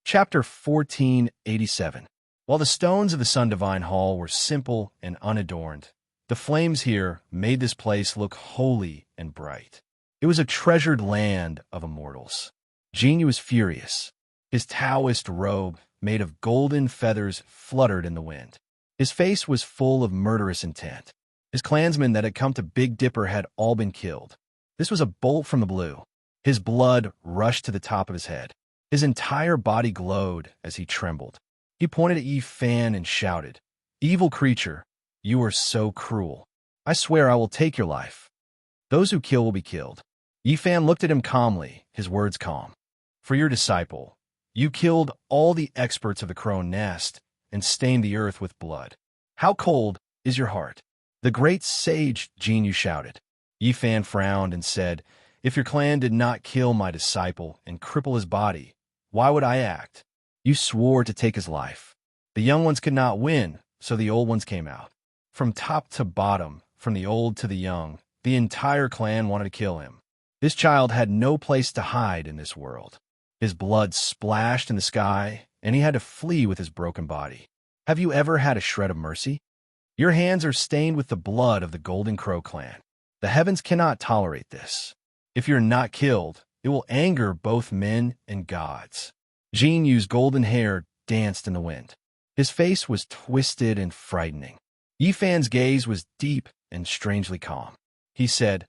Chapter 1487. While the stones of the Sun Divine Hall were simple and unadorned, the flames here made this place look holy and bright. It was a treasured land of immortals. Jinyu was furious. His Taoist robe, made of golden feathers, fluttered in the wind. His face was full of murderous intent. His clansmen that had come to Big Dipper had all been killed. This was a bolt from the blue. His blood rushed to the top of his head. His entire body glowed as he trembled. He pointed at Yi Fan and shouted, "Evil creature, you are so cruel. I swear I will take your life. Those who kill will be killed." Yi Fan looked at him calmly, his words calm. "For your disciple, you killed all the experts of the Crone Nest and stained the earth with blood. How cold is your heart?" "The great sage," Jinyu shouted. Yi Fan frowned and said, "If your clan did not kill my disciple and cripple his body, why would I act? You swore to take his life. The young ones could not win, so the old ones came out. From top to bottom, from the old to the young, the entire clan wanted to kill him. This child had no place to hide in this world. His blood splashed in the sky, and he had to flee with his broken body. Have you ever had a shred of mercy? Your hands are stained with the blood of the Golden Crow clan. The heavens cannot tolerate this. If you're not killed, it will anger both men and gods." Jinyu's golden hair danced in the wind. His face was twisted and frightening. Yi Fan's gaze was deep and strangely calm. He said,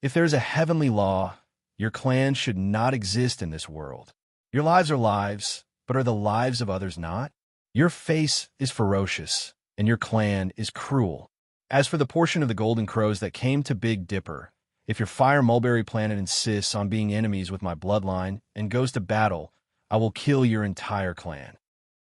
"If there is a heavenly law, your clan should not exist in this world. Your lives are lives, but are the lives of others not? Your face is ferocious, and your clan is cruel. As for the portion of the Golden Crows that came to Big Dipper, if your Fire Mulberry Planet insists on being enemies with my bloodline and goes to battle, I will kill your entire clan."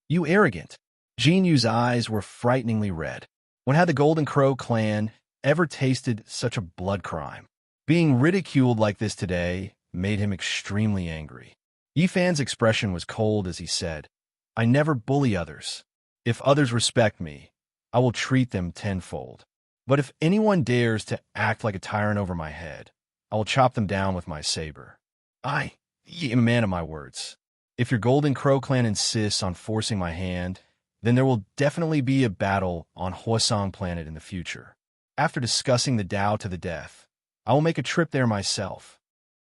"You arrogant." Jinyu's eyes were frighteningly red. When had the Golden Crow clan ever tasted such a blood crime? Being ridiculed like this today made him extremely angry. Yi Fan's expression was cold as he said, "I never bully others. If others respect me, I will treat them tenfold. But if anyone dares to act like a tyrant over my head, I will chop them down with my saber. I am a man of my words. If your Golden Crow clan insists on forcing my hand, then there will definitely be a battle on Huasong Planet in the future. After discussing the Tao to the death, I will make a trip there myself.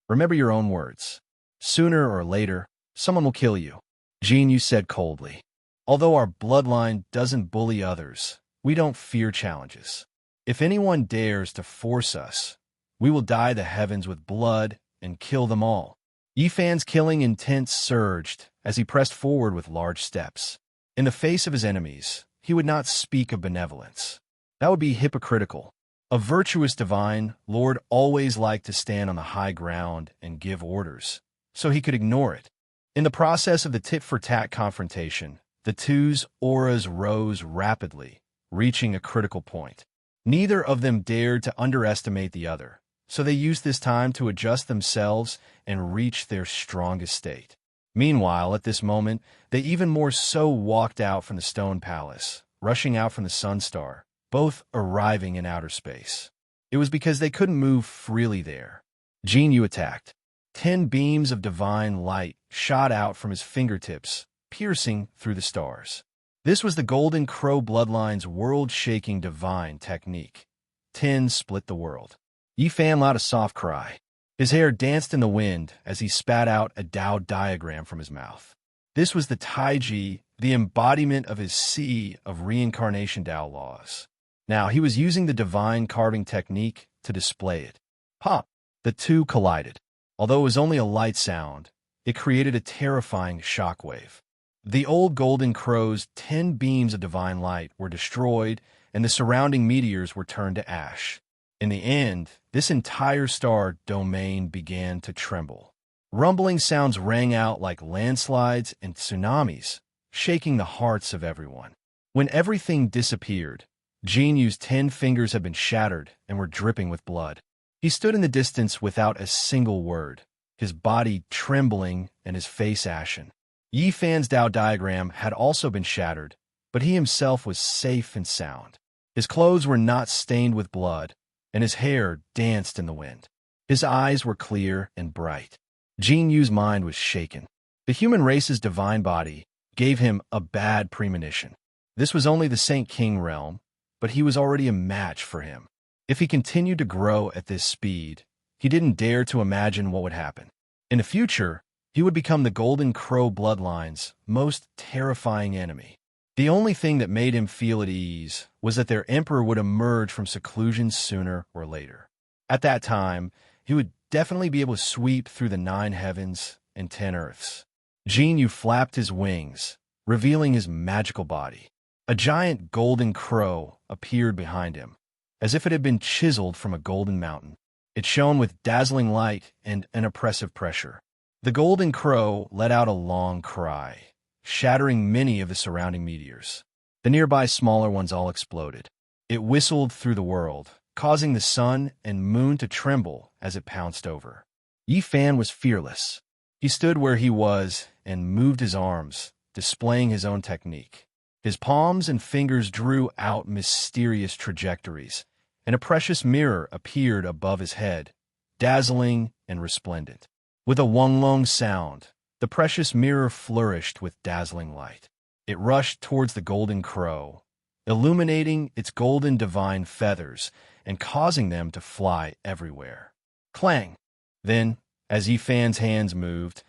Remember your own words. Sooner or later, someone will kill you," Jinyu said coldly. "Although our bloodline doesn't bully others, we don't fear challenges. If anyone dares to force us, we will dye the heavens with blood and kill them all." Yi Fan's killing intent surged as he pressed forward with large steps. In the face of his enemies, he would not speak of benevolence. That would be hypocritical. A virtuous divine lord always liked to stand on the high ground and give orders, so he could ignore it. In the process of the tit-for-tat confrontation, the two's auras rose rapidly, reaching a critical point. Neither of them dared to underestimate the other, so they used this time to adjust themselves and reach their strongest state. Meanwhile, at this moment, they even more so walked out from the Stone Palace, rushing out from the Sun Star, both arriving in outer space. It was because they couldn't move freely there. Jinyu attacked. 10 beams of divine light shot out from his fingertips, piercing through the stars. This was the Golden Crow bloodline's world-shaking divine technique. 10 split the world. Yi Fan let out a soft cry. His hair danced in the wind as he spat out a Tao diagram from his mouth. This was the Taiji, the embodiment of his sea of reincarnation Tao laws. Now he was using the divine carving technique to display it. Pop! The two collided. Although it was only a light sound, it created a terrifying shockwave. The old Golden Crow's 10 beams of divine light were destroyed, and the surrounding meteors were turned to ash. In the end, this entire star domain began to tremble. Rumbling sounds rang out like landslides and tsunamis, shaking the hearts of everyone. When everything disappeared, Jinyu's 10 fingers had been shattered and were dripping with blood. He stood in the distance without a single word, his body trembling and his face ashen. Yi Fan's Tao diagram had also been shattered, but he himself was safe and sound. His clothes were not stained with blood, and his hair danced in the wind. His eyes were clear and bright. Jinyu's mind was shaken. The human race's divine body gave him a bad premonition. This was only the Saint King realm, but he was already a match for him. If he continued to grow at this speed, he didn't dare to imagine what would happen. In the future, he would become the Golden Crow bloodline's most terrifying enemy. The only thing that made him feel at ease was that their emperor would emerge from seclusion sooner or later. At that time, he would definitely be able to sweep through the 9 heavens and 10 earths. Jinyu flapped his wings, revealing his magical body. A giant golden crow appeared behind him, as if it had been chiseled from a golden mountain. It shone with dazzling light and an oppressive pressure. The golden crow let out a long cry, shattering many of the surrounding meteors. The nearby smaller ones all exploded. It whistled through the world, causing the sun and moon to tremble as it pounced over. Yi Fan was fearless. He stood where he was and moved his arms, displaying his own technique. His palms and fingers drew out mysterious trajectories, and a precious mirror appeared above his head, dazzling and resplendent. With a wonglong sound, the precious mirror flourished with dazzling light. It rushed towards the golden crow, illuminating its golden divine feathers and causing them to fly everywhere. Clang! Then, as Yi Fan's hands moved,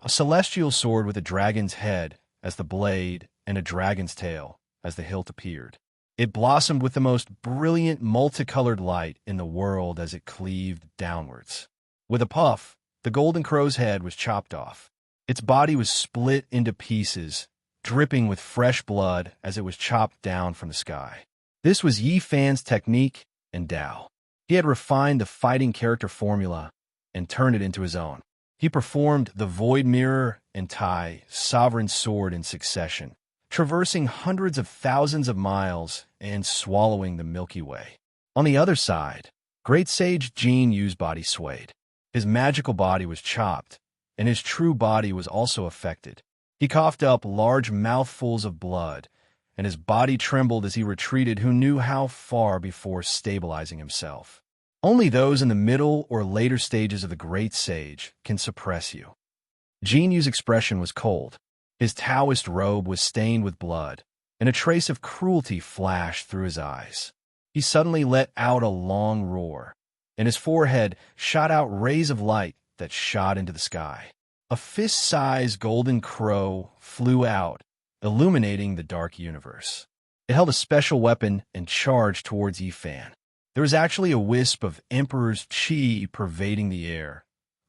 a celestial sword with a dragon's head as the blade and a dragon's tail as the hilt appeared. It blossomed with the most brilliant multicolored light in the world as it cleaved downwards. With a puff, the golden crow's head was chopped off. Its body was split into pieces, dripping with fresh blood as it was chopped down from the sky. This was Yi Fan's technique and Tao. He had refined the fighting character formula and turned it into his own. He performed the Void Mirror and Tai Sovereign Sword in succession, traversing hundreds of thousands of miles and swallowing the Milky Way. On the other side, Great Sage Jin Yu's body swayed. His magical body was chopped, and his true body was also affected. He coughed up large mouthfuls of blood, and his body trembled as he retreated who knew how far before stabilizing himself. Only those in the middle or later stages of the Great Sage can suppress you. Jin Yu's expression was cold. His Taoist robe was stained with blood, and a trace of cruelty flashed through his eyes. He suddenly let out a long roar, and his forehead shot out rays of light that shot into the sky. A fist-sized golden crow flew out, illuminating the dark universe. It held a special weapon and charged towards Yi Fan. There was actually a wisp of Emperor's Qi pervading the air,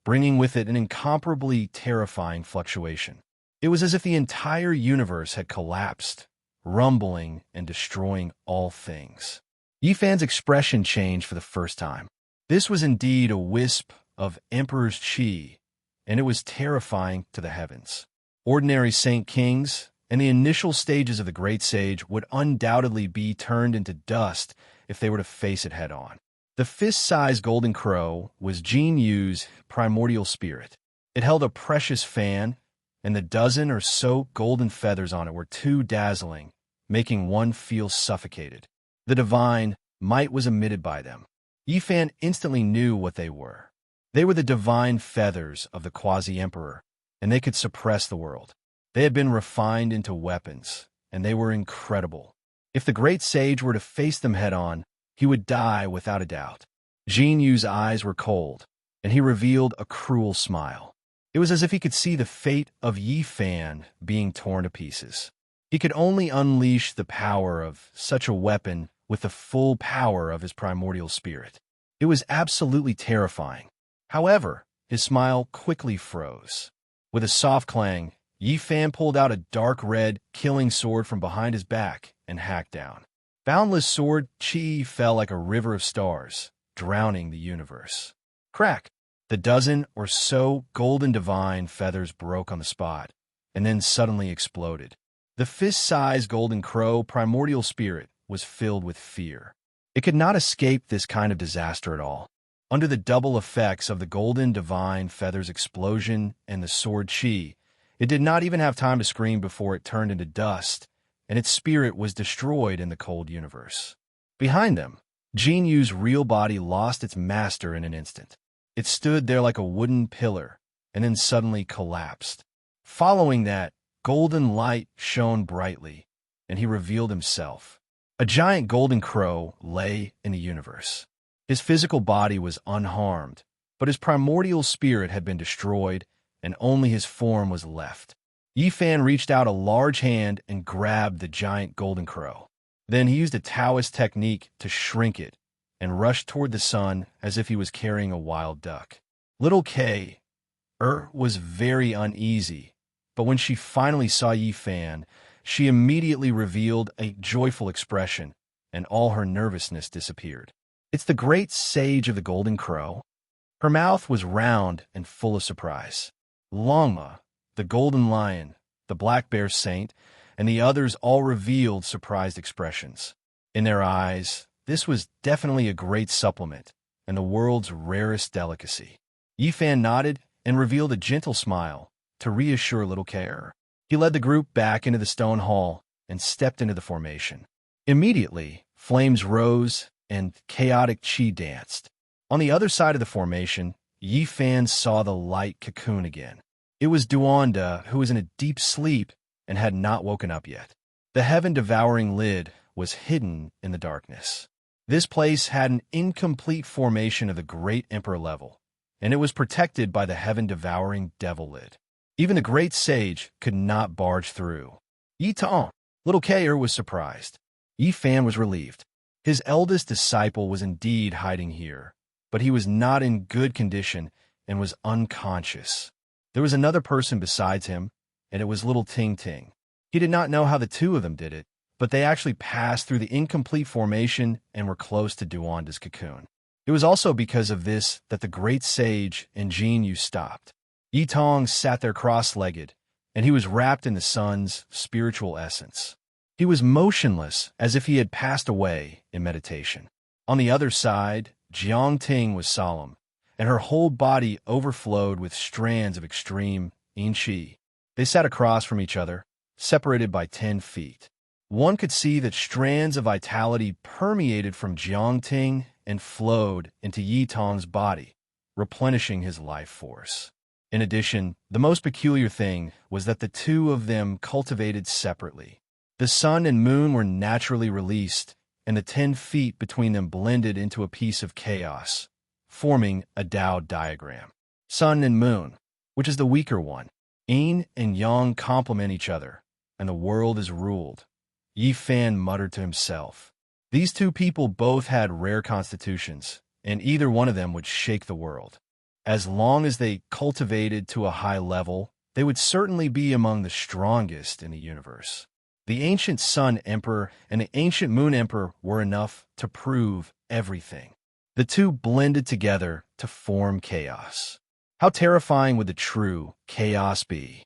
bringing with it an incomparably terrifying fluctuation. It was as if the entire universe had collapsed, rumbling and destroying all things. Yi Fan's expression changed for the first time. This was indeed a wisp of Emperor's Qi, and it was terrifying to the heavens. Ordinary Saint Kings and the initial stages of the Great Sage would undoubtedly be turned into dust if they were to face it head-on. The fist-sized golden crow was Jin Yu's primordial spirit. It held a precious fan, and the dozen or so golden feathers on it were too dazzling, making one feel suffocated. The divine might was emitted by them. Yi Fan instantly knew what they were. They were the divine feathers of the quasi-emperor, and they could suppress the world. They had been refined into weapons, and they were incredible. If the great sage were to face them head-on, he would die without a doubt. Jin Yu's eyes were cold, and he revealed a cruel smile. It was as if he could see the fate of Yi Fan being torn to pieces. He could only unleash the power of such a weapon with the full power of his primordial spirit. It was absolutely terrifying. However, his smile quickly froze. With a soft clang, Yi Fan pulled out a dark red killing sword from behind his back and hacked down. Boundless sword Qi fell like a river of stars, drowning the universe. Crack! The dozen or so golden divine feathers broke on the spot, and then suddenly exploded. The fist-sized golden crow primordial spirit was filled with fear. It could not escape this kind of disaster at all. Under the double effects of the golden divine feathers explosion and the sword Qi, it did not even have time to scream before it turned into dust, and its spirit was destroyed in the cold universe. Behind them, Jin Yu's real body lost its master in an instant. It stood there like a wooden pillar, and then suddenly collapsed. Following that, golden light shone brightly, and he revealed himself. A giant golden crow lay in the universe. His physical body was unharmed, but his primordial spirit had been destroyed, and only his form was left. Yifan reached out a large hand and grabbed the giant golden crow. Then he used a Taoist technique to shrink it and rushed toward the sun as if he was carrying a wild duck. Little Kay was very uneasy, but when she finally saw Yifan, she immediately revealed a joyful expression, and all her nervousness disappeared. "It's the great sage of the Golden Crow." Her mouth was round and full of surprise. Longma, the Golden Lion, the Black Bear Saint, and the others all revealed surprised expressions. In their eyes, this was definitely a great supplement, and the world's rarest delicacy. Yifan nodded and revealed a gentle smile to reassure little Kay. He led the group back into the stone hall and stepped into the formation. Immediately, flames rose and chaotic chi danced. On the other side of the formation, Yifan saw the light cocoon again. It was Duanda, who was in a deep sleep and had not woken up yet. The heaven-devouring lid was hidden in the darkness. This place had an incomplete formation of the Great Emperor level, and it was protected by the heaven-devouring devil lid. Even the great sage could not barge through. Yi Tong, little Kay was surprised. Yifan was relieved. His eldest disciple was indeed hiding here, but he was not in good condition and was unconscious. There was another person besides him, and it was little Ting Ting. He did not know how the two of them did it, but they actually passed through the incomplete formation and were close to Duanda's cocoon. It was also because of this that the great sage and Jin Yu stopped. Yi Tong sat there cross-legged, and he was wrapped in the sun's spiritual essence. He was motionless, as if he had passed away in meditation. On the other side, Jiang Ting was solemn, and her whole body overflowed with strands of extreme yin qi. They sat across from each other, separated by 10 feet. One could see that strands of vitality permeated from Jiang Ting and flowed into Yi Tong's body, replenishing his life force. In addition, the most peculiar thing was that the two of them cultivated separately. The sun and moon were naturally released, and the 10 feet between them blended into a piece of chaos, forming a Tao diagram. Sun and moon, which is the weaker one. Yin and yang complement each other, and the world is ruled. Yifan muttered to himself. These two people both had rare constitutions, and either one of them would shake the world. As long as they cultivated to a high level, they would certainly be among the strongest in the universe. The ancient Sun Emperor and the ancient Moon Emperor were enough to prove everything. The two blended together to form chaos. How terrifying would the true chaos be?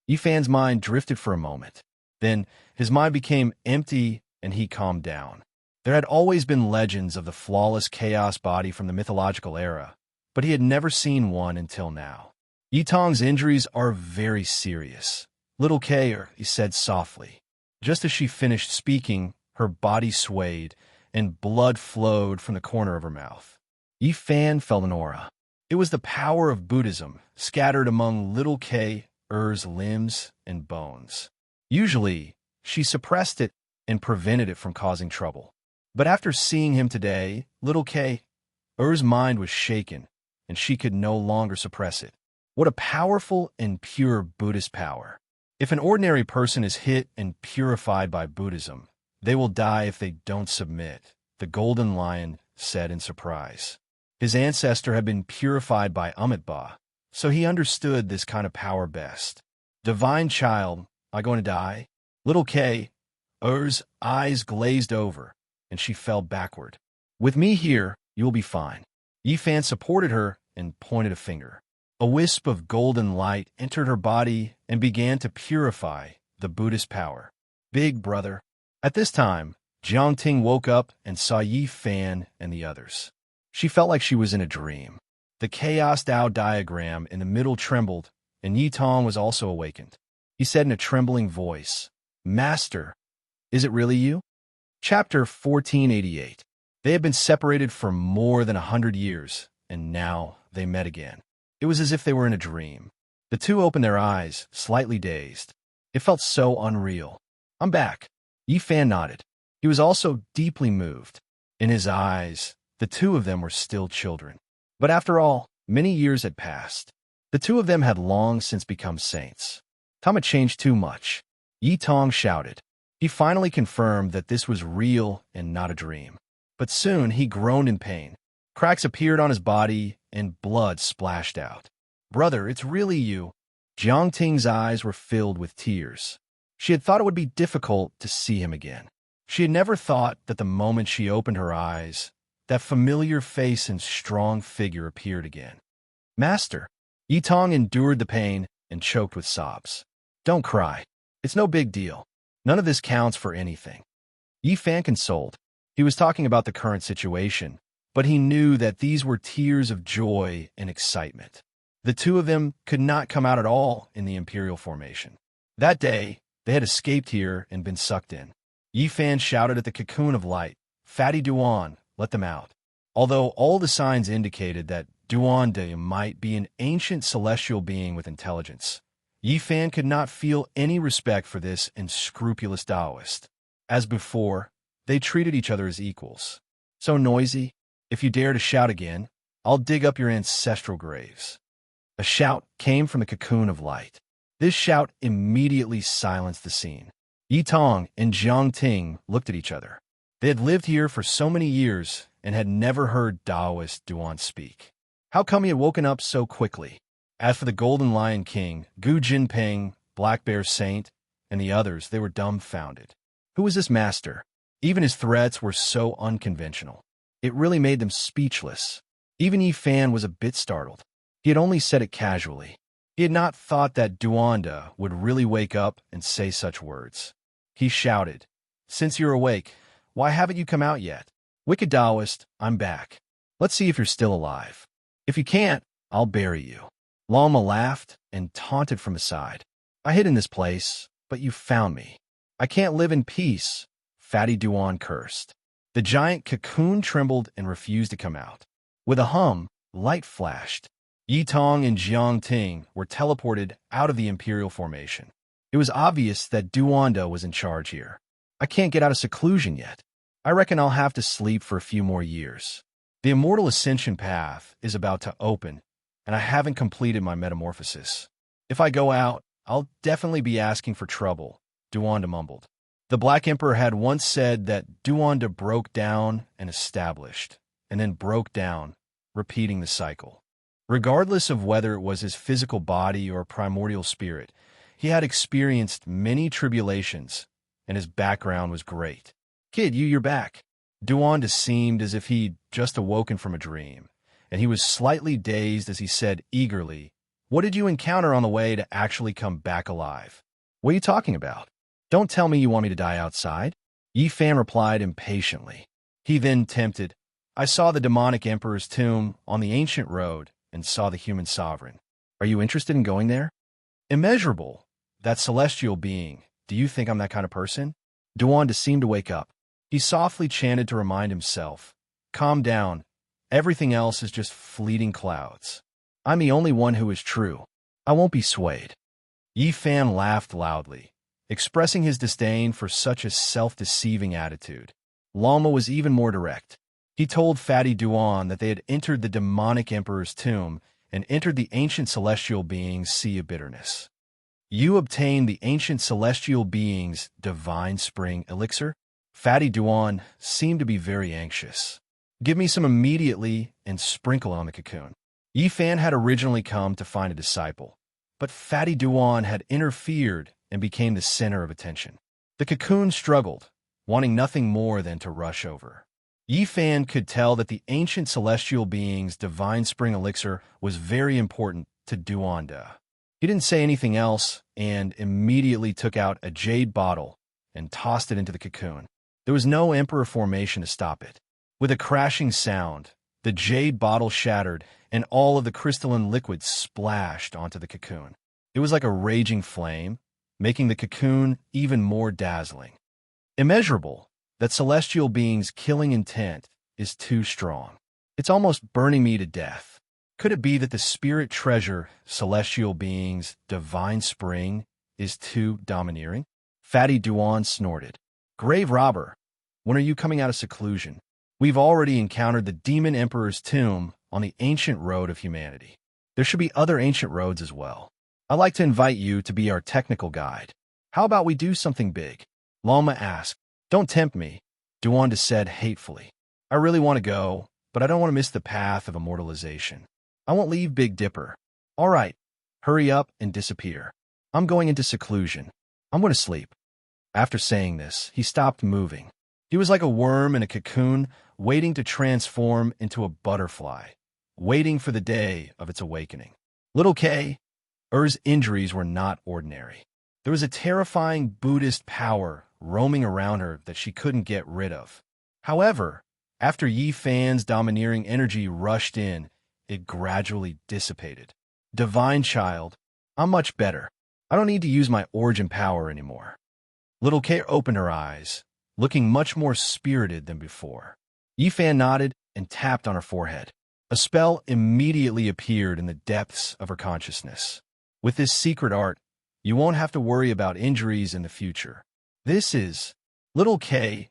Yifan's mind drifted for a moment. Then his mind became empty and he calmed down. There had always been legends of the flawless chaos body from the mythological era, but he had never seen one until now. Yi Tong's injuries are very serious. Little Kay, he said softly. Just as she finished speaking, her body swayed, and blood flowed from the corner of her mouth. Yifan felt an aura. It was the power of Buddhism, scattered among little Kay's limbs and bones. Usually, she suppressed it and prevented it from causing trouble. But after seeing him today, little Kay's mind was shaken, and she could no longer suppress it. What a powerful and pure Buddhist power. If an ordinary person is hit and purified by Buddhism, they will die if they don't submit, the Golden Lion said in surprise. His ancestor had been purified by Amitabha, so he understood this kind of power best. Divine child, I going to die? Little Kay's eyes glazed over, and she fell backward. With me here, you will be fine. Yifan supported her and pointed a finger. A wisp of golden light entered her body and began to purify the Buddhist power. Big brother. At this time, Jiang Ting woke up and saw Yifan and the others. She felt like she was in a dream. The chaos Tao diagram in the middle trembled, and Yi Tong was also awakened. He said in a trembling voice, "Master, is it really you?" Chapter 1488. They had been separated for more than 100 years, and now they met again. It was as if they were in a dream. The two opened their eyes, slightly dazed. It felt so unreal. I'm back. Yi Fan nodded. He was also deeply moved. In his eyes, the two of them were still children. But after all, many years had passed. The two of them had long since become saints. Time had changed too much. Yi Tong shouted. He finally confirmed that this was real and not a dream. But soon he groaned in pain. Cracks appeared on his body and blood splashed out. Brother, it's really you. Jiang Ting's eyes were filled with tears. She had thought it would be difficult to see him again. She had never thought that the moment she opened her eyes, that familiar face and strong figure appeared again. Master. Yi Tong endured the pain and choked with sobs. Don't cry. It's no big deal. None of this counts for anything. Yi Fan consoled. He was talking about the current situation, but he knew that these were tears of joy and excitement. The two of them could not come out at all in the Imperial formation. That day, they had escaped here and been sucked in. Yi Fan shouted at the cocoon of light, Fatty Duan, let them out. Although all the signs indicated that Duan De might be an ancient celestial being with intelligence, Yi Fan could not feel any respect for this unscrupulous Taoist. As before, they treated each other as equals. So noisy, if you dare to shout again, I'll dig up your ancestral graves. A shout came from the cocoon of light. This shout immediately silenced the scene. Yi Tong and Jiang Ting looked at each other. They had lived here for so many years and had never heard Taoist Duan speak. How come he had woken up so quickly? As for the Golden Lion King, Gu Jinping, Black Bear Saint, and the others, they were dumbfounded. Who was this master? Even his threats were so unconventional. It really made them speechless. Even Yi Fan was a bit startled. He had only said it casually. He had not thought that Duanda would really wake up and say such words. He shouted, Since you're awake, why haven't you come out yet? Wicked Taoist, I'm back. Let's see if you're still alive. If you can't, I'll bury you. Lama laughed and taunted from aside. I hid in this place, but you found me. I can't live in peace, Fatty Duan cursed. The giant cocoon trembled and refused to come out. With a hum, light flashed. Yi Tong and Jiang Ting were teleported out of the Imperial formation. It was obvious that Duanda was in charge here. I can't get out of seclusion yet. I reckon I'll have to sleep for a few more years. The Immortal Ascension path is about to open, and I haven't completed my metamorphosis. If I go out, I'll definitely be asking for trouble, Duanda mumbled. The Black Emperor had once said that Duanda broke down and established, and then broke down, repeating the cycle. Regardless of whether it was his physical body or primordial spirit, he had experienced many tribulations, and his background was great. Kid, you're back. Duanda seemed as if he'd just awoken from a dream, and he was slightly dazed as he said eagerly, What did you encounter on the way to actually come back alive? What are you talking about? Don't tell me you want me to die outside. Yi Fan replied impatiently. He then tempted, I saw the demonic emperor's tomb on the ancient road and saw the human sovereign. Are you interested in going there? Immeasurable, that celestial being. Do you think I'm that kind of person? Duanda seemed to wake up. He softly chanted to remind himself, Calm down. Everything else is just fleeting clouds. I'm the only one who is true. I won't be swayed. Yi Fan laughed loudly, expressing his disdain for such a self-deceiving attitude. Lama was even more direct. He told Fatty Duan that they had entered the demonic emperor's tomb and entered the ancient celestial being's sea of bitterness. You obtained the ancient celestial being's divine spring elixir? Fatty Duan seemed to be very anxious. Give me some immediately and sprinkle on the cocoon. Yi Fan had originally come to find a disciple, but Fatty Duan had interfered and became the center of attention. The cocoon struggled, wanting nothing more than to rush over. Yi Fan could tell that the ancient celestial being's divine spring elixir was very important to Duanda. He didn't say anything else and immediately took out a jade bottle and tossed it into the cocoon. There was no emperor formation to stop it. With a crashing sound, the jade bottle shattered and all of the crystalline liquid splashed onto the cocoon. It was like a raging flame, making the cocoon even more dazzling. Immeasurable, that celestial being's killing intent is too strong. It's almost burning me to death. Could it be that the spirit treasure, celestial beings, divine spring, is too domineering? Fatty Duan snorted. Grave robber, when are you coming out of seclusion? We've already encountered the Demon Emperor's tomb on the ancient road of humanity. There should be other ancient roads as well. I'd like to invite you to be our technical guide. How about we do something big? Lama asked. Don't tempt me, Duan said hatefully. I really want to go, but I don't want to miss the path of immortalization. I won't leave Big Dipper. All right, hurry up and disappear. I'm going into seclusion. I'm going to sleep. After saying this, he stopped moving. He was like a worm in a cocoon, waiting to transform into a butterfly, waiting for the day of its awakening. Little Kay, Er's injuries were not ordinary. There was a terrifying Buddhist power roaming around her that she couldn't get rid of. However, after Yi Fan's domineering energy rushed in, it gradually dissipated. Divine child, I'm much better. I don't need to use my origin power anymore. Little Kay opened her eyes, looking much more spirited than before. Yi Fan nodded and tapped on her forehead. A spell immediately appeared in the depths of her consciousness. With this secret art, you won't have to worry about injuries in the future. This is... Little Kay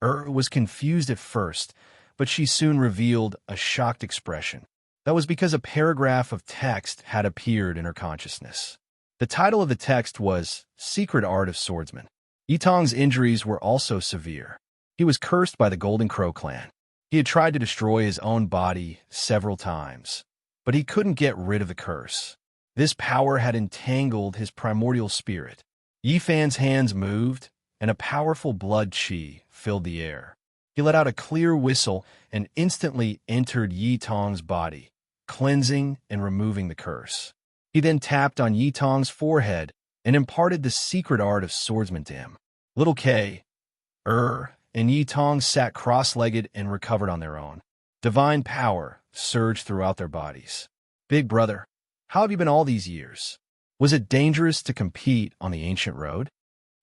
was confused at first, but she soon revealed a shocked expression. That was because a paragraph of text had appeared in her consciousness. The title of the text was Secret Art of Swordsman. Yitong's injuries were also severe. He was cursed by the Golden Crow clan. He had tried to destroy his own body several times, but he couldn't get rid of the curse. This power had entangled his primordial spirit. Yi Fan's hands moved, and a powerful blood qi filled the air. He let out a clear whistle and instantly entered Yi Tong's body, cleansing and removing the curse. He then tapped on Yi Tong's forehead and imparted the secret art of swordsman to him. Little Kay, and Yi Tong sat cross-legged and recovered on their own. Divine power surged throughout their bodies. Big brother, how have you been all these years? Was it dangerous to compete on the ancient road?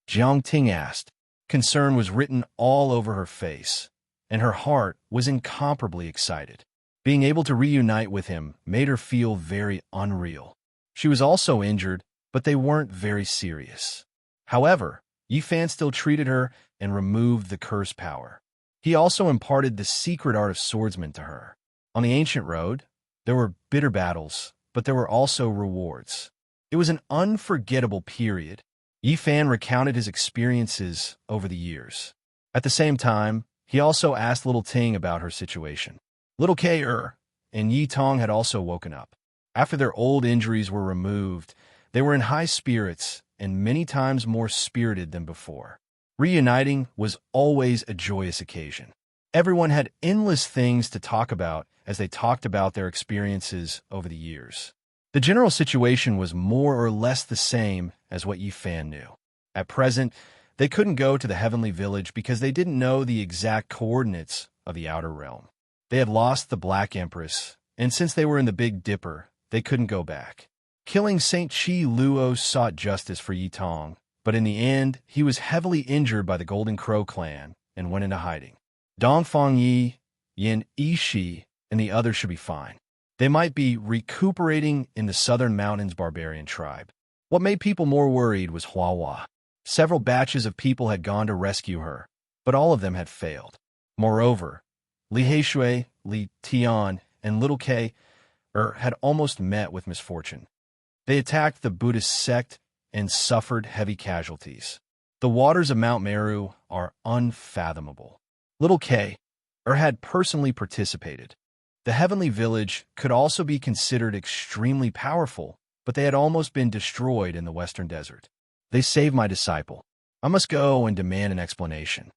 Jiang Ting asked. Concern was written all over her face, and her heart was incomparably excited. Being able to reunite with him made her feel very unreal. She was also injured, but they weren't very serious. However, Yi Fan still treated her and removed the curse power. He also imparted the secret art of swordsman to her. On the ancient road, there were bitter battles, but there were also rewards. It was an unforgettable period. Yi Fan recounted his experiences over the years. At the same time, he also asked Little Ting about her situation. Little Kay and Yi Tong had also woken up. After their old injuries were removed, they were in high spirits and many times more spirited than before. Reuniting was always a joyous occasion. Everyone had endless things to talk about as they talked about their experiences over the years. The general situation was more or less the same as what Yi Fan knew. At present, they couldn't go to the Heavenly Village because they didn't know the exact coordinates of the Outer Realm. They had lost the Black Empress, and since they were in the Big Dipper, they couldn't go back. Killing Saint Chi Luo sought justice for Yi Tong, but in the end, he was heavily injured by the Golden Crow clan and went into hiding. Dongfang Yi, Yin Yishi, and the others should be fine. They might be recuperating in the Southern Mountains barbarian tribe. What made people more worried was Hua. Several batches of people had gone to rescue her, but all of them had failed. Moreover, Li Heishui, Li Tian, and Little Kay had almost met with misfortune. They attacked the Buddhist sect and suffered heavy casualties. The waters of Mount Meru are unfathomable. Little Kay had personally participated. The Heavenly Village could also be considered extremely powerful, but they had almost been destroyed in the Western Desert. They saved my disciple. I must go and demand an explanation.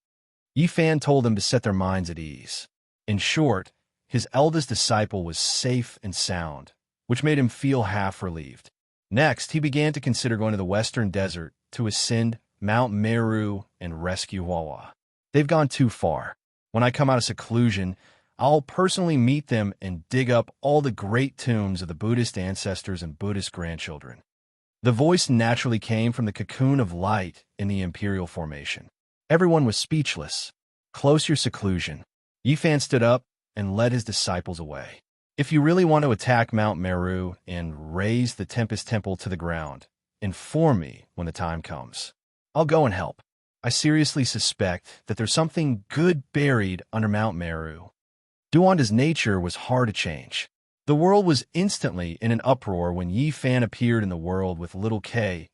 Yi Fan told them to set their minds at ease. In short, his eldest disciple was safe and sound, which made him feel half relieved. Next, he began to consider going to the Western Desert to ascend Mount Meru and rescue Hua. They've gone too far. When I come out of seclusion, I'll personally meet them and dig up all the great tombs of the Buddhist ancestors and Buddhist grandchildren. The voice naturally came from the cocoon of light in the Imperial Formation. Everyone was speechless. Close your seclusion. Yi Fan stood up and led his disciples away. If you really want to attack Mount Meru and raise the Tempest Temple to the ground, inform me when the time comes. I'll go and help. I seriously suspect that there's something good buried under Mount Meru. Duanda's nature was hard to change. The world was instantly in an uproar when Yi Fan appeared in the world with little K,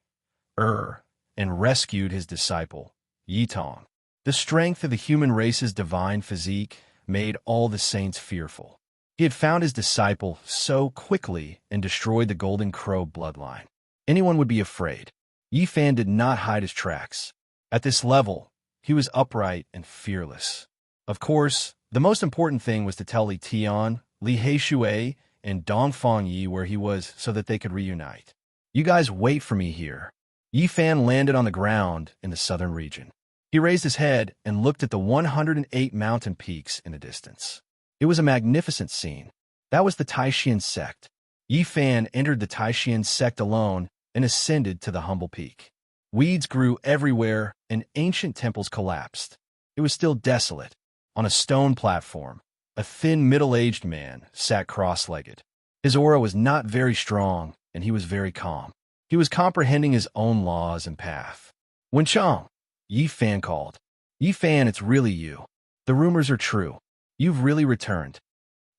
and rescued his disciple, Yi Tong. The strength of the human race's divine physique made all the saints fearful. He had found his disciple so quickly and destroyed the Golden Crow bloodline. Anyone would be afraid. Yi Fan did not hide his tracks. At this level, he was upright and fearless. Of course, the most important thing was to tell Li Tian, Li Heishui, and Dongfang Yi where he was so that they could reunite. You guys wait for me here. Yi Fan landed on the ground in the southern region. He raised his head and looked at the 108 mountain peaks in the distance. It was a magnificent scene. That was the Taishan sect. Yi Fan entered the Taishan sect alone and ascended to the humble peak. Weeds grew everywhere and ancient temples collapsed. It was still desolate. On a stone platform, a thin middle-aged man sat cross-legged. His aura was not very strong, and he was very calm. He was comprehending his own laws and path. Wenchang, Yi Fan called. Yi Fan, it's really you. The rumors are true. You've really returned.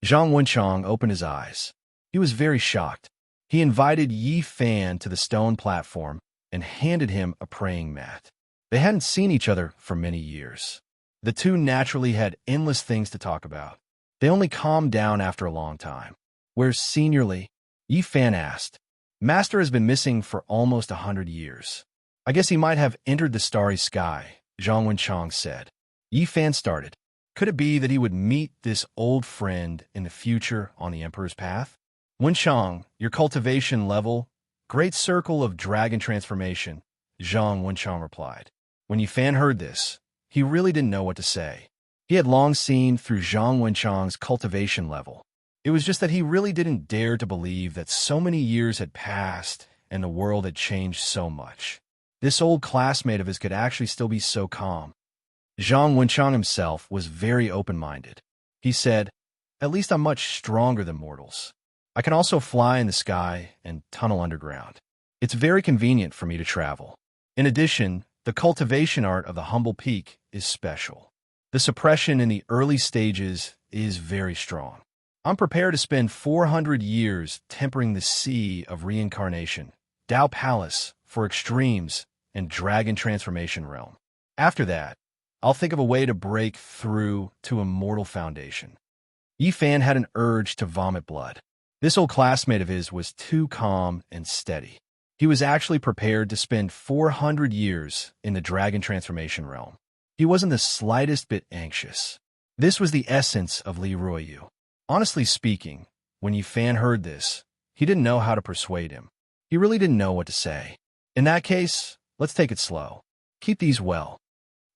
Zhang Wenchang opened his eyes. He was very shocked. He invited Yi Fan to the stone platform and handed him a praying mat. They hadn't seen each other for many years. The two naturally had endless things to talk about. They only calmed down after a long time. Where's Senior Li? Yi Fan asked. Master has been missing for almost 100 years. I guess he might have entered the starry sky, Zhang Wenchang said. Yi Fan started. Could it be that he would meet this old friend in the future on the Emperor's path? Wenchang, your cultivation level, great circle of dragon transformation, Zhang Wenchang replied. When Yi Fan heard this, he really didn't know what to say. He had long seen through Zhang Wenchang's cultivation level. It was just that he really didn't dare to believe that so many years had passed and the world had changed so much. This old classmate of his could actually still be so calm. Zhang Wenchang himself was very open-minded. He said, at least I'm much stronger than mortals. I can also fly in the sky and tunnel underground. It's very convenient for me to travel. In addition, the cultivation art of the humble peak is special. The suppression in the early stages is very strong. I'm prepared to spend 400 years tempering the sea of reincarnation, Dao Palace for extremes, and Dragon Transformation Realm. After that, I'll think of a way to break through to Immortal Foundation. Yi Fan had an urge to vomit blood. This old classmate of his was too calm and steady. He was actually prepared to spend 400 years in the Dragon Transformation Realm. He wasn't the slightest bit anxious. This was the essence of Li Ruoyu. Honestly speaking, when Yi Fan heard this, he didn't know how to persuade him. He really didn't know what to say. In that case, let's take it slow. Keep these well.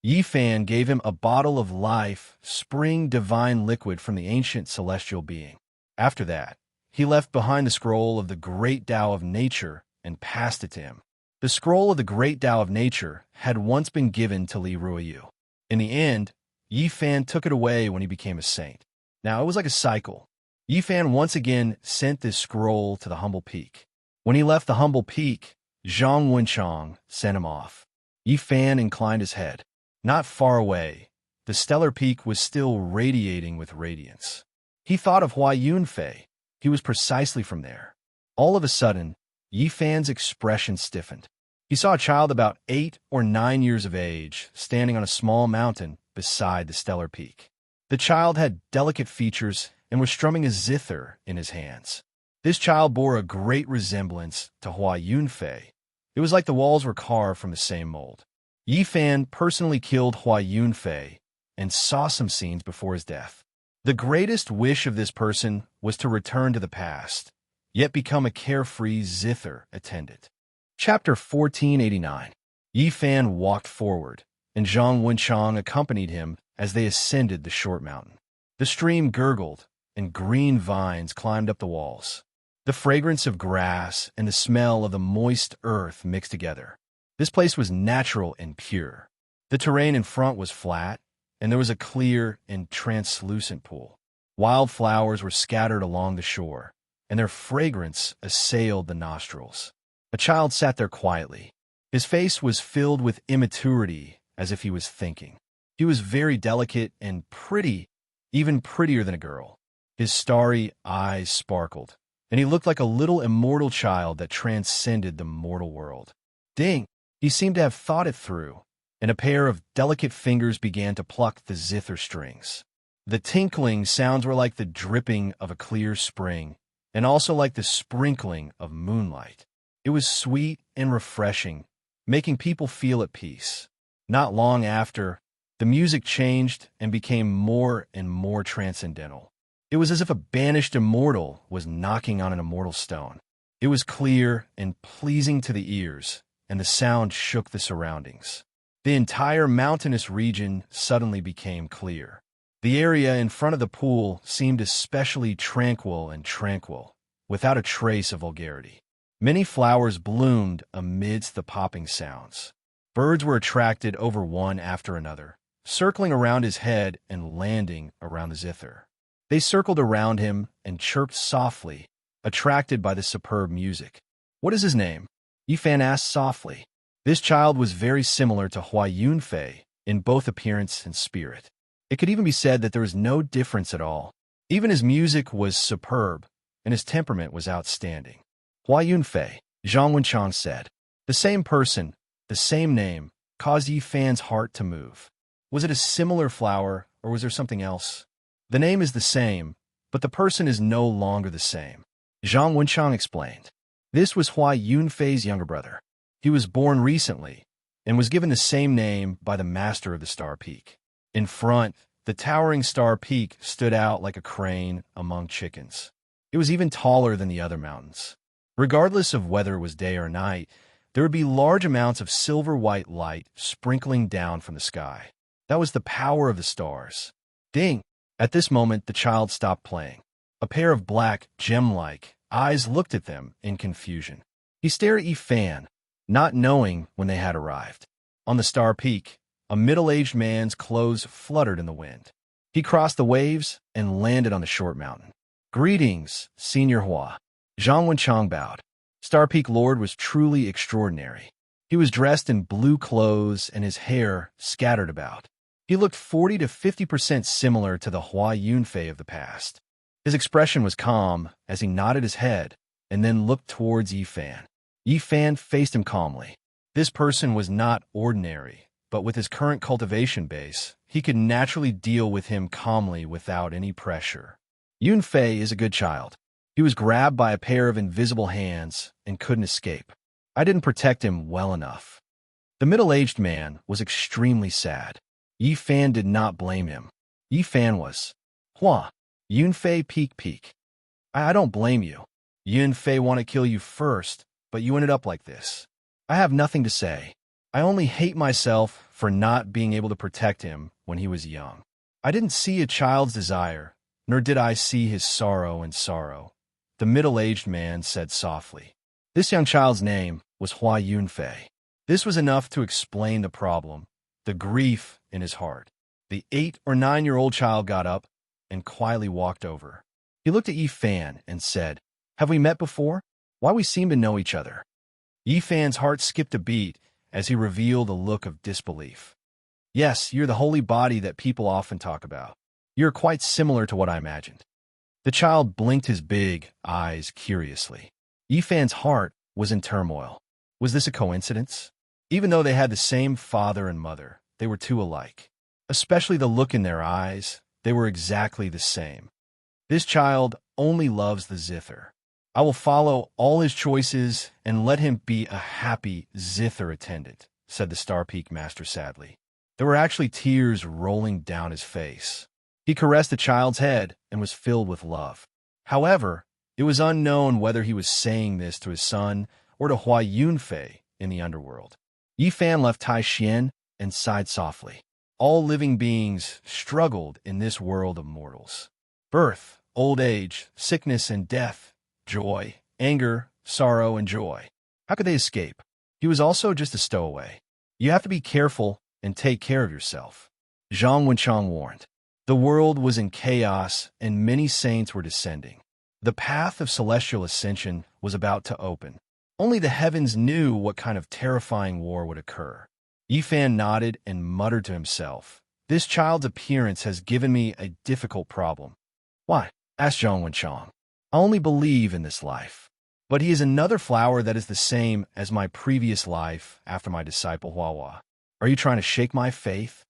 Yi Fan gave him a bottle of life, spring divine liquid from the ancient celestial being. After that, he left behind the scroll of the great Tao of nature and passed it to him. The scroll of the great Tao of nature had once been given to Li Ruoyu. In the end, Yi Fan took it away when he became a saint. Now, it was like a cycle. Yi Fan once again sent this scroll to the humble peak. When he left the humble peak, Zhang Wenchang sent him off. Yi Fan inclined his head. Not far away, the stellar peak was still radiating with radiance. He thought of Hua Yunfei. He was precisely from there. All of a sudden, Yi Fan's expression stiffened. He saw a child about 8 or 9 years of age standing on a small mountain beside the stellar peak. The child had delicate features and was strumming a zither in his hands. This child bore a great resemblance to Hua Yunfei. It was like the walls were carved from the same mold. Yi Fan personally killed Hua Yunfei and saw some scenes before his death. The greatest wish of this person was to return to the past, yet become a carefree zither attendant. Chapter 1489. Yi Fan walked forward, and Zhang Wenchang accompanied him as they ascended the short mountain. The stream gurgled, and green vines climbed up the walls. The fragrance of grass and the smell of the moist earth mixed together. This place was natural and pure. The terrain in front was flat, and there was a clear and translucent pool. Wild flowers were scattered along the shore, and their fragrance assailed the nostrils. A child sat there quietly. His face was filled with immaturity, as if he was thinking. He was very delicate and pretty, even prettier than a girl. His starry eyes sparkled, and he looked like a little immortal child that transcended the mortal world. Ding! He seemed to have thought it through, and a pair of delicate fingers began to pluck the zither strings. The tinkling sounds were like the dripping of a clear spring, and also like the sprinkling of moonlight. It was sweet and refreshing, making people feel at peace. Not long after, the music changed and became more and more transcendental. It was as if a banished immortal was knocking on an immortal stone. It was clear and pleasing to the ears, and the sound shook the surroundings. The entire mountainous region suddenly became clear. The area in front of the pool seemed especially tranquil, without a trace of vulgarity. Many flowers bloomed amidst the popping sounds. Birds were attracted over one after another, circling around his head and landing around the zither. They circled around him and chirped softly, attracted by the superb music. "What is his name?" Yifan asked softly. This child was very similar to Hua Yunfei in both appearance and spirit. It could even be said that there was no difference at all. Even his music was superb, and his temperament was outstanding. "Hua Yunfei," Zhang Wenchang said. The same person, the same name, caused Yifan's heart to move. Was it a similar flower, or was there something else? The name is the same, but the person is no longer the same. Zhang Wenchang explained. This was Hua Yunfei's younger brother. He was born recently, and was given the same name by the master of the Star Peak. In front, the towering Star Peak stood out like a crane among chickens. It was even taller than the other mountains. Regardless of whether it was day or night, there would be large amounts of silver-white light sprinkling down from the sky. That was the power of the stars. Ding! At this moment, the child stopped playing. A pair of black, gem-like eyes looked at them in confusion. He stared at Yifan, not knowing when they had arrived. On the Star Peak, a middle-aged man's clothes fluttered in the wind. He crossed the waves and landed on the short mountain. "Greetings, Senior Hua." Zhang Wenchang bowed. Star Peak Lord was truly extraordinary. He was dressed in blue clothes and his hair scattered about. He looked 40 to 50% similar to the Hua Yunfei of the past. His expression was calm as he nodded his head and then looked towards Yifan. Yifan faced him calmly. This person was not ordinary, but with his current cultivation base, he could naturally deal with him calmly without any pressure. Yunfei is a good child. He was grabbed by a pair of invisible hands and couldn't escape. I didn't protect him well enough. The middle-aged man was extremely sad. Yifan did not blame him. Yifan was, "Hua, Yunfei peak. I don't blame you. Yunfei want to kill you first, but you ended up like this. I have nothing to say. I only hate myself for not being able to protect him when he was young. I didn't see a child's desire, nor did I see his sorrow in sorrow," the middle-aged man said softly. This young child's name was Hua Yunfei. This was enough to explain the problem, the grief in his heart. The 8 or 9-year-old child got up and quietly walked over. He looked at Yifan and said, "Have we met before? Why we seem to know each other?" Yifan's heart skipped a beat as he revealed a look of disbelief. "Yes, you're the holy body that people often talk about. You're quite similar to what I imagined." The child blinked his big eyes curiously. Yifan's heart was in turmoil. Was this a coincidence? Even though they had the same father and mother, they were too alike. Especially the look in their eyes, they were exactly the same. This child only loves the zither. I will follow all his choices and let him be a happy zither attendant, said the Star Peak Master sadly. There were actually tears rolling down his face. He caressed the child's head and was filled with love. However, it was unknown whether he was saying this to his son or to Hua Yunfei in the underworld. Yifan left Tai Xian and sighed softly. All living beings struggled in this world of mortals. Birth, old age, sickness and death, joy, anger, sorrow, and joy. How could they escape? He was also just a stowaway. You have to be careful and take care of yourself, Zhang Wenchang warned. The world was in chaos, and many saints were descending. The path of celestial ascension was about to open. Only the heavens knew what kind of terrifying war would occur. Yifan nodded and muttered to himself, "This child's appearance has given me a difficult problem." "Why?" asked Zhang Wenchang. "I only believe in this life. But he is another flower that is the same as my previous life after my disciple Huahua. Are you trying to shake my faith?"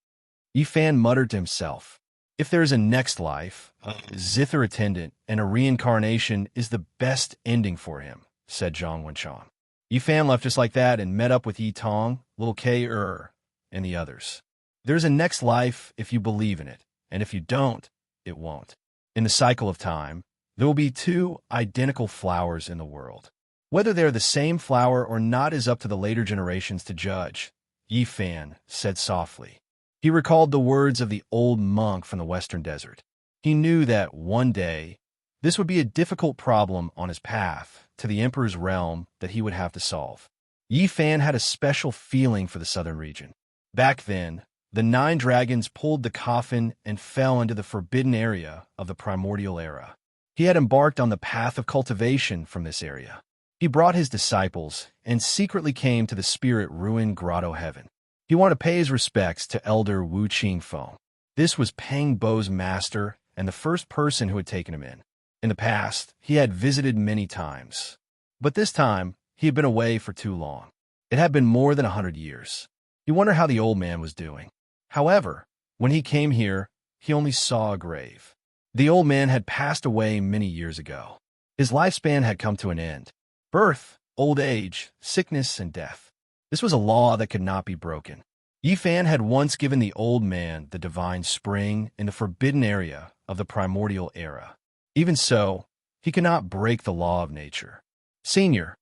Yifan muttered to himself, "If there is a next life, a zither attendant, and a reincarnation is the best ending for him," said Zhang Wenchang. Yifan left just like that and met up with Yi Tong, little K. and the others. There's a next life if you believe in it, and if you don't, it won't. In the cycle of time, there will be two identical flowers in the world. Whether they're the same flower or not is up to the later generations to judge, Yifan said softly. He recalled the words of the old monk from the Western Desert. He knew that one day, this would be a difficult problem on his path to the Emperor's realm that he would have to solve. Yifan had a special feeling for the southern region. Back then, the 9 dragons pulled the coffin and fell into the forbidden area of the primordial era. He had embarked on the path of cultivation from this area. He brought his disciples and secretly came to the spirit-ruined grotto heaven. He wanted to pay his respects to Elder Wu Qingfeng. This was Peng Bo's master and the first person who had taken him in. In the past, he had visited many times. But this time, he had been away for too long. It had been more than 100 years. He wondered how the old man was doing. However, when he came here, he only saw a grave. The old man had passed away many years ago. His lifespan had come to an end. Birth, old age, sickness, and death. This was a law that could not be broken. Yifan had once given the old man the divine spring in the forbidden area of the primordial era. Even so, he could not break the law of nature. Senior,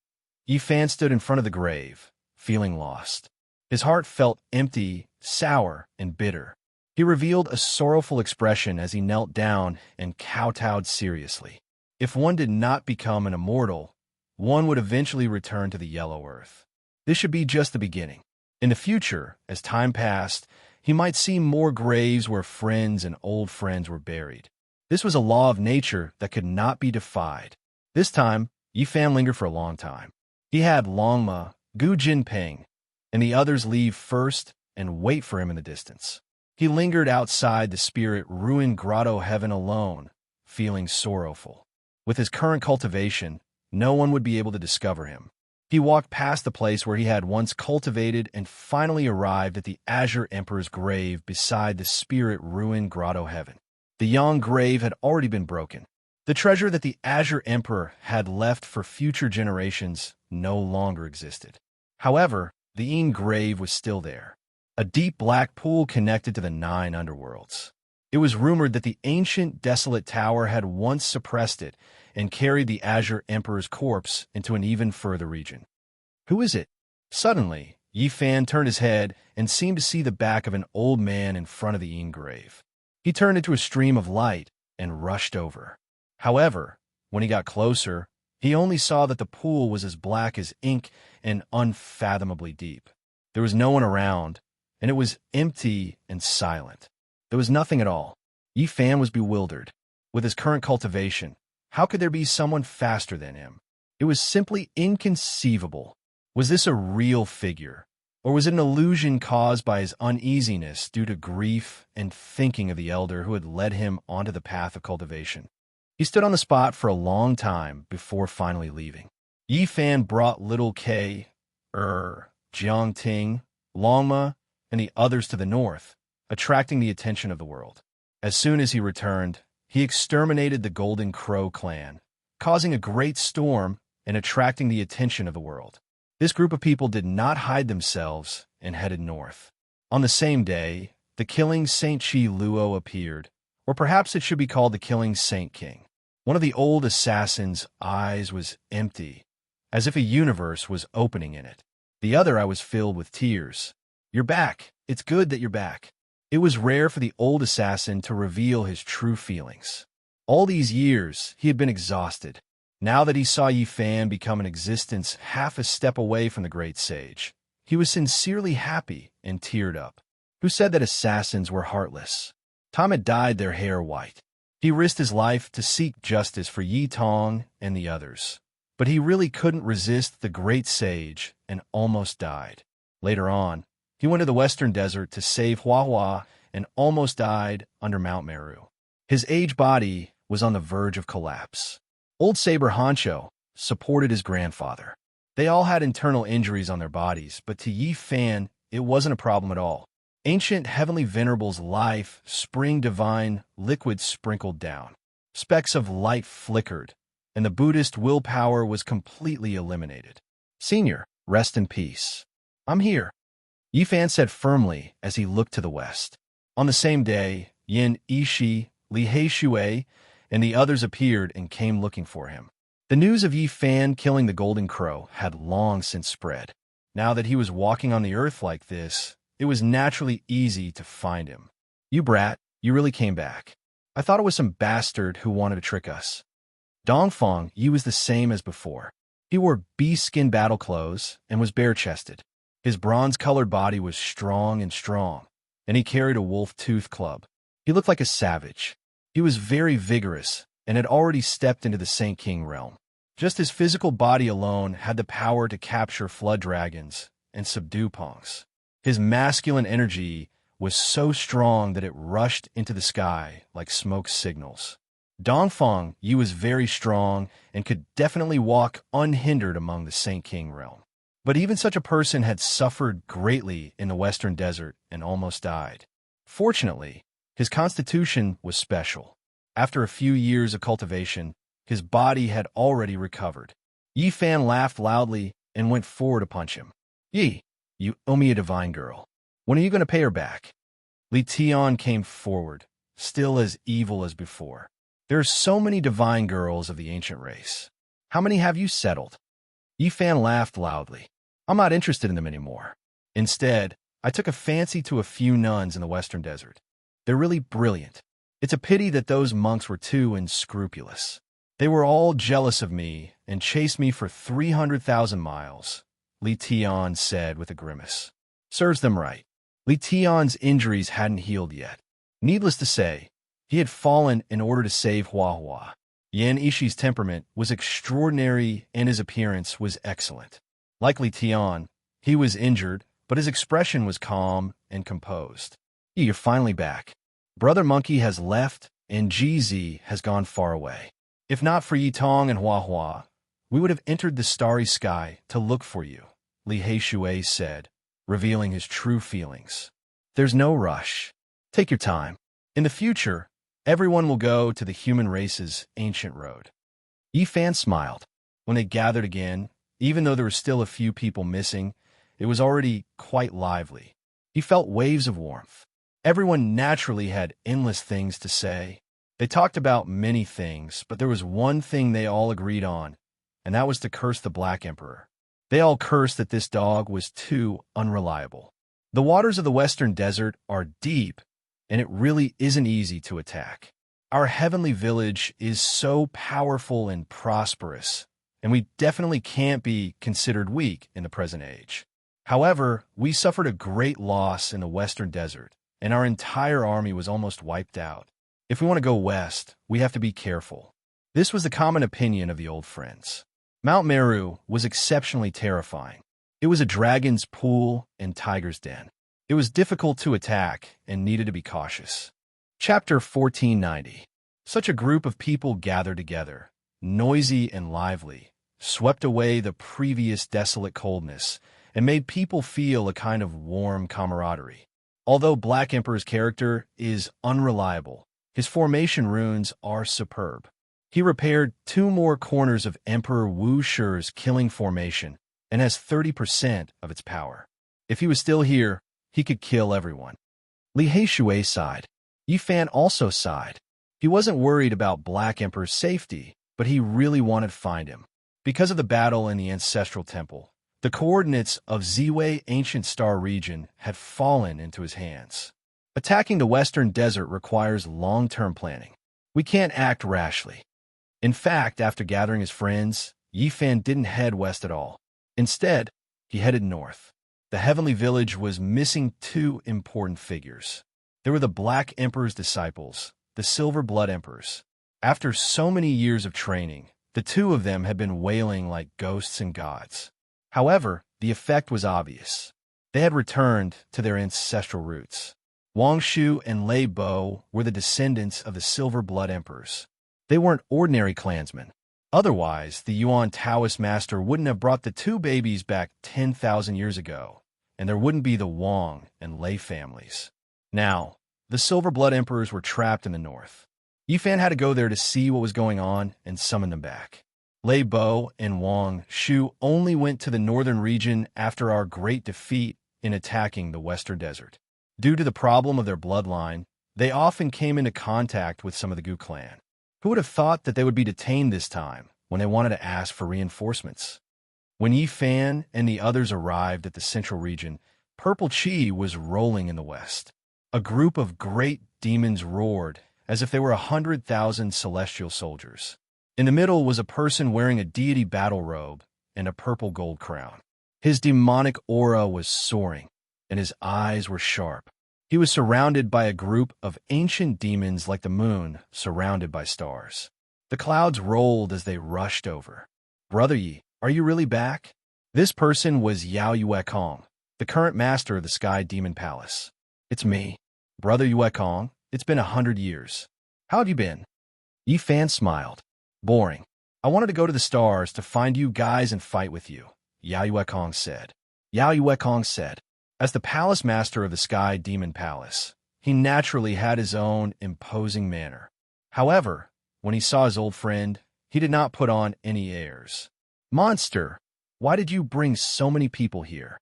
Yifan stood in front of the grave, feeling lost. His heart felt empty, sour, and bitter. He revealed a sorrowful expression as he knelt down and kowtowed seriously. If one did not become an immortal, one would eventually return to the yellow earth. This should be just the beginning. In the future, as time passed, he might see more graves where friends and old friends were buried. This was a law of nature that could not be defied. This time, Yifan lingered for a long time. He had Longma, Gu Jinping, and the others leave first and wait for him in the distance. He lingered outside the spirit-ruined grotto heaven alone, feeling sorrowful. With his current cultivation, no one would be able to discover him. He walked past the place where he had once cultivated and finally arrived at the Azure Emperor's grave beside the spirit-ruined grotto heaven. The Yang grave had already been broken. The treasure that the Azure Emperor had left for future generations no longer existed. However, the Yin grave was still there. A deep black pool connected to the 9 underworlds. It was rumored that the ancient desolate tower had once suppressed it and carried the Azure Emperor's corpse into an even further region. Who is it? Suddenly, Yifan turned his head and seemed to see the back of an old man in front of the Yin grave. He turned into a stream of light and rushed over. However, when he got closer, he only saw that the pool was as black as ink and unfathomably deep. There was no one around, and it was empty and silent. There was nothing at all. Yifan was bewildered. With his current cultivation, how could there be someone faster than him? It was simply inconceivable. Was this a real figure, or was it an illusion caused by his uneasiness due to grief and thinking of the elder who had led him onto the path of cultivation? He stood on the spot for a long time before finally leaving. Yifan brought little K, Jiangting, Longma, and the others to the north, attracting the attention of the world. As soon as he returned, he exterminated the Golden Crow clan, causing a great storm and attracting the attention of the world. This group of people did not hide themselves and headed north. On the same day, the killing Saint Chi Luo appeared, or perhaps it should be called the killing Saint King. One of the old assassin's eyes was empty, as if a universe was opening in it. The other eye was filled with tears. "You're back. It's good that you're back." It was rare for the old assassin to reveal his true feelings. All these years, he had been exhausted. Now that he saw Yifan become an existence half a step away from the great sage, he was sincerely happy and teared up. Who said that assassins were heartless? Time had dyed their hair white. He risked his life to seek justice for Yi Tong and the others. But he really couldn't resist the great sage and almost died. Later on, he went to the western desert to save Hua Hua and almost died under Mount Meru. His aged body was on the verge of collapse. Old Saber Honcho supported his grandfather. They all had internal injuries on their bodies, but to Yi Fan, it wasn't a problem at all. Ancient Heavenly Venerable's life, spring divine, liquid sprinkled down. Specks of light flickered, and the Buddhist willpower was completely eliminated. Senior, rest in peace. I'm here, Yi Fan said firmly as he looked to the west. On the same day, Yin Yishi, Li Heishui, and the others appeared and came looking for him. The news of Yi Fan killing the Golden Crow had long since spread. Now that he was walking on the earth like this, it was naturally easy to find him. You brat, you really came back. I thought it was some bastard who wanted to trick us. Dongfang Yi was the same as before. He wore bee-skin battle clothes and was bare-chested. His bronze-colored body was strong, and he carried a wolf-tooth club. He looked like a savage. He was very vigorous and had already stepped into the Saint King realm. Just his physical body alone had the power to capture flood dragons and subdue Pongs. His masculine energy was so strong that it rushed into the sky like smoke signals. Dongfang Yi was very strong and could definitely walk unhindered among the Saint King realm. But even such a person had suffered greatly in the western desert and almost died. Fortunately, his constitution was special. After a few years of cultivation, his body had already recovered. Yi Fan laughed loudly and went forward to punch him. Yi, you owe me a divine girl. When are you going to pay her back? Li Tian came forward, still as evil as before. There are so many divine girls of the ancient race. How many have you settled? Yi Fan laughed loudly. I'm not interested in them anymore. Instead, I took a fancy to a few nuns in the western desert. They're really brilliant. It's a pity that those monks were too unscrupulous. They were all jealous of me and chased me for 300,000 miles, Li Tian said with a grimace. Serves them right. Li Tian's injuries hadn't healed yet. Needless to say, he had fallen in order to save Hua Hua. Yan Ishi's temperament was extraordinary and his appearance was excellent. Like Li Tian, he was injured, but his expression was calm and composed. You're finally back. Brother Monkey has left, and GZ has gone far away. If not for Yi Tong and Hua Hua, we would have entered the starry sky to look for you, Li Heishui said, revealing his true feelings. There's no rush. Take your time. In the future, everyone will go to the human race's ancient road. Yi Fan smiled. When they gathered again, even though there were still a few people missing, it was already quite lively. He felt waves of warmth. Everyone naturally had endless things to say. They talked about many things, but there was one thing they all agreed on, and that was to curse the Black Emperor. They all cursed that this dog was too unreliable. The waters of the western desert are deep, and it really isn't easy to attack. Our heavenly village is so powerful and prosperous, and we definitely can't be considered weak in the present age. However, we suffered a great loss in the western desert, and our entire army was almost wiped out. If we want to go west, we have to be careful. This was the common opinion of the old friends. Mount Meru was exceptionally terrifying. It was a dragon's pool and tiger's den. It was difficult to attack and needed to be cautious. Chapter 1490. Such a group of people gathered together, noisy and lively, swept away the previous desolate coldness, and made people feel a kind of warm camaraderie. Although Black Emperor's character is unreliable, his formation runes are superb. He repaired 2 more corners of Emperor Wu Shi's killing formation and has 30% of its power. If he was still here, he could kill everyone. Li Heishui sighed. Yi Fan also sighed. He wasn't worried about Black Emperor's safety, but he really wanted to find him. Because of the battle in the Ancestral Temple, the coordinates of Ziwei Ancient Star region had fallen into his hands. Attacking the western desert requires long-term planning. We can't act rashly. In fact, after gathering his friends, Yi Fan didn't head west at all. Instead, he headed north. The heavenly village was missing 2 important figures. There were the Black Emperor's disciples, the Silver Blood Emperors. After so many years of training, the two of them had been wailing like ghosts and gods. However, the effect was obvious. They had returned to their ancestral roots. Wang Shu and Lei Bo were the descendants of the Silver Blood Emperors. They weren't ordinary clansmen. Otherwise, the Yuan Taoist master wouldn't have brought the two babies back 10,000 years ago, and there wouldn't be the Wang and Lei families. Now, the Silver Blood Emperors were trapped in the north. Yifan had to go there to see what was going on and summon them back. Lei Bo and Wang Shu only went to the northern region after our great defeat in attacking the western desert. Due to the problem of their bloodline, they often came into contact with some of the Gu clan. Who would have thought that they would be detained this time when they wanted to ask for reinforcements? When Yifan and the others arrived at the central region, purple qi was rolling in the west. A group of great demons roared as if they were 100,000 celestial soldiers. In the middle was a person wearing a deity battle robe and a purple gold crown. His demonic aura was soaring, and his eyes were sharp. He was surrounded by a group of ancient demons like the moon surrounded by stars. The clouds rolled as they rushed over. "Brother Yi, are you really back?" This person was Yao Yuekong, the current master of the Sky Demon Palace. "It's me, Brother Yuekong. It's been 100 years. How have you been?" Yifan smiled. "Boring. I wanted to go to the stars to find you guys and fight with you," Yao Yuekong said. Yao Yuekong said, as the palace master of the Sky Demon Palace, he naturally had his own imposing manner. However, when he saw his old friend, he did not put on any airs. "Monster, why did you bring so many people here?"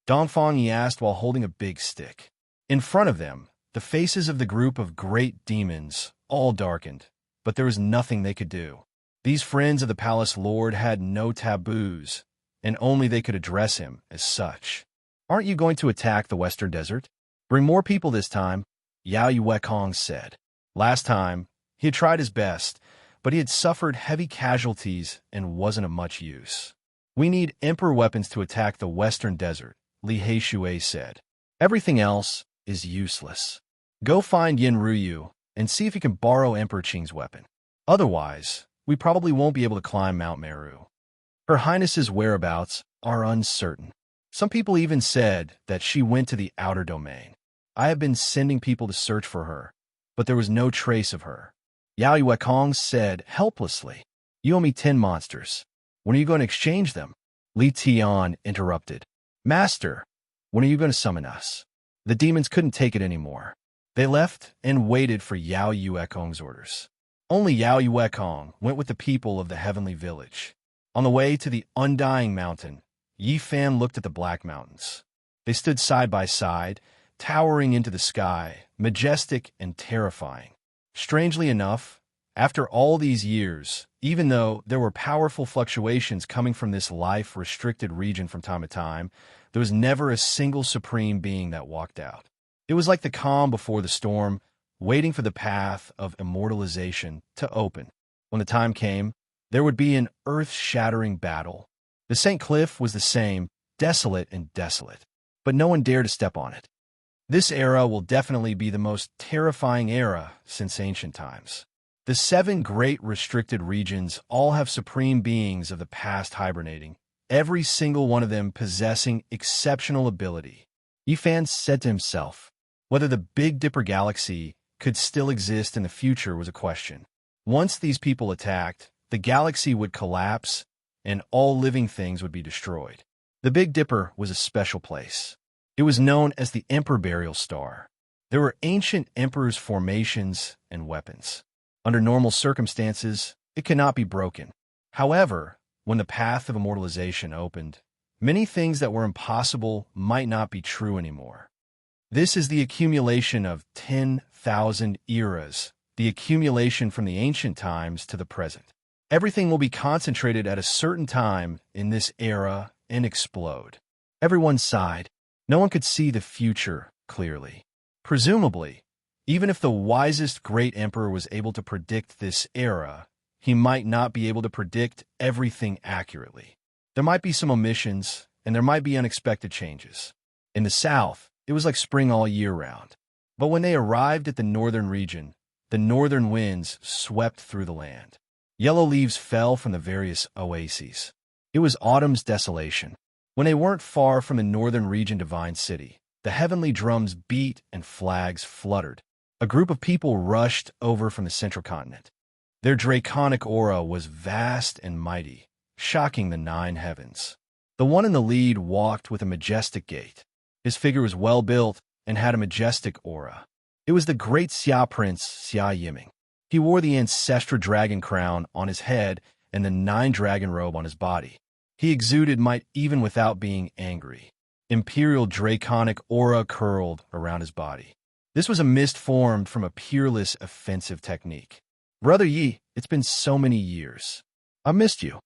Dongfang, he asked while holding a big stick. In front of them, the faces of the group of great demons all darkened, but there was nothing they could do. These friends of the palace lord had no taboos, and only they could address him as such. "Aren't you going to attack the western desert? Bring more people this time," Yao Yuekong said. Last time, he had tried his best, but he had suffered heavy casualties and wasn't of much use. "We need emperor weapons to attack the western desert," Li Heishui said. "Everything else is useless. Go find Yin Ruyu and see if he can borrow Emperor Qing's weapon. Otherwise, we probably won't be able to climb Mount Meru. Her Highness's whereabouts are uncertain. Some people even said that she went to the outer domain. I have been sending people to search for her, but there was no trace of her." Yao Yuekong said helplessly, "You owe me 10 monsters. When are you going to exchange them?" Li Tian interrupted. "Master, when are you going to summon us?" The demons couldn't take it anymore. They left and waited for Yao Yuekong's orders. Only Yao Yuekong went with the people of the heavenly village. On the way to the Undying Mountain, Yifan looked at the Black Mountains. They stood side by side, towering into the sky, majestic and terrifying. Strangely enough, after all these years, even though there were powerful fluctuations coming from this life-restricted region from time to time, there was never a single supreme being that walked out. It was like the calm before the storm, waiting for the path of immortalization to open. When the time came, there would be an earth-shattering battle. The St. Cliff was the same, desolate and desolate, but no one dared to step on it. This era will definitely be the most terrifying era since ancient times. The 7 great restricted regions all have supreme beings of the past hibernating, every single one of them possessing exceptional ability. Yifan said to himself, whether the Big Dipper galaxy could still exist in the future was a question. Once these people attacked, the galaxy would collapse and all living things would be destroyed. The Big Dipper was a special place. It was known as the Emperor Burial Star. There were ancient emperors' formations and weapons. Under normal circumstances, it could not be broken. However, when the path of immortalization opened, many things that were impossible might not be true anymore. This is the accumulation of 10,000 eras, the accumulation from the ancient times to the present. Everything will be concentrated at a certain time in this era and explode. Everyone sighed. No one could see the future clearly. Presumably, even if the wisest great emperor was able to predict this era, he might not be able to predict everything accurately. There might be some omissions, and there might be unexpected changes. In the south, it was like spring all year round. But when they arrived at the northern region, the northern winds swept through the land. Yellow leaves fell from the various oases. It was autumn's desolation. When they weren't far from the northern region divine city, the heavenly drums beat and flags fluttered. A group of people rushed over from the central continent. Their draconic aura was vast and mighty, shocking the nine heavens. The one in the lead walked with a majestic gait. His figure was well-built and had a majestic aura. It was the great Xia Prince Xia Yiming. He wore the ancestral dragon crown on his head and the nine-dragon robe on his body. He exuded might even without being angry. Imperial draconic aura curled around his body. This was a mist formed from a peerless offensive technique. Brother Yi, it's been so many years. I missed you.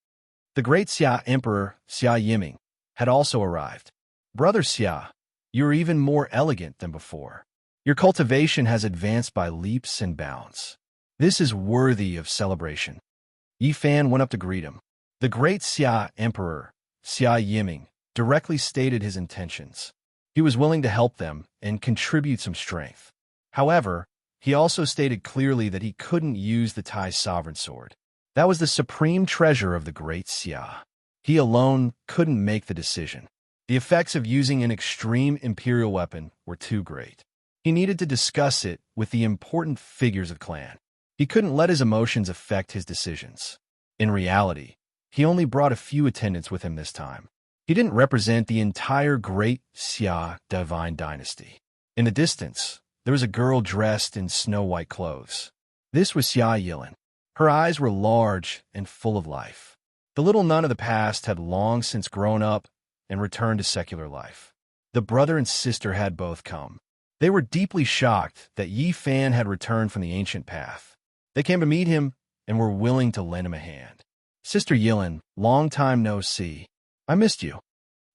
The great Xia Emperor Xia Yiming had also arrived. Brother Xia, you are even more elegant than before. Your cultivation has advanced by leaps and bounds. This is worthy of celebration. Yi Fan went up to greet him. The great Xia Emperor Xia Yiming directly stated his intentions. He was willing to help them and contribute some strength. However, he also stated clearly that he couldn't use the Tai sovereign sword. That was the supreme treasure of the great Xia. He alone couldn't make the decision. The effects of using an extreme imperial weapon were too great. He needed to discuss it with the important figures of clan. He couldn't let his emotions affect his decisions. In reality, he only brought a few attendants with him this time. He didn't represent the entire great Xia divine dynasty. In the distance, there was a girl dressed in snow-white clothes. This was Xia Yilin. Her eyes were large and full of life. The little nun of the past had long since grown up and returned to secular life. The brother and sister had both come. They were deeply shocked that Yi Fan had returned from the ancient path. They came to meet him and were willing to lend him a hand. Sister Yilin, long time no see. I missed you.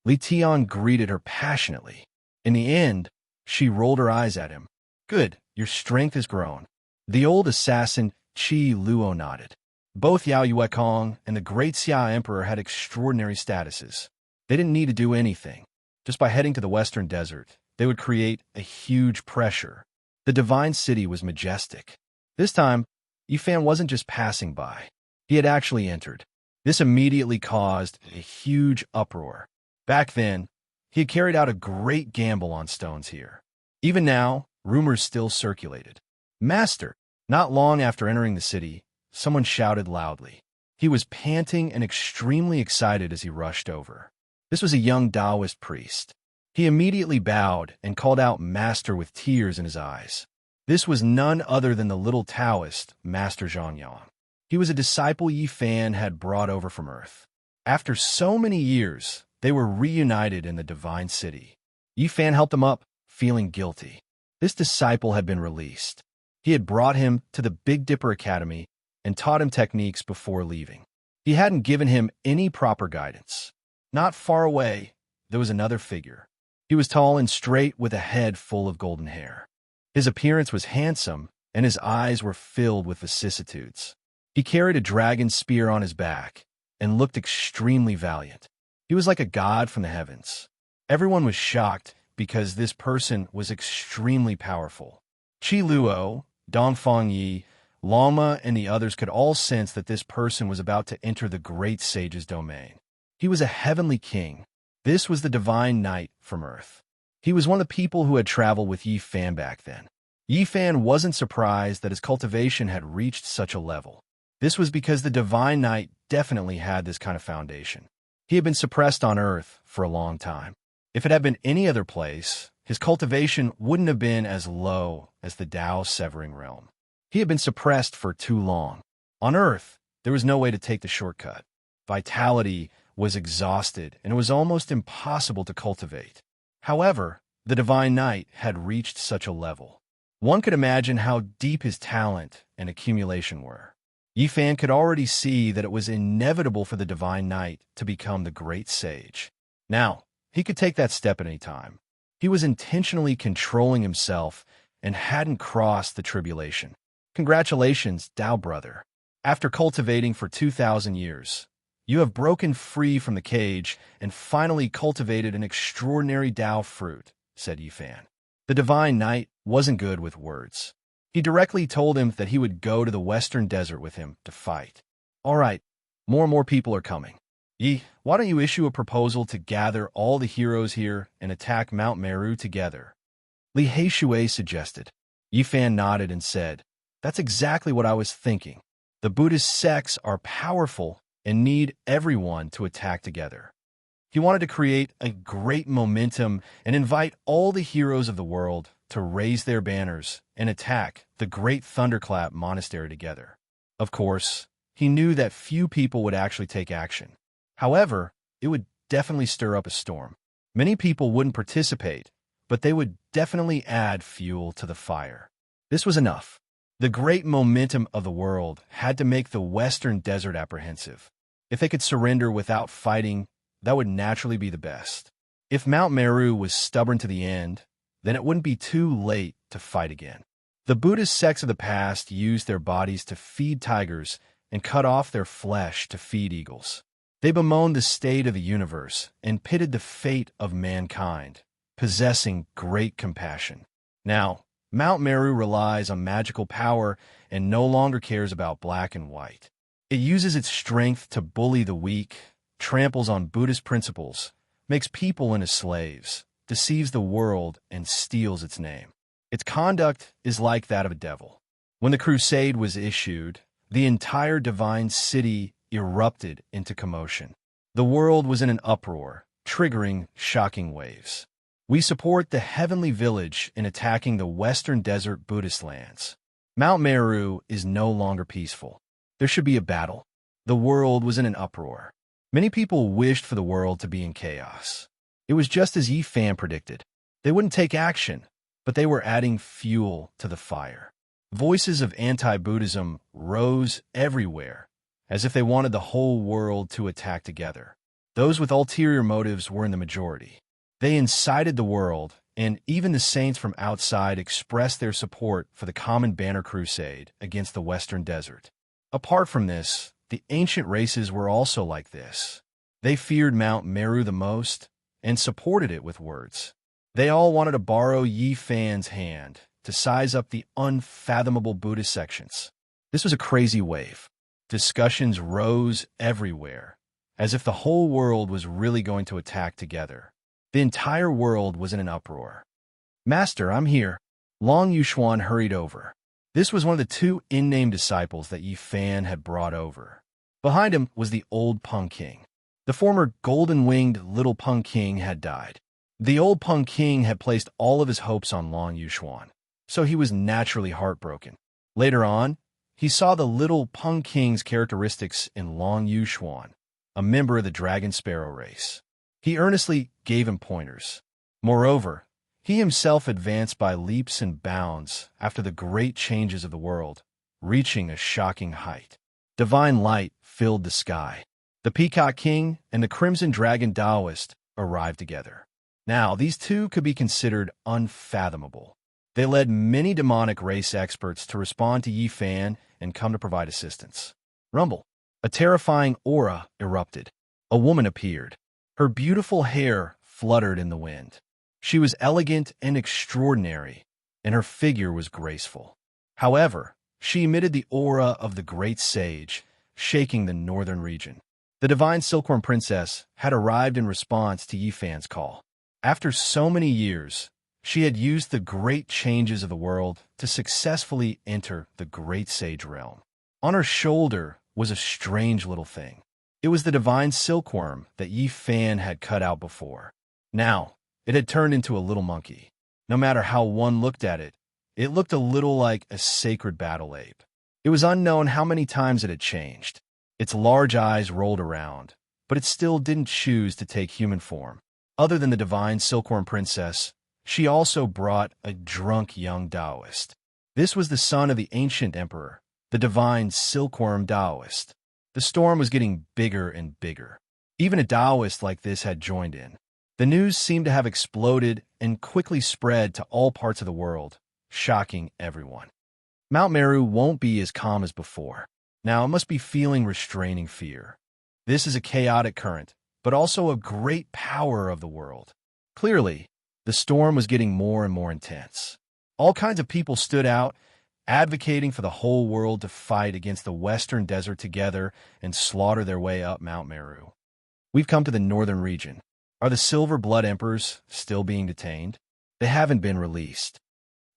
Li Tian greeted her passionately. In the end, she rolled her eyes at him. Good, your strength has grown. The old assassin Qi Luo nodded. Both Yao Yuekong and the great Xia Emperor had extraordinary statuses. They didn't need to do anything. Just by heading to the western desert, they would create a huge pressure. The divine city was majestic. This time, Yi Fan wasn't just passing by. He had actually entered. This immediately caused a huge uproar. Back then, he had carried out a great gamble on stones here. Even now, rumors still circulated. Master! Not long after entering the city, someone shouted loudly. He was panting and extremely excited as he rushed over. This was a young Taoist priest. He immediately bowed and called out Master with tears in his eyes. This was none other than the little Taoist, Master Zhangyang. He was a disciple Yi Fan had brought over from Earth. After so many years, they were reunited in the divine city. Yi Fan helped him up, feeling guilty. This disciple had been released. He had brought him to the Big Dipper Academy and taught him techniques before leaving. He hadn't given him any proper guidance. Not far away, there was another figure. He was tall and straight with a head full of golden hair. His appearance was handsome, and his eyes were filled with vicissitudes. He carried a dragon spear on his back and looked extremely valiant. He was like a god from the heavens. Everyone was shocked because this person was extremely powerful. Qi Luo, Dongfang Yi, Lama, and the others could all sense that this person was about to enter the great sage's domain. He was a heavenly king. This was the divine knight from Earth. He was one of the people who had traveled with Yi Fan back then. Yi Fan wasn't surprised that his cultivation had reached such a level. This was because the divine knight definitely had this kind of foundation. He had been suppressed on Earth for a long time. If it had been any other place, his cultivation wouldn't have been as low as the Tao Severing Realm. He had been suppressed for too long. On Earth, there was no way to take the shortcut. Vitality was exhausted, and it was almost impossible to cultivate. However, the divine knight had reached such a level. One could imagine how deep his talent and accumulation were. Yi Fan could already see that it was inevitable for the divine knight to become the great sage. Now, he could take that step at any time. He was intentionally controlling himself and hadn't crossed the tribulation. Congratulations, Tao brother. After cultivating for 2,000 years, you have broken free from the cage and finally cultivated an extraordinary Tao fruit, said Yi Fan. The divine knight wasn't good with words. He directly told him that he would go to the Western Desert with him to fight. All right, more and more people are coming. Yi, why don't you issue a proposal to gather all the heroes here and attack Mount Meru together? Li Heishui suggested. Yi Fan nodded and said, That's exactly what I was thinking. The Buddhist sects are powerful and need everyone to attack together. He wanted to create a great momentum and invite all the heroes of the world to raise their banners and attack the Great Thunderclap Monastery together. Of course, he knew that few people would actually take action. However, it would definitely stir up a storm. Many people wouldn't participate, but they would definitely add fuel to the fire. This was enough. The great momentum of the world had to make the Western Desert apprehensive. If they could surrender without fighting, that would naturally be the best. If Mount Meru was stubborn to the end, then it wouldn't be too late to fight again. The Buddhist sects of the past used their bodies to feed tigers and cut off their flesh to feed eagles. They bemoaned the state of the universe and pitted the fate of mankind, possessing great compassion. Now, Mount Meru relies on magical power and no longer cares about black and white. It uses its strength to bully the weak, tramples on Buddhist principles, makes people into slaves, deceives the world, and steals its name. Its conduct is like that of a devil. When the crusade was issued, the entire divine city erupted into commotion. The world was in an uproar, triggering shocking waves. We support the heavenly village in attacking the Western Desert Buddhist lands. Mount Meru is no longer peaceful. There should be a battle. The world was in an uproar. Many people wished for the world to be in chaos. It was just as Yi Fan predicted. They wouldn't take action, but they were adding fuel to the fire. Voices of anti-Buddhism rose everywhere, as if they wanted the whole world to attack together. Those with ulterior motives were in the majority. They incited the world, and even the saints from outside expressed their support for the common banner crusade against the Western Desert. Apart from this, the ancient races were also like this. They feared Mount Meru the most and supported it with words. They all wanted to borrow Yi Fan's hand to size up the unfathomable Buddhist sections. This was a crazy wave. Discussions rose everywhere, as if the whole world was really going to attack together. The entire world was in an uproar. Master, I'm here. Long Yuxuan hurried over. This was one of the two in-name disciples that Yi Fan had brought over. Behind him was the old Peng King. The former golden-winged little Peng King had died. The old Peng King had placed all of his hopes on Long Yuxuan, so he was naturally heartbroken. Later on, he saw the little Peng King's characteristics in Long Yuxuan, a member of the Dragon Sparrow race. He earnestly gave him pointers. Moreover, he himself advanced by leaps and bounds after the great changes of the world, reaching a shocking height. Divine light filled the sky. The Peacock King and the Crimson Dragon Taoist arrived together. Now, these two could be considered unfathomable. They led many demonic race experts to respond to Yi Fan and come to provide assistance. Rumble. A terrifying aura erupted. A woman appeared. Her beautiful hair fluttered in the wind. She was elegant and extraordinary, and her figure was graceful. However, she emitted the aura of the great sage, shaking the northern region. The divine Silkworm Princess had arrived in response to Yi Fan's call. After so many years, she had used the great changes of the world to successfully enter the great sage realm. On her shoulder was a strange little thing. It was the divine silkworm that Yi Fan had cut out before. Now, it had turned into a little monkey. No matter how one looked at it, it looked a little like a sacred battle ape. It was unknown how many times it had changed. Its large eyes rolled around, but it still didn't choose to take human form. Other than the divine silkworm princess, she also brought a drunk young Taoist. This was the son of the ancient emperor, the divine silkworm Taoist. The storm was getting bigger and bigger. Even a Taoist like this had joined in. The news seemed to have exploded and quickly spread to all parts of the world, shocking everyone. Mount Meru won't be as calm as before. Now it must be feeling restraining fear. This is a chaotic current, but also a great power of the world. Clearly, the storm was getting more and more intense. All kinds of people stood out, advocating for the whole world to fight against the western desert together and slaughter their way up Mount Meru. We've come to the northern region. Are the Silver Blood Emperors still being detained? They haven't been released.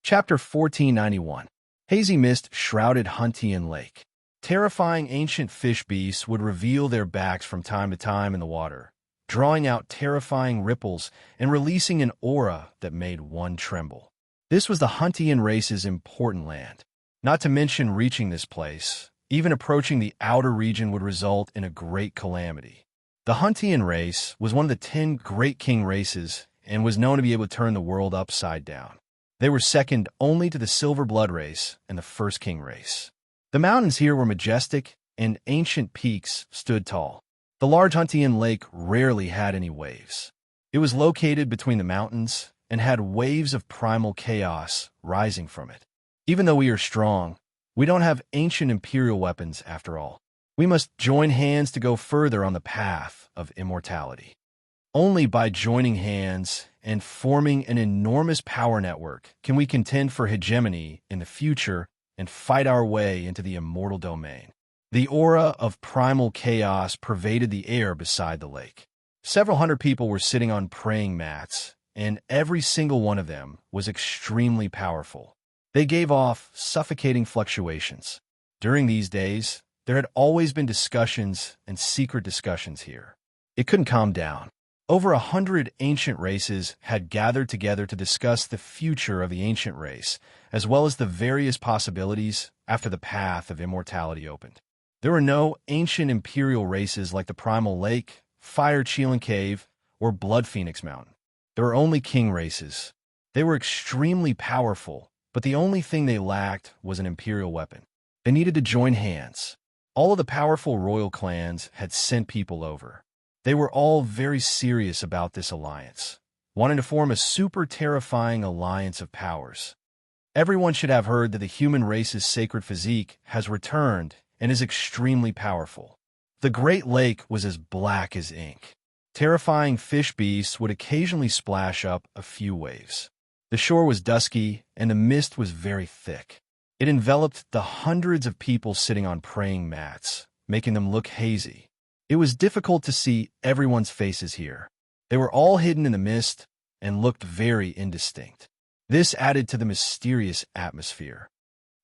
Chapter 1491. Hazy mist shrouded Huntian Lake. Terrifying ancient fish beasts would reveal their backs from time to time in the water, drawing out terrifying ripples and releasing an aura that made one tremble. This was the Huntian race's important land. Not to mention reaching this place, even approaching the outer region would result in a great calamity. The Huntian race was one of the 10 great king races and was known to be able to turn the world upside down. They were second only to the Silver Blood race and the First King race. The mountains here were majestic, and ancient peaks stood tall. The large Huntian lake rarely had any waves. It was located between the mountains and had waves of primal chaos rising from it. Even though we are strong, we don't have ancient imperial weapons after all. We must join hands to go further on the path of immortality. Only by joining hands and forming an enormous power network can we contend for hegemony in the future and fight our way into the immortal domain. The aura of primal chaos pervaded the air beside the lake. Several hundred people were sitting on praying mats, and every single one of them was extremely powerful. They gave off suffocating fluctuations. During these days, there had always been discussions and secret discussions here. It couldn't calm down. Over 100 ancient races had gathered together to discuss the future of the ancient race, as well as the various possibilities after the path of immortality opened. There were no ancient imperial races like the Primal Lake, Fire Chelan Cave, or Blood Phoenix Mountain. There were only king races. They were extremely powerful, but the only thing they lacked was an imperial weapon. They needed to join hands. All of the powerful royal clans had sent people over. They were all very serious about this alliance, wanting to form a super terrifying alliance of powers. Everyone should have heard that the human race's sacred physique has returned and is extremely powerful. The Great Lake was as black as ink. Terrifying fish beasts would occasionally splash up a few waves. The shore was dusky, and the mist was very thick. It enveloped the hundreds of people sitting on praying mats, making them look hazy. It was difficult to see everyone's faces here. They were all hidden in the mist and looked very indistinct. This added to the mysterious atmosphere.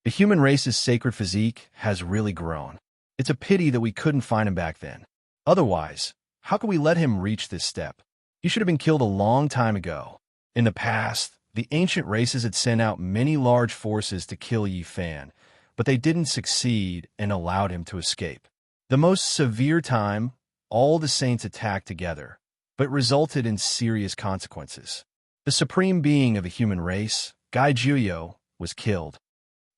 The human race's sacred physique has really grown. It's a pity that we couldn't find him back then. Otherwise, how could we let him reach this step? He should have been killed a long time ago. In the past, the ancient races had sent out many large forces to kill Yi Fan, but they didn't succeed and allowed him to escape. The most severe time, all the saints attacked together, but resulted in serious consequences. The supreme being of the human race, Gai Juyo, was killed.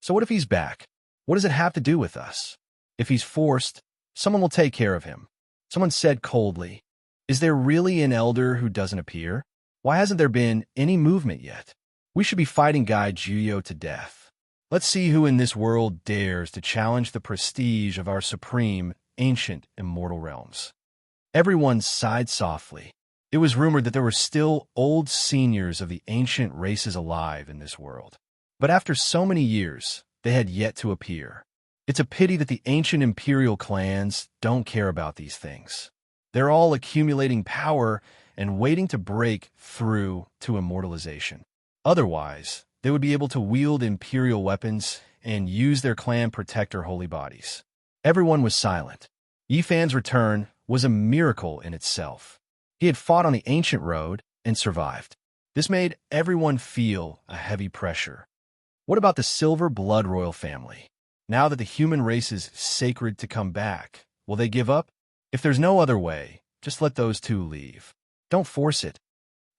So what if he's back? What does it have to do with us? If he's forced, someone will take care of him. Someone said coldly, "Is there really an elder who doesn't appear? Why hasn't there been any movement yet? We should be fighting Gai Juyo to death. Let's see who in this world dares to challenge the prestige of our supreme, ancient, immortal realms." Everyone sighed softly. It was rumored that there were still old seniors of the ancient races alive in this world. But after so many years, they had yet to appear. It's a pity that the ancient imperial clans don't care about these things. They're all accumulating power and waiting to break through to immortalization. Otherwise, they would be able to wield imperial weapons and use their clan protector holy bodies. Everyone was silent. Yi Fan's return was a miracle in itself. He had fought on the ancient road and survived. This made everyone feel a heavy pressure. What about the Silver Blood royal family? Now that the human race is sacred to come back, will they give up? If there's no other way, just let those two leave. Don't force it.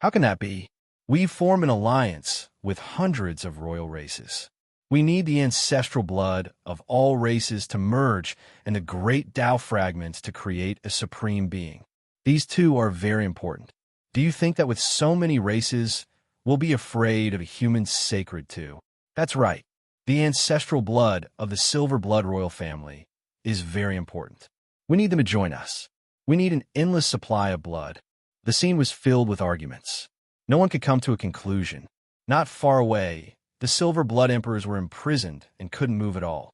How can that be? We form an alliance with hundreds of royal races. We need the ancestral blood of all races to merge and the great Tao fragments to create a supreme being. These two are very important. Do you think that with so many races, we'll be afraid of a human sacred too? That's right. The ancestral blood of the Silver Blood royal family is very important. We need them to join us. We need an endless supply of blood. The scene was filled with arguments. No one could come to a conclusion. Not far away, The Silver Blood Emperors were imprisoned and couldn't move at all.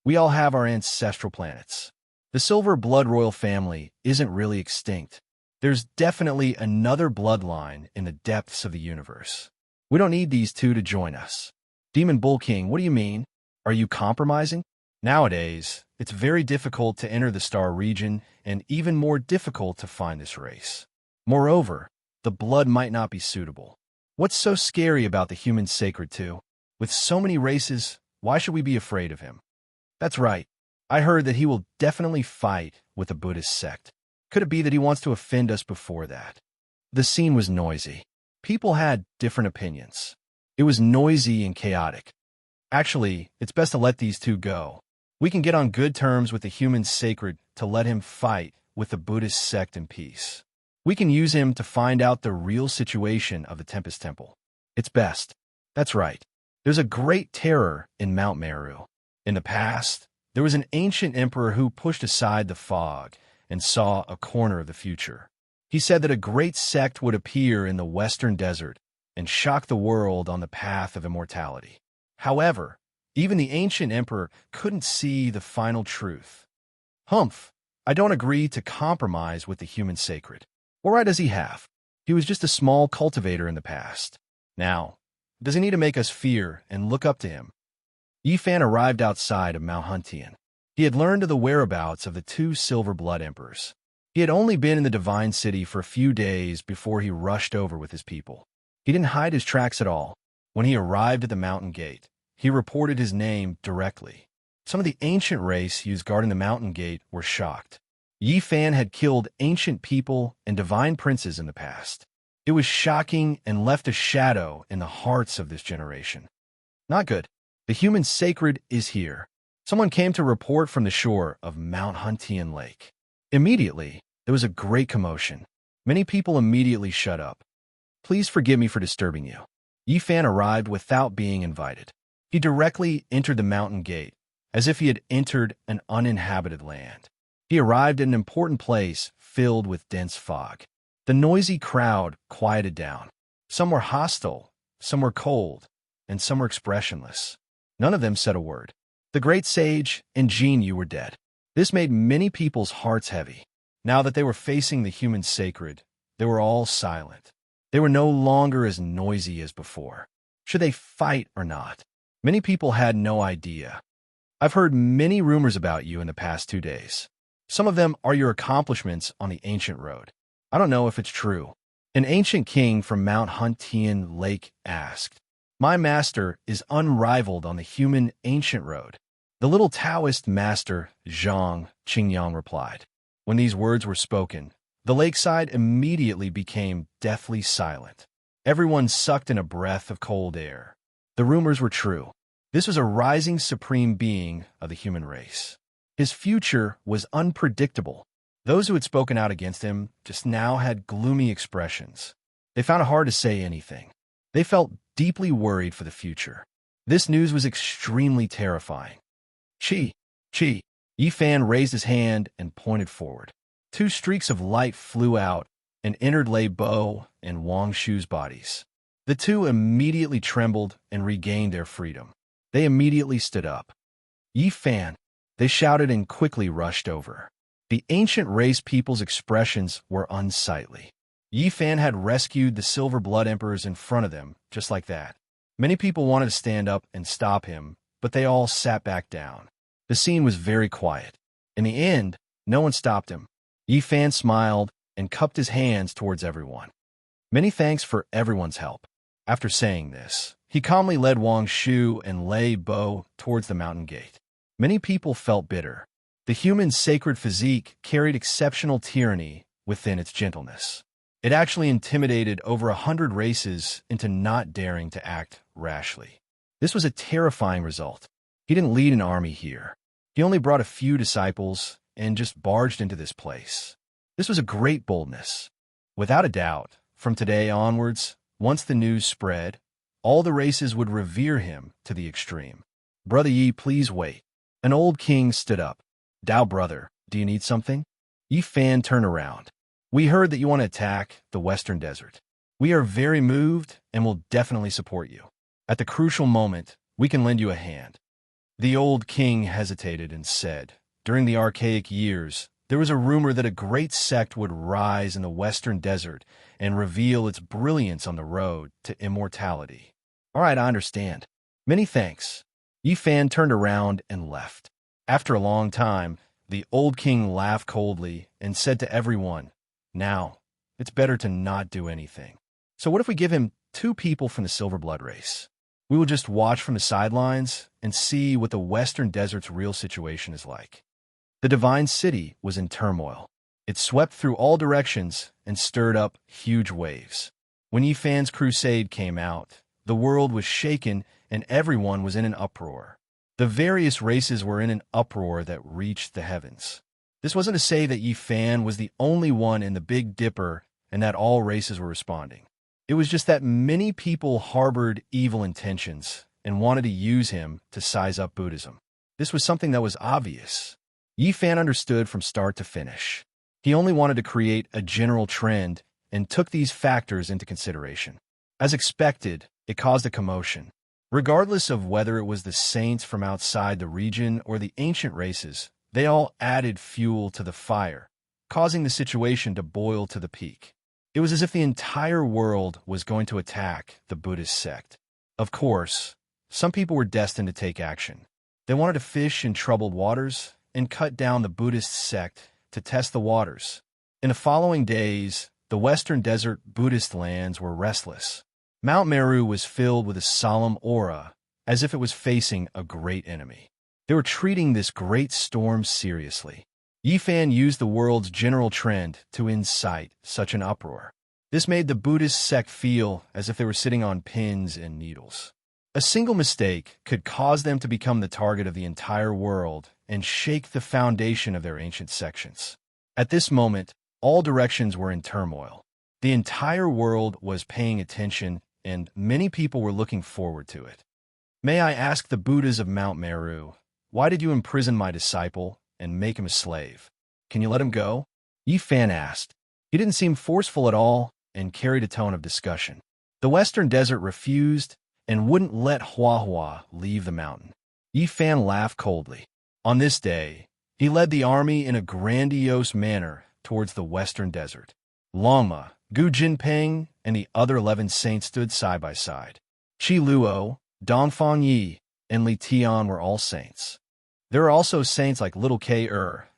We all have our ancestral planets. The Silver Blood royal family isn't really extinct. There's definitely another bloodline in the depths of the universe. We don't need these two to join us. Demon Bull King, what do you mean? Are you compromising? Nowadays, it's very difficult to enter the star region and even more difficult to find this race. Moreover, the blood might not be suitable. What's so scary about the human sacred too? With so many races, why should we be afraid of him? That's right. I heard that he will definitely fight with the Buddhist sect. Could it be that he wants to offend us before that? The scene was noisy. People had different opinions. It was noisy and chaotic. Actually, it's best to let these two go. We can get on good terms with the human sacred to let him fight with the Buddhist sect in peace. We can use him to find out the real situation of the Tempest Temple. It's best. That's right. There's a great terror in Mount Meru. In the past, there was an ancient emperor who pushed aside the fog and saw a corner of the future. He said that a great sect would appear in the western desert and shock the world on the path of immortality. However, even the ancient emperor couldn't see the final truth. Humph, I don't agree to compromise with the human sacred. What right does he have? He was just a small cultivator in the past. Now, does he need to make us fear and look up to him? Yifan arrived outside of Mount Huntian. He had learned of the whereabouts of the two Silver Blood Emperors. He had only been in the Divine City for a few days before he rushed over with his people. He didn't hide his tracks at all. When he arrived at the mountain gate, he reported his name directly. Some of the ancient race used guarding the mountain gate were shocked. Yifan had killed ancient people and divine princes in the past. It was shocking and left a shadow in the hearts of this generation. Not good. The human sacred is here. Someone came to report from the shore of Mount Huntian Lake. Immediately, there was a great commotion. Many people immediately shut up. Please forgive me for disturbing you. Yifan arrived without being invited. He directly entered the mountain gate, as if he had entered an uninhabited land. He arrived at an important place filled with dense fog. The noisy crowd quieted down. Some were hostile, some were cold, and some were expressionless. None of them said a word. The great sage and Jin Yu were dead. This made many people's hearts heavy. Now that they were facing the human sacred, they were all silent. They were no longer as noisy as before. Should they fight or not? Many people had no idea. I've heard many rumors about you in the past 2 days. Some of them are your accomplishments on the ancient road. I don't know if it's true. An ancient king from Mount Huntian Lake asked. My master is unrivaled on the human ancient road. The little Taoist master, Zhang Qingyang, replied. When these words were spoken, the lakeside immediately became deathly silent. Everyone sucked in a breath of cold air. The rumors were true. This was a rising supreme being of the human race. His future was unpredictable. Those who had spoken out against him just now had gloomy expressions. They found it hard to say anything. They felt deeply worried for the future. This news was extremely terrifying. Chi! Yifan raised his hand and pointed forward. 2 streaks of light flew out and entered Lei Bo and Wang Shu's bodies. The two immediately trembled and regained their freedom. They immediately stood up. Yifan! They shouted and quickly rushed over. The ancient race people's expressions were unsightly. Yifan had rescued the Silver Blood Emperors in front of them, just like that. Many people wanted to stand up and stop him, but they all sat back down. The scene was very quiet. In the end, no one stopped him. Yifan smiled and cupped his hands towards everyone. Many thanks for everyone's help. After saying this, he calmly led Wang Shu and Lei Bo towards the mountain gate. Many people felt bitter. The human sacred physique carried exceptional tyranny within its gentleness. It actually intimidated over 100 races into not daring to act rashly. This was a terrifying result. He didn't lead an army here. He only brought a few disciples and just barged into this place. This was a great boldness. Without a doubt, from today onwards, once the news spread, all the races would revere him to the extreme. Brother Yi, please wait. An old king stood up. Dao brother, do you need something? Yifan turned around. We heard that you want to attack the western desert. We are very moved and will definitely support you. At the crucial moment, we can lend you a hand." The old king hesitated and said, "During the archaic years, there was a rumor that a great sect would rise in the western desert and reveal its brilliance on the road to immortality." "All right, I understand. Many thanks." Yi Fan turned around and left. After a long time, the old king laughed coldly and said to everyone, "Now, it's better to not do anything. So what if we give him 2 people from the Silver Blood race? We will just watch from the sidelines and see what the western desert's real situation is like." The divine city was in turmoil. It swept through all directions and stirred up huge waves. When Yi Fan's crusade came out, the world was shaken and everyone was in an uproar. The various races were in an uproar that reached the heavens. This wasn't to say that Yi Fan was the only one in the Big Dipper and that all races were responding. It was just that many people harbored evil intentions and wanted to use him to size up Buddhism. This was something that was obvious. Yi Fan understood from start to finish. He only wanted to create a general trend and took these factors into consideration. As expected, it caused a commotion. Regardless of whether it was the saints from outside the region or the ancient races, they all added fuel to the fire, causing the situation to boil to the peak. It was as if the entire world was going to attack the Buddhist sect. Of course, some people were destined to take action. They wanted to fish in troubled waters and cut down the Buddhist sect to test the waters. In the following days, the western desert Buddhist lands were restless. Mount Meru was filled with a solemn aura, as if it was facing a great enemy. They were treating this great storm seriously. Yi Fan used the world's general trend to incite such an uproar. This made the Buddhist sect feel as if they were sitting on pins and needles. A single mistake could cause them to become the target of the entire world and shake the foundation of their ancient sections. At this moment, all directions were in turmoil. The entire world was paying attention, and many people were looking forward to it. "May I ask the Buddhas of Mount Meru, why did you imprison my disciple and make him a slave? Can you let him go?" Yi Fan asked. He didn't seem forceful at all and carried a tone of discussion. The western desert refused and wouldn't let Hua Hua leave the mountain. Yi Fan laughed coldly. On this day, he led the army in a grandiose manner towards the western desert. Lama, Gu Jinping, and the other 11 saints stood side by side. Qi Luo, Dongfang Yi, and Li Tian were all saints. There are also saints like Little K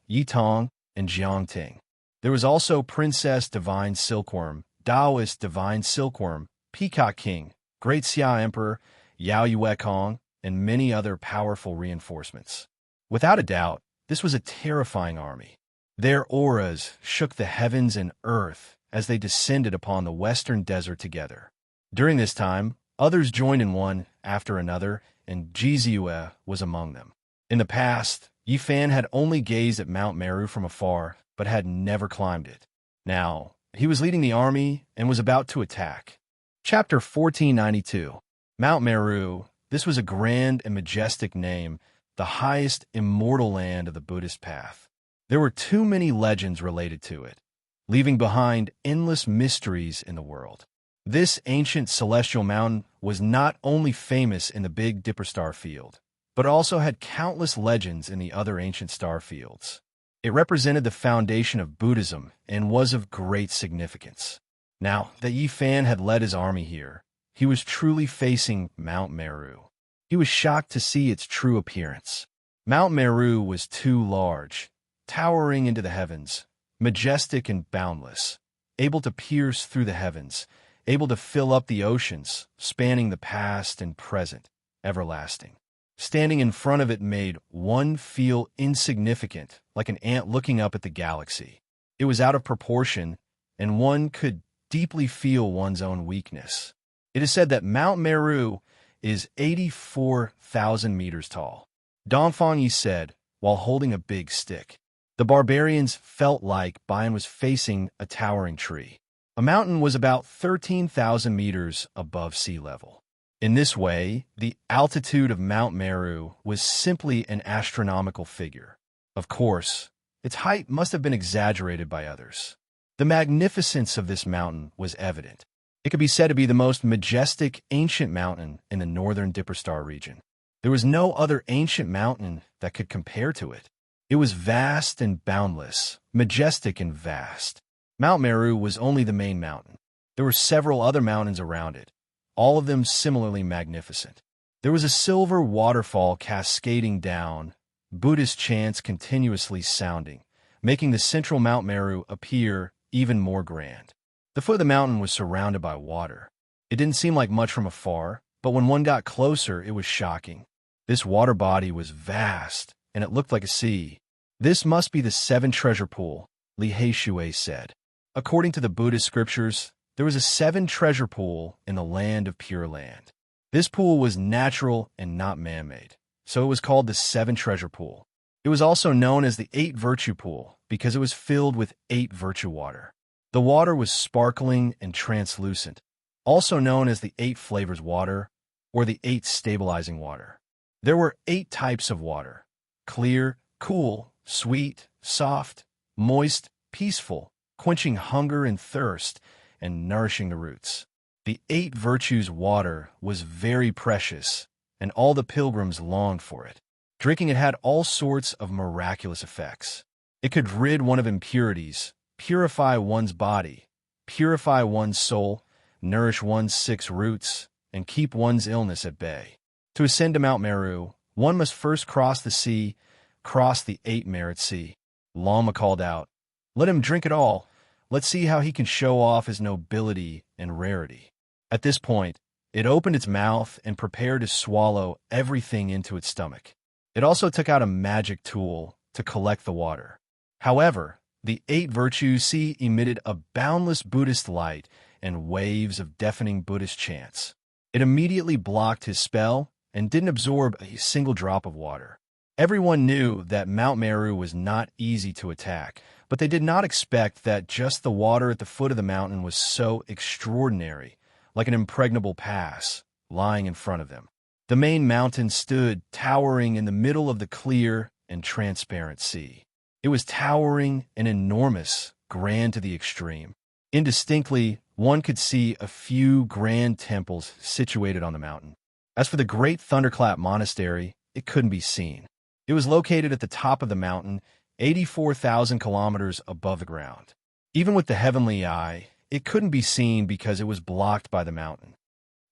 Yi Tong, and Jiang Ting. There was also Princess Divine Silkworm, Taoist Divine Silkworm, Peacock King, Great Xia Emperor, Yao Yue Kong, and many other powerful reinforcements. Without a doubt, this was a terrifying army. Their auras shook the heavens and earth as they descended upon the western desert together. During this time, others joined in one after another, and Jizue was among them. In the past, Yi Fan had only gazed at Mount Meru from afar, but had never climbed it. Now, he was leading the army and was about to attack. Chapter 1492. Mount Meru. This was a grand and majestic name, the highest immortal land of the Buddhist path. There were too many legends related to it, leaving behind endless mysteries in the world. This ancient celestial mountain was not only famous in the Big Dipper star field, but also had countless legends in the other ancient star fields. It represented the foundation of Buddhism and was of great significance. Now that Yi Fan had led his army here, he was truly facing Mount Meru. He was shocked to see its true appearance. Mount Meru was too large, towering into the heavens, majestic and boundless, able to pierce through the heavens, able to fill up the oceans, spanning the past and present, everlasting. Standing in front of it made one feel insignificant, like an ant looking up at the galaxy. It was out of proportion, and one could deeply feel one's own weakness. It is said that Mount Meru is 84,000 meters tall. Dongfang Yi said, while holding a big stick. The barbarians felt like Bayan was facing a towering tree. A mountain was about 13,000 meters above sea level. In this way, the altitude of Mount Meru was simply an astronomical figure. Of course, its height must have been exaggerated by others. The magnificence of this mountain was evident. It could be said to be the most majestic ancient mountain in the northern Dipperstar region. There was no other ancient mountain that could compare to it. It was vast and boundless, majestic and vast. Mount Meru was only the main mountain. There were several other mountains around it, all of them similarly magnificent. There was a silver waterfall cascading down, Buddhist chants continuously sounding, making the central Mount Meru appear even more grand. The foot of the mountain was surrounded by water. It didn't seem like much from afar, but when one got closer, it was shocking. This water body was vast, and it looked like a sea. This must be the seven treasure pool, Li Heishui said. According to the Buddhist scriptures, there was a seven treasure pool in the land of Pure Land. This pool was natural and not man-made, so it was called the seven treasure pool. It was also known as the eight virtue pool because it was filled with eight virtue water. The water was sparkling and translucent, also known as the eight flavors water or the eight stabilizing water. There were 8 types of water: clear, cool, sweet, soft, moist, peaceful, quenching hunger and thirst, and nourishing the roots. The 8 virtues water was very precious, and all the pilgrims longed for it. Drinking it had all sorts of miraculous effects. It could rid one of impurities, purify one's body, purify one's soul, nourish one's 6 roots, and keep one's illness at bay. To ascend to Mount Meru, one must first cross the sea, cross the 8-merit sea. Lama called out, "Let him drink it all. Let's see how he can show off his nobility and rarity." At this point, it opened its mouth and prepared to swallow everything into its stomach. It also took out a magic tool to collect the water. However, the 8 virtues sea emitted a boundless Buddhist light and waves of deafening Buddhist chants. It immediately blocked his spell and didn't absorb a single drop of water. Everyone knew that Mount Meru was not easy to attack, but they did not expect that just the water at the foot of the mountain was so extraordinary, like an impregnable pass, lying in front of them. The main mountain stood towering in the middle of the clear and transparent sea. It was towering and enormous, grand to the extreme. Indistinctly, one could see a few grand temples situated on the mountain. As for the great Thunderclap Monastery, it couldn't be seen. It was located at the top of the mountain, 84,000 kilometers above the ground. Even with the heavenly eye, it couldn't be seen because it was blocked by the mountain.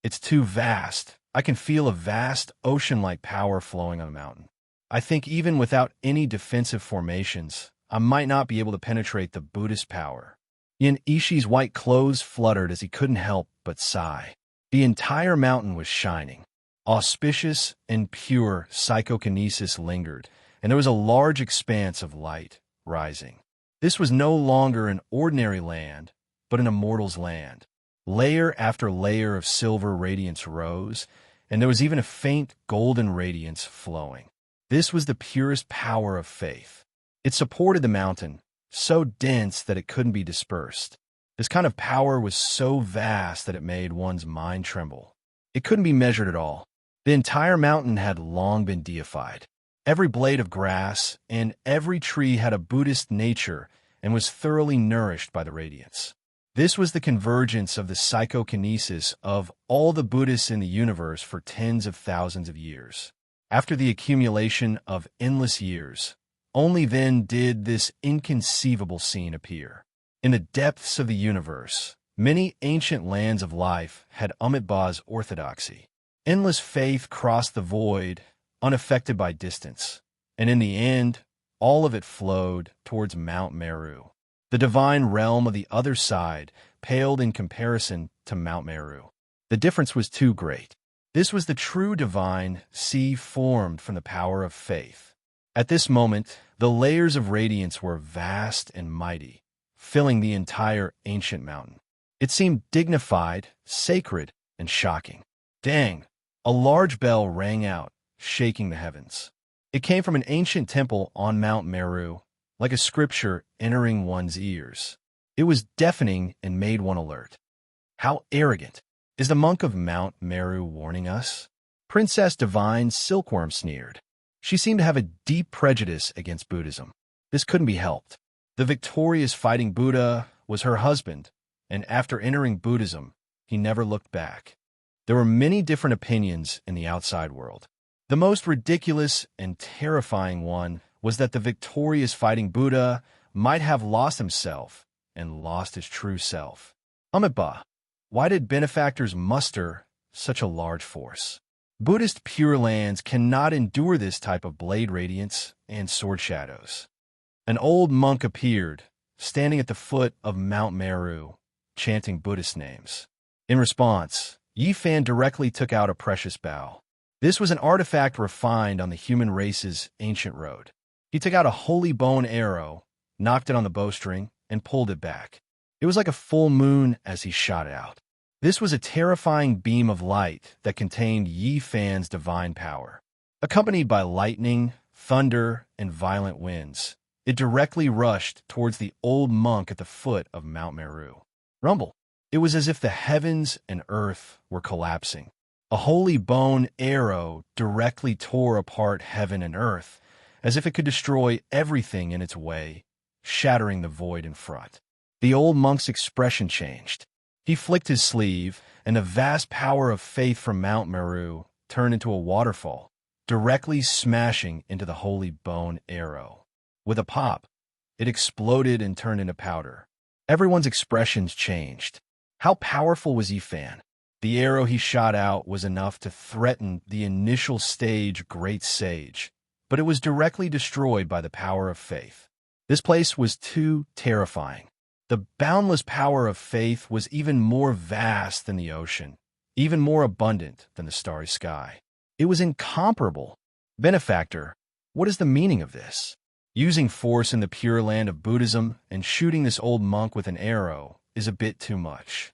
It's too vast. I can feel a vast ocean-like power flowing on the mountain. I think even without any defensive formations, I might not be able to penetrate the Buddhist power. Yin Ishi's white clothes fluttered as he couldn't help but sigh. The entire mountain was shining. Auspicious and pure psychokinesis lingered, and there was a large expanse of light rising. This was no longer an ordinary land, but an immortal's land. Layer after layer of silver radiance rose, and there was even a faint golden radiance flowing. This was the purest power of faith. It supported the mountain, so dense that it couldn't be dispersed. This kind of power was so vast that it made one's mind tremble. It couldn't be measured at all. The entire mountain had long been deified. Every blade of grass and every tree had a Buddhist nature and was thoroughly nourished by the radiance. This was the convergence of the psychokinesis of all the Buddhists in the universe for tens of thousands of years. After the accumulation of endless years, only then did this inconceivable scene appear. In the depths of the universe, many ancient lands of life had Amitabha's orthodoxy. Endless faith crossed the void, unaffected by distance, and in the end, all of it flowed towards Mount Meru. The divine realm of the other side paled in comparison to Mount Meru. The difference was too great. This was the true divine sea formed from the power of faith. At this moment, the layers of radiance were vast and mighty, filling the entire ancient mountain. It seemed dignified, sacred, and shocking. Dang! A large bell rang out, shaking the heavens. It came from an ancient temple on Mount Meru, like a scripture entering one's ears. It was deafening and made one alert. How arrogant! Is the monk of Mount Meru warning us? Princess Divine Silkworm sneered. She seemed to have a deep prejudice against Buddhism. This couldn't be helped. The victorious fighting Buddha was her husband, and after entering Buddhism, he never looked back. There were many different opinions in the outside world. The most ridiculous and terrifying one was that the victorious fighting Buddha might have lost himself and lost his true self. Amitabha, why did benefactors muster such a large force? Buddhist Pure Lands cannot endure this type of blade radiance and sword shadows. An old monk appeared, standing at the foot of Mount Meru, chanting Buddhist names. In response, Yi Fan directly took out a precious bow. This was an artifact refined on the human race's ancient road. He took out a holy bone arrow, knocked it on the bowstring, and pulled it back. It was like a full moon as he shot it out. This was a terrifying beam of light that contained Yi Fan's divine power. Accompanied by lightning, thunder, and violent winds, it directly rushed towards the old monk at the foot of Mount Meru. Rumble. It was as if the heavens and earth were collapsing. A holy bone arrow directly tore apart heaven and earth, as if it could destroy everything in its way, shattering the void in front. The old monk's expression changed. He flicked his sleeve, and the vast power of faith from Mount Meru turned into a waterfall, directly smashing into the holy bone arrow. With a pop, it exploded and turned into powder. Everyone's expressions changed. How powerful was Yi Fan? The arrow he shot out was enough to threaten the initial stage great sage, but it was directly destroyed by the power of faith. This place was too terrifying. The boundless power of faith was even more vast than the ocean, even more abundant than the starry sky. It was incomparable. Benefactor, what is the meaning of this? Using force in the pure land of Buddhism and shooting this old monk with an arrow is a bit too much.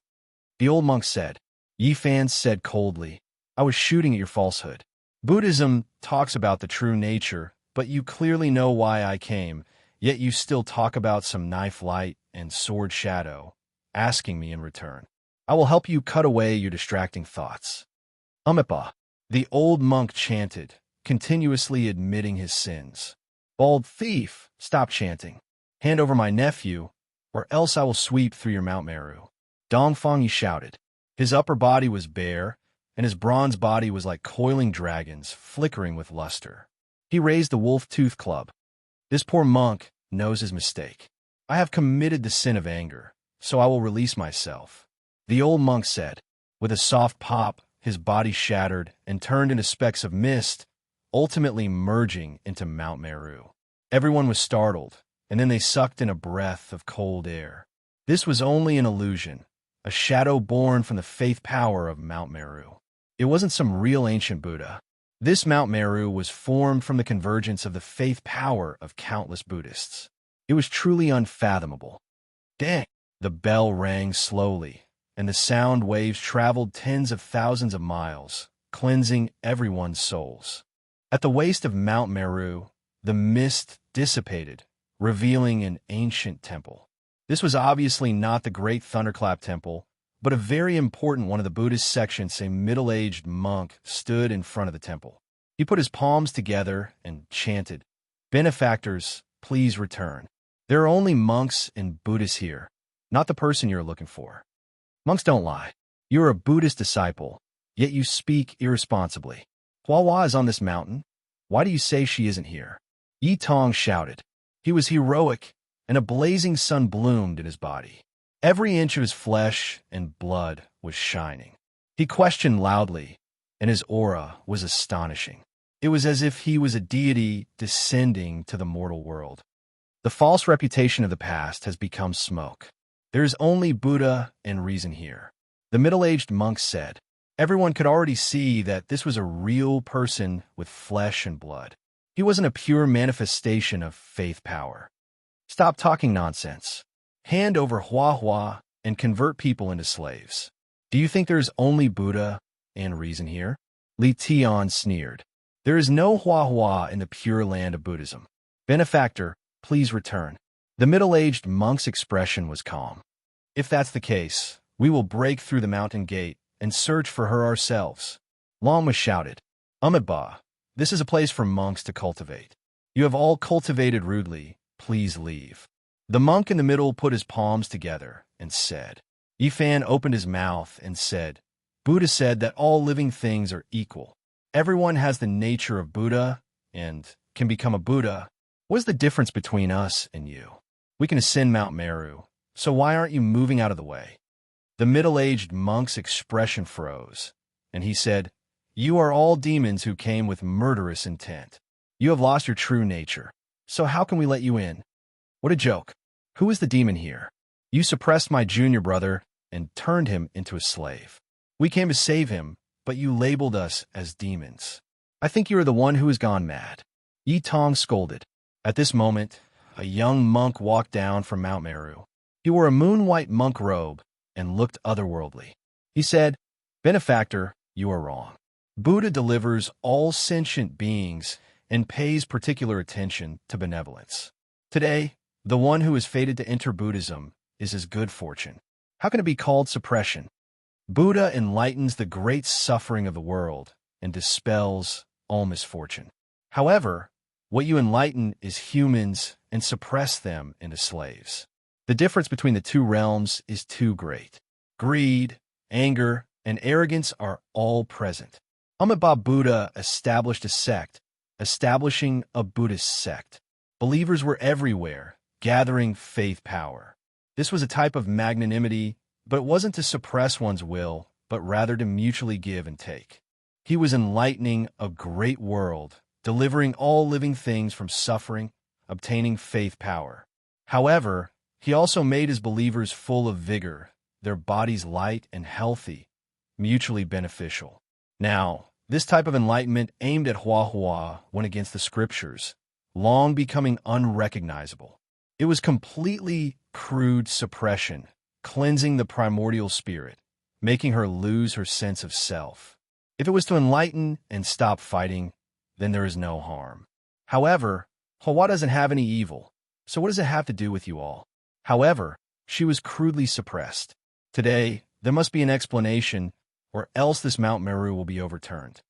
The old monk said. Yi Fan said coldly, I was shooting at your falsehood. Buddhism talks about the true nature, but you clearly know why I came, yet you still talk about some knife light and sword shadow, asking me in return. I will help you cut away your distracting thoughts. Amitabha, the old monk chanted, continuously admitting his sins. Bald thief, stop chanting. Hand over my nephew, or else I will sweep through your Mount Meru. Dongfang, he shouted. His upper body was bare, and his bronze body was like coiling dragons, flickering with luster. He raised the wolf-tooth club. This poor monk knows his mistake. I have committed the sin of anger, so I will release myself. The old monk said. With a soft pop, his body shattered and turned into specks of mist, ultimately merging into Mount Meru. Everyone was startled, and then they sucked in a breath of cold air. This was only an illusion, a shadow born from the faith power of Mount Meru. It wasn't some real ancient Buddha. This Mount Meru was formed from the convergence of the faith power of countless Buddhists. It was truly unfathomable. Dang! The bell rang slowly, and the sound waves traveled tens of thousands of miles, cleansing everyone's souls. At the waist of Mount Meru, the mist dissipated, revealing an ancient temple. This was obviously not the Great Thunderclap Temple, but a very important one of the Buddhist sections. A middle-aged monk stood in front of the temple. He put his palms together and chanted, Benefactors, please return. There are only monks and Buddhists here, not the person you're looking for. Monks don't lie. You're a Buddhist disciple, yet you speak irresponsibly. Hua is on this mountain. Why do you say she isn't here? Yi Tong shouted. He was heroic, and a blazing sun bloomed in his body. Every inch of his flesh and blood was shining. He questioned loudly, and his aura was astonishing. It was as if he was a deity descending to the mortal world. The false reputation of the past has become smoke. There is only Buddha and reason here. The middle-aged monk said. Everyone could already see that this was a real person with flesh and blood. He wasn't a pure manifestation of faith power. Stop talking nonsense. Hand over Hua and convert people into slaves. Do you think there is only Buddha and reason here? Li Tian sneered. There is no Hua in the pure land of Buddhism. Benefactor, please return. The middle-aged monk's expression was calm. If that's the case, we will break through the mountain gate and search for her ourselves. Lama shouted. Amitabha, this is a place for monks to cultivate. You have all cultivated rudely. Please leave. The monk in the middle put his palms together and said, Yifan opened his mouth and said, Buddha said that all living things are equal. Everyone has the nature of Buddha and can become a Buddha. What is the difference between us and you? We can ascend Mount Meru, so why aren't you moving out of the way? The middle-aged monk's expression froze, and he said, You are all demons who came with murderous intent. You have lost your true nature, so how can we let you in? What a joke. Who is the demon here? You suppressed my junior brother and turned him into a slave. We came to save him, but you labeled us as demons. I think you are the one who has gone mad. Yi Tong scolded. At this moment, a young monk walked down from Mount Meru. He wore a moon-white monk robe and looked otherworldly. He said, Benefactor, you are wrong. Buddha delivers all sentient beings and pays particular attention to benevolence. Today, the one who is fated to enter Buddhism is his good fortune. How can it be called suppression? Buddha enlightens the great suffering of the world and dispels all misfortune. However, what you enlighten is humans and suppress them into slaves. The difference between the two realms is too great. Greed, anger, and arrogance are all present. Amitabha Buddha established a sect, establishing a Buddhist sect. Believers were everywhere, gathering faith power. This was a type of magnanimity, but it wasn't to suppress one's will, but rather to mutually give and take. He was enlightening a great world, delivering all living things from suffering, obtaining faith power. However, he also made his believers full of vigor, their bodies light and healthy, mutually beneficial. Now, this type of enlightenment aimed at Hua went against the scriptures, long becoming unrecognizable. It was completely crude suppression, cleansing the primordial spirit, making her lose her sense of self. If it was to enlighten and stop fighting, then there is no harm. However, Hua doesn't have any evil, so what does it have to do with you all? However, she was crudely suppressed. Today, there must be an explanation, or else this Mount Meru will be overturned.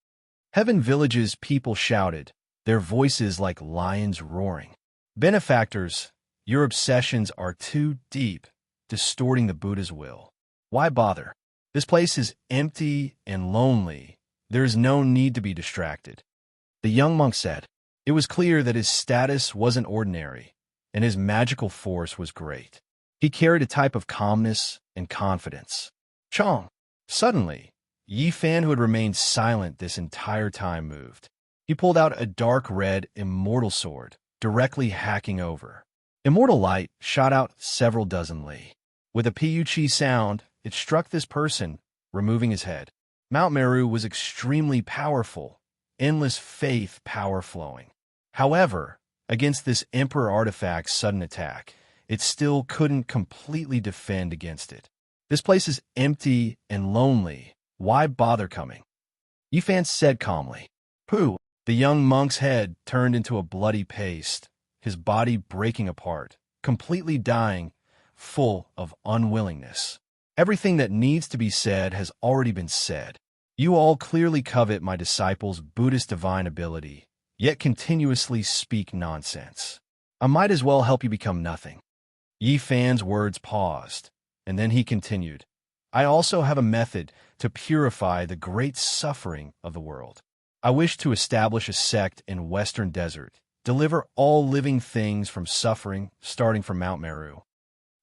Heaven Village's people shouted, their voices like lions roaring. Benefactors, your obsessions are too deep, distorting the Buddha's will. Why bother? This place is empty and lonely. There is no need to be distracted. The young monk said. It was clear that his status wasn't ordinary, and his magical force was great. He carried a type of calmness and confidence. Chong! Suddenly, Yifan, who had remained silent this entire time, moved. He pulled out a dark red immortal sword, directly hacking over. Immortal light shot out several dozen li. With a pu-chi sound, it struck this person, removing his head. Mount Meru was extremely powerful, endless faith power flowing. However, against this Emperor artifact's sudden attack, it still couldn't completely defend against it. This place is empty and lonely. Why bother coming? Yifan said calmly. Pooh! The young monk's head turned into a bloody paste, his body breaking apart, completely dying, full of unwillingness. Everything that needs to be said has already been said. You all clearly covet my disciples' Buddhist divine ability, yet continuously speak nonsense. I might as well help you become nothing. Yifan's words paused, and then he continued. I also have a method to purify the great suffering of the world. I wish to establish a sect in Western Desert, deliver all living things from suffering, starting from Mount Meru.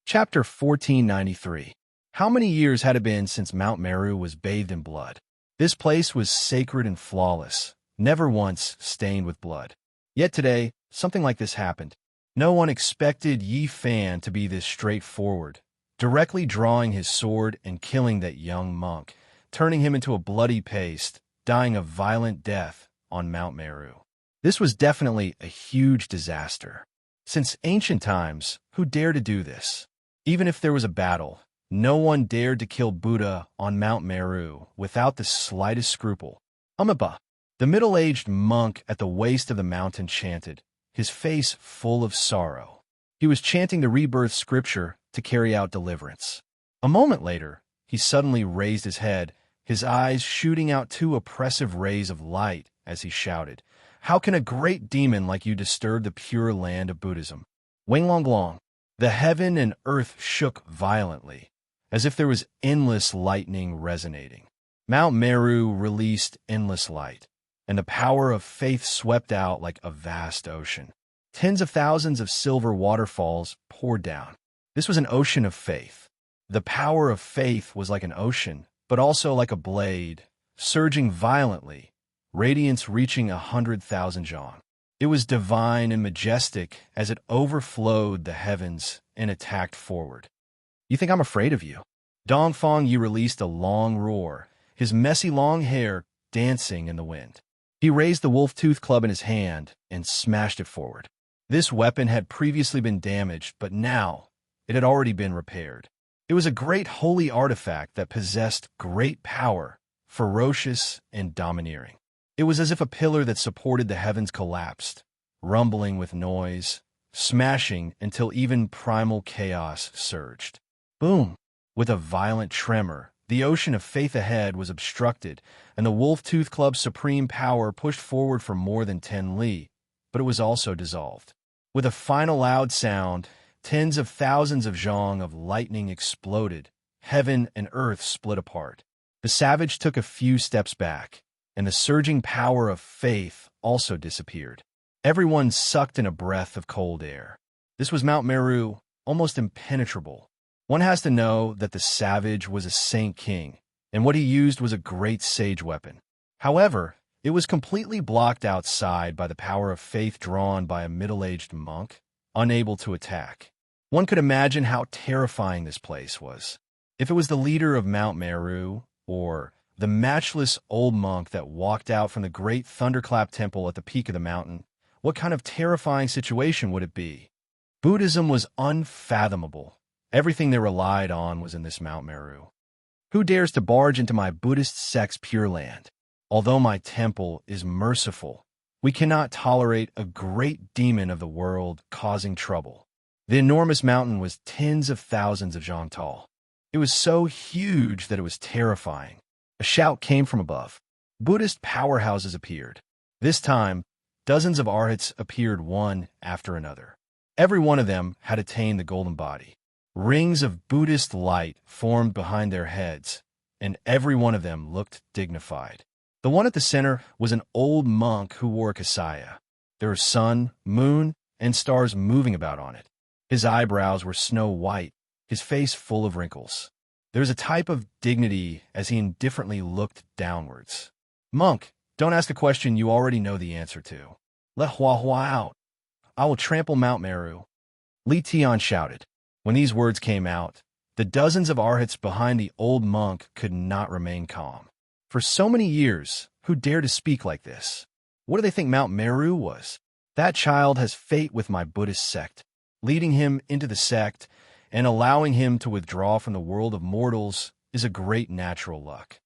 Chapter 1493. How many years had it been since Mount Meru was bathed in blood? This place was sacred and flawless, never once stained with blood. Yet today, something like this happened. No one expected Yifan to be this straightforward, directly drawing his sword and killing that young monk, turning him into a bloody paste, dying a violent death on Mount Meru. This was definitely a huge disaster. Since ancient times, who dared to do this? Even if there was a battle, no one dared to kill Buddha on Mount Meru without the slightest scruple. Amitabha, the middle-aged monk at the waist of the mountain, chanted, his face full of sorrow. He was chanting the rebirth scripture to carry out deliverance. A moment later, he suddenly raised his head, his eyes shooting out two oppressive rays of light as he shouted, How can a great demon like you disturb the pure land of Buddhism? Wenglonglong. The heaven and earth shook violently. as if there was endless lightning resonating. Mount Meru released endless light, and the power of faith swept out like a vast ocean. Tens of thousands of silver waterfalls poured down. This was an ocean of faith. The power of faith was like an ocean, but also like a blade, surging violently, radiance reaching 100,000 zhang. It was divine and majestic as it overflowed the heavens and attacked forward. You think I'm afraid of you? Dongfang Yi released a long roar, his messy long hair dancing in the wind. He raised the wolf-tooth club in his hand and smashed it forward. This weapon had previously been damaged, but now it had already been repaired. It was a great holy artifact that possessed great power, ferocious and domineering. It was as if a pillar that supported the heavens collapsed, rumbling with noise, smashing until even primal chaos surged. Boom! With a violent tremor, the ocean of faith ahead was obstructed, and the Wolf-Tooth Club's supreme power pushed forward for more than 10 li, but it was also dissolved. With a final loud sound, tens of thousands of zhang of lightning exploded. Heaven and earth split apart. The savage took a few steps back, and the surging power of faith also disappeared. Everyone sucked in a breath of cold air. This was Mount Meru, almost impenetrable. One has to know that the savage was a saint king, and what he used was a great sage weapon. However, it was completely blocked outside by the power of faith drawn by a middle-aged monk, unable to attack. One could imagine how terrifying this place was. If it was the leader of Mount Meru, or the matchless old monk that walked out from the great Thunderclap Temple at the peak of the mountain, what kind of terrifying situation would it be? Buddhism was unfathomable. Everything they relied on was in this Mount Meru. Who dares to barge into my Buddhist sect's pure land? Although my temple is merciful, we cannot tolerate a great demon of the world causing trouble. The enormous mountain was tens of thousands of zhang tall. It was so huge that it was terrifying. A shout came from above. Buddhist powerhouses appeared. This time, dozens of arhats appeared one after another. Every one of them had attained the golden body. Rings of Buddhist light formed behind their heads, and every one of them looked dignified. The one at the center was an old monk who wore a kasaya. There were sun, moon, and stars moving about on it. His eyebrows were snow white, his face full of wrinkles. There was a type of dignity as he indifferently looked downwards. Monk, don't ask a question you already know the answer to. Let Hua Hua out. I will trample Mount Meru. Li Tian shouted. When these words came out, the dozens of arhats behind the old monk could not remain calm. For so many years, who dared to speak like this? What do they think Mount Meru was? That child has fate with my Buddhist sect. Leading him into the sect and allowing him to withdraw from the world of mortals is a great natural luck.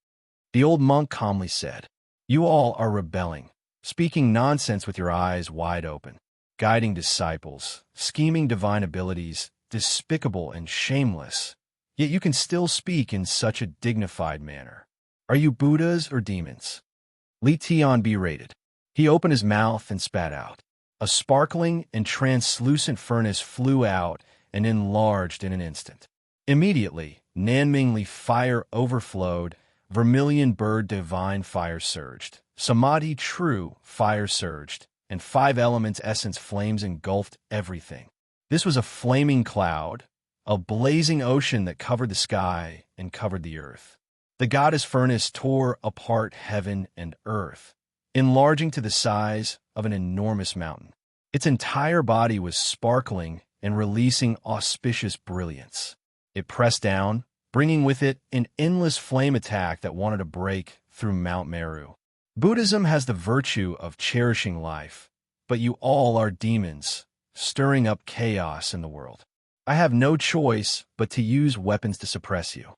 The old monk calmly said, You all are rebelling, speaking nonsense with your eyes wide open, guiding disciples, scheming divine abilities, despicable and shameless, yet you can still speak in such a dignified manner. Are you Buddhas or demons? Li Tian berated. He opened his mouth and spat out. A sparkling and translucent furnace flew out and enlarged in an instant. Immediately, Nanmingli fire overflowed, vermilion bird divine fire surged, Samadhi true fire surged, and 5 elements essence flames engulfed everything. This was a flaming cloud, a blazing ocean that covered the sky and covered the earth. The goddess furnace tore apart heaven and earth, enlarging to the size of an enormous mountain. Its entire body was sparkling and releasing auspicious brilliance. It pressed down, bringing with it an endless flame attack that wanted to break through Mount Meru. Buddhism has the virtue of cherishing life, but you all are demons, stirring up chaos in the world. I have no choice but to use weapons to suppress you.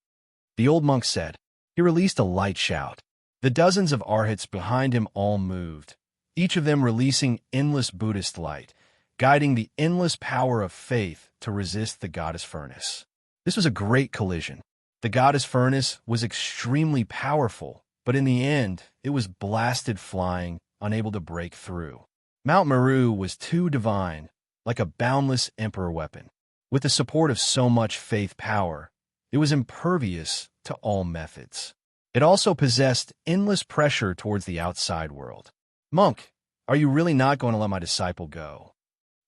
The old monk said. He released a light shout. The dozens of arhats behind him all moved, each of them releasing endless Buddhist light, guiding the endless power of faith to resist the goddess furnace. This was a great collision. The goddess furnace was extremely powerful, but in the end, it was blasted flying, unable to break through. Mount Meru was too divine, like a boundless emperor weapon. With the support of so much faith power, It was impervious to all methods. It also possessed endless pressure towards the outside world. "Monk, are you really not going to let my disciple go?"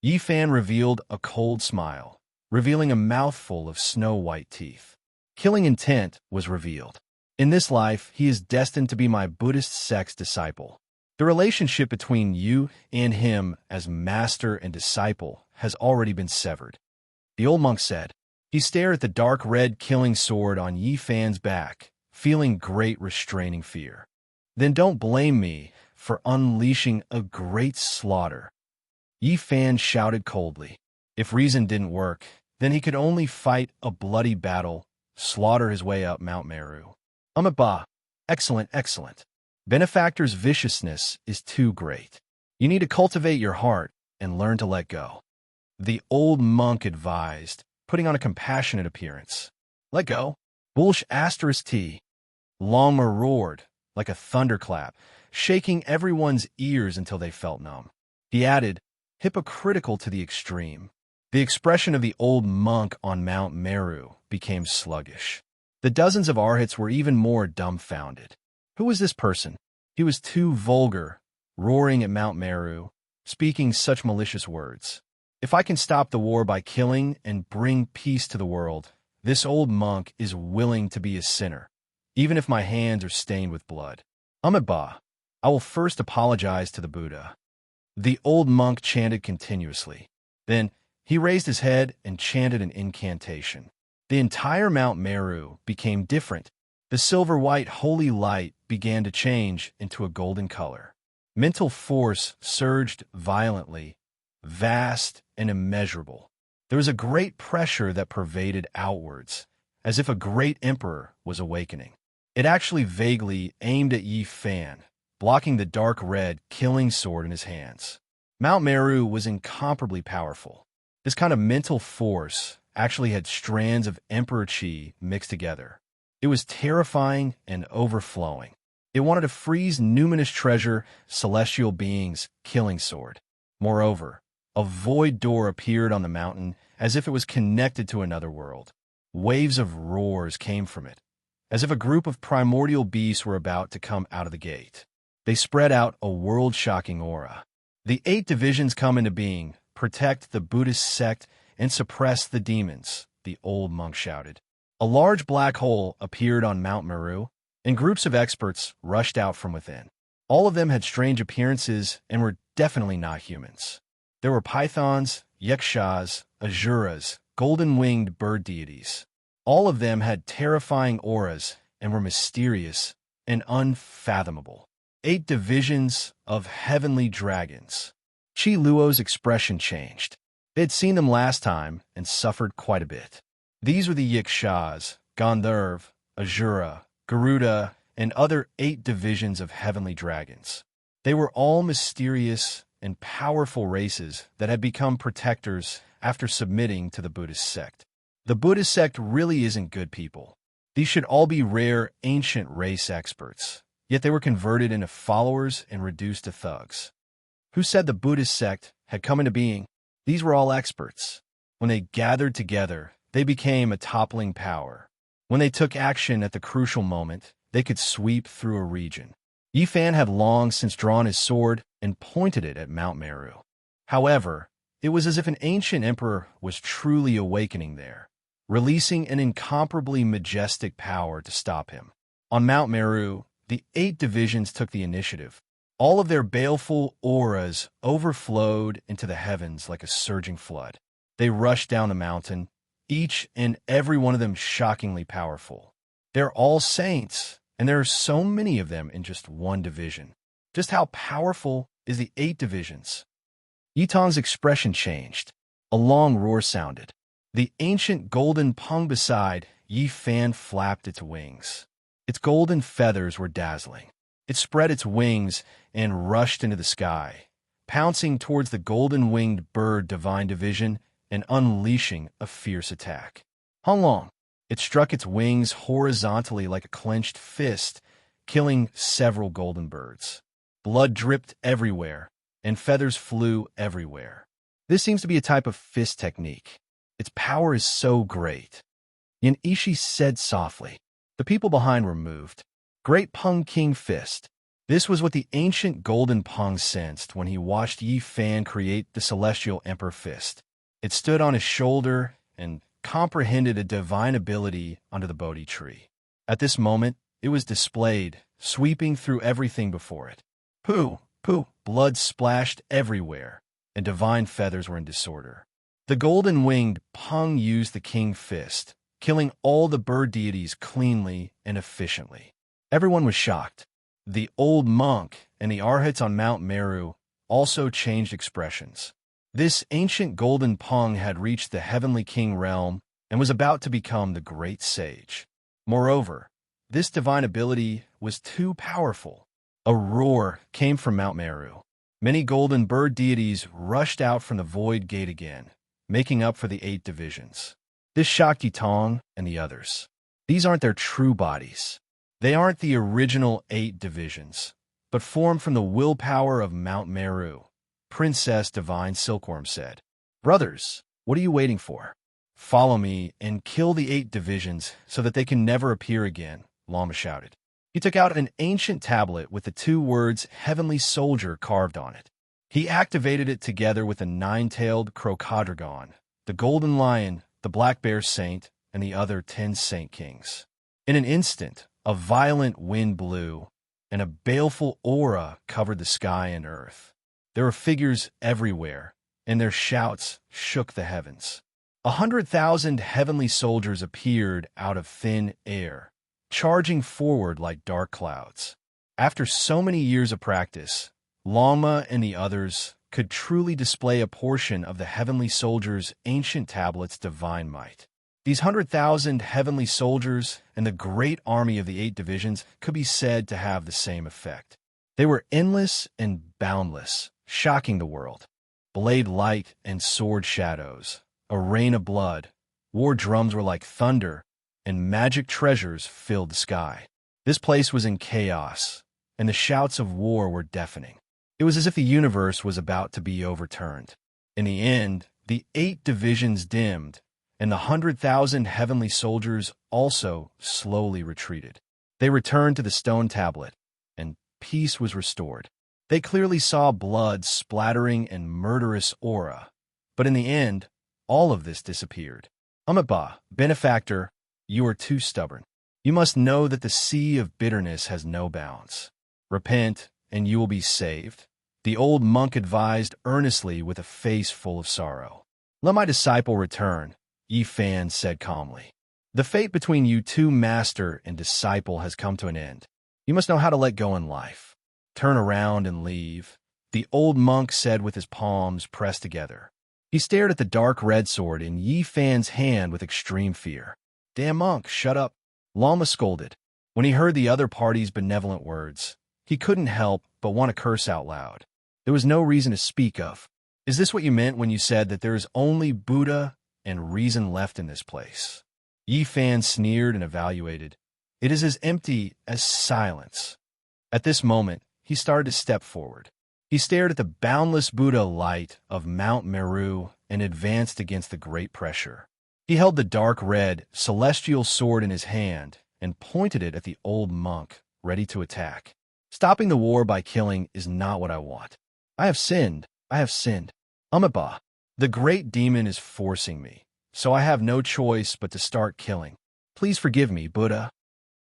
Yi Fan revealed a cold smile, revealing a mouthful of snow-white teeth. Killing intent was revealed. "In this life, he is destined to be my Buddhist sect's disciple. The relationship between you and him as master and disciple has already been severed," the old monk said. He stared at the dark red killing sword on Yi Fan's back, feeling great restraining fear. "Then don't blame me for unleashing a great slaughter," Yi Fan shouted coldly. If reason didn't work, then he could only fight a bloody battle, slaughter his way up Mount Meru. Ba. Excellent, excellent. Benefactor's viciousness is too great. You need to cultivate your heart and learn to let go, the old monk advised, putting on a compassionate appearance. "Let go?" T. Longmer roared like a thunderclap, shaking everyone's ears until they felt numb. He added, hypocritical to the extreme. The expression of the old monk on Mount Meru became sluggish. The dozens of Arhats were even more dumbfounded. Who was this person? He was too vulgar, roaring at Mount Meru, speaking such malicious words. "If I can stop the war by killing and bring peace to the world, this old monk is willing to be a sinner, even if my hands are stained with blood. Ba. I will first apologize to the Buddha." The old monk chanted continuously. Then he raised his head and chanted an incantation. The entire Mount Meru became different. The silver-white holy light began to change into a golden color. Mental force surged violently, vast and immeasurable. There was a great pressure that pervaded outwards, as if a great emperor was awakening. It actually vaguely aimed at Yi Fan, blocking the dark red killing sword in his hands. Mount Meru was incomparably powerful. This kind of mental force actually had strands of emperor chi mixed together. It was terrifying and overflowing. It wanted to freeze numinous treasure, celestial beings, killing sword. Moreover, a void door appeared on the mountain as if it was connected to another world. Waves of roars came from it, as if a group of primordial beasts were about to come out of the gate. They spread out a world-shocking aura. The 8 divisions come into being, protect the Buddhist sect, and suppress the demons, the old monk shouted. A large black hole appeared on Mount Meru, and groups of experts rushed out from within. All of them had strange appearances and were definitely not humans. There were pythons, yakshas, asuras, golden-winged bird deities. All of them had terrifying auras and were mysterious and unfathomable. 8 divisions of heavenly dragons. Chi Luo's expression changed. They had seen them last time and suffered quite a bit. These were the Yakshas, Gandharv, Asura, Garuda, and other 8 divisions of heavenly dragons. They were all mysterious and powerful races that had become protectors after submitting to the Buddhist sect. The Buddhist sect really isn't good people. These should all be rare, ancient race experts, yet they were converted into followers and reduced to thugs. Who said the Buddhist sect had come into being? These were all experts. When they gathered together, they became a toppling power. When they took action at the crucial moment, they could sweep through a region. Yi Fan had long since drawn his sword and pointed it at Mount Meru. However, it was as if an ancient emperor was truly awakening there, releasing an incomparably majestic power to stop him. On Mount Meru, the 8 divisions took the initiative. All of their baleful auras overflowed into the heavens like a surging flood. They rushed down the mountain, each and every one of them shockingly powerful. They're all saints, and there are so many of them in just one division. Just how powerful is the 8 divisions? Yitong's expression changed. A long roar sounded. The ancient golden pung beside Yi Fan flapped its wings. Its golden feathers were dazzling. It spread its wings and rushed into the sky, pouncing towards the golden-winged bird divine division and unleashing a fierce attack. Honglong! It struck its wings horizontally like a clenched fist, killing several golden birds. Blood dripped everywhere, and feathers flew everywhere. This seems to be a type of fist technique. Its power is so great. Yan-ishi said softly. The people behind were moved. Great Peng King Fist. This was what the ancient golden Peng sensed when he watched Yi Fan create the celestial Emperor Fist. It stood on his shoulder and comprehended a divine ability under the Bodhi tree. At this moment, it was displayed, sweeping through everything before it. Pooh, pooh, blood splashed everywhere, and divine feathers were in disorder. The golden-winged Peng used the King Fist, killing all the bird deities cleanly and efficiently. Everyone was shocked. The old monk and the arhats on Mount Meru also changed expressions. This ancient golden Peng had reached the heavenly king realm and was about to become the great sage. Moreover, this divine ability was too powerful. A roar came from Mount Meru. Many golden bird deities rushed out from the void gate again, making up for the 8 divisions. This shocked Yitong and the others. These aren't their true bodies. They aren't the original 8 divisions, but formed from the willpower of Mount Meru, Princess Divine Silkworm said. Brothers, what are you waiting for? Follow me and kill the 8 divisions so that they can never appear again, Lama shouted. He took out an ancient tablet with the 2 words Heavenly Soldier carved on it. He activated it together with the 9-tailed Crocodragon, the Golden Lion, the Black Bear Saint, and the other 10 Saint Kings. In an instant, a violent wind blew, and a baleful aura covered the sky and earth. There were figures everywhere, and their shouts shook the heavens. 100,000 heavenly soldiers appeared out of thin air, charging forward like dark clouds. After so many years of practice, Lama and the others could truly display a portion of the heavenly soldiers' ancient tablets' divine might. These 100,000 heavenly soldiers and the great army of the 8 divisions could be said to have the same effect. They were endless and boundless, shocking the world. Blade light and sword shadows, a rain of blood, war drums were like thunder, and magic treasures filled the sky. This place was in chaos, and the shouts of war were deafening. It was as if the universe was about to be overturned. In the end, the 8 divisions dimmed, and the 100,000 heavenly soldiers also slowly retreated. They returned to the stone tablet, and peace was restored. They clearly saw blood splattering and murderous aura, but in the end, all of this disappeared. Amitabha, benefactor, you are too stubborn. You must know that the sea of bitterness has no bounds. Repent, and you will be saved. The old monk advised earnestly with a face full of sorrow. Let my disciple return, Yi Fan said calmly. The fate between you 2 master and disciple has come to an end. You must know how to let go in life. Turn around and leave, the old monk said with his palms pressed together. He stared at the dark red sword in Yi Fan's hand with extreme fear. Damn monk, shut up, Lama scolded. When he heard the other party's benevolent words, he couldn't help but want to curse out loud. There was no reason to speak of. Is this what you meant when you said that there is only Buddha and reason left in this place? Yi Fan sneered and evaluated. It is as empty as silence. At this moment, he started to step forward. He stared at the boundless Buddha light of Mount Meru and advanced against the great pressure. He held the dark red, celestial sword in his hand and pointed it at the old monk, ready to attack. Stopping the war by killing is not what I want. I have sinned. I have sinned. Amitabha, the great demon is forcing me, so I have no choice but to start killing. Please forgive me, Buddha.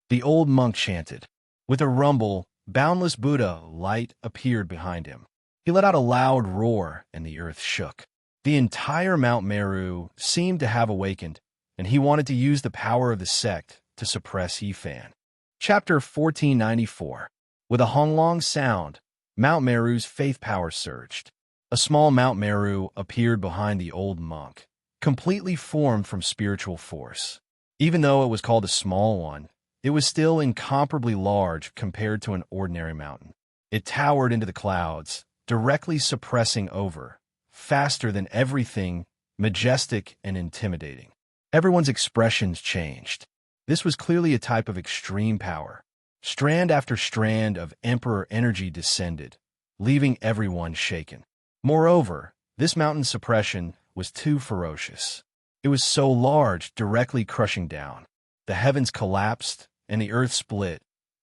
The old monk chanted. With a rumble, boundless Buddha light appeared behind him. He let out a loud roar, and the earth shook. The entire Mount Meru seemed to have awakened, and he wanted to use the power of the sect to suppress Yi Fan. Chapter 1494. With a honglong sound, Mount Meru's faith power surged. A small Mount Meru appeared behind the old monk, completely formed from spiritual force. Even though it was called a small one, it was still incomparably large compared to an ordinary mountain. It towered into the clouds, directly suppressing over, faster than everything, majestic and intimidating. Everyone's expressions changed. This was clearly a type of extreme power. Strand after strand of Emperor energy descended, leaving everyone shaken. Moreover, this mountain suppression was too ferocious. It was so large, directly crushing down. The heavens collapsed, and the earth split,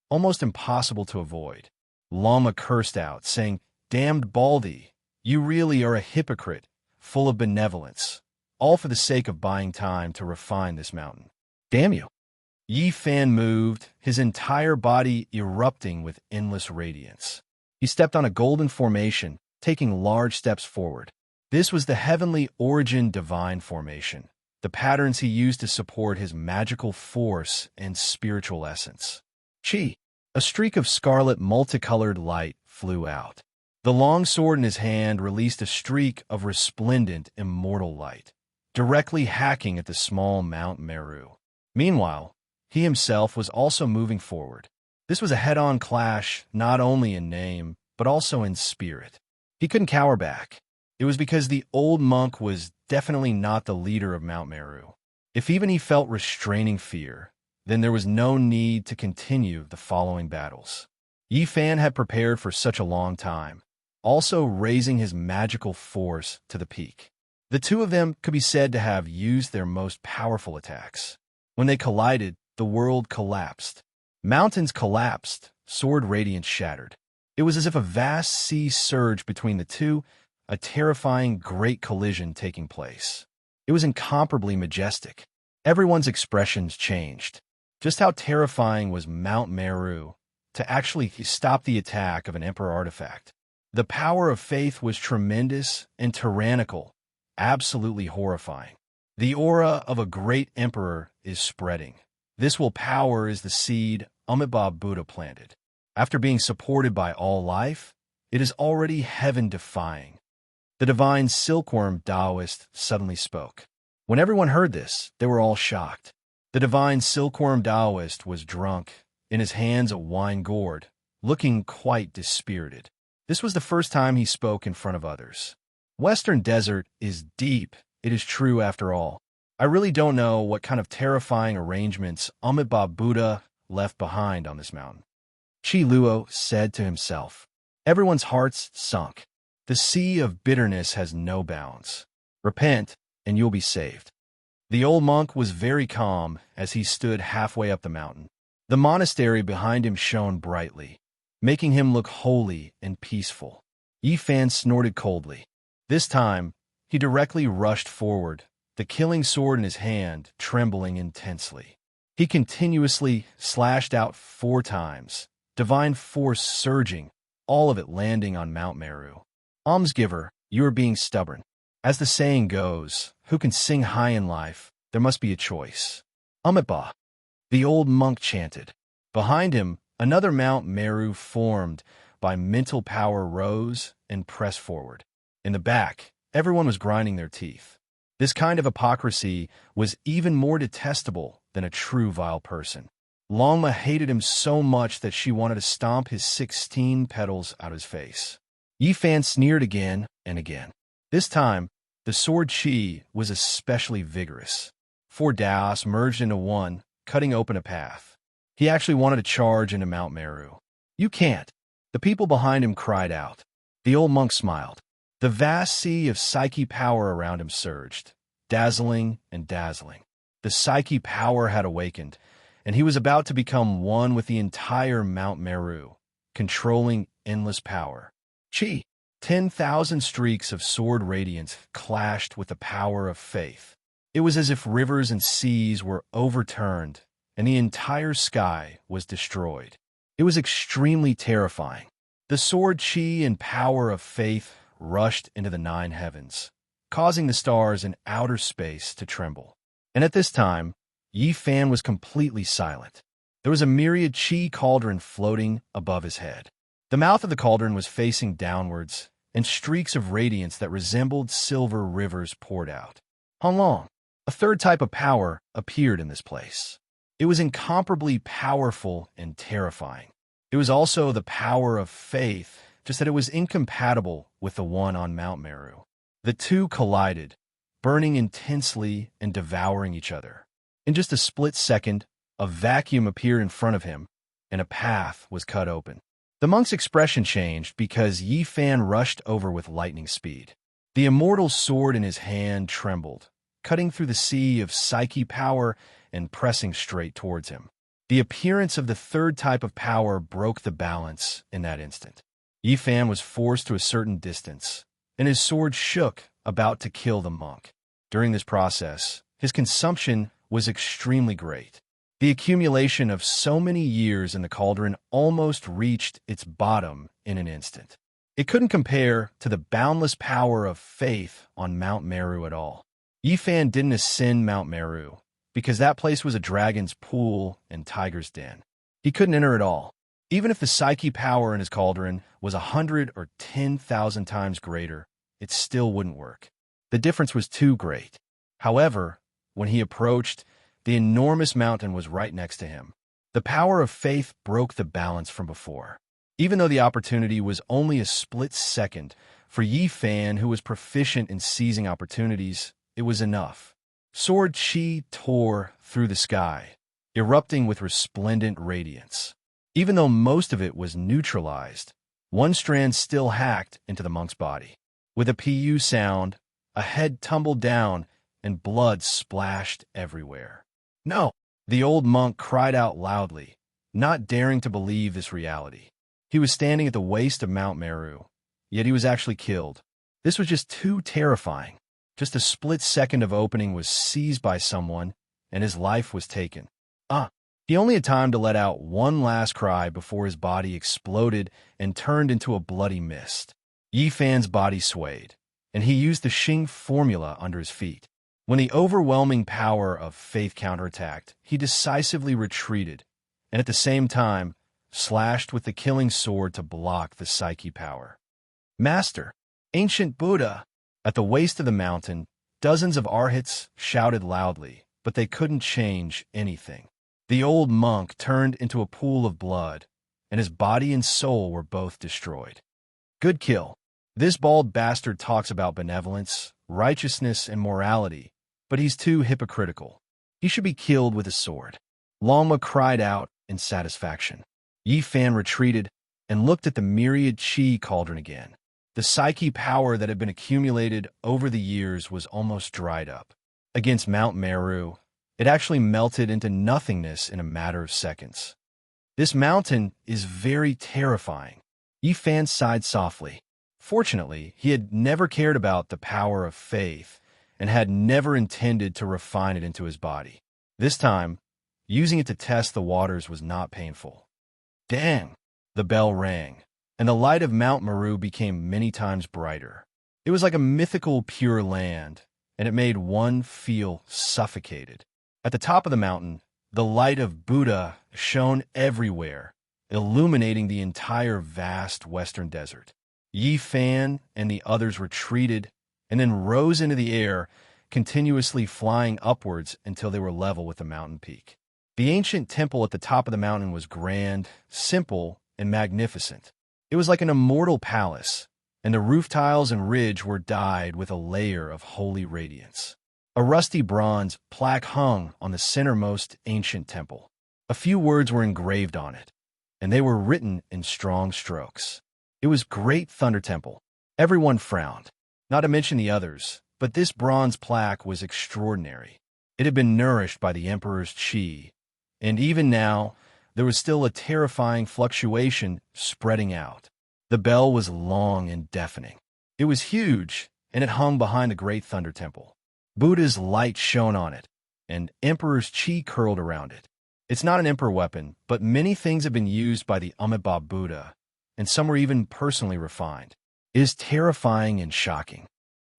almost impossible to avoid. Lama cursed out, saying, "Damned Baldy, you really are a hypocrite, full of benevolence, all for the sake of buying time to refine this mountain. Damn you." Yi Fan moved, his entire body erupting with endless radiance. He stepped on a golden formation, taking large steps forward. This was the heavenly origin divine formation, the patterns he used to support his magical force and spiritual essence. Chi, a streak of scarlet multicolored light, flew out. The long sword in his hand released a streak of resplendent, immortal light, directly hacking at the small Mount Meru. Meanwhile, he himself was also moving forward. This was a head-on clash, not only in name, but also in spirit. He couldn't cower back. It was because the old monk was definitely not the leader of Mount Meru. If even he felt restraining fear, then there was no need to continue the following battles. Yi Fan had prepared for such a long time, also raising his magical force to the peak. The two of them could be said to have used their most powerful attacks. When they collided, the world collapsed. Mountains collapsed, sword radiance shattered. It was as if a vast sea surged between the two, a terrifying great collision taking place. It was incomparably majestic. Everyone's expressions changed. Just how terrifying was Mount Meru to actually stop the attack of an emperor artifact? The power of faith was tremendous and tyrannical, absolutely horrifying. The aura of a great emperor is spreading. This will power is the seed Amitabha Buddha planted. After being supported by all life, it is already heaven-defying. The divine silkworm Taoist suddenly spoke. When everyone heard this, they were all shocked. The divine silkworm Taoist was drunk, in his hands a wine gourd, looking quite dispirited. This was the first time he spoke in front of others. Western Desert is deep, it is true after all. I really don't know what kind of terrifying arrangements Amitabha Buddha left behind on this mountain. Chi Luo said to himself. Everyone's hearts sunk. The sea of bitterness has no bounds. Repent, and you'll be saved. The old monk was very calm as he stood halfway up the mountain. The monastery behind him shone brightly, making him look holy and peaceful. Yi Fan snorted coldly. This time, he directly rushed forward, the killing sword in his hand trembling intensely. He continuously slashed out 4 times, divine force surging, all of it landing on Mount Meru. Almsgiver, you are being stubborn. As the saying goes, who can sing high in life, there must be a choice. Amitabha, the old monk chanted. Behind him, another Mount Meru formed by mental power rose and pressed forward. In the back, everyone was grinding their teeth. This kind of hypocrisy was even more detestable than a true vile person. Longma hated him so much that she wanted to stomp his 16 petals out of his face. Yi Fan sneered again and again. This time, the sword Chi was especially vigorous. 4 Daos merged into one, cutting open a path. He actually wanted to charge into Mount Meru. You can't. The people behind him cried out. The old monk smiled. The vast sea of psyche power around him surged, dazzling and dazzling. The psyche power had awakened, and he was about to become one with the entire Mount Meru, controlling endless power. Chi, 10,000 streaks of sword radiance clashed with the power of faith. It was as if rivers and seas were overturned, and the entire sky was destroyed. It was extremely terrifying. The sword Chi and power of faith rushed into the 9 heavens, causing the stars in outer space to tremble. And at this time, Yi Fan was completely silent. There was a myriad Chi cauldron floating above his head. The mouth of the cauldron was facing downwards, and streaks of radiance that resembled silver rivers poured out. Hanlong, a third type of power, appeared in this place. It was incomparably powerful and terrifying. It was also the power of faith, just that it was incompatible with the one on Mount Meru. The two collided, burning intensely and devouring each other. In just a split second, a vacuum appeared in front of him, and a path was cut open. The monk's expression changed because Yi Fan rushed over with lightning speed. The immortal sword in his hand trembled, cutting through the sea of psyche power and pressing straight towards him. The appearance of the third type of power broke the balance in that instant. Yifan was forced to a certain distance, and his sword shook, about to kill the monk. During this process, his consumption was extremely great. The accumulation of so many years in the cauldron almost reached its bottom in an instant. It couldn't compare to the boundless power of faith on Mount Meru at all. Yifan didn't ascend Mount Meru, because that place was a dragon's pool and tiger's den. He couldn't enter at all. Even if the psyche power in his cauldron was 100 or 10,000 times greater, it still wouldn't work. The difference was too great. However, when he approached, the enormous mountain was right next to him. The power of faith broke the balance from before. Even though the opportunity was only a split second, for Yifan, who was proficient in seizing opportunities, it was enough. Sword chi tore through the sky, erupting with resplendent radiance. Even though most of it was neutralized, one strand still hacked into the monk's body. With a pu sound, a head tumbled down and blood splashed everywhere. No! The old monk cried out loudly, not daring to believe this reality. He was standing at the waist of Mount Meru, yet he was actually killed. This was just too terrifying. Just a split second of opening was seized by someone, and his life was taken. He only had time to let out one last cry before his body exploded and turned into a bloody mist. Yifan's body swayed, and he used the Xing formula under his feet. When the overwhelming power of faith counterattacked, he decisively retreated, and at the same time, slashed with the killing sword to block the psyche power. Master, ancient Buddha! At the waist of the mountain, dozens of arhats shouted loudly, but they couldn't change anything. The old monk turned into a pool of blood, and his body and soul were both destroyed. Good kill. This bald bastard talks about benevolence, righteousness, and morality, but he's too hypocritical. He should be killed with a sword. Longma cried out in satisfaction. Yifan retreated and looked at the myriad chi cauldron again. The psyche power that had been accumulated over the years was almost dried up. Against Mount Meru, it actually melted into nothingness in a matter of seconds. This mountain is very terrifying. Yifan sighed softly. Fortunately, he had never cared about the power of faith and had never intended to refine it into his body. This time, using it to test the waters was not painful. Dang! The bell rang, and the light of Mount Meru became many times brighter. It was like a mythical pure land, and it made one feel suffocated. At the top of the mountain, the light of Buddha shone everywhere, illuminating the entire vast western desert. Yifan and the others retreated and then rose into the air, continuously flying upwards until they were level with the mountain peak. The ancient temple at the top of the mountain was grand, simple, and magnificent. It was like an immortal palace, and the roof tiles and ridge were dyed with a layer of holy radiance. A rusty bronze plaque hung on the centermost ancient temple. A few words were engraved on it, and they were written in strong strokes. It was Great Thunder Temple. Everyone frowned, not to mention the others, but this bronze plaque was extraordinary. It had been nourished by the Emperor's chi, and even now, there was still a terrifying fluctuation spreading out. The bell was long and deafening. It was huge, and it hung behind the Great Thunder Temple. Buddha's light shone on it, and Emperor's chi curled around it. It's not an emperor weapon, but many things have been used by the Amitabha Buddha, and some were even personally refined. It is terrifying and shocking.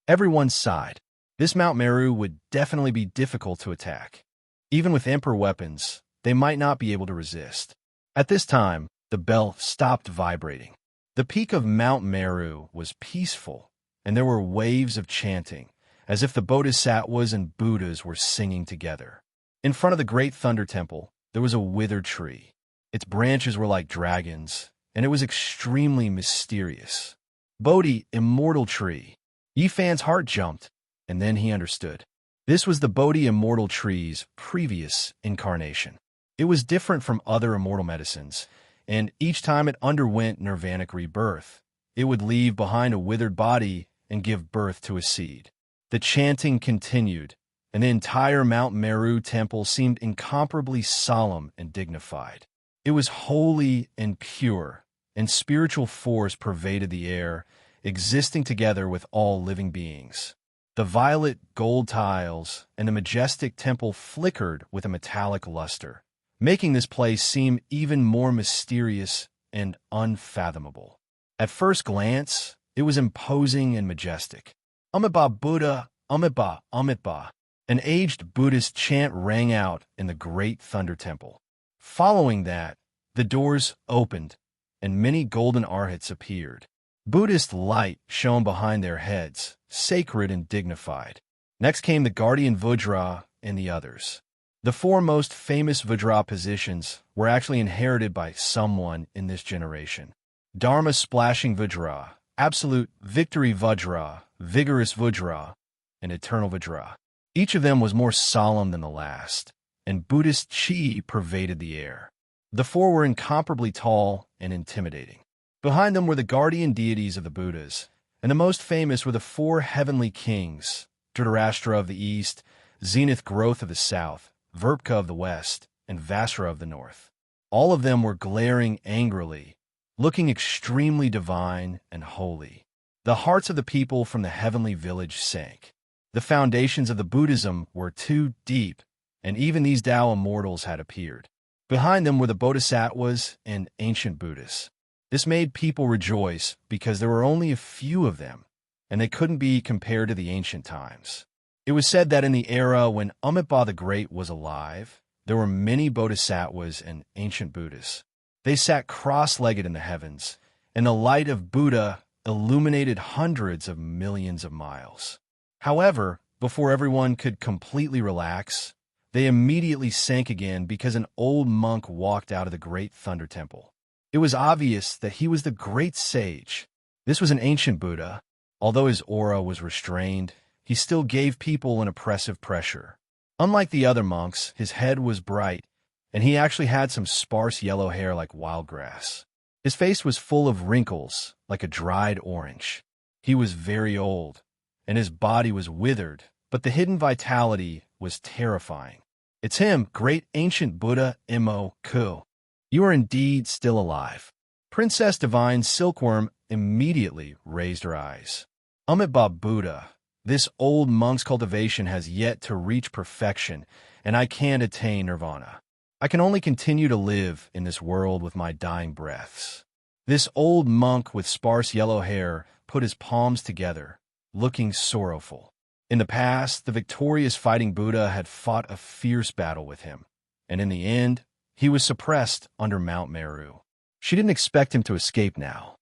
Everyone sighed. This Mount Meru would definitely be difficult to attack. Even with emperor weapons, they might not be able to resist. At this time, the bell stopped vibrating. The peak of Mount Meru was peaceful, and there were waves of chanting, as if the bodhisattvas and Buddhas were singing together. In front of the Great Thunder Temple, there was a withered tree. Its branches were like dragons, and it was extremely mysterious. Bodhi, immortal tree. Yifan's heart jumped, and then he understood. This was the Bodhi immortal tree's previous incarnation. It was different from other immortal medicines, and each time it underwent nirvanic rebirth, it would leave behind a withered body and give birth to a seed. The chanting continued, and the entire Mount Meru temple seemed incomparably solemn and dignified. It was holy and pure, and spiritual force pervaded the air, existing together with all living beings. The violet gold tiles and the majestic temple flickered with a metallic luster, making this place seem even more mysterious and unfathomable. At first glance, it was imposing and majestic. Amitabha Buddha, Amitabha, Amitabha. An aged Buddhist chant rang out in the great Thunder Temple. Following that, the doors opened, and many golden arhats appeared. Buddhist light shone behind their heads, sacred and dignified. Next came the guardian Vajra and the others. The four most famous Vajra positions were actually inherited by someone in this generation. Dharma splashing Vajra, absolute victory Vajra, vigorous Vajra, and eternal Vajra. Each of them was more solemn than the last, and Buddhist chi pervaded the air. The four were incomparably tall and intimidating. Behind them were the guardian deities of the Buddhas, and the most famous were the four heavenly kings, Dhritarashtra of the east, Zenith Growth of the south, Verpka of the west, and Vasra of the north. All of them were glaring angrily, looking extremely divine and holy. The hearts of the people from the heavenly village sank. The foundations of the Buddhism were too deep, and even these Tao immortals had appeared. Behind them were the Bodhisattvas and ancient Buddhists. This made people rejoice because there were only a few of them, and they couldn't be compared to the ancient times. It was said that in the era when Amitabha the Great was alive, there were many Bodhisattvas and ancient Buddhists. They sat cross-legged in the heavens, and the light of Buddha illuminated hundreds of millions of miles. However, before everyone could completely relax, they immediately sank again because an old monk walked out of the great Thunder Temple. It was obvious that he was the great sage. This was an ancient Buddha. Although his aura was restrained, he still gave people an oppressive pressure. Unlike the other monks, his head was bright, and he actually had some sparse yellow hair like wild grass. His face was full of wrinkles, like a dried orange. He was very old, and his body was withered, but the hidden vitality was terrifying. It's him, great ancient Buddha Mo Ku. You are indeed still alive. Princess Divine Silkworm immediately raised her eyes. Amitabha Buddha, this old monk's cultivation has yet to reach perfection, and I can't attain nirvana. I can only continue to live in this world with my dying breaths. This old monk with sparse yellow hair put his palms together, looking sorrowful. In the past, the victorious fighting Buddha had fought a fierce battle with him, and in the end, he was suppressed under Mount Meru. She didn't expect him to escape now.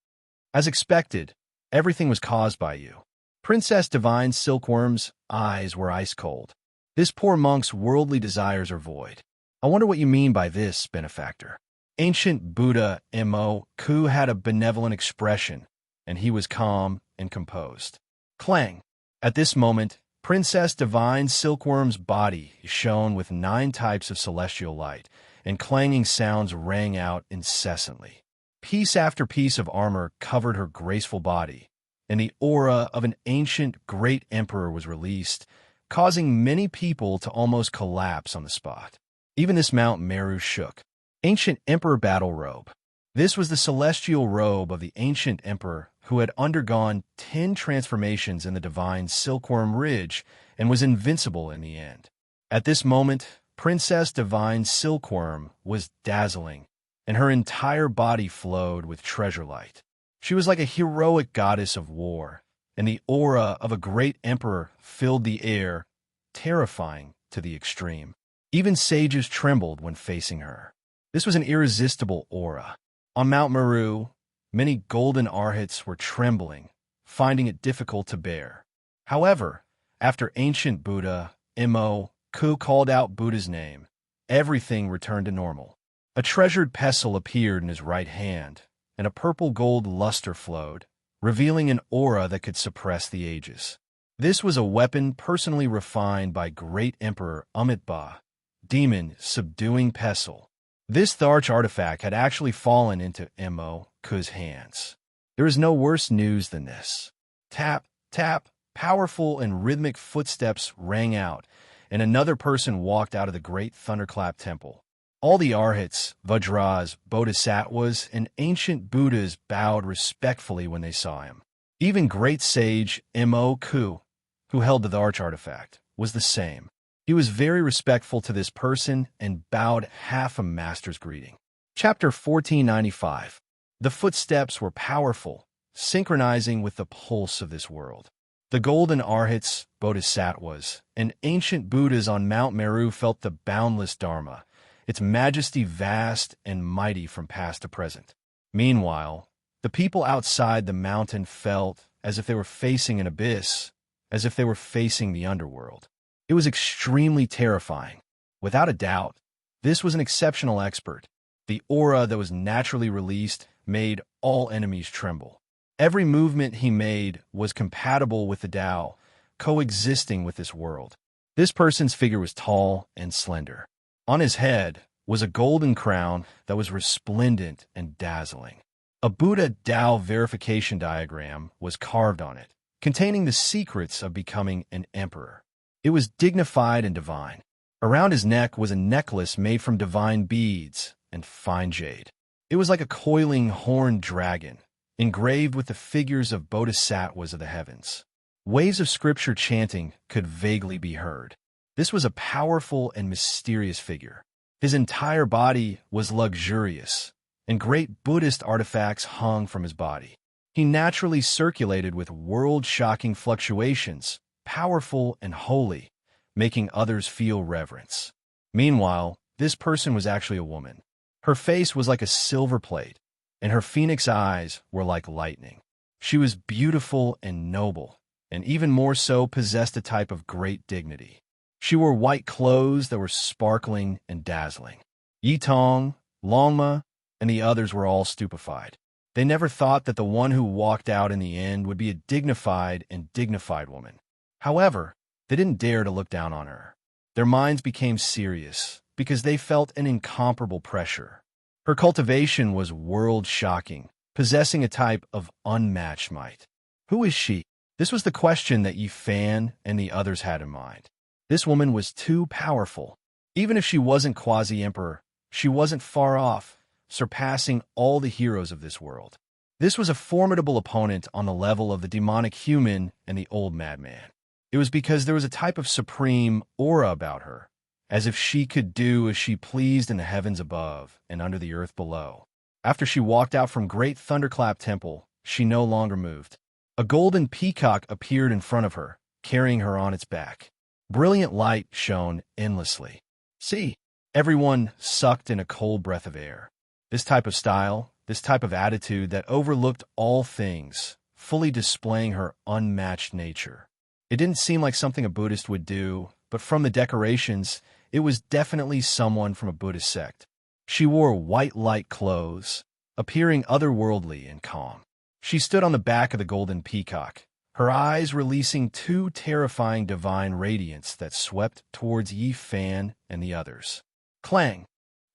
As expected, everything was caused by you. Princess Divine Silkworm's eyes were ice cold. This poor monk's worldly desires are void. I wonder what you mean by this, benefactor. Ancient Buddha Mo Ku had a benevolent expression, and he was calm and composed. Clang! At this moment, Princess Divine Silkworm's body shone with 9 types of celestial light, and clanging sounds rang out incessantly. Piece after piece of armor covered her graceful body, and the aura of an ancient great emperor was released, causing many people to almost collapse on the spot. Even this Mount Meru shook. Ancient Emperor Battle Robe. This was the celestial robe of the ancient emperor who had undergone 10 transformations in the divine Silkworm Ridge and was invincible in the end. At this moment, Princess Divine Silkworm was dazzling, and her entire body flowed with treasure light. She was like a heroic goddess of war, and the aura of a great emperor filled the air, terrifying to the extreme. Even sages trembled when facing her. This was an irresistible aura. On Mount Meru, many golden arhats were trembling, finding it difficult to bear. However, after ancient Buddha, Mo Ku called out Buddha's name, everything returned to normal. A treasured pestle appeared in his right hand, and a purple-gold luster flowed, revealing an aura that could suppress the ages. This was a weapon personally refined by Great Emperor Amitabha, demon subduing pestle. This Tharch artifact had actually fallen into Mo Ku's hands. There is no worse news than this. Tap, tap, powerful and rhythmic footsteps rang out, and another person walked out of the great thunderclap temple. All the arhats, vajras, bodhisattvas, and ancient Buddhas bowed respectfully when they saw him. Even great sage Mo, who held the arch artifact, was the same. He was very respectful to this person and bowed half a master's greeting. Chapter 1495. The footsteps were powerful, synchronizing with the pulse of this world. The golden arhats, bodhisattvas, and ancient Buddhas on Mount Meru felt the boundless Dharma, its majesty vast and mighty from past to present. Meanwhile, the people outside the mountain felt as if they were facing an abyss, as if they were facing the underworld. It was extremely terrifying. Without a doubt, this was an exceptional expert. The aura that was naturally released made all enemies tremble. Every movement he made was compatible with the Tao, coexisting with this world. This person's figure was tall and slender. On his head was a golden crown that was resplendent and dazzling. A Buddha Tao verification diagram was carved on it, containing the secrets of becoming an emperor. It was dignified and divine. Around his neck was a necklace made from divine beads and fine jade. It was like a coiling horned dragon, engraved with the figures of bodhisattvas of the heavens. Waves of scripture chanting could vaguely be heard. This was a powerful and mysterious figure. His entire body was luxurious, and great Buddhist artifacts hung from his body. He naturally circulated with world-shocking fluctuations, powerful and holy, making others feel reverence. Meanwhile, this person was actually a woman. Her face was like a silver plate, and her phoenix eyes were like lightning. She was beautiful and noble, and even more so possessed a type of great dignity. She wore white clothes that were sparkling and dazzling. Yitong, Longma, and the others were all stupefied. They never thought that the one who walked out in the end would be a dignified woman. However, they didn't dare to look down on her. Their minds became serious because they felt an incomparable pressure. Her cultivation was world-shocking, possessing a type of unmatched might. Who is she? This was the question that Yi Fan and the others had in mind. This woman was too powerful. Even if she wasn't quasi-emperor, she wasn't far off, surpassing all the heroes of this world. This was a formidable opponent on the level of the demonic human and the old madman. It was because there was a type of supreme aura about her, as if she could do as she pleased in the heavens above and under the earth below. After she walked out from Great Thunderclap Temple, she no longer moved. A golden peacock appeared in front of her, carrying her on its back. Brilliant light shone endlessly. See, everyone sucked in a cold breath of air. This type of style, this type of attitude that overlooked all things, fully displaying her unmatched nature. It didn't seem like something a Buddhist would do, but from the decorations, it was definitely someone from a Buddhist sect. She wore white light clothes, appearing otherworldly and calm. She stood on the back of the golden peacock, her eyes releasing two terrifying divine radiance that swept towards Yi Fan and the others. Clang!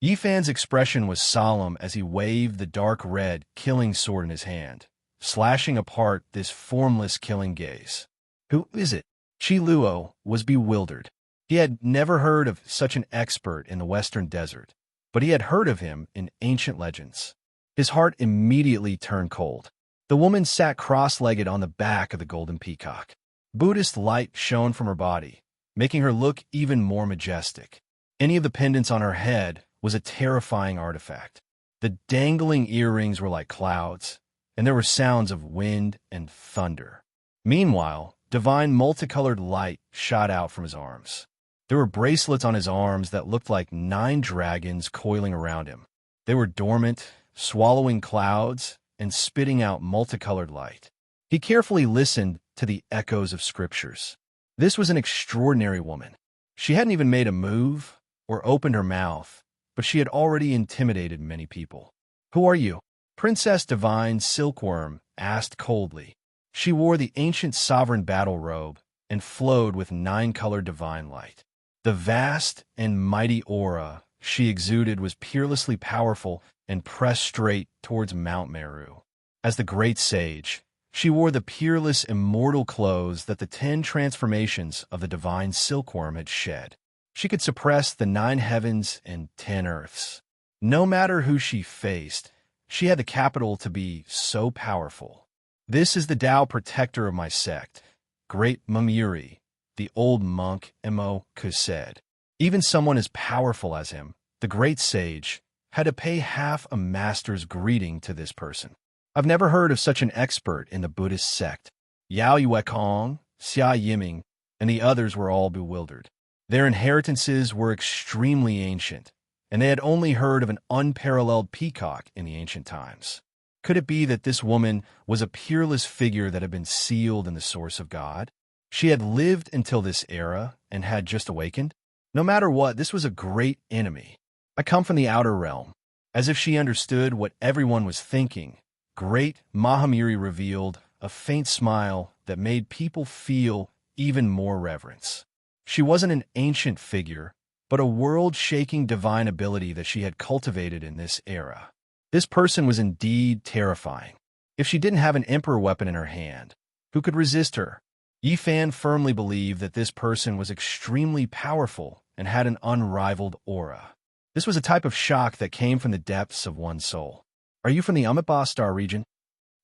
Yi Fan's expression was solemn as he waved the dark red killing sword in his hand, slashing apart this formless killing gaze. Who is it? Chi Luo was bewildered. He had never heard of such an expert in the western desert, but he had heard of him in ancient legends. His heart immediately turned cold. The woman sat cross-legged on the back of the golden peacock. Buddhist light shone from her body, making her look even more majestic. Any of the pendants on her head was a terrifying artifact. The dangling earrings were like clouds, and there were sounds of wind and thunder. Meanwhile, divine multicolored light shot out from his arms. There were bracelets on his arms that looked like 9 dragons coiling around him. They were dormant, swallowing clouds, and spitting out multicolored light. He carefully listened to the echoes of scriptures. This was an extraordinary woman. She hadn't even made a move or opened her mouth, but she had already intimidated many people. Who are you? Princess Divine Silkworm asked coldly. She wore the ancient sovereign battle robe and flowed with 9-colored divine light. The vast and mighty aura she exuded was peerlessly powerful and pressed straight towards Mount Meru. As the great sage, She wore the peerless, immortal clothes that the 10 transformations of the divine silkworm had shed. She could suppress the 9 heavens and 10 earths. No matter who she faced, she had the capital to be so powerful. This is the Tao protector of my sect, Great Mamuri, the old monk Immerse said. Even someone as powerful as him, the great sage, had to pay half a master's greeting to this person. I've never heard of such an expert in the Buddhist sect. Yao Yuekong, Xia Yiming, and the others were all bewildered. Their inheritances were extremely ancient, and they had only heard of an unparalleled peacock in the ancient times. Could it be that this woman was a peerless figure that had been sealed in the source of God? She had lived until this era and had just awakened? No matter what, this was a great enemy. I come from the outer realm. As if she understood what everyone was thinking, Great Mahamiri revealed a faint smile that made people feel even more reverence. She wasn't an ancient figure, but a world-shaking divine ability that she had cultivated in this era. This person was indeed terrifying. If she didn't have an emperor weapon in her hand, who could resist her? Yi Fan firmly believed that this person was extremely powerful and had an unrivaled aura. This was a type of shock that came from the depths of one's soul. Are you from the Amitabha Star region?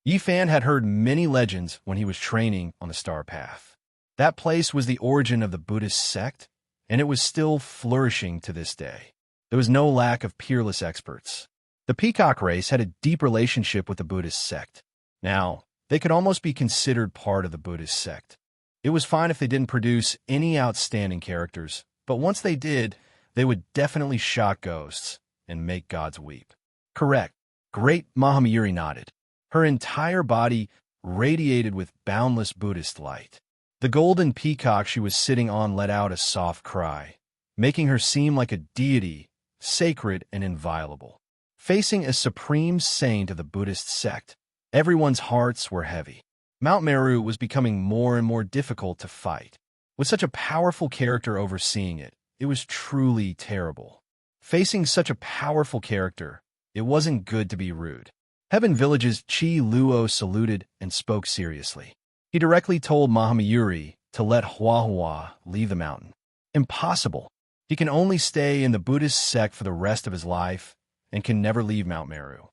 Yi Fan had heard many legends when he was training on the Star Path. That place was the origin of the Buddhist sect, and it was still flourishing to this day. There was no lack of peerless experts. The Peacock race had a deep relationship with the Buddhist sect. Now, they could almost be considered part of the Buddhist sect. It was fine if they didn't produce any outstanding characters, but once they did, they would definitely shock ghosts and make gods weep. Correct. Great Mahamiri nodded. Her entire body radiated with boundless Buddhist light. The golden peacock she was sitting on let out a soft cry, making her seem like a deity, sacred and inviolable. Facing a supreme saint of the Buddhist sect, everyone's hearts were heavy. Mount Meru was becoming more and more difficult to fight. With such a powerful character overseeing it, it was truly terrible. Facing such a powerful character, it wasn't good to be rude. Heaven Village's Chi Luo saluted and spoke seriously. He directly told Mahamiri to let Hua leave the mountain. Impossible. He can only stay in the Buddhist sect for the rest of his life and can never leave Mount Meru.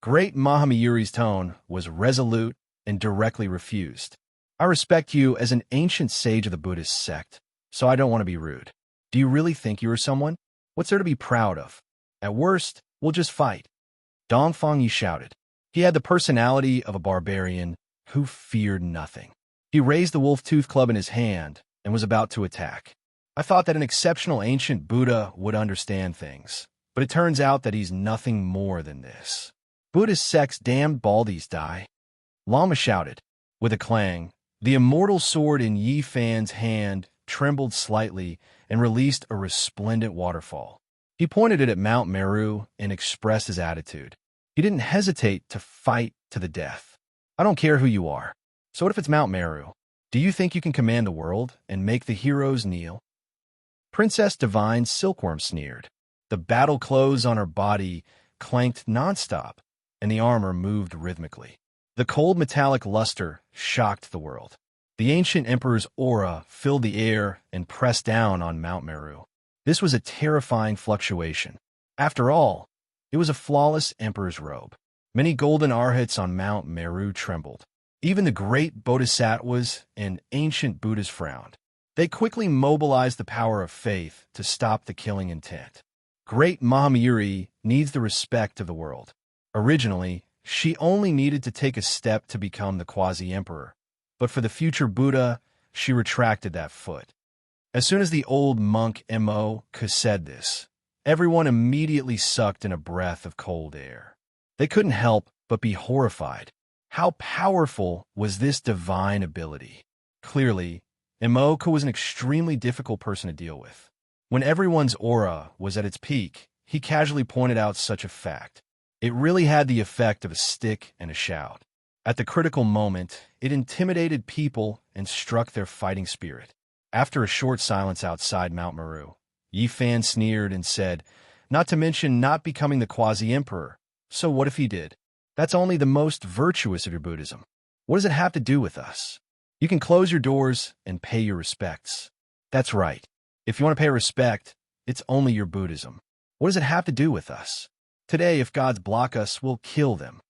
Great Mahamiri's tone was resolute and directly refused. I respect you as an ancient sage of the Buddhist sect, so I don't want to be rude. Do you really think you are someone? What's there to be proud of? At worst, we'll just fight. Dongfang Yi shouted. He had the personality of a barbarian who feared nothing. He raised the wolf-tooth club in his hand and was about to attack. I thought that an exceptional ancient Buddha would understand things, but it turns out that he's nothing more than this. Buddhist sect's damned baldies die. Lama shouted. With a clang, the immortal sword in Yi Fan's hand trembled slightly and released a resplendent waterfall. He pointed it at Mount Meru and expressed his attitude. He didn't hesitate to fight to the death. I don't care who you are. So what if it's Mount Meru? Do you think you can command the world and make the heroes kneel? Princess Divine Silkworm sneered. The battle clothes on her body clanked nonstop, and the armor moved rhythmically. The cold metallic luster shocked the world. The ancient emperor's aura filled the air and pressed down on Mount Meru. This was a terrifying fluctuation. After all, it was a flawless emperor's robe. Many golden arhats on Mount Meru trembled. Even the great bodhisattvas and ancient Buddhas frowned. They quickly mobilized the power of faith to stop the killing intent. Great Mahamiri needs the respect of the world. Originally, she only needed to take a step to become the quasi-emperor, but for the future Buddha, she retracted that foot. As soon as the old monk Immerse said this, everyone immediately sucked in a breath of cold air. They couldn't help but be horrified. How powerful was this divine ability? Clearly, Immerse was an extremely difficult person to deal with. When everyone's aura was at its peak, he casually pointed out such a fact. It really had the effect of a stick and a shout. At the critical moment, it intimidated people and struck their fighting spirit. After a short silence outside Mount Meru, Yi Fan sneered and said, not to mention not becoming the quasi-emperor. So what if he did? That's only the most virtuous of your Buddhism. What does it have to do with us? You can close your doors and pay your respects. That's right. If you want to pay respect, it's only your Buddhism. What does it have to do with us? Today, if gods block us, we'll kill them.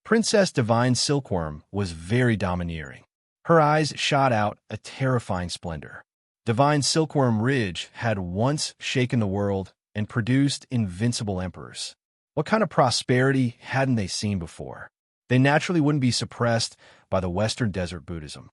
Princess Divine Silkworm was very domineering. Her eyes shot out a terrifying splendor. Divine Silkworm Ridge had once shaken the world and produced invincible emperors. What kind of prosperity hadn't they seen before? They naturally wouldn't be suppressed by the Western Desert Buddhism.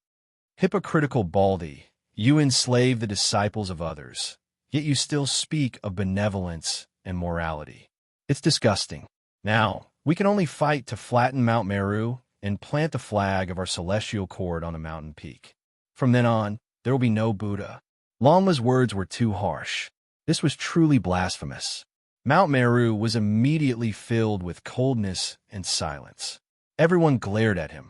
Hypocritical Baldy, you enslave the disciples of others, yet you still speak of benevolence and morality. It's disgusting. Now, we can only fight to flatten Mount Meru and plant the flag of our celestial court on the mountain peak. From then on, there will be no Buddha. Lama's words were too harsh. This was truly blasphemous. Mount Meru was immediately filled with coldness and silence. Everyone glared at him.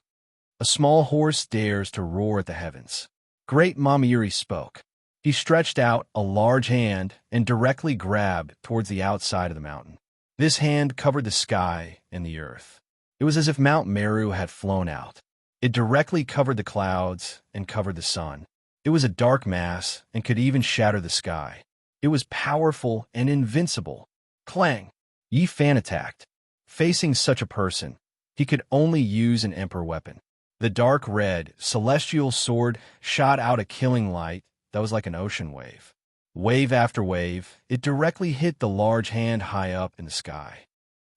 A small horse dares to roar at the heavens. Great Mamayuri spoke. He stretched out a large hand and directly grabbed towards the outside of the mountain. This hand covered the sky and the earth. It was as if Mount Meru had flown out. It directly covered the clouds and covered the sun. It was a dark mass and could even shatter the sky. It was powerful and invincible. Clang! Yi Fan attacked. Facing such a person, he could only use an emperor weapon. The dark red, celestial sword shot out a killing light that was like an ocean wave. Wave after wave, it directly hit the large hand high up in the sky.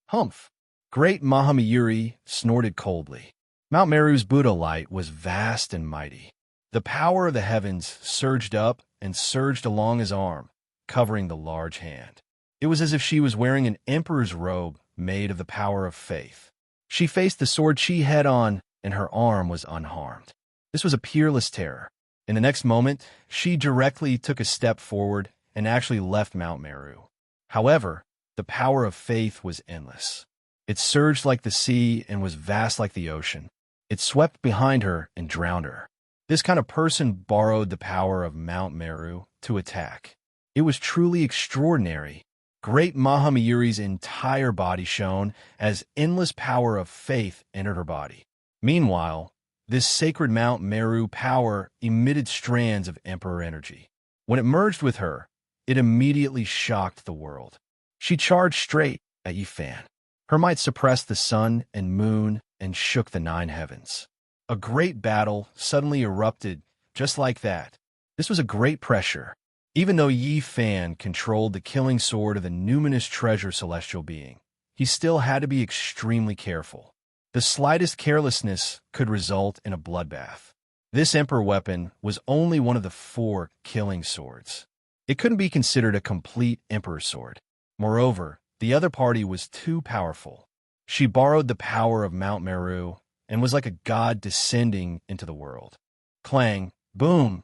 Humph! Great Mahamayuri snorted coldly. Mount Meru's Buddha light was vast and mighty. The power of the heavens surged up and surged along his arm, covering the large hand. It was as if she was wearing an emperor's robe made of the power of faith. She faced the sword chi head-on, and her arm was unharmed. This was a peerless terror. In the next moment, she directly took a step forward and actually left Mount Meru. However, the power of faith was endless. It surged like the sea and was vast like the ocean. It swept behind her and drowned her. This kind of person borrowed the power of Mount Meru to attack. It was truly extraordinary. Great Mahamayuri's entire body shone as endless power of faith entered her body. Meanwhile, this sacred Mount Meru power emitted strands of emperor energy. When it merged with her, it immediately shocked the world. She charged straight at Yi Fan. Her might suppressed the sun and moon and shook the 9 heavens. A great battle suddenly erupted just like that. This was a great pressure. Even though Yi Fan controlled the killing sword of the numinous treasure celestial being, he still had to be extremely careful. The slightest carelessness could result in a bloodbath. This emperor weapon was only one of the 4 killing swords. It couldn't be considered a complete emperor sword. Moreover, the other party was too powerful. She borrowed the power of Mount Meru and was like a god descending into the world. Clang, boom!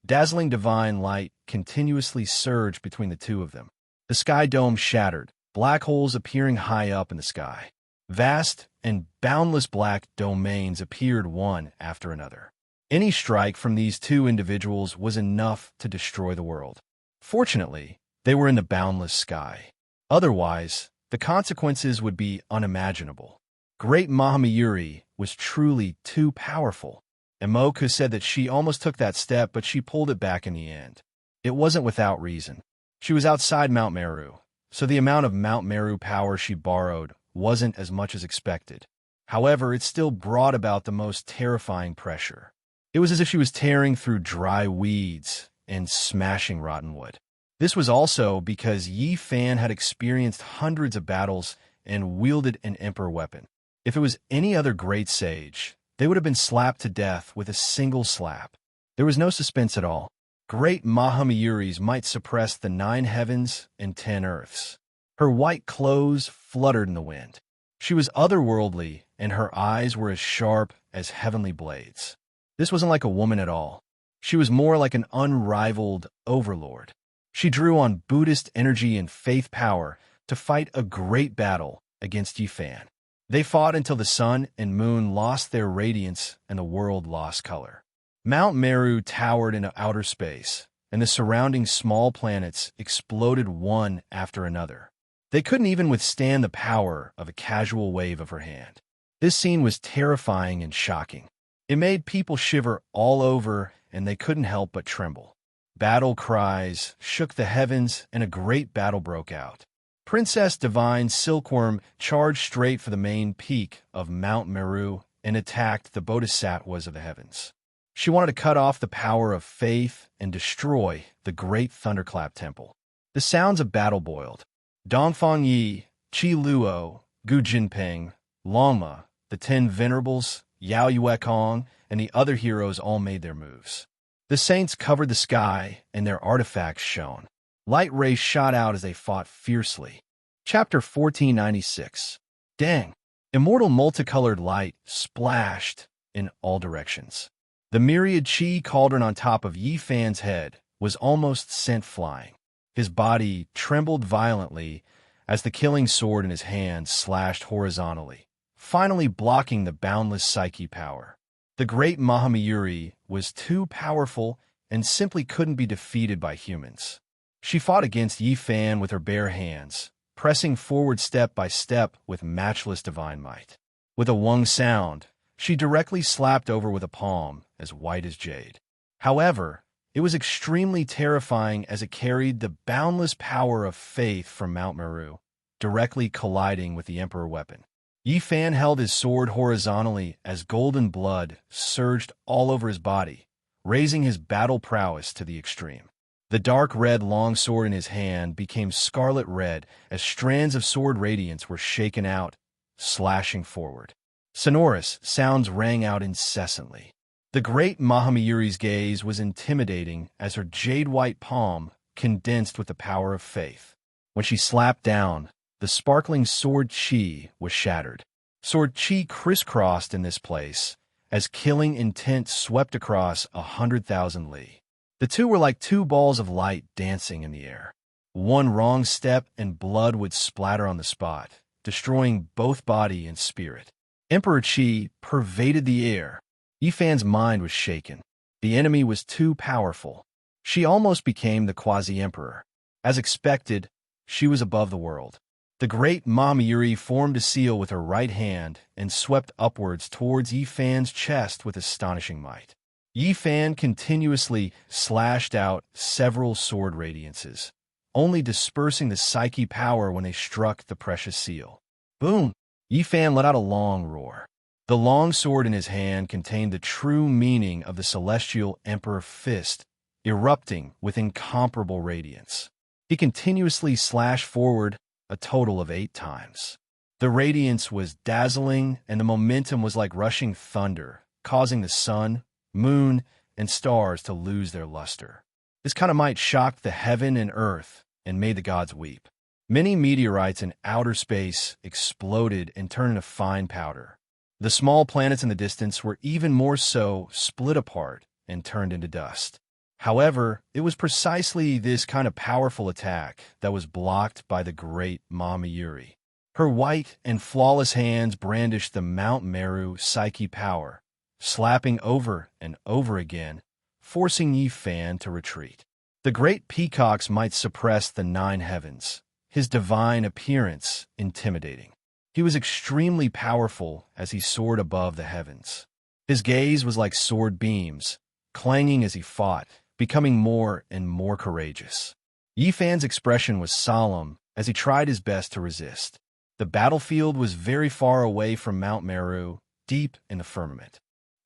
Dazzling divine light continuously surged between the two of them. The sky dome shattered, black holes appearing high up in the sky. Vast and boundless black domains appeared one after another. Any strike from these 2 individuals was enough to destroy the world. Fortunately, they were in the boundless sky. Otherwise, the consequences would be unimaginable. Great Mahamayuri was truly too powerful. Emoku said that she almost took that step, but she pulled it back in the end. It wasn't without reason. She was outside Mount Meru, so the amount of Mount Meru power she borrowed wasn't as much as expected. However, it still brought about the most terrifying pressure. It was as if she was tearing through dry weeds and smashing rotten wood. This was also because Yi Fan had experienced hundreds of battles and wielded an emperor weapon. If it was any other great sage, they would have been slapped to death with a single slap. There was no suspense at all. Great Mahamayuris might suppress the 9 heavens and 10 earths. Her white clothes fluttered in the wind. She was otherworldly, and her eyes were as sharp as heavenly blades. This wasn't like a woman at all. She was more like an unrivaled overlord. She drew on Buddhist energy and faith power to fight a great battle against Yi Fan. They fought until the sun and moon lost their radiance and the world lost color. Mount Meru towered into outer space, and the surrounding small planets exploded one after another. They couldn't even withstand the power of a casual wave of her hand. This scene was terrifying and shocking. It made people shiver all over, and they couldn't help but tremble. Battle cries shook the heavens, and a great battle broke out. Princess Divine Silkworm charged straight for the main peak of Mount Meru and attacked the bodhisattvas of the heavens. She wanted to cut off the power of faith and destroy the great thunderclap temple. The sounds of battle boiled. Dongfang Yi, Qi Luo, Gu Jinping, Longma, the 10 venerables, Yao Yuekong, and the other heroes all made their moves. The saints covered the sky, and their artifacts shone. Light rays shot out as they fought fiercely. Chapter 1496. Dang! Immortal multicolored light splashed in all directions. The myriad Qi cauldron on top of Yi Fan's head was almost sent flying. His body trembled violently as the killing sword in his hand slashed horizontally, finally blocking the boundless psyche power. The great Mahamayuri was too powerful and simply couldn't be defeated by humans. She fought against Yi Fan with her bare hands, pressing forward step by step with matchless divine might. With a wung sound, she directly slapped over with a palm as white as jade. However, it was extremely terrifying as it carried the boundless power of faith from Mount Meru, directly colliding with the Emperor weapon. Yi Fan held his sword horizontally as golden blood surged all over his body, raising his battle prowess to the extreme. The dark red longsword in his hand became scarlet red as strands of sword radiance were shaken out, slashing forward. Sonorous sounds rang out incessantly. The great Mahamayuri's gaze was intimidating as her jade-white palm condensed with the power of faith. When she slapped down, the sparkling sword Qi was shattered. Sword Qi crisscrossed in this place as killing intent swept across 100,000 li. The two were like two balls of light dancing in the air. One wrong step and blood would splatter on the spot, destroying both body and spirit. Emperor Qi pervaded the air. Yi Fan's mind was shaken. The enemy was too powerful. She almost became the quasi-emperor. As expected, she was above the world. The great Mahamayuri formed a seal with her right hand and swept upwards towards Yi Fan's chest with astonishing might. Yi Fan continuously slashed out several sword radiances, only dispersing the psyche power when they struck the precious seal. Boom! Yi Fan let out a long roar. The long sword in his hand contained the true meaning of the celestial emperor fist, erupting with incomparable radiance. He continuously slashed forward a total of 8 times. The radiance was dazzling, and the momentum was like rushing thunder, causing the sun, moon, and stars to lose their luster. This kind of might shocked the heaven and earth and made the gods weep. Many meteorites in outer space exploded and turned into fine powder. The small planets in the distance were even more so split apart and turned into dust. However, it was precisely this kind of powerful attack that was blocked by the great Mahamayuri. Her white and flawless hands brandished the Mount Meru psyche power, slapping over and over again, forcing Yi Fan to retreat. The great peacocks might suppress the 9 heavens, his divine appearance intimidating. He was extremely powerful as he soared above the heavens. His gaze was like sword beams, clanging as he fought, becoming more and more courageous. Yi Fan's expression was solemn as he tried his best to resist. The battlefield was very far away from Mount Meru, deep in the firmament.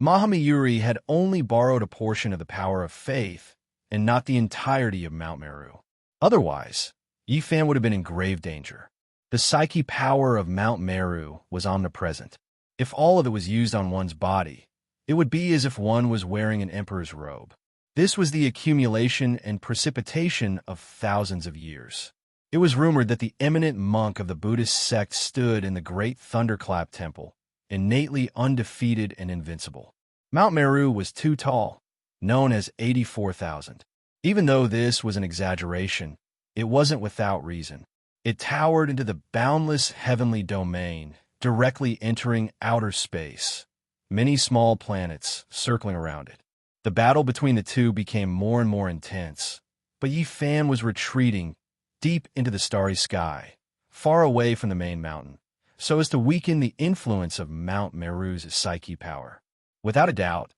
Mahamayuri had only borrowed a portion of the power of faith, and not the entirety of Mount Meru. Otherwise, Yi Fan would have been in grave danger. The psyche power of Mount Meru was omnipresent. If all of it was used on one's body, it would be as if one was wearing an emperor's robe. This was the accumulation and precipitation of thousands of years. It was rumored that the eminent monk of the Buddhist sect stood in the great thunderclap temple, innately undefeated and invincible. Mount Meru was too tall, known as 84,000. Even though this was an exaggeration, it wasn't without reason. It towered into the boundless heavenly domain, directly entering outer space, many small planets circling around it. The battle between the two became more and more intense, but Yi Fan was retreating deep into the starry sky, far away from the main mountain, so as to weaken the influence of Mount Meru's psyche power. Without a doubt,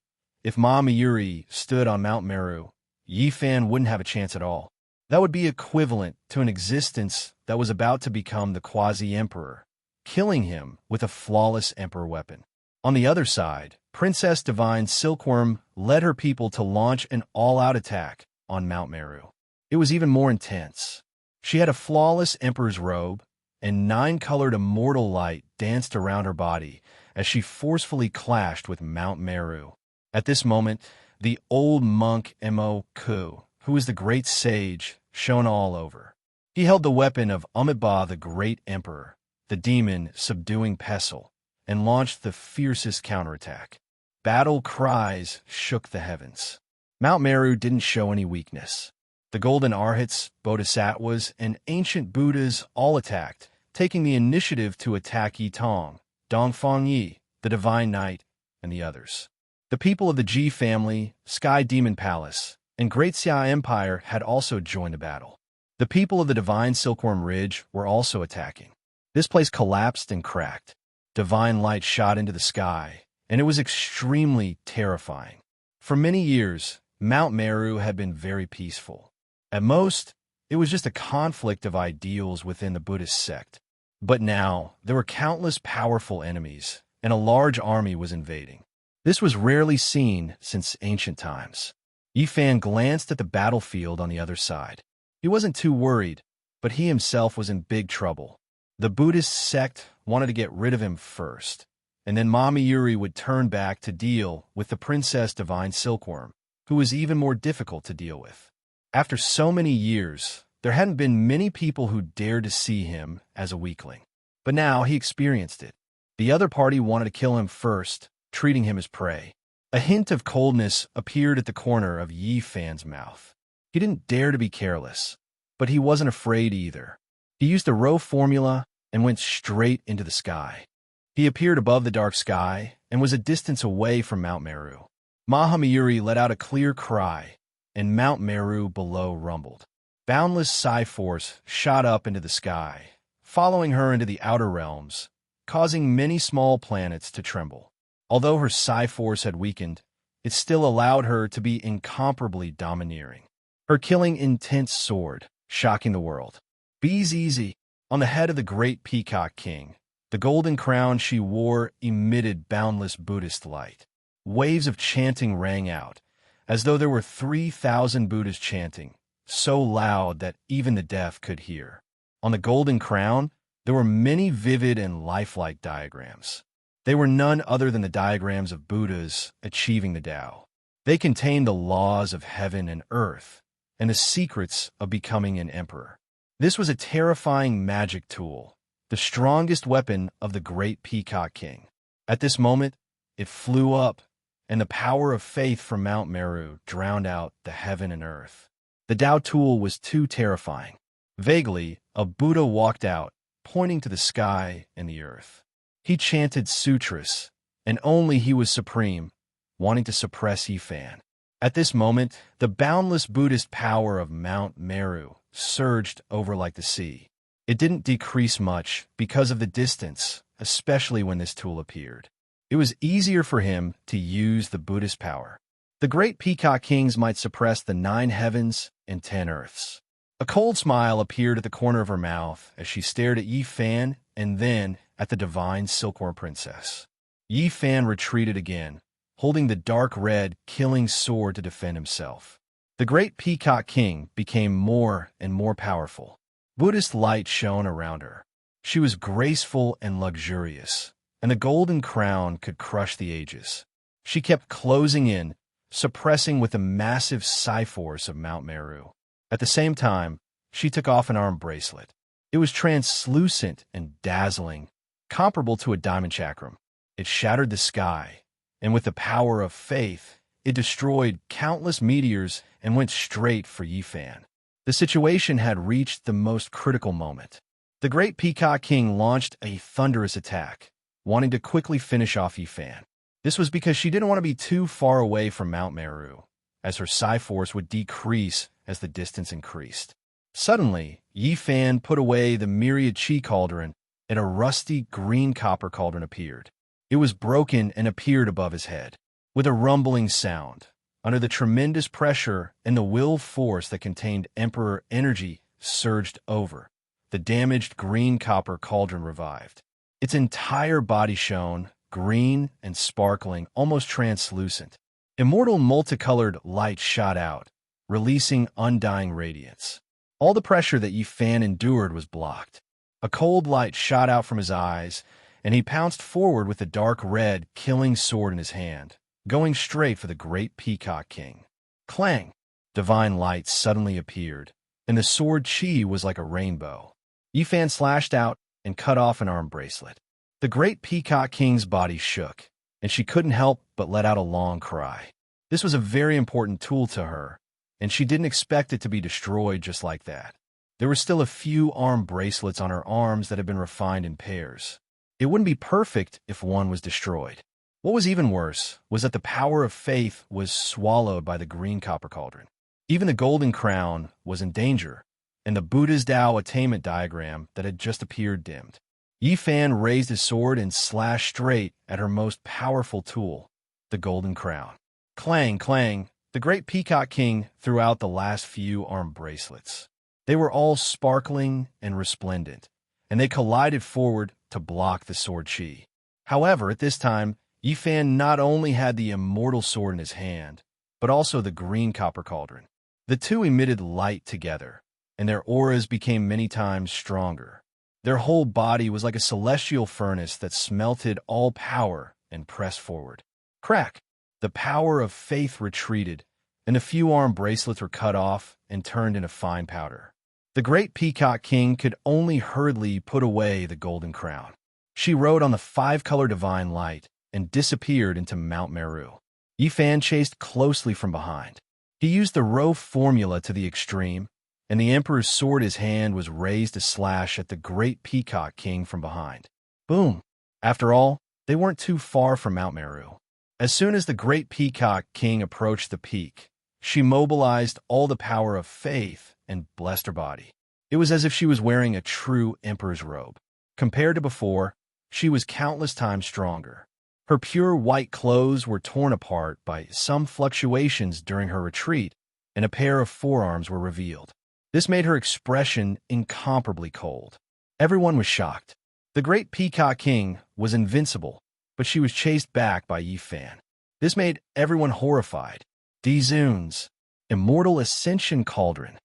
if Ma Mayuri stood on Mount Meru, Yi Fan wouldn't have a chance at all. That would be equivalent to an existence that was about to become the quasi-emperor, killing him with a flawless emperor weapon. On the other side, Princess Divine Silkworm led her people to launch an all-out attack on Mount Meru. It was even more intense. She had a flawless emperor's robe, and 9-colored immortal light danced around her body as she forcefully clashed with Mount Meru. At this moment, the old monk Mo Ku, who was the great sage, shone all over. He held the weapon of Amitabha the Great Emperor, the demon subduing Pestle, and launched the fiercest counterattack. Battle cries shook the heavens. Mount Meru didn't show any weakness. The golden arhats, bodhisattvas, and ancient Buddhas all attacked, taking the initiative to attack Yi Tong, Dongfang Yi, the Divine Knight, and the others. The people of the Ji family, Sky Demon Palace, and Great Xia Empire had also joined the battle. The people of the Divine Silkworm Ridge were also attacking. This place collapsed and cracked. Divine light shot into the sky, and it was extremely terrifying. For many years, Mount Meru had been very peaceful. At most, it was just a conflict of ideals within the Buddhist sect. But now, there were countless powerful enemies, and a large army was invading. This was rarely seen since ancient times. Yi Fan glanced at the battlefield on the other side. He wasn't too worried, but he himself was in big trouble. The Buddhist sect wanted to get rid of him first, and then Ma Mayuri would turn back to deal with the Princess Divine Silkworm, who was even more difficult to deal with. After so many years, there hadn't been many people who dared to see him as a weakling. But now he experienced it. The other party wanted to kill him first, treating him as prey. A hint of coldness appeared at the corner of Yi Fan's mouth. He didn't dare to be careless, but he wasn't afraid either. He used the Rho formula and went straight into the sky. He appeared above the dark sky and was a distance away from Mount Meru. Mahamayuri let out a clear cry, and Mount Meru below rumbled. Boundless psi force shot up into the sky, following her into the outer realms, causing many small planets to tremble. Although her psi force had weakened, it still allowed her to be incomparably domineering. Her killing intense sword, shocking the world. Bees easy. On the head of the great Peacock King, the golden crown she wore emitted boundless Buddhist light. Waves of chanting rang out, as though there were 3,000 Buddhas chanting, so loud that even the deaf could hear. On the golden crown, there were many vivid and lifelike diagrams. They were none other than the diagrams of Buddhas achieving the Tao. They contained the laws of heaven and earth, and the secrets of becoming an emperor. This was a terrifying magic tool, the strongest weapon of the great Peacock King. At this moment, it flew up, and the power of faith from Mount Meru drowned out the heaven and earth. The Tao tool was too terrifying. Vaguely, a Buddha walked out, pointing to the sky and the earth. He chanted sutras, and only he was supreme, wanting to suppress Yi Fan. At this moment, the boundless Buddhist power of Mount Meru surged over like the sea. It didn't decrease much because of the distance, especially when this tool appeared. It was easier for him to use the Buddhist power. The great Peacock Kings might suppress the 9 heavens and 10 earths. A cold smile appeared at the corner of her mouth as she stared at Yi Fan and then at the Divine Silkworm Princess. Yi Fan retreated again, holding the dark red killing sword to defend himself. The great Peacock King became more and more powerful. Buddhist light shone around her. She was graceful and luxurious, and the golden crown could crush the ages. She kept closing in, suppressing with the massive psi force of Mount Meru. At the same time, she took off an arm bracelet. It was translucent and dazzling, comparable to a diamond chakram. It shattered the sky, and with the power of faith, it destroyed countless meteors and went straight for Yi Fan. The situation had reached the most critical moment. The great Peacock King launched a thunderous attack, wanting to quickly finish off Yi Fan. This was because she didn't want to be too far away from Mount Meru, as her psi force would decrease as the distance increased. Suddenly, Yi Fan put away the myriad chi cauldron, and a rusty green copper cauldron appeared. It was broken and appeared above his head. with a rumbling sound. Under the tremendous pressure and the will force that contained Emperor energy surged over, the damaged green copper cauldron revived. Its entire body shone, green and sparkling, almost translucent. Immortal multicolored light shot out, releasing undying radiance. All the pressure that Yi Fan endured was blocked. A cold light shot out from his eyes, and he pounced forward with the dark red killing sword in his hand, going straight for the great Peacock King. Clang! Divine light suddenly appeared, and the sword chi was like a rainbow. Yi Fan slashed out and cut off an arm bracelet. The great Peacock King's body shook, and she couldn't help but let out a long cry. This was a very important tool to her, and she didn't expect it to be destroyed just like that. There were still a few arm bracelets on her arms that had been refined in pairs. It wouldn't be perfect if one was destroyed. What was even worse was that the power of faith was swallowed by the green copper cauldron. Even the golden crown was in danger, and the Buddha's Tao attainment diagram that had just appeared dimmed. Yi Fan raised his sword and slashed straight at her most powerful tool, the golden crown. Clang, clang, the great Peacock King threw out the last few arm bracelets. They were all sparkling and resplendent, and they collided forward to block the sword chi. However, at this time, Yi Fan not only had the immortal sword in his hand, but also the green copper cauldron. The two emitted light together, and their auras became many times stronger. Their whole body was like a celestial furnace that smelted all power and pressed forward. Crack! The power of faith retreated, and the few arm bracelets were cut off and turned into fine powder. The great Peacock King could only hurriedly put away the golden crown. She rode on the five-color divine light and disappeared into Mount Meru. Yi Fan chased closely from behind. He used the row formula to the extreme, and the Emperor's sword in his hand was raised to slash at the great Peacock King from behind. Boom! After all, they weren't too far from Mount Meru. As soon as the great Peacock King approached the peak, she mobilized all the power of faith and blessed her body. It was as if she was wearing a true emperor's robe. Compared to before, she was countless times stronger. Her pure white clothes were torn apart by some fluctuations during her retreat, and a pair of forearms were revealed. This made her expression incomparably cold. Everyone was shocked. The great Peacock King was invincible, but she was chased back by Yi Fan. This made everyone horrified. Dzuns, Immortal Ascension Cauldron.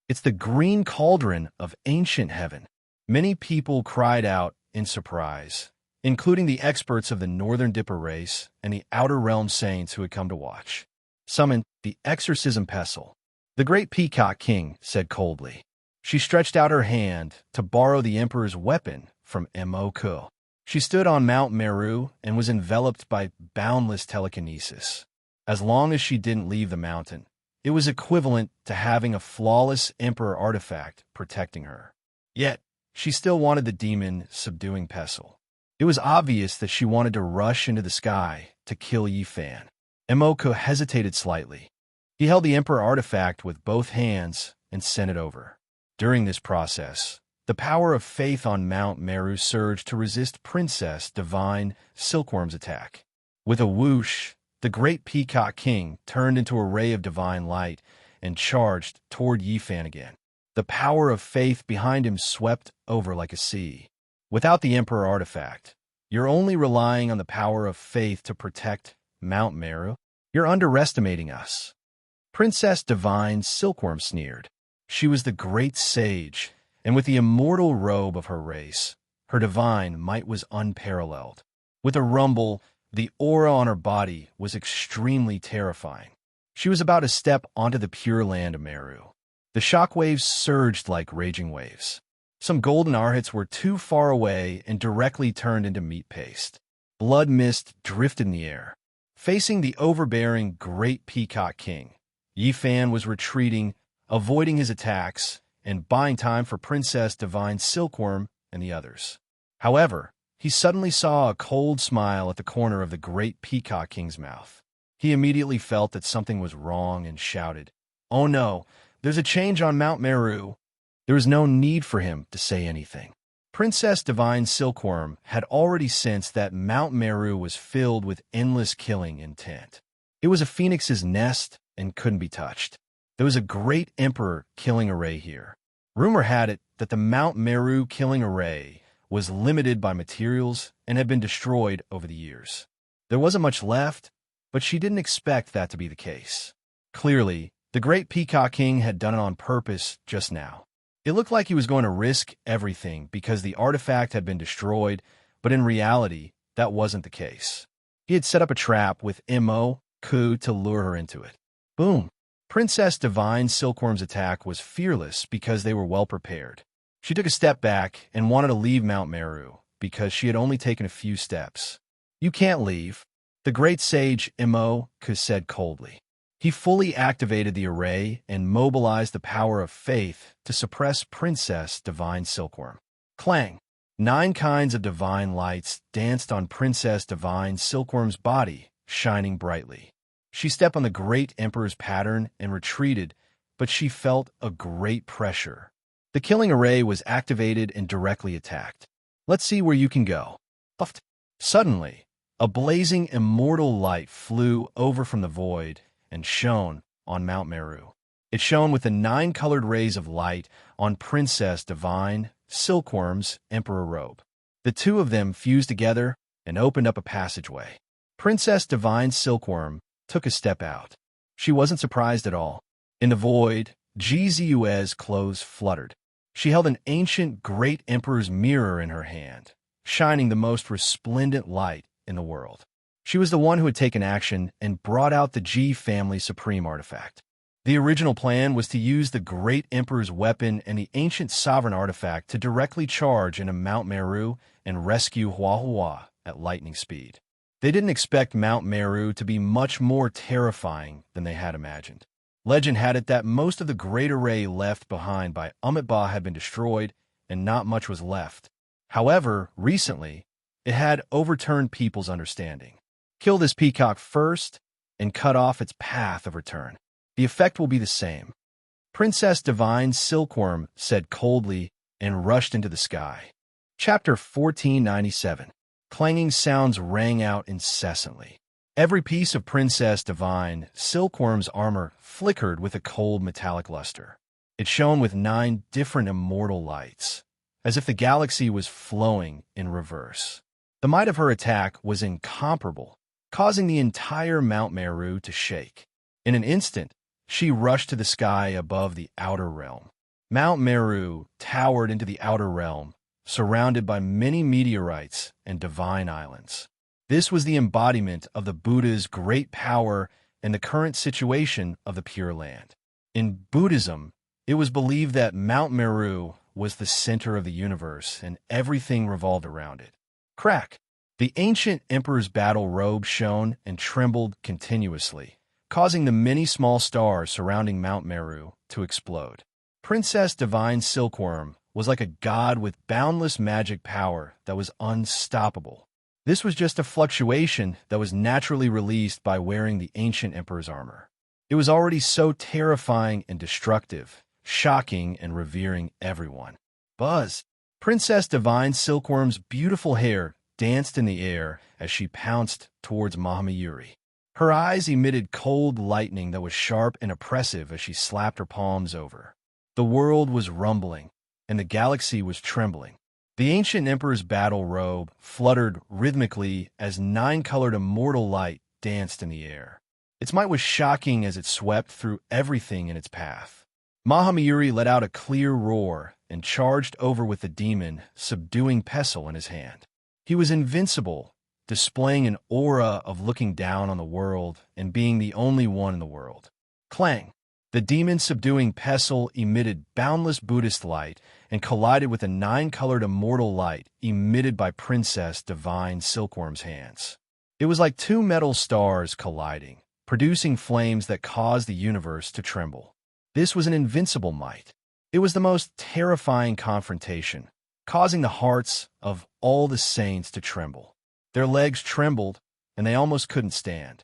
It's the green cauldron of ancient heaven. Many people cried out in surprise, including the experts of the Northern Dipper race and the Outer Realm saints who had come to watch. Summoned the exorcism pestle. The great Peacock King said coldly. She stretched out her hand to borrow the Emperor's weapon from Mo-ko. She stood on Mount Meru and was enveloped by boundless telekinesis. As long as she didn't leave the mountain, it was equivalent to having a flawless Emperor artifact protecting her. Yet, she still wanted the demon subduing pestle. It was obvious that she wanted to rush into the sky to kill Yi Fan. Mo-ko hesitated slightly. He held the Emperor artifact with both hands and sent it over. During this process, the power of faith on Mount Meru surged to resist Princess Divine Silkworm's attack. With a whoosh, the great Peacock King turned into a ray of divine light and charged toward Yi Fan again. The power of faith behind him swept over like a sea. Without the Emperor artifact, you're only relying on the power of faith to protect Mount Meru. You're underestimating us. Princess Divine Silkworm sneered. She was the great sage, and with the immortal robe of her race, her divine might was unparalleled. With a rumble, the aura on her body was extremely terrifying. She was about to step onto the pure land of Meru. The shockwaves surged like raging waves. Some golden arhats were too far away and directly turned into meat paste. Blood mist drifted in the air. Facing the overbearing great Peacock King, Yi Fan was retreating, avoiding his attacks, and buying time for Princess Divine Silkworm and the others. However, he suddenly saw a cold smile at the corner of the great Peacock King's mouth. He immediately felt that something was wrong and shouted, "Oh no, there's a change on Mount Meru." There was no need for him to say anything. Princess Divine Silkworm had already sensed that Mount Meru was filled with endless killing intent. It was a phoenix's nest and couldn't be touched. There was a great emperor killing array here. Rumor had it that the Mount Meru killing array was limited by materials and had been destroyed over the years. There wasn't much left, but she didn't expect that to be the case. Clearly, the great Peacock King had done it on purpose just now. It looked like he was going to risk everything because the artifact had been destroyed, but in reality, that wasn't the case. He had set up a trap with Mo Ku to lure her into it. Boom! Princess Divine Silkworm's attack was fearless because they were well prepared. She took a step back and wanted to leave Mount Meru because she had only taken a few steps. "You can't leave," the great sage Mo Ku said coldly. He fully activated the array and mobilized the power of faith to suppress Princess Divine Silkworm. Clang! 9 kinds of divine lights danced on Princess Divine Silkworm's body, shining brightly. She stepped on the great Emperor's pattern and retreated, but she felt a great pressure. The killing array was activated and directly attacked. "Let's see where you can go." Puffed. Suddenly, a blazing immortal light flew over from the void and shone on Mount Meru. It shone with the 9 colored rays of light on Princess Divine Silkworm's emperor robe. The two of them fused together and opened up a passageway. Princess Divine Silkworm took a step out. She wasn't surprised at all. In the void, Jizue's clothes fluttered. She held an ancient great emperor's mirror in her hand, shining the most resplendent light in the world. She was the one who had taken action and brought out the Ji family supreme artifact. The original plan was to use the great emperor's weapon and the ancient sovereign artifact to directly charge into Mount Meru and rescue Huahua at lightning speed. They didn't expect Mount Meru to be much more terrifying than they had imagined. Legend had it that most of the great array left behind by Amitabha had been destroyed and not much was left. However, recently, it had overturned people's understanding. Kill this peacock first and cut off its path of return. The effect will be the same. Princess Divine Silkworm said coldly and rushed into the sky. Chapter 1497. Clanging sounds rang out incessantly. Every piece of Princess Divine Silkworm's armor flickered with a cold metallic luster. It shone with 9 different immortal lights, as if the galaxy was flowing in reverse. The might of her attack was incomparable, causing the entire Mount Meru to shake. In an instant, she rushed to the sky above the outer realm. Mount Meru towered into the outer realm, surrounded by many meteorites and divine islands. This was the embodiment of the Buddha's great power and the current situation of the Pure Land. In Buddhism, it was believed that Mount Meru was the center of the universe and everything revolved around it. Crack! The ancient emperor's battle robe shone and trembled continuously, causing the many small stars surrounding Mount Meru to explode. Princess Divine Silkworm was like a god with boundless magic power that was unstoppable. This was just a fluctuation that was naturally released by wearing the ancient emperor's armor. It was already so terrifying and destructive, shocking and revering everyone. Buzz! Princess Divine Silkworm's beautiful hair danced in the air as she pounced towards Mahamayuri. Her eyes emitted cold lightning that was sharp and oppressive as she slapped her palms over. The world was rumbling, and the galaxy was trembling. The ancient emperor's battle robe fluttered rhythmically as 9-colored immortal light danced in the air. Its might was shocking as it swept through everything in its path. Mahamayuri let out a clear roar and charged over with the demon, subduing Pestle in his hand. He was invincible, displaying an aura of looking down on the world and being the only one in the world. Clang! The demon subduing Pestle emitted boundless Buddhist light and collided with a 9-colored immortal light emitted by Princess Divine Silkworm's hands. It was like 2 metal stars colliding, producing flames that caused the universe to tremble. This was an invincible might. It was the most terrifying confrontation, causing the hearts of all the saints to tremble. Their legs trembled, and they almost couldn't stand.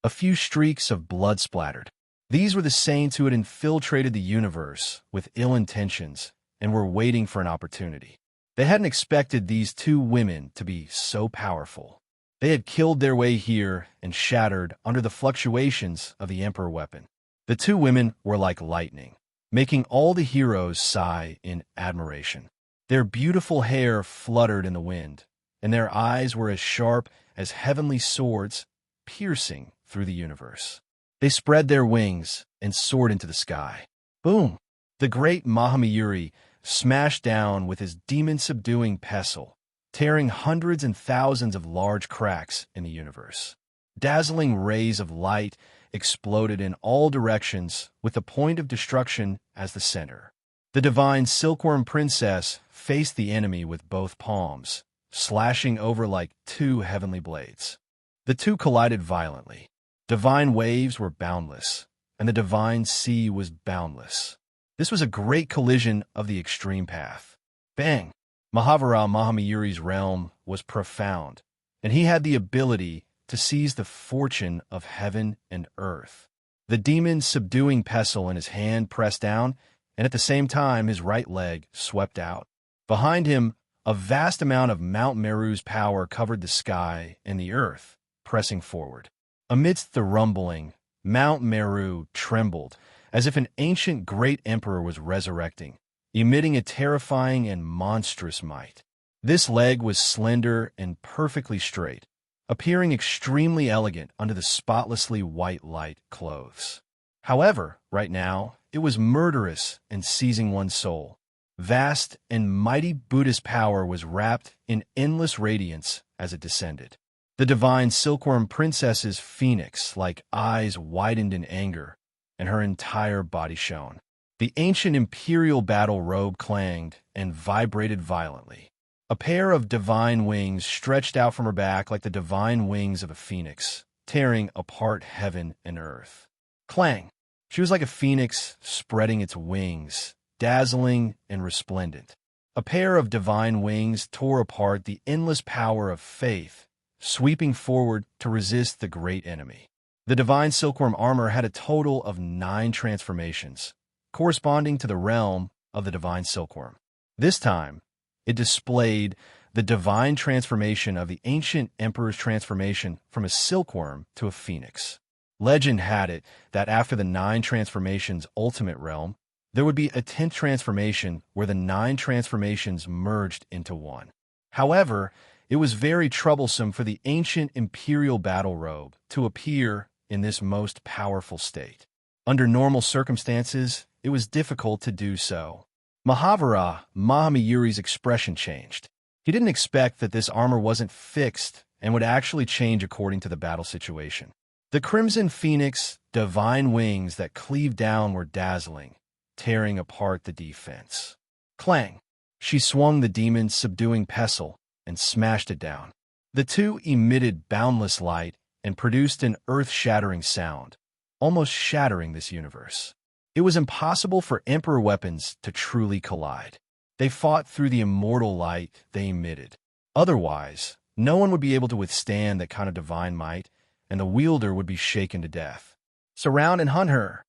A few streaks of blood splattered. These were the saints who had infiltrated the universe with ill intentions and were waiting for an opportunity. They hadn't expected these two women to be so powerful. They had killed their way here and shattered under the fluctuations of the Emperor weapon. The two women were like lightning, making all the heroes sigh in admiration. Their beautiful hair fluttered in the wind, and their eyes were as sharp as heavenly swords piercing through the universe. They spread their wings and soared into the sky. Boom! The great Mahamyuri smashed down with his demon-subduing pestle, tearing hundreds and thousands of large cracks in the universe. Dazzling rays of light exploded in all directions with the point of destruction as the center. The divine silkworm princess faced the enemy with both palms, slashing over like two heavenly blades. The two collided violently. Divine waves were boundless, and the divine sea was boundless. This was a great collision of the extreme path. Bang! Mahavira Mahamyuri's realm was profound, and he had the ability to seize the fortune of heaven and earth. The demon subduing pestle in his hand pressed down, and at the same time his right leg swept out. Behind him, a vast amount of Mount Meru's power covered the sky and the earth, pressing forward. Amidst the rumbling, Mount Meru trembled, as if an ancient great emperor was resurrecting, emitting a terrifying and monstrous might. This leg was slender and perfectly straight, appearing extremely elegant under the spotlessly white light clothes. However, right now, it was murderous and seizing one's soul. Vast and mighty Buddhist power was wrapped in endless radiance as it descended. The divine silkworm princess's phoenix-like eyes widened in anger, and her entire body shone. The ancient imperial battle robe clanged and vibrated violently. A pair of divine wings stretched out from her back like the divine wings of a phoenix, tearing apart heaven and earth. Clang! She was like a phoenix spreading its wings, dazzling and resplendent. A pair of divine wings tore apart the endless power of faith, sweeping forward to resist the great enemy. The divine silkworm armor had a total of 9 transformations, corresponding to the realm of the divine silkworm. This time, it displayed the divine transformation of the ancient emperor's transformation from a silkworm to a phoenix. Legend had it that after the 9 transformations' ultimate realm, there would be a 10th transformation where the 9 transformations merged into one. However, it was very troublesome for the ancient imperial battle robe to appear in this most powerful state. Under normal circumstances, it was difficult to do so. Mahavira Mahamyuri's expression changed. He didn't expect that this armor wasn't fixed and would actually change according to the battle situation. The crimson phoenix divine wings that cleaved down were dazzling, tearing apart the defense. Clang! She swung the demon's subduing pestle and smashed it down. The two emitted boundless light and produced an earth-shattering sound, almost shattering this universe. It was impossible for Emperor weapons to truly collide. They fought through the immortal light they emitted. Otherwise, no one would be able to withstand that kind of divine might, and the wielder would be shaken to death. Surround and hunt her!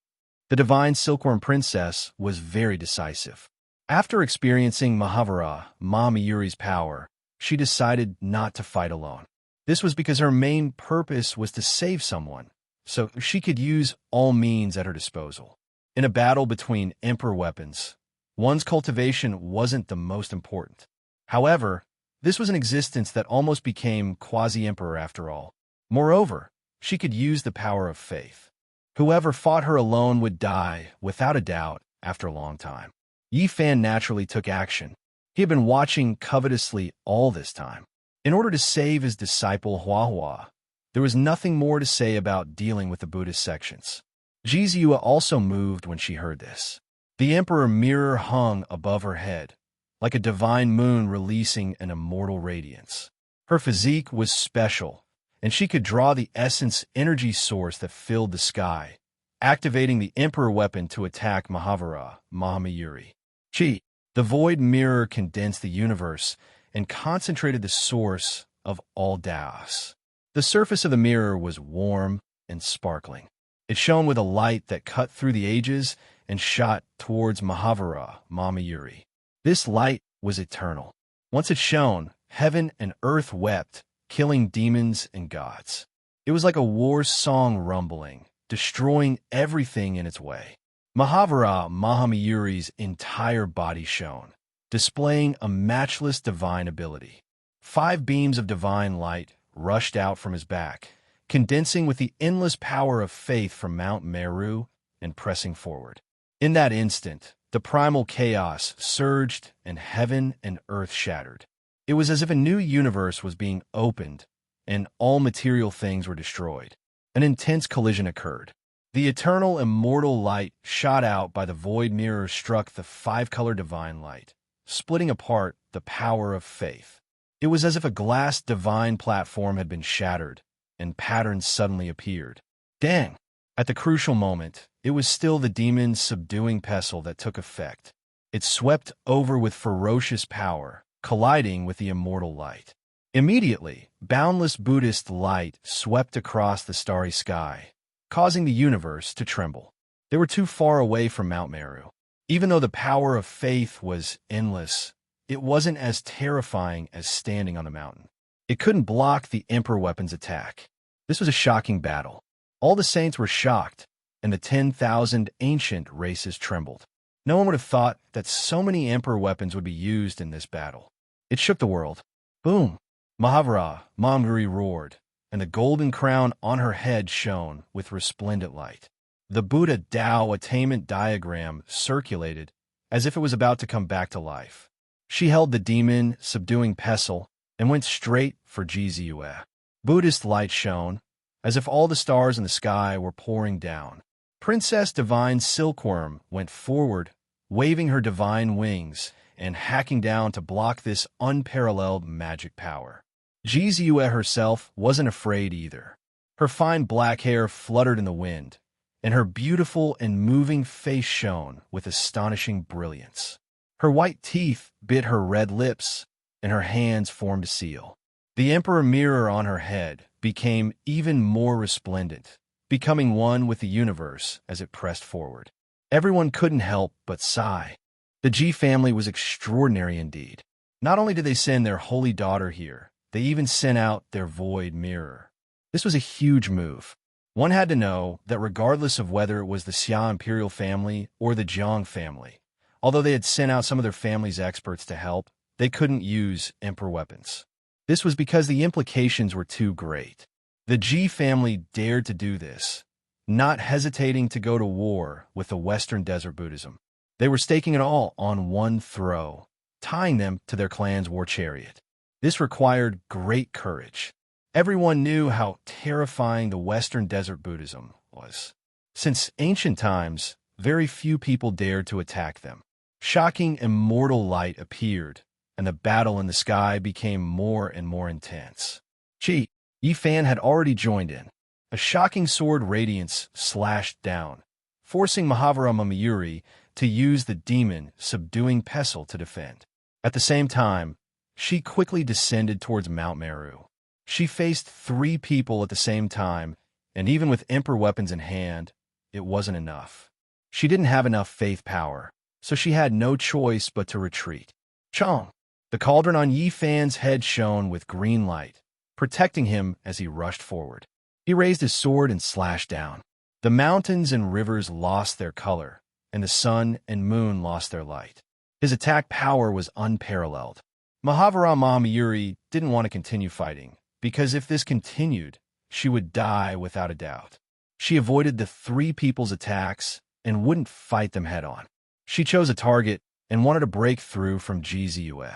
The divine silkworm princess was very decisive. After experiencing Mahavira Mahamyuri's power, she decided not to fight alone. This was because her main purpose was to save someone, so she could use all means at her disposal. In a battle between emperor weapons, one's cultivation wasn't the most important. However, this was an existence that almost became quasi-emperor after all. Moreover, she could use the power of faith. Whoever fought her alone would die, without a doubt, after a long time. Yi Fan naturally took action. He had been watching covetously all this time. In order to save his disciple Hua Hua, there was nothing more to say about dealing with the Buddhist sections. Jiziua also moved when she heard this. The emperor mirror hung above her head, like a divine moon releasing an immortal radiance. Her physique was special, and she could draw the essence energy source that filled the sky, activating the emperor weapon to attack Mahavira Mahamyuri. Chi, the void mirror, condensed the universe and concentrated the source of all Taos. The surface of the mirror was warm and sparkling. It shone with a light that cut through the ages and shot towards Mahavira Mahamyuri. This light was eternal. Once it shone, heaven and earth wept, killing demons and gods. It was like a war song rumbling, destroying everything in its way. Mahavira Mahamayuri's entire body shone, displaying a matchless divine ability. 5 beams of divine light rushed out from his back, condensing with the endless power of faith from Mount Meru and pressing forward. In that instant, the primal chaos surged and heaven and earth shattered. It was as if a new universe was being opened and all material things were destroyed. An intense collision occurred. The eternal immortal light shot out by the void mirror struck the 5-color divine light, splitting apart the power of faith. It was as if a glass divine platform had been shattered, and patterns suddenly appeared. Dang! At the crucial moment, it was still the demon's subduing pestle that took effect. It swept over with ferocious power, colliding with the immortal light. Immediately, boundless Buddhist light swept across the starry sky, causing the universe to tremble. They were too far away from Mount Meru. Even though the power of faith was endless, it wasn't as terrifying as standing on the mountain. It couldn't block the Emperor weapon's attack. This was a shocking battle. All the saints were shocked, and the 10,000 ancient races trembled. No one would have thought that so many Emperor weapons would be used in this battle. It shook the world. Boom! Mahavira Mahamayuri roared, and the golden crown on her head shone with resplendent light. The Buddha Tao attainment diagram circulated as if it was about to come back to life. She held the demon subduing pestle and went straight for Jizue. Buddhist light shone, as if all the stars in the sky were pouring down. Princess Divine Silkworm went forward, waving her divine wings and hacking down to block this unparalleled magic power. Jizue herself wasn't afraid either. Her fine black hair fluttered in the wind, and her beautiful and moving face shone with astonishing brilliance. Her white teeth bit her red lips, and her hands formed a seal. The Emperor mirror on her head became even more resplendent, becoming one with the universe as it pressed forward. Everyone couldn't help but sigh. The Ji family was extraordinary indeed. Not only did they send their holy daughter here, they even sent out their void mirror. This was a huge move. One had to know that regardless of whether it was the Xia imperial family or the Jiang family, although they had sent out some of their family's experts to help, they couldn't use Emperor weapons. This was because the implications were too great. The Ji family dared to do this, not hesitating to go to war with the Western Desert Buddhism. They were staking it all on one throw, tying them to their clan's war chariot. This required great courage. Everyone knew how terrifying the Western Desert Buddhism was. Since ancient times, very few people dared to attack them. Shocking immortal light appeared, and the battle in the sky became more and more intense. Yifan had already joined in. A shocking sword radiance slashed down, forcing Mahavira Mahamayuri to use the demon subduing pestle to defend. At the same time, she quickly descended towards Mount Meru. She faced 3 people at the same time, and even with Emperor weapons in hand, it wasn't enough. She didn't have enough faith power, so she had no choice but to retreat. Chong! The cauldron on Yifan's head shone with green light, protecting him as he rushed forward. He raised his sword and slashed down. The mountains and rivers lost their color, and the sun and moon lost their light. His attack power was unparalleled. Mahavira Mahamayuri didn't want to continue fighting, because if this continued, she would die without a doubt. She avoided the 3 people's attacks and wouldn't fight them head-on. She chose a target and wanted to break through from Jizue.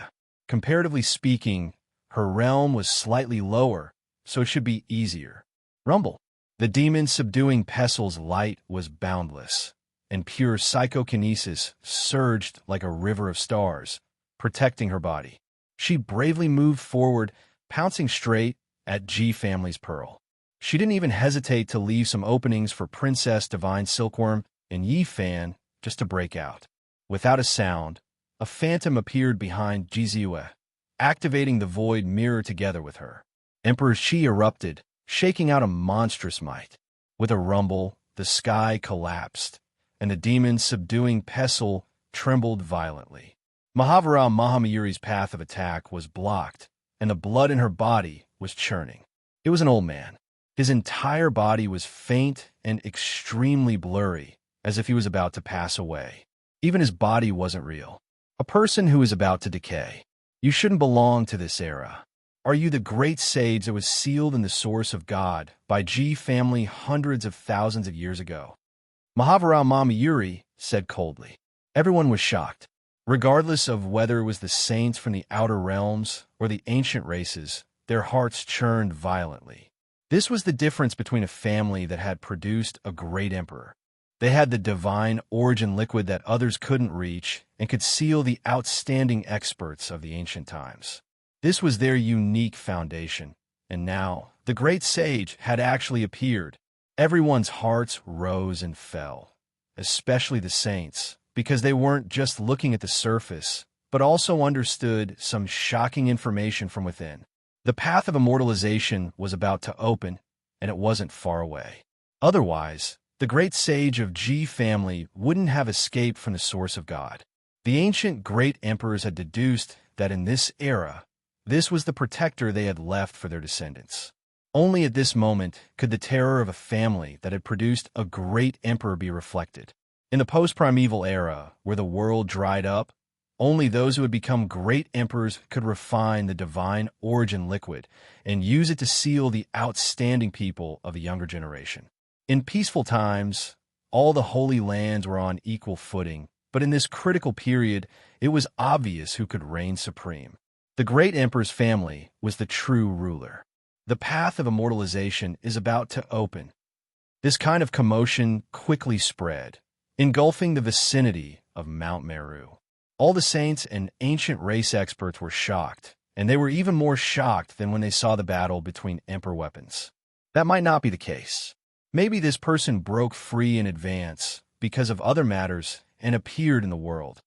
Comparatively speaking, her realm was slightly lower, so it should be easier. Rumble. The demon subduing pestle's light was boundless, and pure psychokinesis surged like a river of stars, protecting her body. She bravely moved forward, pouncing straight at Ji family's pearl. She didn't even hesitate to leave some openings for Princess Divine Silkworm and Yifan just to break out. Without a sound, a phantom appeared behind Jizue, activating the void mirror together with her. Emperor Shi erupted, shaking out a monstrous might. With a rumble, the sky collapsed, and the demon subduing pestle trembled violently. Mahavira Mahamayuri's path of attack was blocked, and the blood in her body was churning. It was an old man. His entire body was faint and extremely blurry, as if he was about to pass away. Even his body wasn't real. A person who is about to decay. You shouldn't belong to this era. Are you the great sage that was sealed in the source of God by G family hundreds of thousands of years ago? Mahavira Mamayuri said coldly. Everyone was shocked. Regardless of whether it was the saints from the outer realms or the ancient races, their hearts churned violently. This was the difference between a family that had produced a great emperor. They had the divine origin liquid that others couldn't reach and could seal the outstanding experts of the ancient times. This was their unique foundation, and now the great sage had actually appeared. Everyone's hearts rose and fell, especially the saints, because they weren't just looking at the surface, but also understood some shocking information from within. The path of immortalization was about to open, and it wasn't far away. Otherwise, the great sage of G family wouldn't have escaped from the source of God. The ancient great emperors had deduced that in this era, this was the protector they had left for their descendants. Only at this moment could the terror of a family that had produced a great emperor be reflected. In the post-primeval era, where the world dried up, only those who had become great emperors could refine the divine origin liquid and use it to seal the outstanding people of the younger generation. In peaceful times, all the holy lands were on equal footing, but in this critical period, it was obvious who could reign supreme. The great emperor's family was the true ruler. The path of immortalization is about to open. This kind of commotion quickly spread, engulfing the vicinity of Mount Meru. All the saints and ancient race experts were shocked, and they were even more shocked than when they saw the battle between emperor weapons. That might not be the case. Maybe this person broke free in advance because of other matters and appeared in the world.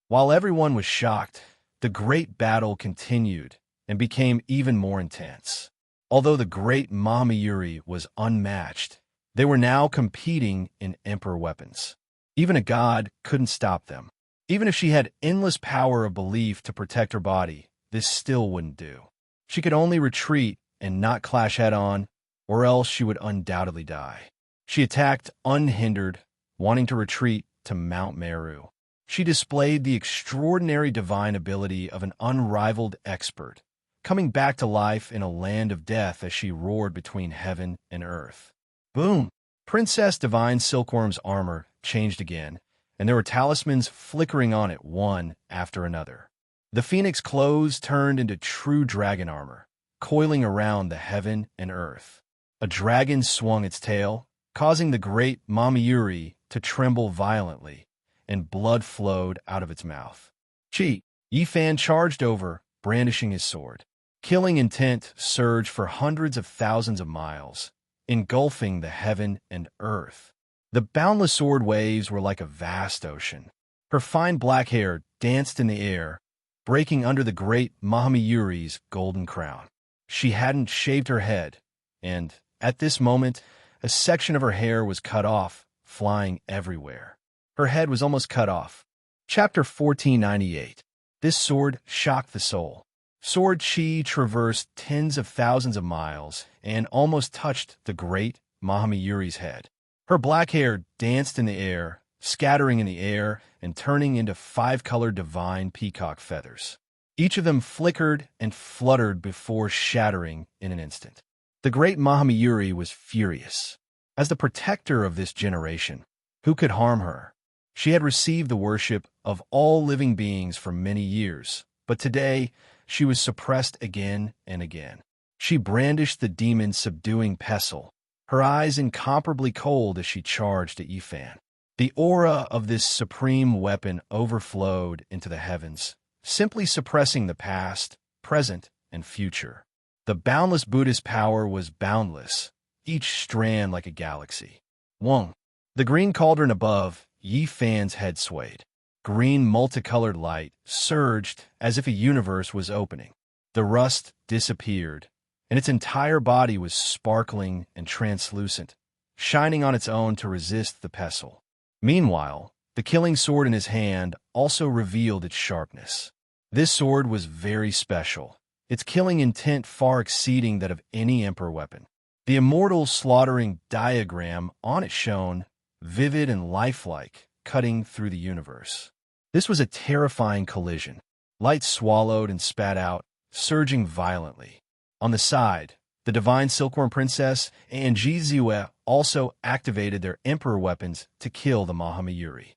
While everyone was shocked, the great battle continued and became even more intense. Although the great Mamayuri was unmatched, they were now competing in emperor weapons. Even a god couldn't stop them. Even if she had endless power of belief to protect her body, this still wouldn't do. She could only retreat and not clash head-on, or else she would undoubtedly die. She attacked unhindered, wanting to retreat to Mount Meru. She displayed the extraordinary divine ability of an unrivaled expert, coming back to life in a land of death as she roared between heaven and earth. Boom! Princess Divine Silkworm's armor changed again, and there were talismans flickering on it one after another. The phoenix clothes turned into true dragon armor, coiling around the heaven and earth. A dragon swung its tail, causing the great Mamayuri to tremble violently, and blood flowed out of its mouth. Yifan charged over, brandishing his sword. Killing intent surged for hundreds of thousands of miles, engulfing the heaven and earth. The boundless sword waves were like a vast ocean. Her fine black hair danced in the air, breaking under the great Mahamayuri's golden crown. She hadn't shaved her head, and, at this moment, a section of her hair was cut off, flying everywhere. Her head was almost cut off. Chapter 1498. This sword shocked the soul. Sword Chi traversed tens of thousands of miles and almost touched the great Mahamayuri's head. Her black hair danced in the air, scattering in the air and turning into five-colored divine peacock feathers. Each of them flickered and fluttered before shattering in an instant. The great Mahamayuri was furious. As the protector of this generation, who could harm her? She had received the worship of all living beings for many years, but today she was suppressed again and again. She brandished the demon-subduing pestle, her eyes incomparably cold as she charged at Yifan. The aura of this supreme weapon overflowed into the heavens, simply suppressing the past, present, and future. The boundless Buddhist power was boundless, each strand like a galaxy. Wong. The green cauldron above, Yifan's head swayed. Green multicolored light surged as if a universe was opening. The rust disappeared, and its entire body was sparkling and translucent, shining on its own to resist the pestle. Meanwhile, The killing sword in his hand also revealed its sharpness. This sword was very special, its killing intent far exceeding that of any Emperor weapon. The immortal slaughtering diagram on it shone, vivid and lifelike, cutting through the universe. This was a terrifying collision. Light swallowed and spat out, surging violently. On the side, the divine Silkworm Princess and Jizue also activated their Emperor weapons to kill the Mahamayuri.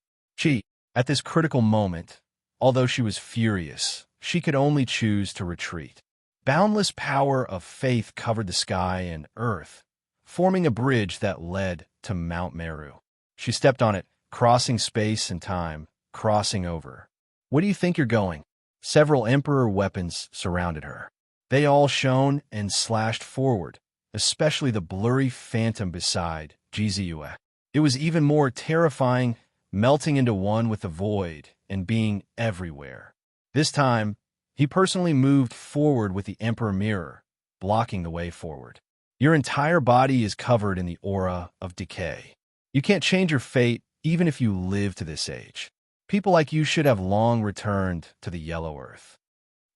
At this critical moment, although she was furious, she could only choose to retreat. Boundless power of faith covered the sky and earth, forming a bridge that led to Mount Meru. She stepped on it, crossing space and time, crossing over. Where do you think you're going? Several Emperor weapons surrounded her. They all shone and slashed forward, especially the blurry phantom beside Jizue. It was even more terrifying, melting into one with the void and being everywhere. This time, he personally moved forward with the Emperor Mirror, blocking the way forward. Your entire body is covered in the aura of decay. You can't change your fate even if you live to this age. People like you should have long returned to the yellow earth.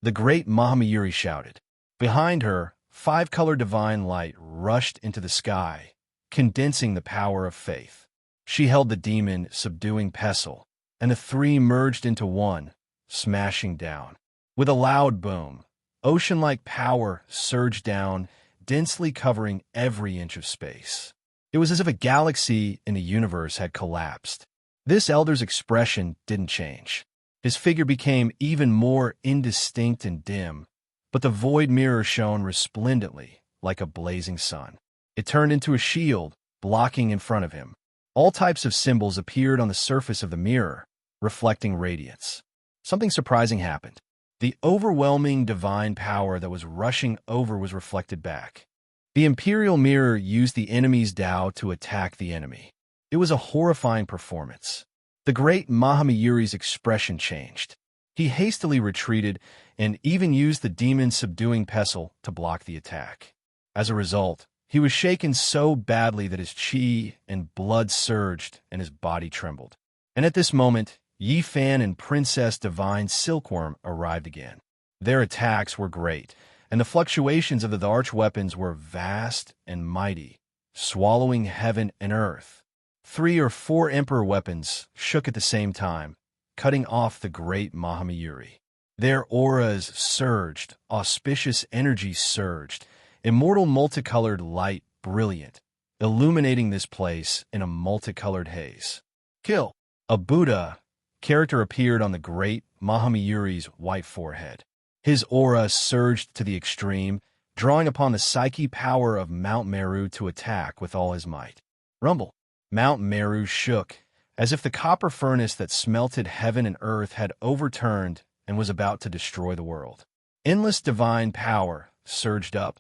The great Mahamayuri shouted. Behind her, 5-color divine light rushed into the sky, condensing the power of faith. She held the demon subduing pestle, and the three merged into one, smashing down. With a loud boom, ocean-like power surged down, densely covering every inch of space. It was as if a galaxy in the universe had collapsed. This elder's expression didn't change. His figure became even more indistinct and dim, but the void mirror shone resplendently like a blazing sun. It turned into a shield, blocking in front of him. All types of symbols appeared on the surface of the mirror, reflecting radiance. Something surprising happened. The overwhelming divine power that was rushing over was reflected back. The Imperial Mirror used the enemy's Tao to attack the enemy. It was a horrifying performance. The great Mahamayuri's expression changed. He hastily retreated and even used the demon's subduing pestle to block the attack. As a result, he was shaken so badly that his chi and blood surged and his body trembled. And at this moment, Yi Fan and Princess Divine Silkworm arrived again. Their attacks were great, and the fluctuations of the arch-weapons were vast and mighty, swallowing heaven and earth. 3 or 4 Emperor weapons shook at the same time, cutting off the great Mahamayuri. Their auras surged, auspicious energy surged, immortal multicolored light brilliant, illuminating this place in a multicolored haze. Kill! A Buddha character appeared on the great Mahamayuri's white forehead. His aura surged to the extreme, drawing upon the psyche power of Mount Meru to attack with all his might. Rumble! Mount Meru shook, as if the copper furnace that smelted heaven and earth had overturned and was about to destroy the world. Endless divine power surged up,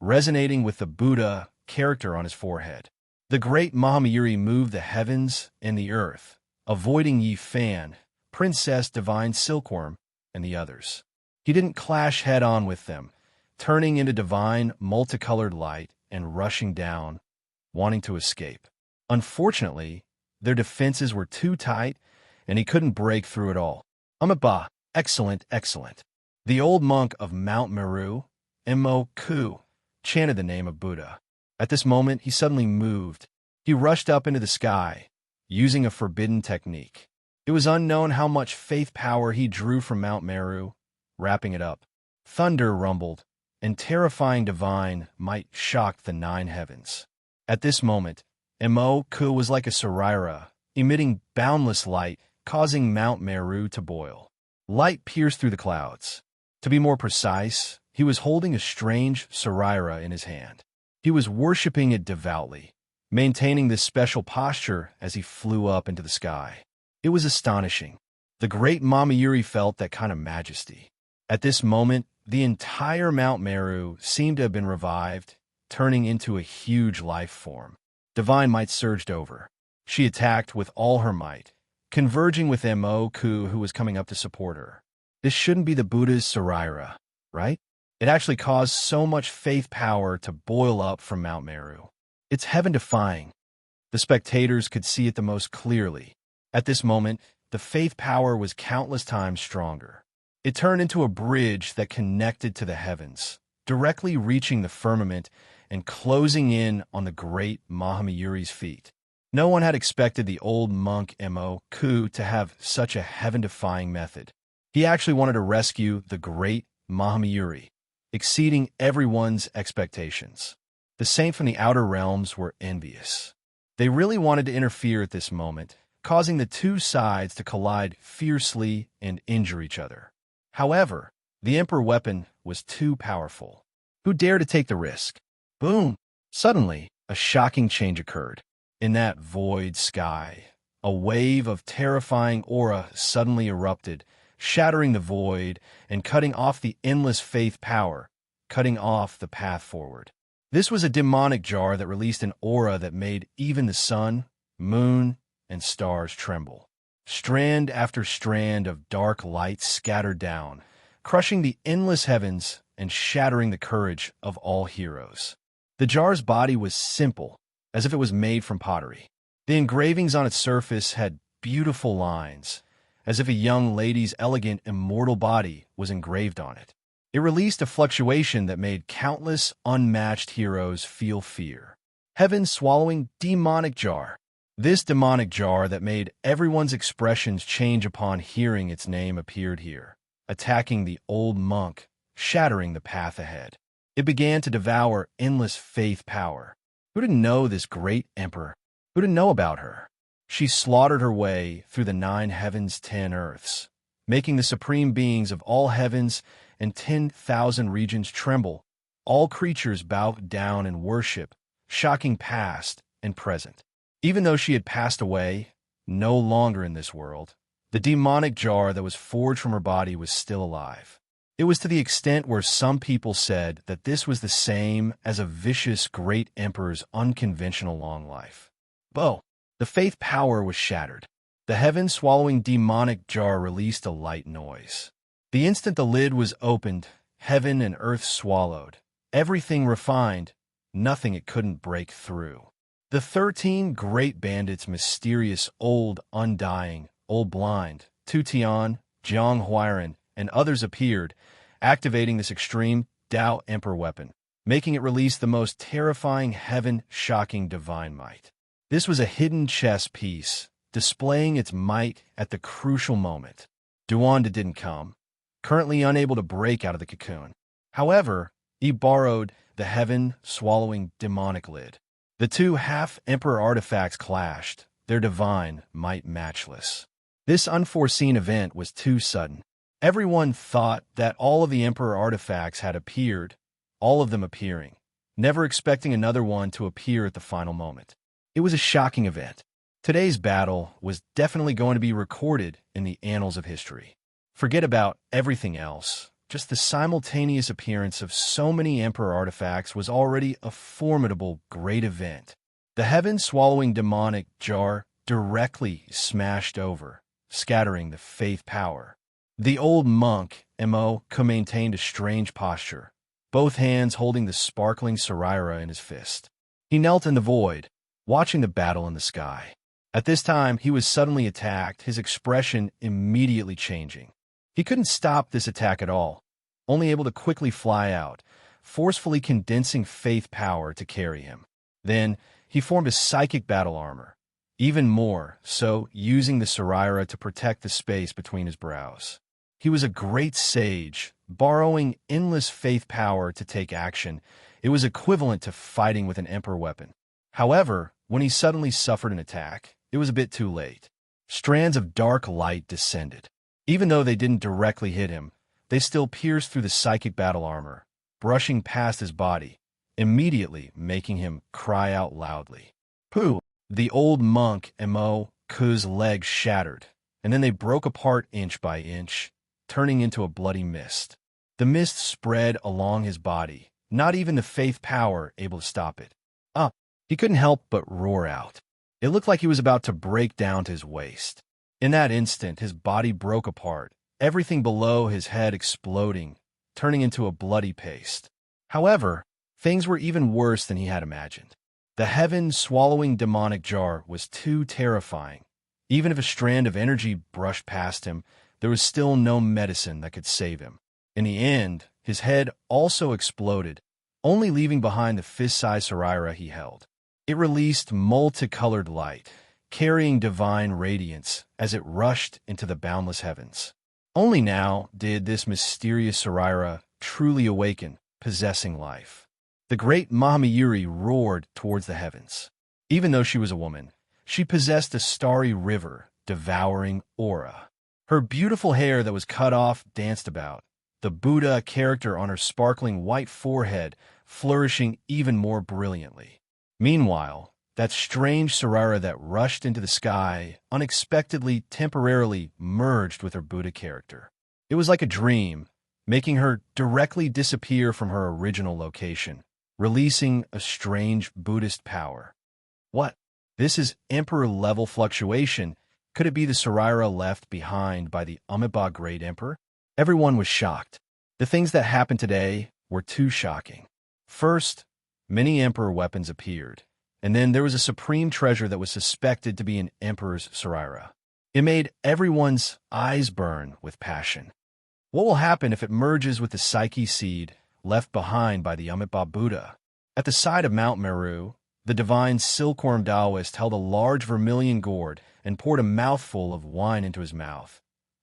resonating with the Buddha character on his forehead. The great Mahamayuri moved the heavens and the earth, avoiding Yi Fan, Princess Divine Silkworm, and the others. He didn't clash head-on with them, turning into divine, multicolored light and rushing down, wanting to escape. Unfortunately, their defenses were too tight, and he couldn't break through it all. Amaba, excellent, excellent. The old monk of Mount Meru, Mo-ku, chanted the name of Buddha. At this moment, he suddenly moved. He rushed up into the sky, using a forbidden technique. It was unknown how much faith power he drew from Mount Meru, wrapping it up. Thunder rumbled, and terrifying divine might shocked the 9 heavens. At this moment, Mo-ku was like a Sarira, emitting boundless light, causing Mount Meru to boil. Light pierced through the clouds. To be more precise, he was holding a strange Sarira in his hand. He was worshipping it devoutly, maintaining this special posture as he flew up into the sky. It was astonishing. The great Mahamayuri felt that kind of majesty. At this moment, the entire Mount Meru seemed to have been revived, turning into a huge life form. Divine might surged over. She attacked with all her might, converging with Mo-ku, who was coming up to support her. This shouldn't be the Buddha's Sarira, right? It actually caused so much faith power to boil up from Mount Meru. It's heaven-defying. The spectators could see it the most clearly. At this moment, the faith power was countless times stronger. It turned into a bridge that connected to the heavens, directly reaching the firmament and closing in on the great Mahamayuri's feet. No one had expected the old monk Ku to have such a heaven-defying method. He actually wanted to rescue the great Mahamayuri, exceeding everyone's expectations. The saint from the outer realms were envious. They really wanted to interfere at this moment, causing the two sides to collide fiercely and injure each other. However, the Emperor weapon was too powerful. Who dared to take the risk? Boom! Suddenly, a shocking change occurred. In that void sky, a wave of terrifying aura suddenly erupted, shattering the void and cutting off the endless faith power, cutting off the path forward. This was a demonic jar that released an aura that made even the sun, moon, and stars tremble. Strand after strand of dark light scattered down, crushing the endless heavens and shattering the courage of all heroes. The jar's body was simple, as if it was made from pottery. The engravings on its surface had beautiful lines, as if a young lady's elegant, immortal body was engraved on it. It released a fluctuation that made countless unmatched heroes feel fear. Heaven-swallowing demonic jar. This demonic jar that made everyone's expressions change upon hearing its name appeared here, attacking the old monk, shattering the path ahead. It began to devour endless faith power. Who didn't know this great emperor? Who didn't know about her? She slaughtered her way through the 9 heavens, 10 earths, making the supreme beings of all heavens and 10,000 regions tremble. All creatures bowed down in worship, shocking past and present. Even though she had passed away, no longer in this world, the demonic jar that was forged from her body was still alive. It was to the extent where some people said that this was the same as a vicious great emperor's unconventional long life. The faith power was shattered. The heaven-swallowing demonic jar released a light noise. The instant the lid was opened, heaven and earth swallowed. Everything refined, nothing it couldn't break through. The 13 great bandits, mysterious, old, undying, old blind, Tutian, Jiang Huiran, and others appeared, activating this extreme Tao Emperor weapon, making it release the most terrifying, heaven-shocking divine might. This was a hidden chess piece, displaying its might at the crucial moment. Duanda didn't come, currently unable to break out of the cocoon. However, he borrowed the heaven-swallowing demonic lid. The two half-emperor artifacts clashed, their divine might matchless. This unforeseen event was too sudden. Everyone thought that all of the emperor artifacts had appeared, all of them appearing, never expecting another one to appear at the final moment. It was a shocking event. Today's battle was definitely going to be recorded in the annals of history. Forget about everything else. Just the simultaneous appearance of so many emperor artifacts was already a formidable, great event. The heaven-swallowing demonic jar directly smashed over, scattering the faith power. The old monk, maintained a strange posture, both hands holding the sparkling Saraira in his fist. He knelt in the void, watching the battle in the sky. At this time, he was suddenly attacked, his expression immediately changing. He couldn't stop this attack at all, only able to quickly fly out, forcefully condensing faith power to carry him. Then, he formed a psychic battle armor, even more so using the Saraira to protect the space between his brows. He was a great sage, borrowing endless faith power to take action. It was equivalent to fighting with an emperor weapon. However, when he suddenly suffered an attack, it was a bit too late. Strands of dark light descended. Even though they didn't directly hit him, they still pierced through the psychic battle armor, brushing past his body, immediately making him cry out loudly. Pooh! The old monk, Ku's legs shattered, and then they broke apart inch by inch, turning into a bloody mist. The mist spread along his body, not even the faith power able to stop it. He couldn't help but roar out. It looked like he was about to break down to his waist. In that instant, his body broke apart, everything below his head exploding, turning into a bloody paste. However, things were even worse than he had imagined. The heaven-swallowing demonic jar was too terrifying. Even if a strand of energy brushed past him, there was still no medicine that could save him. In the end, his head also exploded, only leaving behind the fist-sized Saraira he held. It released multicolored light, carrying divine radiance as it rushed into the boundless heavens. Only now did this mysterious Saraira truly awaken, possessing life. The great Mahamayuri roared towards the heavens. Even though she was a woman, she possessed a starry river, devouring aura. Her beautiful hair that was cut off danced about, the Buddha character on her sparkling white forehead flourishing even more brilliantly. Meanwhile, that strange Saraira that rushed into the sky unexpectedly temporarily merged with her Buddha character. It was like a dream, making her directly disappear from her original location, releasing a strange Buddhist power. What? This is Emperor-level fluctuation. Could it be the Saraira left behind by the Amitabha Great Emperor? Everyone was shocked. The things that happened today were too shocking. First, many Emperor weapons appeared, and then there was a supreme treasure that was suspected to be an Emperor's Saraira. It made everyone's eyes burn with passion. What will happen if it merges with the Psyche seed left behind by the Amitabha Buddha? At the side of Mount Meru, the divine silkworm Taoist held a large vermilion gourd and poured a mouthful of wine into his mouth,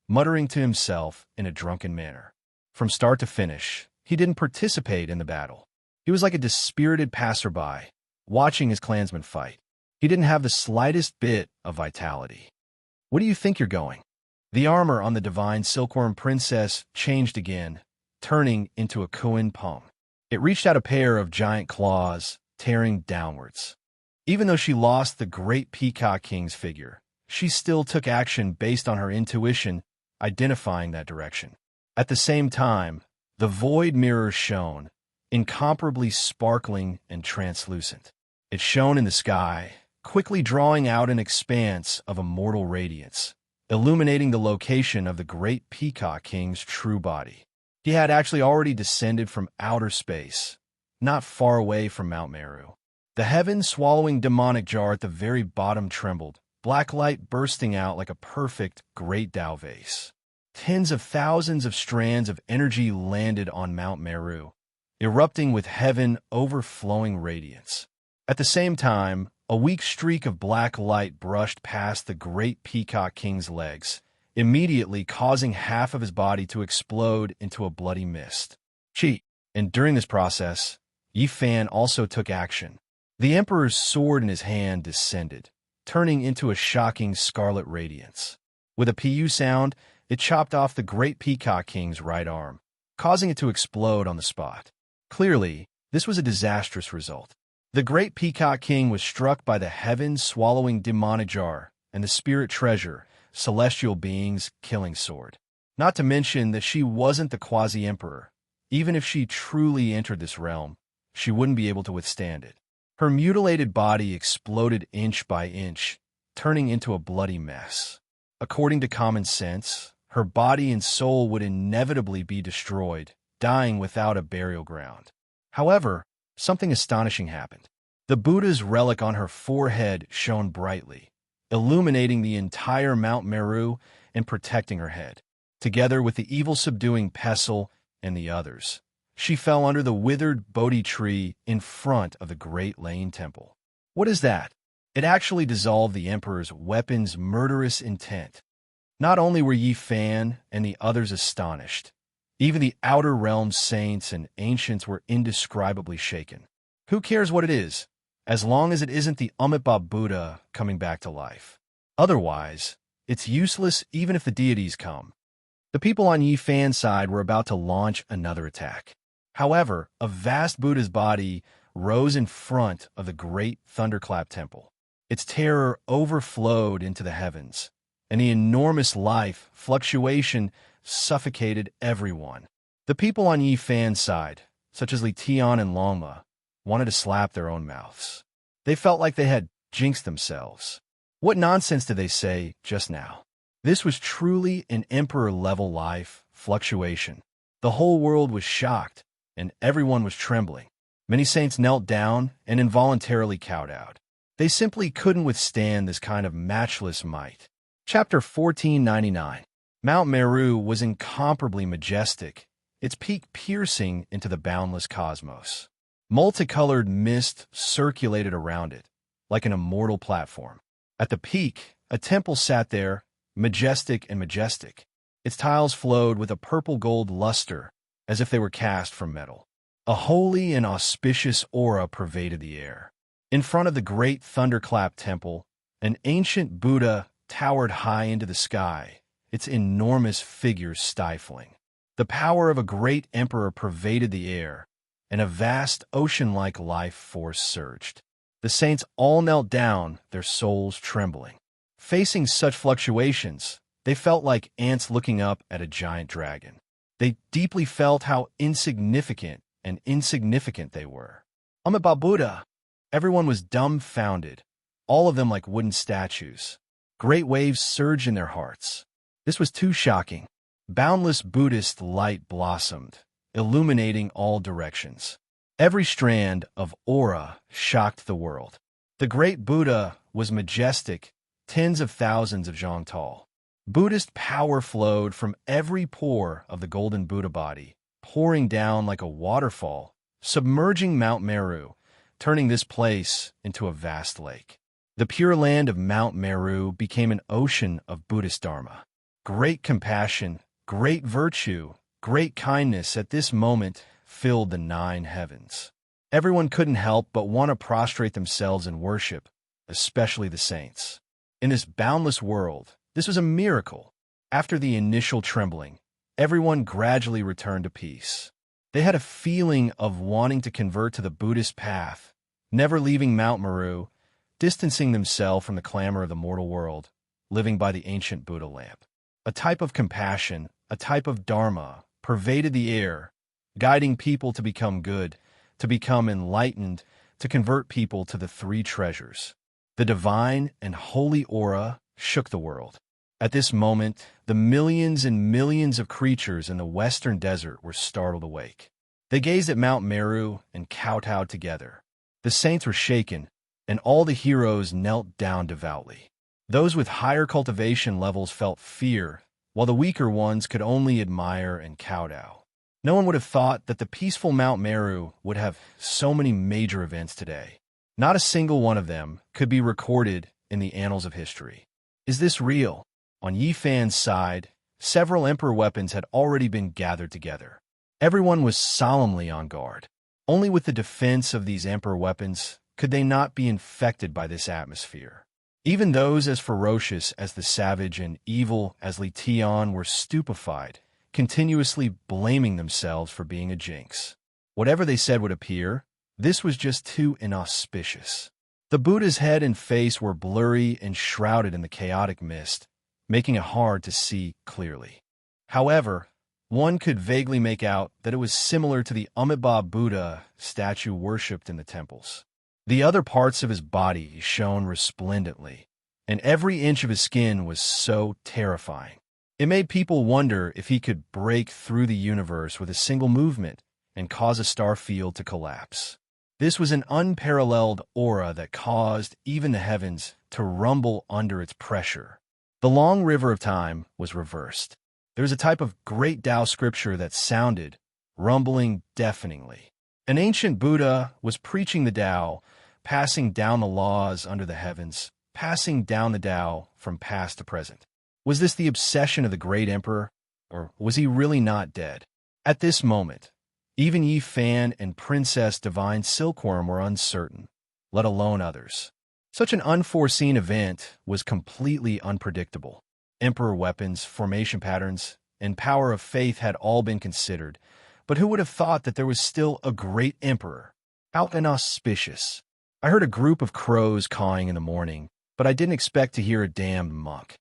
muttering to himself in a drunken manner. From start to finish, he didn't participate in the battle. He was like a dispirited passerby, watching his clansmen fight. He didn't have the slightest bit of vitality. Where do you think you're going? The armor on the divine silkworm princess changed again, turning into a Kuan palm. It reached out a pair of giant claws, tearing downwards. Even though she lost the great Peacock King's figure, she still took action based on her intuition, identifying that direction. At the same time, the void mirror shone, incomparably sparkling and translucent. It shone in the sky, quickly drawing out an expanse of immortal radiance, illuminating the location of the great Peacock King's true body. He had actually already descended from outer space, not far away from Mount Meru. The heaven-swallowing demonic jar at the very bottom trembled, black light bursting out like a perfect great Tao vase. Tens of thousands of strands of energy landed on Mount Meru, erupting with heaven overflowing radiance. At the same time, a weak streak of black light brushed past the great Peacock King's legs, immediately causing half of his body to explode into a bloody mist. And during this process, Yi Fan also took action. The Emperor's sword in his hand descended, turning into a shocking scarlet radiance. With a pu sound, it chopped off the great Peacock King's right arm, causing it to explode on the spot. Clearly, this was a disastrous result. The great Peacock King was struck by the heaven-swallowing demonic jar and the spirit treasure, celestial being's killing sword. Not to mention that she wasn't the quasi-emperor. Even if she truly entered this realm, she wouldn't be able to withstand it. Her mutilated body exploded inch by inch, turning into a bloody mess. According to common sense, her body and soul would inevitably be destroyed, dying without a burial ground. However, something astonishing happened. The Buddha's relic on her forehead shone brightly, illuminating the entire Mount Meru and protecting her head. Together with the evil-subduing pestle and the others, she fell under the withered Bodhi tree in front of the Great Lane Temple. What is that? It actually dissolved the Emperor's weapon's murderous intent. Not only were Yi Fan and the others astonished, even the Outer Realm's saints and ancients were indescribably shaken. Who cares what it is, as long as it isn't the Amitabha Buddha coming back to life? Otherwise, it's useless even if the deities come. The people on Yi Fan's side were about to launch another attack. However, a vast Buddha's body rose in front of the great Thunderclap Temple. Its terror overflowed into the heavens, and the enormous life fluctuation suffocated everyone. The people on Yi Fan's side, such as Li Tian and Longma, wanted to slap their own mouths. They felt like they had jinxed themselves. What nonsense did they say just now? This was truly an emperor-level life fluctuation. The whole world was shocked, and everyone was trembling. Many saints knelt down and involuntarily cowed out. They simply couldn't withstand this kind of matchless might. Chapter 1499. Mount Meru was incomparably majestic, its peak piercing into the boundless cosmos. Multicolored mist circulated around it, like an immortal platform. At the peak, a temple sat there, majestic and majestic. Its tiles flowed with a purple-gold luster, as if they were cast from metal. A holy and auspicious aura pervaded the air. In front of the great thunderclap temple, an ancient Buddha towered high into the sky, its enormous figure stifling. The power of a great emperor pervaded the air, and a vast ocean-like life force surged. The saints all knelt down, their souls trembling. Facing such fluctuations, they felt like ants looking up at a giant dragon. They deeply felt how insignificant they were. Amitabha Buddha! Everyone was dumbfounded, all of them like wooden statues. Great waves surged in their hearts. This was too shocking. Boundless Buddhist light blossomed, illuminating all directions. Every strand of aura shocked the world. The great Buddha was majestic, tens of thousands of zhang tall. Buddhist power flowed from every pore of the golden Buddha body, pouring down like a waterfall, submerging Mount Meru, turning this place into a vast lake. The pure land of Mount Meru became an ocean of Buddhist Dharma. Great compassion, great virtue, great kindness at this moment filled the 9 heavens. Everyone couldn't help but want to prostrate themselves in worship, especially the saints. In this boundless world, this was a miracle. After the initial trembling, everyone gradually returned to peace. They had a feeling of wanting to convert to the Buddhist path, never leaving Mount Meru, distancing themselves from the clamor of the mortal world, living by the ancient Buddha lamp. A type of compassion, a type of dharma, pervaded the air, guiding people to become good, to become enlightened, to convert people to the 3 treasures. The divine and holy aura shook the world. At this moment, the millions and millions of creatures in the western desert were startled awake. They gazed at Mount Meru and kowtowed together. The saints were shaken, and all the heroes knelt down devoutly. Those with higher cultivation levels felt fear, while the weaker ones could only admire and kowtow. No one would have thought that the peaceful Mount Meru would have so many major events today. Not a single one of them could be recorded in the annals of history. Is this real? On Yi Fan's side, several emperor weapons had already been gathered together. Everyone was solemnly on guard. Only with the defense of these emperor weapons could they not be infected by this atmosphere. Even those as ferocious as the savage and evil as Li Tian were stupefied, continuously blaming themselves for being a jinx. Whatever they said would appear, this was just too inauspicious. The Buddha's head and face were blurry and shrouded in the chaotic mist, making it hard to see clearly. However, one could vaguely make out that it was similar to the Amitabha Buddha statue worshipped in the temples. The other parts of his body shone resplendently, and every inch of his skin was so terrifying. It made people wonder if he could break through the universe with a single movement and cause a star field to collapse. This was an unparalleled aura that caused even the heavens to rumble under its pressure. The long river of time was reversed. There was a type of great Tao scripture that sounded, rumbling deafeningly. An ancient Buddha was preaching the Tao, passing down the laws under the heavens, passing down the Tao from past to present. Was this the obsession of the great emperor, or was he really not dead? At this moment, even Yi Fan and Princess Divine Silkworm were uncertain, let alone others. Such an unforeseen event was completely unpredictable. Emperor weapons, formation patterns, and power of faith had all been considered, but who would have thought that there was still a great emperor? How inauspicious. I heard a group of crows cawing in the morning, but I didn't expect to hear a damned monk.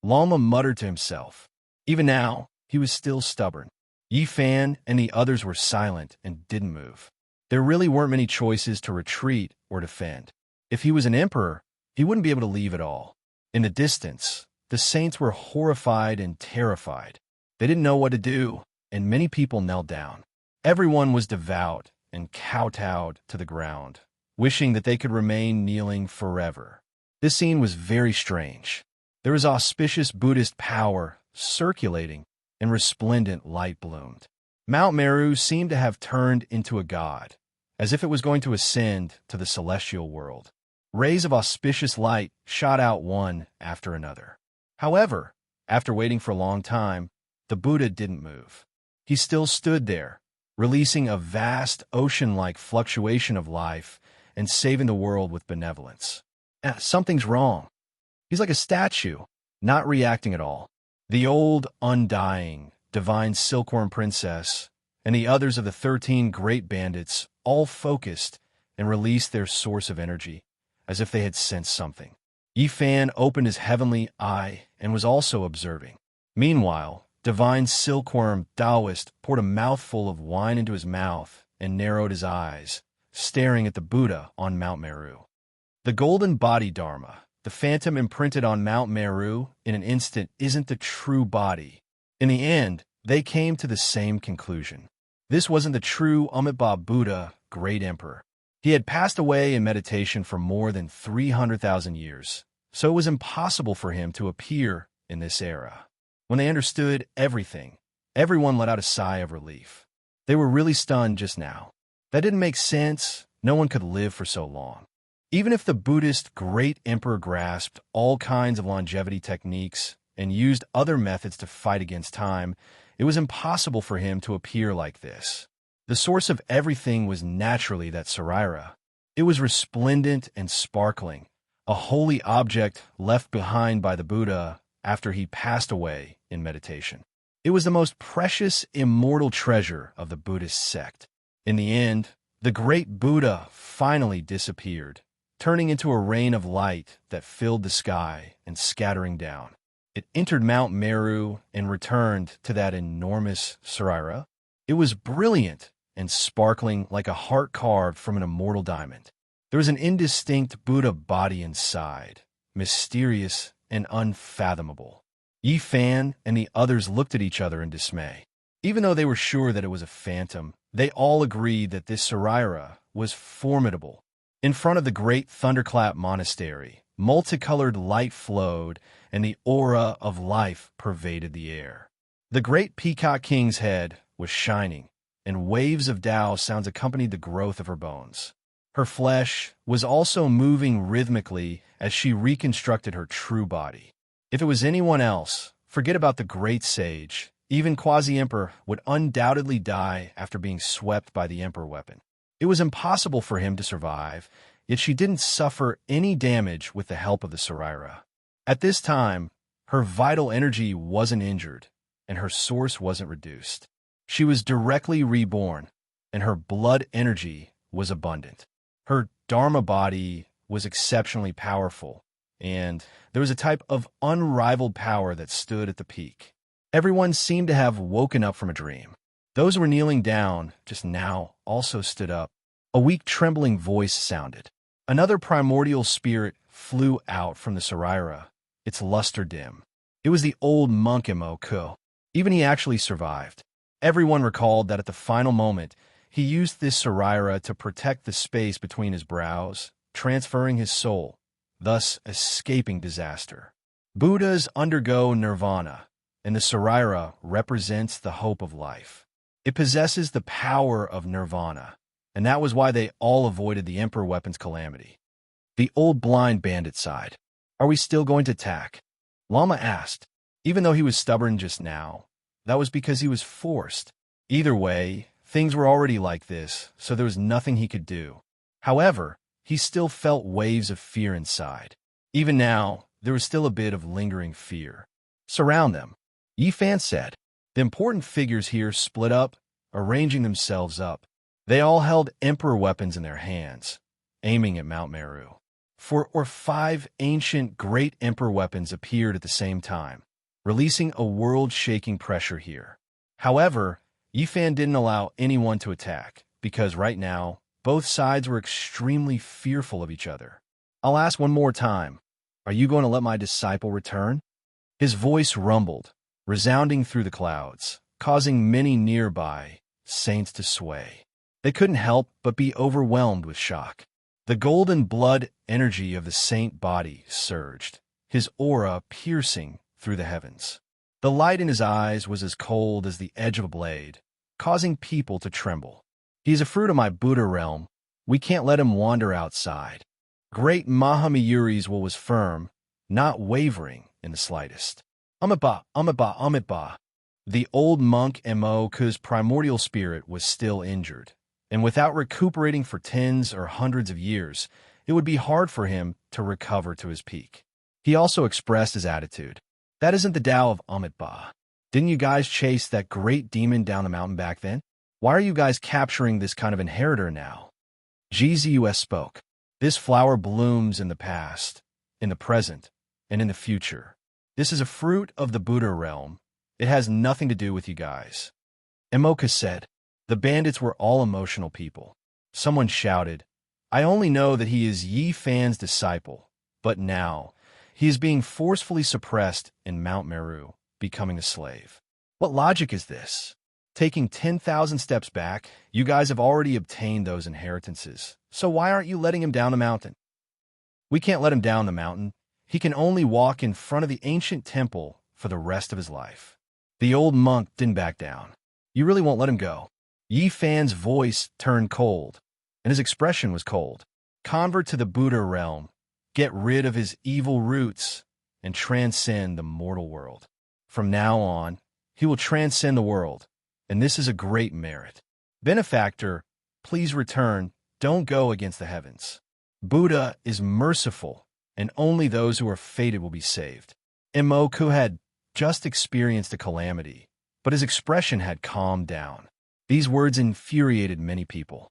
Lama muttered to himself. Even now, he was still stubborn. Yi Fan and the others were silent and didn't move. There really weren't many choices to retreat or defend. If he was an emperor, he wouldn't be able to leave at all. In the distance, the saints were horrified and terrified. They didn't know what to do, and many people knelt down. Everyone was devout and kowtowed to the ground, wishing that they could remain kneeling forever. This scene was very strange. There was auspicious Buddhist power circulating, and resplendent light bloomed. Mount Meru seemed to have turned into a god, as if it was going to ascend to the celestial world. Rays of auspicious light shot out one after another. However, after waiting for a long time, the Buddha didn't move. He still stood there, releasing a vast ocean-like fluctuation of life and saving the world with benevolence. Something's wrong. He's like a statue, not reacting at all. The old, undying, divine silkworm princess and the others of the 13 great bandits all focused and released their source of energy, as if they had sensed something. Yifan opened his heavenly eye and was also observing. Meanwhile, divine silkworm Taoist poured a mouthful of wine into his mouth and narrowed his eyes, staring at the Buddha on Mount Meru. The golden body Dharma, the phantom imprinted on Mount Meru in an instant, isn't the true body. In the end, they came to the same conclusion. This wasn't the true Amitabha Buddha, great emperor. He had passed away in meditation for more than 300,000 years, so it was impossible for him to appear in this era. When they understood everything, everyone let out a sigh of relief. They were really stunned just now. That didn't make sense. No one could live for so long. Even if the Buddhist great emperor grasped all kinds of longevity techniques and used other methods to fight against time, it was impossible for him to appear like this. The source of everything was naturally that Saraira. It was resplendent and sparkling, a holy object left behind by the Buddha after he passed away in meditation. It was the most precious, immortal treasure of the Buddhist sect. In the end, the great Buddha finally disappeared, turning into a rain of light that filled the sky and scattering down. It entered Mount Meru and returned to that enormous Saraira. It was brilliant and sparkling like a heart carved from an immortal diamond. There was an indistinct Buddha body inside, mysterious and unfathomable. Yifan and the others looked at each other in dismay. Even though they were sure that it was a phantom, they all agreed that this Saraira was formidable. In front of the great Thunderclap Monastery, multicolored light flowed, and the aura of life pervaded the air. The great Peacock King's head was shining, and waves of Tao sounds accompanied the growth of her bones. Her flesh was also moving rhythmically as she reconstructed her true body. If it was anyone else, forget about the great sage. Even Quasi-Emperor would undoubtedly die after being swept by the Emperor weapon. It was impossible for him to survive, yet she didn't suffer any damage with the help of the Saraira. At this time, her vital energy wasn't injured, and her source wasn't reduced. She was directly reborn, and her blood energy was abundant. Her Dharma body was exceptionally powerful, and there was a type of unrivaled power that stood at the peak. Everyone seemed to have woken up from a dream. Those who were kneeling down just now also stood up. A weak, trembling voice sounded. Another primordial spirit flew out from the Saraira, its luster dim. It was the old monk Imo. Even he actually survived. Everyone recalled that at the final moment, he used this Saraira to protect the space between his brows, transferring his soul, thus escaping disaster. Buddhas undergo nirvana, and the Saraira represents the hope of life. It possesses the power of nirvana, and that was why they all avoided the Emperor weapon's calamity. The old blind bandit sighed. "Are we still going to attack?" Lama asked. Even though he was stubborn just now, that was because he was forced. Either way, things were already like this, so there was nothing he could do. However, he still felt waves of fear inside. Even now, there was still a bit of lingering fear. "Surround them," Yifan said. The important figures here split up, arranging themselves up. They all held emperor weapons in their hands, aiming at Mount Meru. 4 or 5 ancient great emperor weapons appeared at the same time, releasing a world-shaking pressure here. However, Yifan didn't allow anyone to attack, because right now, both sides were extremely fearful of each other. "I'll ask one more time. Are you going to let my disciple return?" His voice rumbled, resounding through the clouds, causing many nearby saints to sway. They couldn't help but be overwhelmed with shock. The golden blood energy of the saint body surged, his aura piercing through the heavens. The light in his eyes was as cold as the edge of a blade, causing people to tremble. He is a fruit of my Buddha realm. We can't let him wander outside. Great Mahamayuri's will was firm, not wavering in the slightest. Amitabha, Amitabha, Amitabha. The old monk Moku's primordial spirit was still injured, and without recuperating for tens or hundreds of years, it would be hard for him to recover to his peak. He also expressed his attitude. That isn't the Tao of Amitabha. Didn't you guys chase that great demon down the mountain back then? Why are you guys capturing this kind of inheritor now? GZUS spoke. This flower blooms in the past, in the present, and in the future. This is a fruit of the Buddha realm. It has nothing to do with you guys. Emoka said. The bandits were all emotional people. Someone shouted, I only know that he is Yi Fan's disciple, but now he is being forcefully suppressed in Mount Meru, becoming a slave. What logic is this? Taking 10,000 steps back, you guys have already obtained those inheritances. So why aren't you letting him down the mountain? We can't let him down the mountain. He can only walk in front of the ancient temple for the rest of his life. The old monk didn't back down. You really won't let him go. Yi Fan's voice turned cold, and his expression was cold. Convert to the Buddha realm. Get rid of his evil roots and transcend the mortal world. From now on, he will transcend the world, and this is a great merit. Benefactor, please return. Don't go against the heavens. Buddha is merciful, and only those who are fated will be saved. Moku had just experienced a calamity, but his expression had calmed down. These words infuriated many people.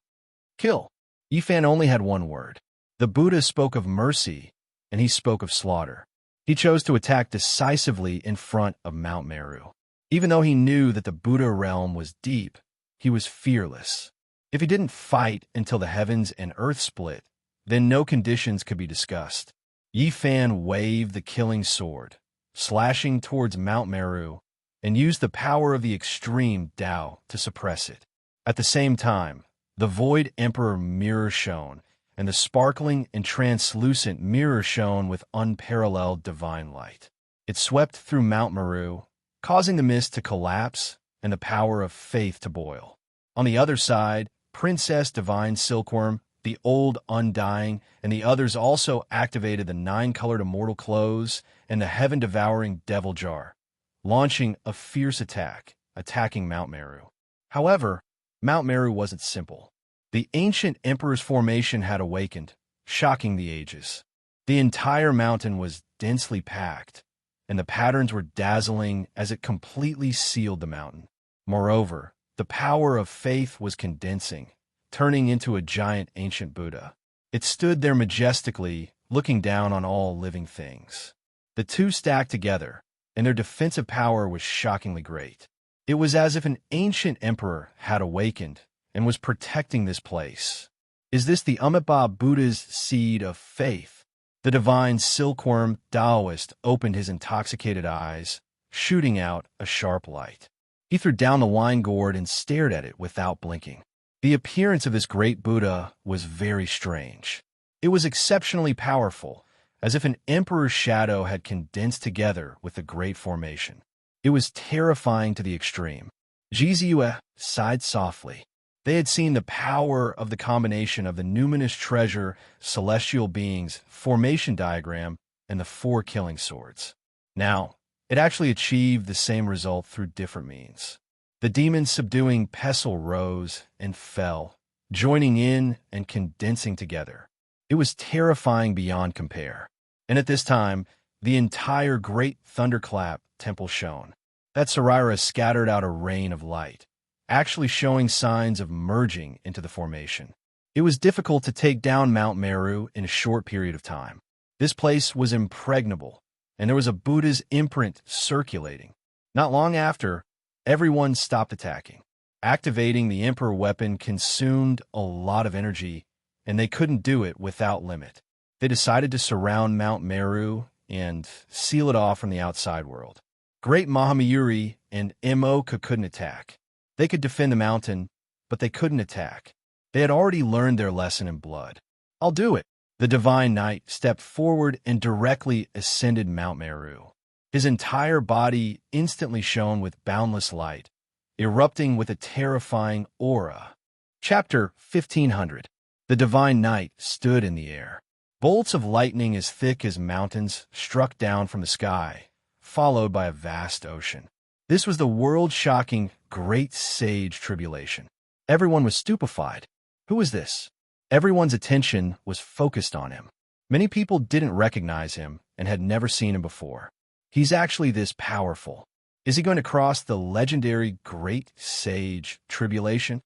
Kill. Yi Fan only had one word. The Buddha spoke of mercy, and he spoke of slaughter. He chose to attack decisively in front of Mount Meru. Even though he knew that the Buddha realm was deep, he was fearless. If he didn't fight until the heavens and earth split, then no conditions could be discussed. Yi Fan waved the killing sword, slashing towards Mount Meru, and used the power of the extreme Tao to suppress it. At the same time, the Void Emperor mirror shone, and the sparkling and translucent mirror shone with unparalleled divine light. It swept through Mount Meru, causing the mist to collapse and the power of faith to boil. On the other side, Princess Divine Silkworm, the Old Undying, and the others also activated the 9-colored immortal clothes and the heaven-devouring Devil Jar, launching a fierce attack, attacking Mount Meru. However, Mount Meru wasn't simple. The ancient emperor's formation had awakened, shocking the ages. The entire mountain was densely packed, and the patterns were dazzling as it completely sealed the mountain. Moreover, the power of faith was condensing, turning into a giant ancient Buddha. It stood there majestically, looking down on all living things. The two stacked together, and their defensive power was shockingly great. It was as if an ancient emperor had awakened and was protecting this place. Is this the Amitabha Buddha's seed of faith? The divine silkworm Taoist opened his intoxicated eyes, shooting out a sharp light. He threw down the wine gourd and stared at it without blinking. The appearance of this great Buddha was very strange. It was exceptionally powerful, as if an emperor's shadow had condensed together with the great formation. It was terrifying to the extreme. Jizue sighed softly. They had seen the power of the combination of the numinous treasure, celestial beings, formation diagram, and the 4 killing swords. Now, it actually achieved the same result through different means. The demons subduing pestle rose and fell, joining in and condensing together. It was terrifying beyond compare. And at this time, the entire great thunderclap temple shone. That Sarira scattered out a rain of light, actually showing signs of merging into the formation. It was difficult to take down Mount Meru in a short period of time. This place was impregnable, and there was a Buddha's imprint circulating. Not long after, everyone stopped attacking. Activating the Emperor weapon consumed a lot of energy, and they couldn't do it without limit. They decided to surround Mount Meru and seal it off from the outside world. Great Mahamayuri and Moku couldn't attack. They could defend the mountain, but they couldn't attack. They had already learned their lesson in blood. I'll do it. The divine knight stepped forward and directly ascended Mount Meru. His entire body instantly shone with boundless light, erupting with a terrifying aura. Chapter 1500. The divine knight stood in the air. Bolts of lightning as thick as mountains struck down from the sky, followed by a vast ocean. This was the world-shocking Great Sage Tribulation. Everyone was stupefied. Who was this? Everyone's attention was focused on him. Many people didn't recognize him and had never seen him before. He's actually this powerful. Is he going to cross the legendary Great Sage Tribulation?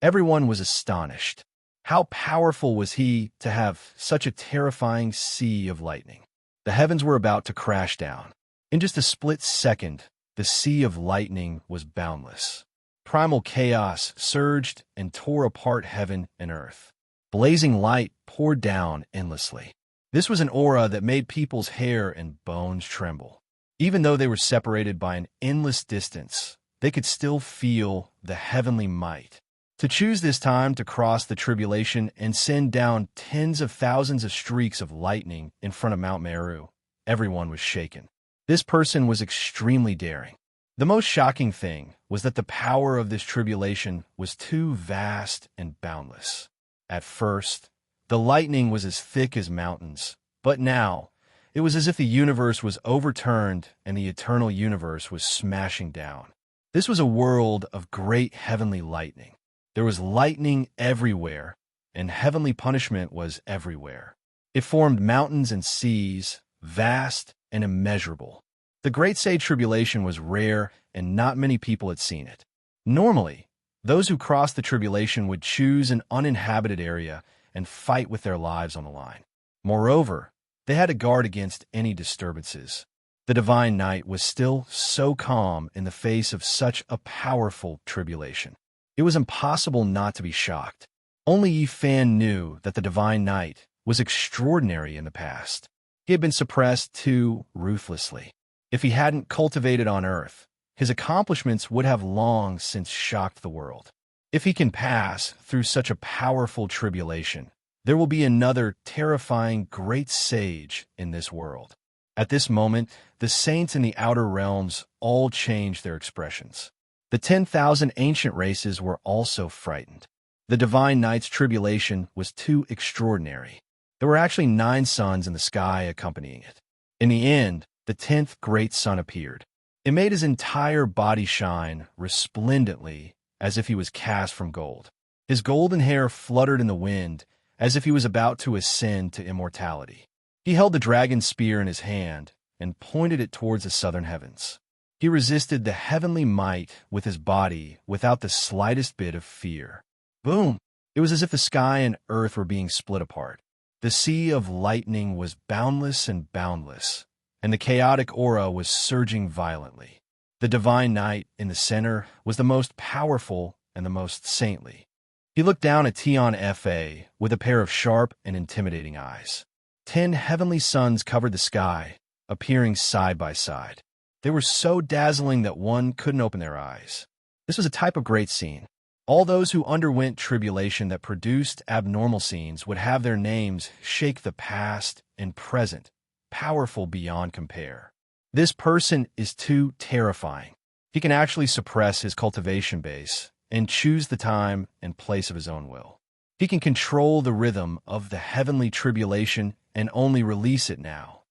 Everyone was astonished. How powerful was he to have such a terrifying sea of lightning? The heavens were about to crash down. In just a split second, the sea of lightning was boundless. Primal chaos surged and tore apart heaven and earth. Blazing light poured down endlessly. This was an aura that made people's hair and bones tremble. Even though they were separated by an endless distance, they could still feel the heavenly might. To choose this time to cross the tribulation and send down tens of thousands of streaks of lightning in front of Mount Meru, everyone was shaken. This person was extremely daring. The most shocking thing was that the power of this tribulation was too vast and boundless. At first, the lightning was as thick as mountains, but now, it was as if the universe was overturned and the eternal universe was smashing down. This was a world of great heavenly lightning. There was lightning everywhere, and heavenly punishment was everywhere. It formed mountains and seas, vast and immeasurable. The Great Sage Tribulation was rare, and not many people had seen it. Normally, those who crossed the tribulation would choose an uninhabited area and fight with their lives on the line. Moreover, they had to guard against any disturbances. The divine knight was still so calm in the face of such a powerful tribulation. It was impossible not to be shocked. Only Yi Fan knew that the divine knight was extraordinary in the past. He had been suppressed too ruthlessly. If he hadn't cultivated on Earth, his accomplishments would have long since shocked the world. If he can pass through such a powerful tribulation, there will be another terrifying great sage in this world. At this moment, the saints in the outer realms all changed their expressions. The 10,000 ancient races were also frightened. The divine knight's tribulation was too extraordinary. There were actually 9 suns in the sky accompanying it. In the end, the 10th great sun appeared. It made his entire body shine resplendently as if he was cast from gold. His golden hair fluttered in the wind as if he was about to ascend to immortality. He held the dragon spear in his hand and pointed it towards the southern heavens. He resisted the heavenly might with his body without the slightest bit of fear. Boom! It was as if the sky and earth were being split apart. The sea of lightning was boundless and boundless, and the chaotic aura was surging violently. The divine knight in the center was the most powerful and the most saintly. He looked down at Tion Fa with a pair of sharp and intimidating eyes. 10 heavenly suns covered the sky, appearing side by side. They were so dazzling that one couldn't open their eyes. This was a type of great scene. All those who underwent tribulation that produced abnormal scenes would have their names shake the past and present, powerful beyond compare. This person is too terrifying. He can actually suppress his cultivation base and choose the time and place of his own will. He can control the rhythm of the heavenly tribulation and only release it now.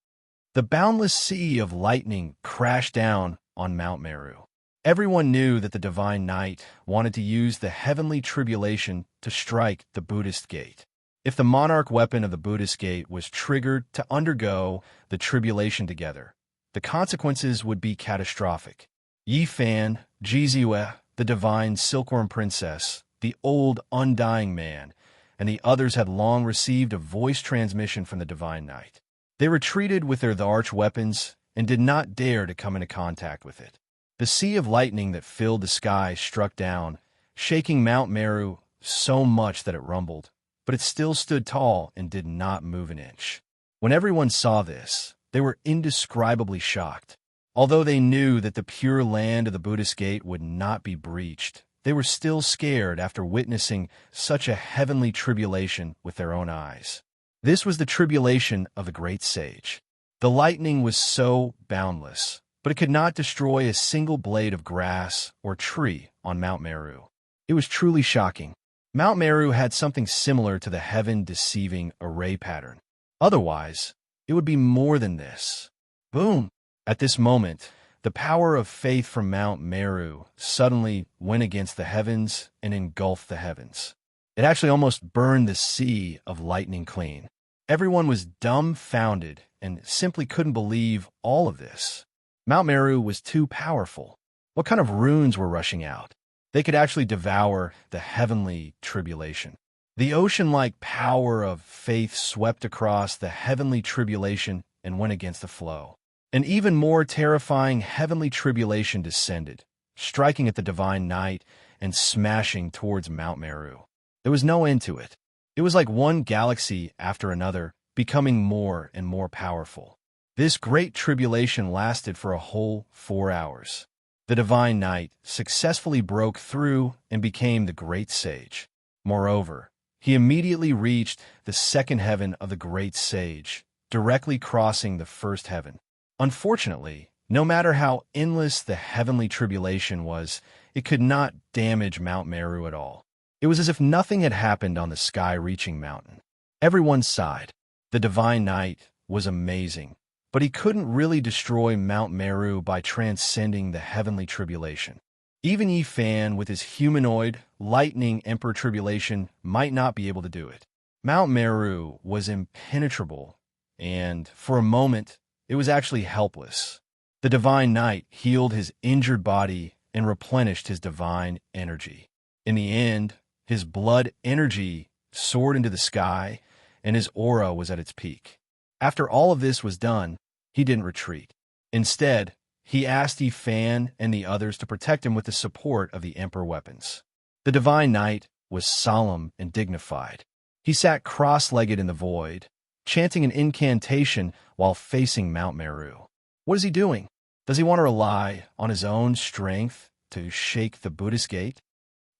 The boundless sea of lightning crashed down on Mount Meru. Everyone knew that the divine knight wanted to use the heavenly tribulation to strike the Buddhist gate. If the monarch weapon of the Buddhist gate was triggered to undergo the tribulation together, the consequences would be catastrophic. Yi Fan, Jiziwe, the divine silkworm princess, the old undying man, and the others had long received a voice transmission from the divine knight. They retreated with their arch weapons and did not dare to come into contact with it. The sea of lightning that filled the sky struck down, shaking Mount Meru so much that it rumbled, but it still stood tall and did not move an inch. When everyone saw this, they were indescribably shocked. Although they knew that the pure land of the Buddhist gate would not be breached, they were still scared after witnessing such a heavenly tribulation with their own eyes. This was the tribulation of the great sage. The lightning was so boundless, but it could not destroy a single blade of grass or tree on Mount Meru. It was truly shocking. Mount Meru had something similar to the heaven-deceiving array pattern. Otherwise, it would be more than this. Boom! At this moment, the power of faith from Mount Meru suddenly went against the heavens and engulfed the heavens. It actually almost burned the sea of lightning clean. Everyone was dumbfounded and simply couldn't believe all of this. Mount Meru was too powerful. What kind of runes were rushing out? They could actually devour the heavenly tribulation. The ocean-like power of faith swept across the heavenly tribulation and went against the flow. An even more terrifying heavenly tribulation descended, striking at the divine night and smashing towards Mount Meru. There was no end to it. It was like one galaxy after another, becoming more and more powerful. This great tribulation lasted for a whole 4 hours. The divine night successfully broke through and became the great sage. Moreover, he immediately reached the second heaven of the great sage, directly crossing the first heaven. Unfortunately, no matter how endless the heavenly tribulation was, it could not damage Mount Meru at all. It was as if nothing had happened on the sky-reaching mountain. Everyone sighed. The divine night was amazing, but he couldn't really destroy Mount Meru by transcending the heavenly tribulation. Even Yi Fan, with his humanoid, lightning emperor tribulation, might not be able to do it. Mount Meru was impenetrable, and, for a moment, it was actually helpless. The divine night healed his injured body and replenished his divine energy. In the end, his blood energy soared into the sky, and his aura was at its peak. After all of this was done, he didn't retreat. Instead, he asked Yi Fan and the others to protect him with the support of the Emperor weapons. The divine night was solemn and dignified. He sat cross-legged in the void, chanting an incantation while facing Mount Meru. What is he doing? Does he want to rely on his own strength to shake the Buddhist gate?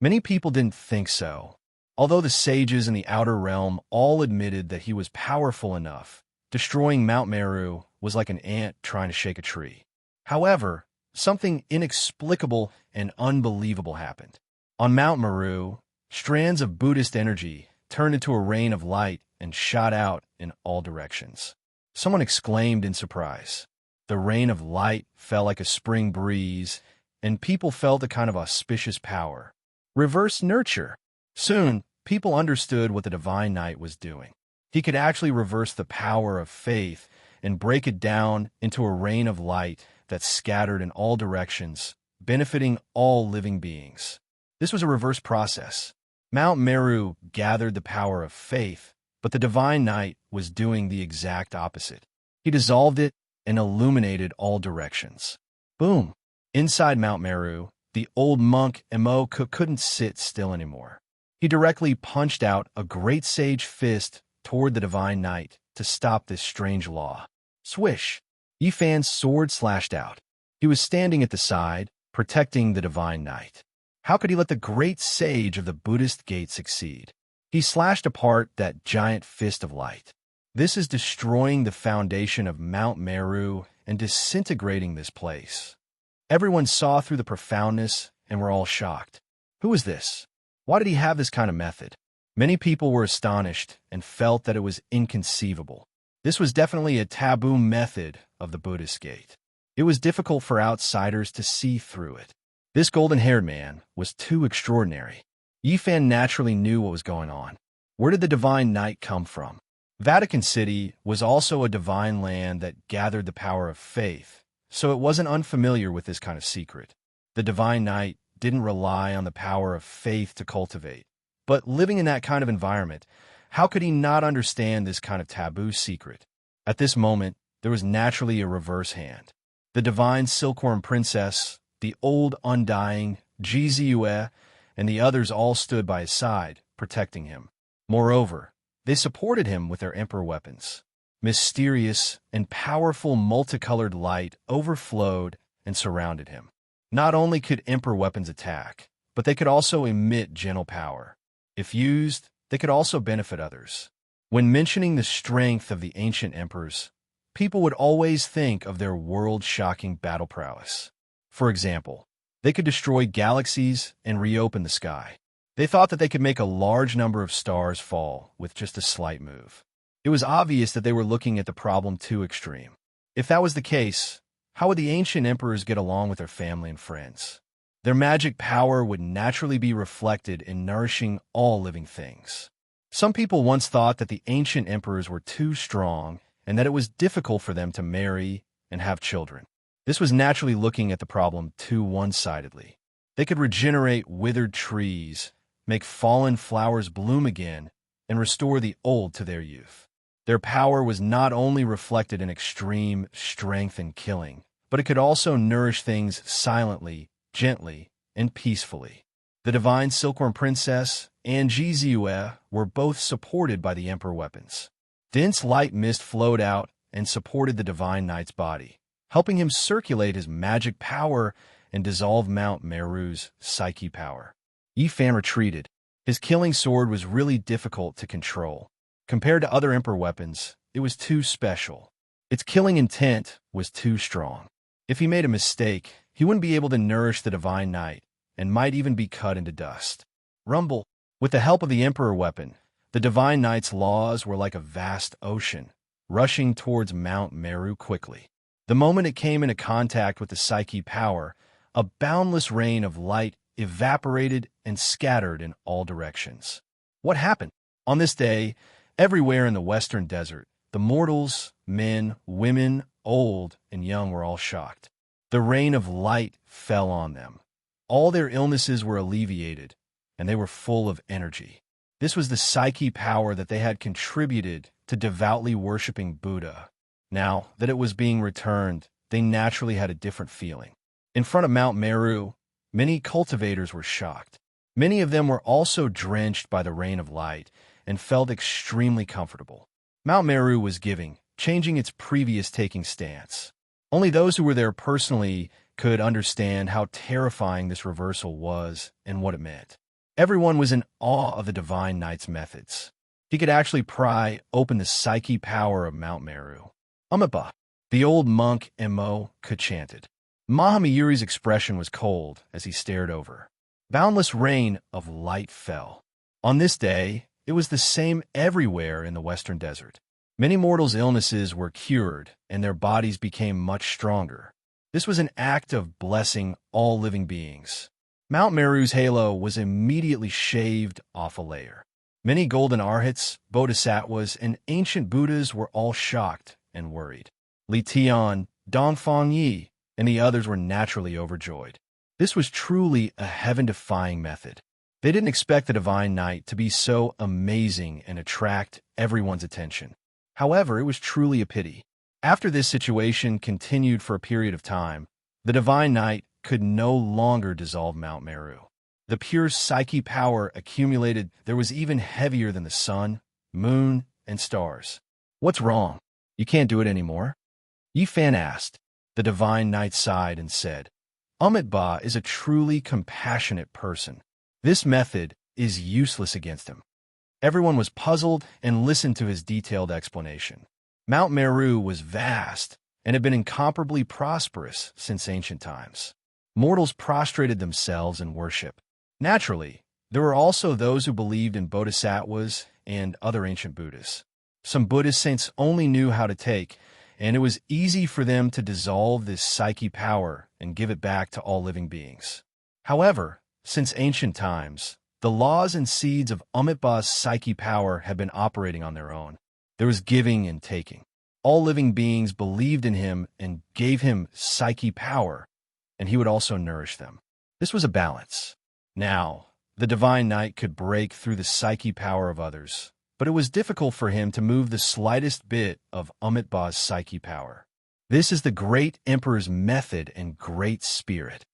Many people didn't think so, although the sages in the outer realm all admitted that he was powerful enough. Destroying Mount Meru was like an ant trying to shake a tree. However, something inexplicable and unbelievable happened. On Mount Meru, strands of Buddhist energy turned into a rain of light and shot out in all directions. Someone exclaimed in surprise. The rain of light fell like a spring breeze, and people felt a kind of auspicious power. Reverse nurture. Soon, people understood what the divine night was doing. He could actually reverse the power of faith and break it down into a rain of light that scattered in all directions, benefiting all living beings. This was a reverse process. Mount Meru gathered the power of faith, but the divine night was doing the exact opposite. He dissolved it and illuminated all directions. Boom! Inside Mount Meru, the old monk Mo couldn't sit still anymore. He directly punched out a great sage fist toward the divine night to stop this strange law. Swish! Yi Fan's sword slashed out. He was standing at the side, protecting the divine night. How could he let the great sage of the Buddhist gate succeed? He slashed apart that giant fist of light. This is destroying the foundation of Mount Meru and disintegrating this place. Everyone saw through the profoundness and were all shocked. Who is this? Why did he have this kind of method? Many people were astonished and felt that it was inconceivable. This was definitely a taboo method of the Buddhist gate. It was difficult for outsiders to see through it. This golden-haired man was too extraordinary. Yi Fan naturally knew what was going on. Where did the divine night come from? Vatican City was also a divine land that gathered the power of faith, so it wasn't unfamiliar with this kind of secret. The divine night didn't rely on the power of faith to cultivate. But living in that kind of environment, how could he not understand this kind of taboo secret? At this moment, there was naturally a reverse hand. The divine silkworm princess, the old undying Jizue, and the others all stood by his side, protecting him. Moreover, they supported him with their emperor weapons. Mysterious and powerful multicolored light overflowed and surrounded him. Not only could emperor weapons attack, but they could also emit gentle power. If used, they could also benefit others. When mentioning the strength of the ancient emperors, people would always think of their world-shocking battle prowess. For example, they could destroy galaxies and reopen the sky. They thought that they could make a large number of stars fall with just a slight move. It was obvious that they were looking at the problem too extreme. If that was the case, how would the ancient emperors get along with their family and friends? Their magic power would naturally be reflected in nourishing all living things. Some people once thought that the ancient emperors were too strong and that it was difficult for them to marry and have children. This was naturally looking at the problem too one-sidedly. They could regenerate withered trees, make fallen flowers bloom again, and restore the old to their youth. Their power was not only reflected in extreme strength and killing, but it could also nourish things silently, gently, and peacefully. The divine Silkworm Princess and Jizue were both supported by the Emperor weapons. Dense light mist flowed out and supported the divine knight's body, helping him circulate his magic power and dissolve Mount Meru's psyche power. Yifan retreated. His killing sword was really difficult to control. Compared to other Emperor weapons, it was too special. Its killing intent was too strong. If he made a mistake, he wouldn't be able to nourish the divine knight and might even be cut into dust. Rumble. With the help of the Emperor weapon, the divine knight's laws were like a vast ocean, rushing towards Mount Meru quickly. The moment it came into contact with the psyche power, a boundless rain of light evaporated and scattered in all directions. What happened? On this day, everywhere in the western desert, the mortals, men, women, old, and young were all shocked. The rain of light fell on them. All their illnesses were alleviated, and they were full of energy. This was the psyche power that they had contributed to devoutly worshiping Buddha. Now that it was being returned, they naturally had a different feeling. In front of Mount Meru, many cultivators were shocked. Many of them were also drenched by the rain of light and felt extremely comfortable. Mount Meru was giving, changing its previous taking stance. Only those who were there personally could understand how terrifying this reversal was and what it meant. Everyone was in awe of the divine knight's methods. He could actually pry open the psyche power of Mount Meru. Amiba, the old monk Mo, could chanted. Mahamayuri's expression was cold as he stared over. Boundless rain of light fell. On this day, it was the same everywhere in the western desert. Many mortals' illnesses were cured, and their bodies became much stronger. This was an act of blessing all living beings. Mount Meru's halo was immediately shaved off a layer. Many golden arhats, bodhisattvas, and ancient Buddhas were all shocked and worried. Li Tian, Dongfang Yi, and the others were naturally overjoyed. This was truly a heaven-defying method. They didn't expect the divine knight to be so amazing and attract everyone's attention. However, it was truly a pity. After this situation continued for a period of time, the divine knight could no longer dissolve Mount Meru. The pure psyche power accumulated there was even heavier than the sun, moon, and stars. What's wrong? You can't do it anymore? Yifan asked. The divine knight sighed and said, Amitabha is a truly compassionate person. This method is useless against him. Everyone was puzzled and listened to his detailed explanation. Mount Meru was vast and had been incomparably prosperous since ancient times. Mortals prostrated themselves in worship. Naturally, there were also those who believed in bodhisattvas and other ancient Buddhas. Some Buddhist saints only knew how to take, and it was easy for them to dissolve this psyche power and give it back to all living beings. However, since ancient times, the laws and seeds of Amitabha's psyche power had been operating on their own. There was giving and taking. All living beings believed in him and gave him psyche power, and he would also nourish them. This was a balance. Now, the divine knight could break through the psyche power of others, but it was difficult for him to move the slightest bit of Amitabha's psyche power. This is the great emperor's method and great spirit.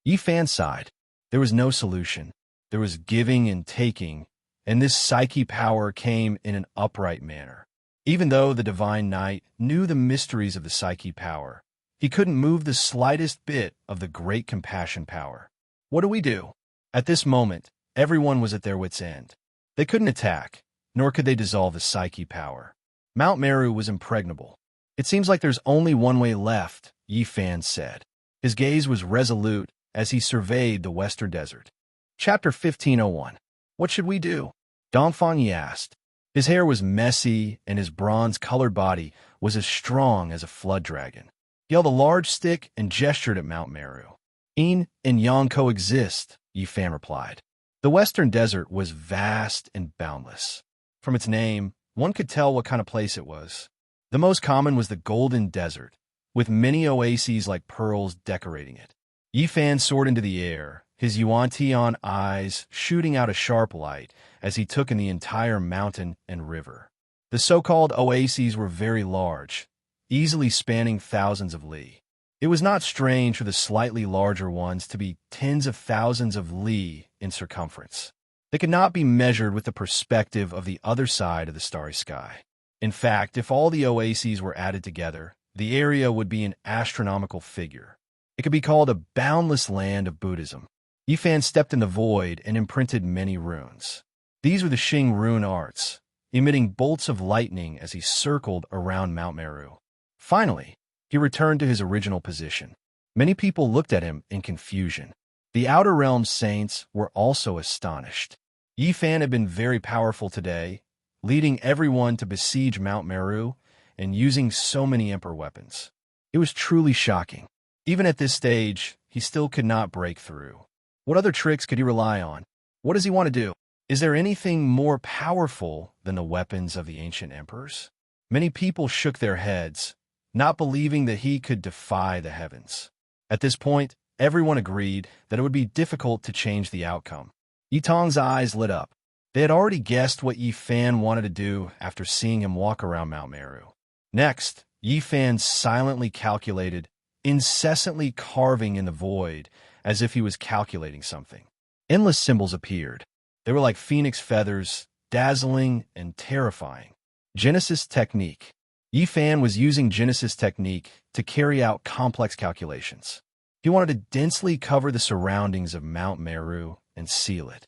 Yifan sighed. There was no solution. There was giving and taking, and this psyche power came in an upright manner. Even though the divine knight knew the mysteries of the psyche power, he couldn't move the slightest bit of the great compassion power. What do we do? At this moment, everyone was at their wits' end. They couldn't attack, nor could they dissolve the psyche power. Mount Meru was impregnable. It seems like there's only one way left, Yi Fan said. His gaze was resolute as he surveyed the western desert. Chapter 1501. What should we do? Dongfang Yi asked. His hair was messy, and his bronze-colored body was as strong as a flood dragon. He held a large stick and gestured at Mount Meru. Yin and Yang coexist, Yi Fan replied. The western desert was vast and boundless. From its name, one could tell what kind of place it was. The most common was the Golden Desert, with many oases like pearls decorating it. Yi Fan soared into the air, his yuan-tian eyes shooting out a sharp light as he took in the entire mountain and river. The so-called oases were very large, easily spanning thousands of li. It was not strange for the slightly larger ones to be tens of thousands of li in circumference. They could not be measured with the perspective of the other side of the starry sky. In fact, if all the oases were added together, the area would be an astronomical figure. It could be called a boundless land of Buddhism. Yi Fan stepped in the void and imprinted many runes. These were the Xing rune arts, emitting bolts of lightning as he circled around Mount Meru. Finally, he returned to his original position. Many people looked at him in confusion. The Outer Realm saints were also astonished. Yi Fan had been very powerful today, leading everyone to besiege Mount Meru and using so many emperor weapons. It was truly shocking. Even at this stage, he still could not break through. What other tricks could he rely on? What does he want to do? Is there anything more powerful than the weapons of the ancient emperors? Many people shook their heads, not believing that he could defy the heavens. At this point, everyone agreed that it would be difficult to change the outcome. Yi Tong's eyes lit up. They had already guessed what Yi Fan wanted to do after seeing him walk around Mount Meru. Next, Yi Fan silently calculated, incessantly carving in the void as if he was calculating something. Endless symbols appeared. They were like phoenix feathers, dazzling and terrifying. Genesis technique. Yi Fan was using Genesis technique to carry out complex calculations. He wanted to densely cover the surroundings of Mount Meru and seal it.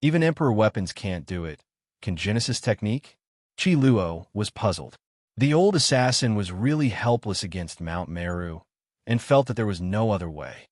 Even emperor weapons can't do it. Can Genesis technique? Qi Luo was puzzled. The old assassin was really helpless against Mount Meru and felt that there was no other way.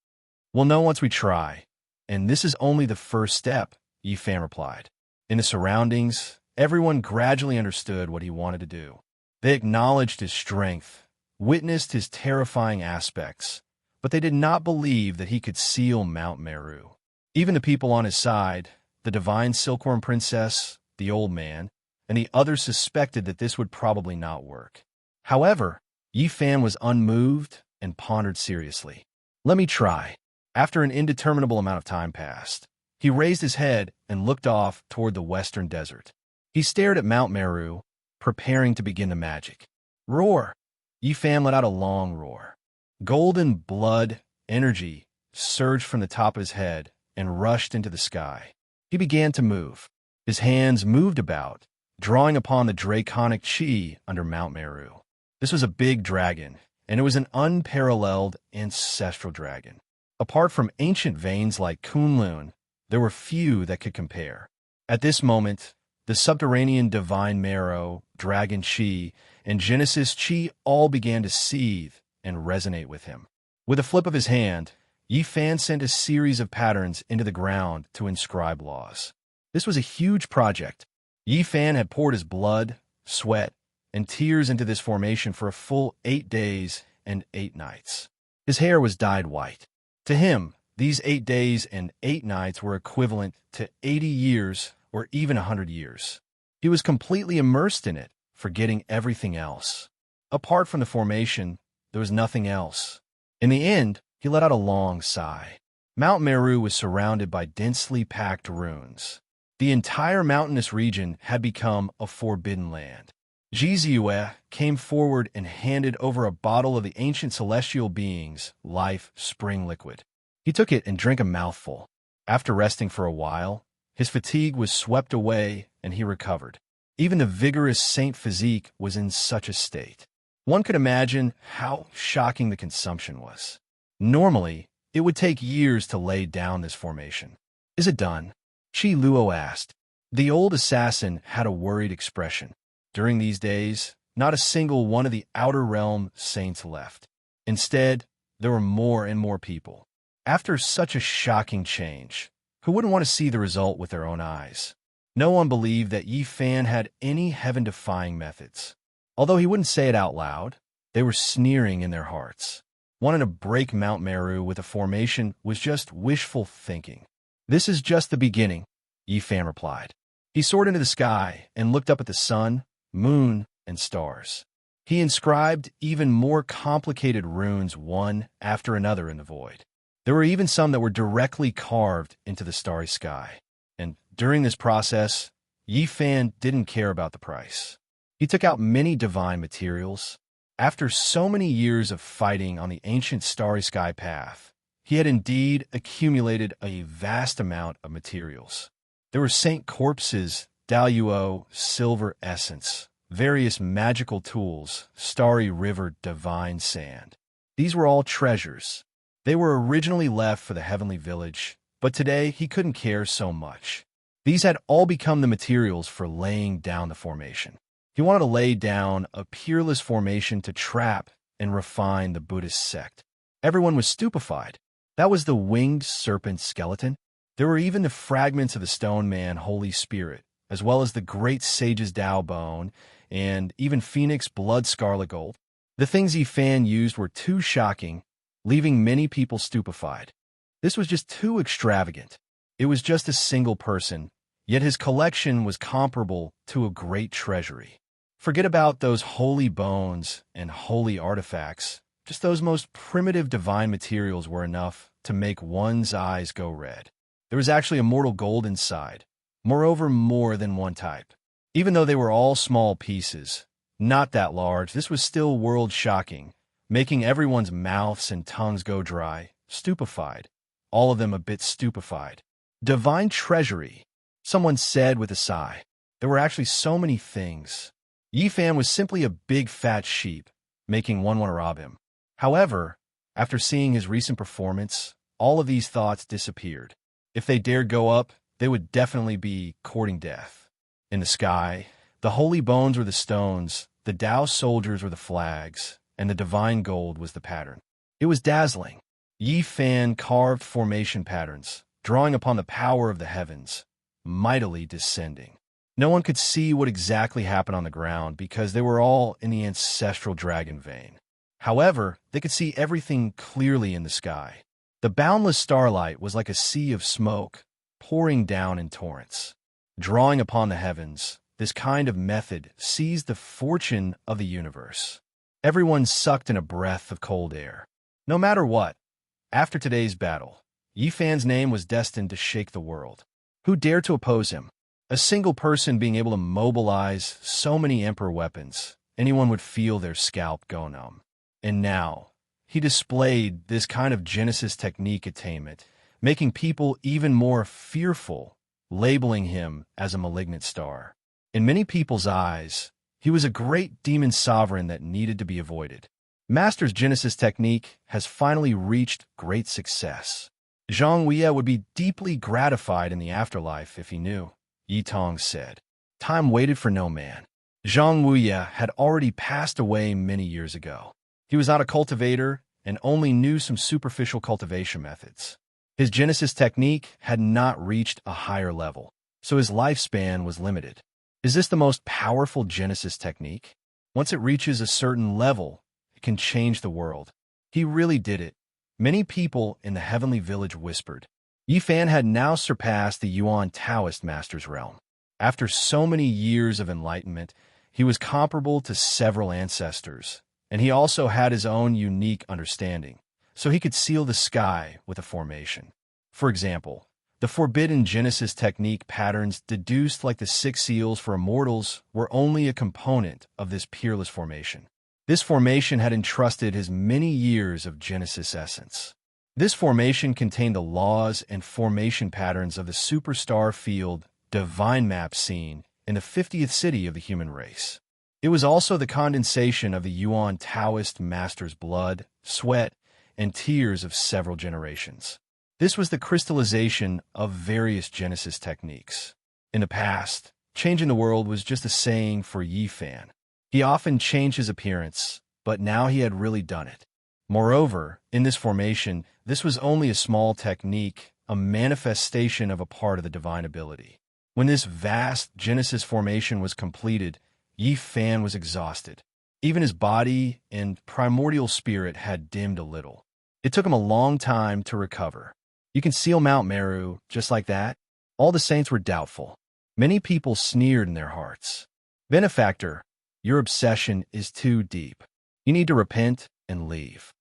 We'll know once we try, and this is only the first step, Yi Fan replied. In the surroundings, everyone gradually understood what he wanted to do. They acknowledged his strength, witnessed his terrifying aspects, but they did not believe that he could seal Mount Meru. Even the people on his side, the divine silkworm princess, the old man, and the others suspected that this would probably not work. However, Yi Fan was unmoved and pondered seriously. Let me try. After an indeterminable amount of time passed, he raised his head and looked off toward the western desert. He stared at Mount Meru, preparing to begin the magic. Roar! Yi Fan let out a long roar. Golden blood, energy, surged from the top of his head and rushed into the sky. He began to move. His hands moved about, drawing upon the draconic chi under Mount Meru. This was a big dragon, and it was an unparalleled ancestral dragon. Apart from ancient veins like Kunlun, there were few that could compare. At this moment, the subterranean divine marrow, dragon chi, and Genesis chi all began to seethe and resonate with him. With a flip of his hand, Yi Fan sent a series of patterns into the ground to inscribe laws. This was a huge project. Yi Fan had poured his blood, sweat, and tears into this formation for a full 8 days and 8 nights. His hair was dyed white. To him, these 8 days and 8 nights were equivalent to 80 years or even 100 years. He was completely immersed in it, forgetting everything else. Apart from the formation, there was nothing else. In the end, he let out a long sigh. Mount Meru was surrounded by densely packed ruins. The entire mountainous region had become a forbidden land. Jizue came forward and handed over a bottle of the ancient celestial being's life spring liquid. He took it and drank a mouthful. After resting for a while, his fatigue was swept away and he recovered. Even the vigorous saint physique was in such a state. One could imagine how shocking the consumption was. Normally, it would take years to lay down this formation. Is it done? Qi Luo asked. The old assassin had a worried expression. During these days, not a single one of the Outer Realm saints left. Instead, there were more and more people. After such a shocking change, who wouldn't want to see the result with their own eyes? No one believed that Yi Fan had any heaven-defying methods. Although he wouldn't say it out loud, they were sneering in their hearts. Wanting to break Mount Meru with a formation was just wishful thinking. "This is just the beginning," Yi Fan replied. He soared into the sky and looked up at the sun, moon, and stars. He inscribed even more complicated runes one after another in the void. There were even some that were directly carved into the starry sky. And during this process, Yi Fan didn't care about the price. He took out many divine materials. After so many years of fighting on the ancient starry sky path, he had indeed accumulated a vast amount of materials. There were saint corpses, Daluo, silver essence, various magical tools, starry river divine sand. These were all treasures. They were originally left for the heavenly village, but today he couldn't care so much. These had all become the materials for laying down the formation. He wanted to lay down a peerless formation to trap and refine the Buddhist sect. Everyone was stupefied. That was the winged serpent skeleton. There were even the fragments of the stone man Holy Spirit, as well as the great sage's Tao bone, and even Phoenix blood scarlet gold. The things Yi Fan used were too shocking, leaving many people stupefied. This was just too extravagant. It was just a single person, yet his collection was comparable to a great treasury. Forget about those holy bones and holy artifacts. Just those most primitive divine materials were enough to make one's eyes go red. There was actually immortal gold inside, moreover more than one type. Even though they were all small pieces, not that large, this was still world-shocking, making everyone's mouths and tongues go dry, stupefied, all of them a bit stupefied. Divine treasury, someone said with a sigh. There were actually so many things. Yi Fan was simply a big fat sheep, making one want to rob him. However, after seeing his recent performance, all of these thoughts disappeared. If they dared go up, they would definitely be courting death. In the sky, the holy bones were the stones, the Tao soldiers were the flags, and the divine gold was the pattern. It was dazzling. Yi Fan carved formation patterns, drawing upon the power of the heavens, mightily descending. No one could see what exactly happened on the ground because they were all in the ancestral dragon vein. However, they could see everything clearly in the sky. The boundless starlight was like a sea of smoke, pouring down in torrents. Drawing upon the heavens, this kind of method seized the fortune of the universe. Everyone sucked in a breath of cold air. No matter what, after today's battle, Yi Fan's name was destined to shake the world. Who dared to oppose him? A single person being able to mobilize so many emperor weapons, anyone would feel their scalp go numb. And now, he displayed this kind of Genesis technique attainment, making people even more fearful, labeling him as a malignant star. In many people's eyes, he was a great demon sovereign that needed to be avoided. Master's Genesis technique has finally reached great success. Zhang Weya would be deeply gratified in the afterlife if he knew, Yi Tong said. Time waited for no man. Zhang Weya had already passed away many years ago. He was not a cultivator and only knew some superficial cultivation methods. His Genesis technique had not reached a higher level, so his lifespan was limited. Is this the most powerful Genesis technique? Once it reaches a certain level, it can change the world. He really did it. Many people in the heavenly village whispered. Yi Fan had now surpassed the Yuan Taoist master's realm. After so many years of enlightenment, he was comparable to several ancestors, and he also had his own unique understanding, so he could seal the sky with a formation. For example, the forbidden Genesis technique patterns deduced like the 6 seals for immortals were only a component of this peerless formation. This formation had entrusted his many years of Genesis essence. This formation contained the laws and formation patterns of the superstar field divine map seen in the 50th city of the human race. It was also the condensation of the Yuan Taoist master's blood, sweat, and tears of several generations. This was the crystallization of various Genesis techniques. In the past, changing the world was just a saying for Yi Fan. He often changed his appearance, but now he had really done it. Moreover, in this formation, this was only a small technique, a manifestation of a part of the divine ability. When this vast Genesis formation was completed, Yi Fan was exhausted. Even his body and primordial spirit had dimmed a little. It took him a long time to recover. You can seal Mount Meru just like that? All the saints were doubtful. Many people sneered in their hearts. Benefactor, your obsession is too deep. You need to repent and leave.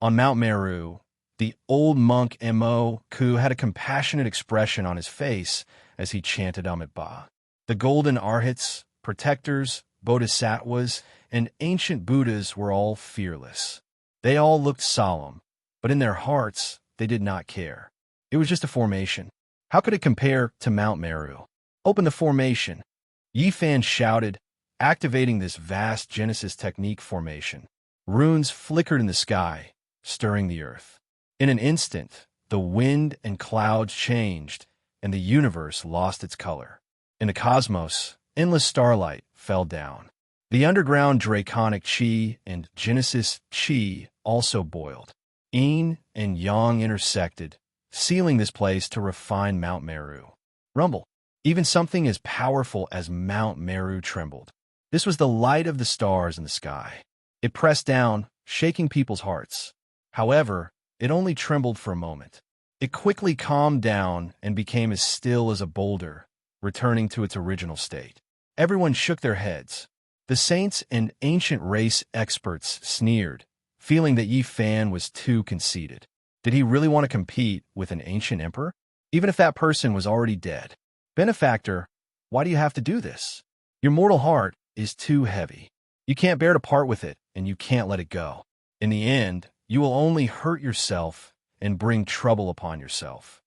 On Mount Meru, the old monk Mo Ku had a compassionate expression on his face as he chanted Amit Ba. The golden arhats, protectors, bodhisattvas, and ancient Buddhas were all fearless. They all looked solemn, but in their hearts, they did not care. It was just a formation. How could it compare to Mount Meru? Open the formation. Yi Fan shouted, activating this vast Genesis technique formation. Runes flickered in the sky, stirring the earth. In an instant, the wind and clouds changed, and the universe lost its color. In the cosmos, endless starlight fell down. The underground draconic chi and Genesis chi also boiled. Yin and yang intersected, sealing this place to refine Mount Meru. Rumble. Even something as powerful as Mount Meru trembled. This was the light of the stars in the sky. It pressed down, shaking people's hearts. However, it only trembled for a moment. It quickly calmed down and became as still as a boulder, returning to its original state. Everyone shook their heads. The saints and ancient race experts sneered, feeling that Yi Fan was too conceited. Did he really want to compete with an ancient emperor? Even if that person was already dead. Benefactor, why do you have to do this? Your mortal heart is too heavy. You can't bear to part with it, and you can't let it go. In the end, you will only hurt yourself and bring trouble upon yourself.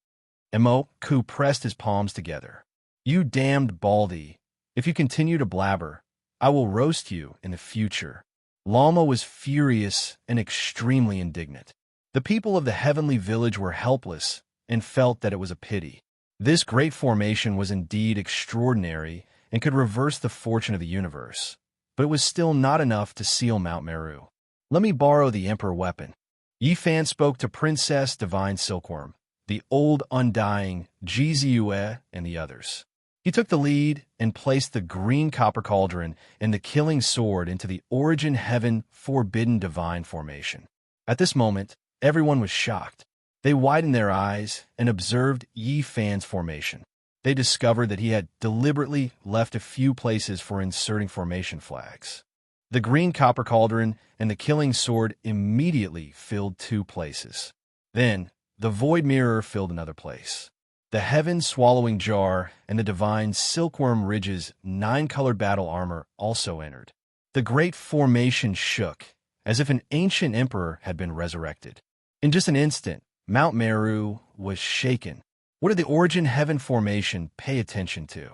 Mo Ku pressed his palms together. You damned baldy. If you continue to blabber, I will roast you in the future. Lama was furious and extremely indignant. The people of the heavenly village were helpless and felt that it was a pity. This great formation was indeed extraordinary and could reverse the fortune of the universe, but it was still not enough to seal Mount Meru. Let me borrow the emperor weapon. Yi Fan spoke to Princess Divine Silkworm, the old undying Jiziue, and the others. He took the lead and placed the green copper cauldron and the killing sword into the origin heaven forbidden divine formation. At this moment, everyone was shocked. They widened their eyes and observed Yi Fan's formation. They discovered that he had deliberately left a few places for inserting formation flags. The green copper cauldron and the killing sword immediately filled 2 places. Then, the void mirror filled another place. The heaven-swallowing jar and the divine silkworm ridge's 9-colored battle armor also entered. The great formation shook, as if an ancient emperor had been resurrected. In just an instant, Mount Meru was shaken. What did the origin heaven formation pay attention to?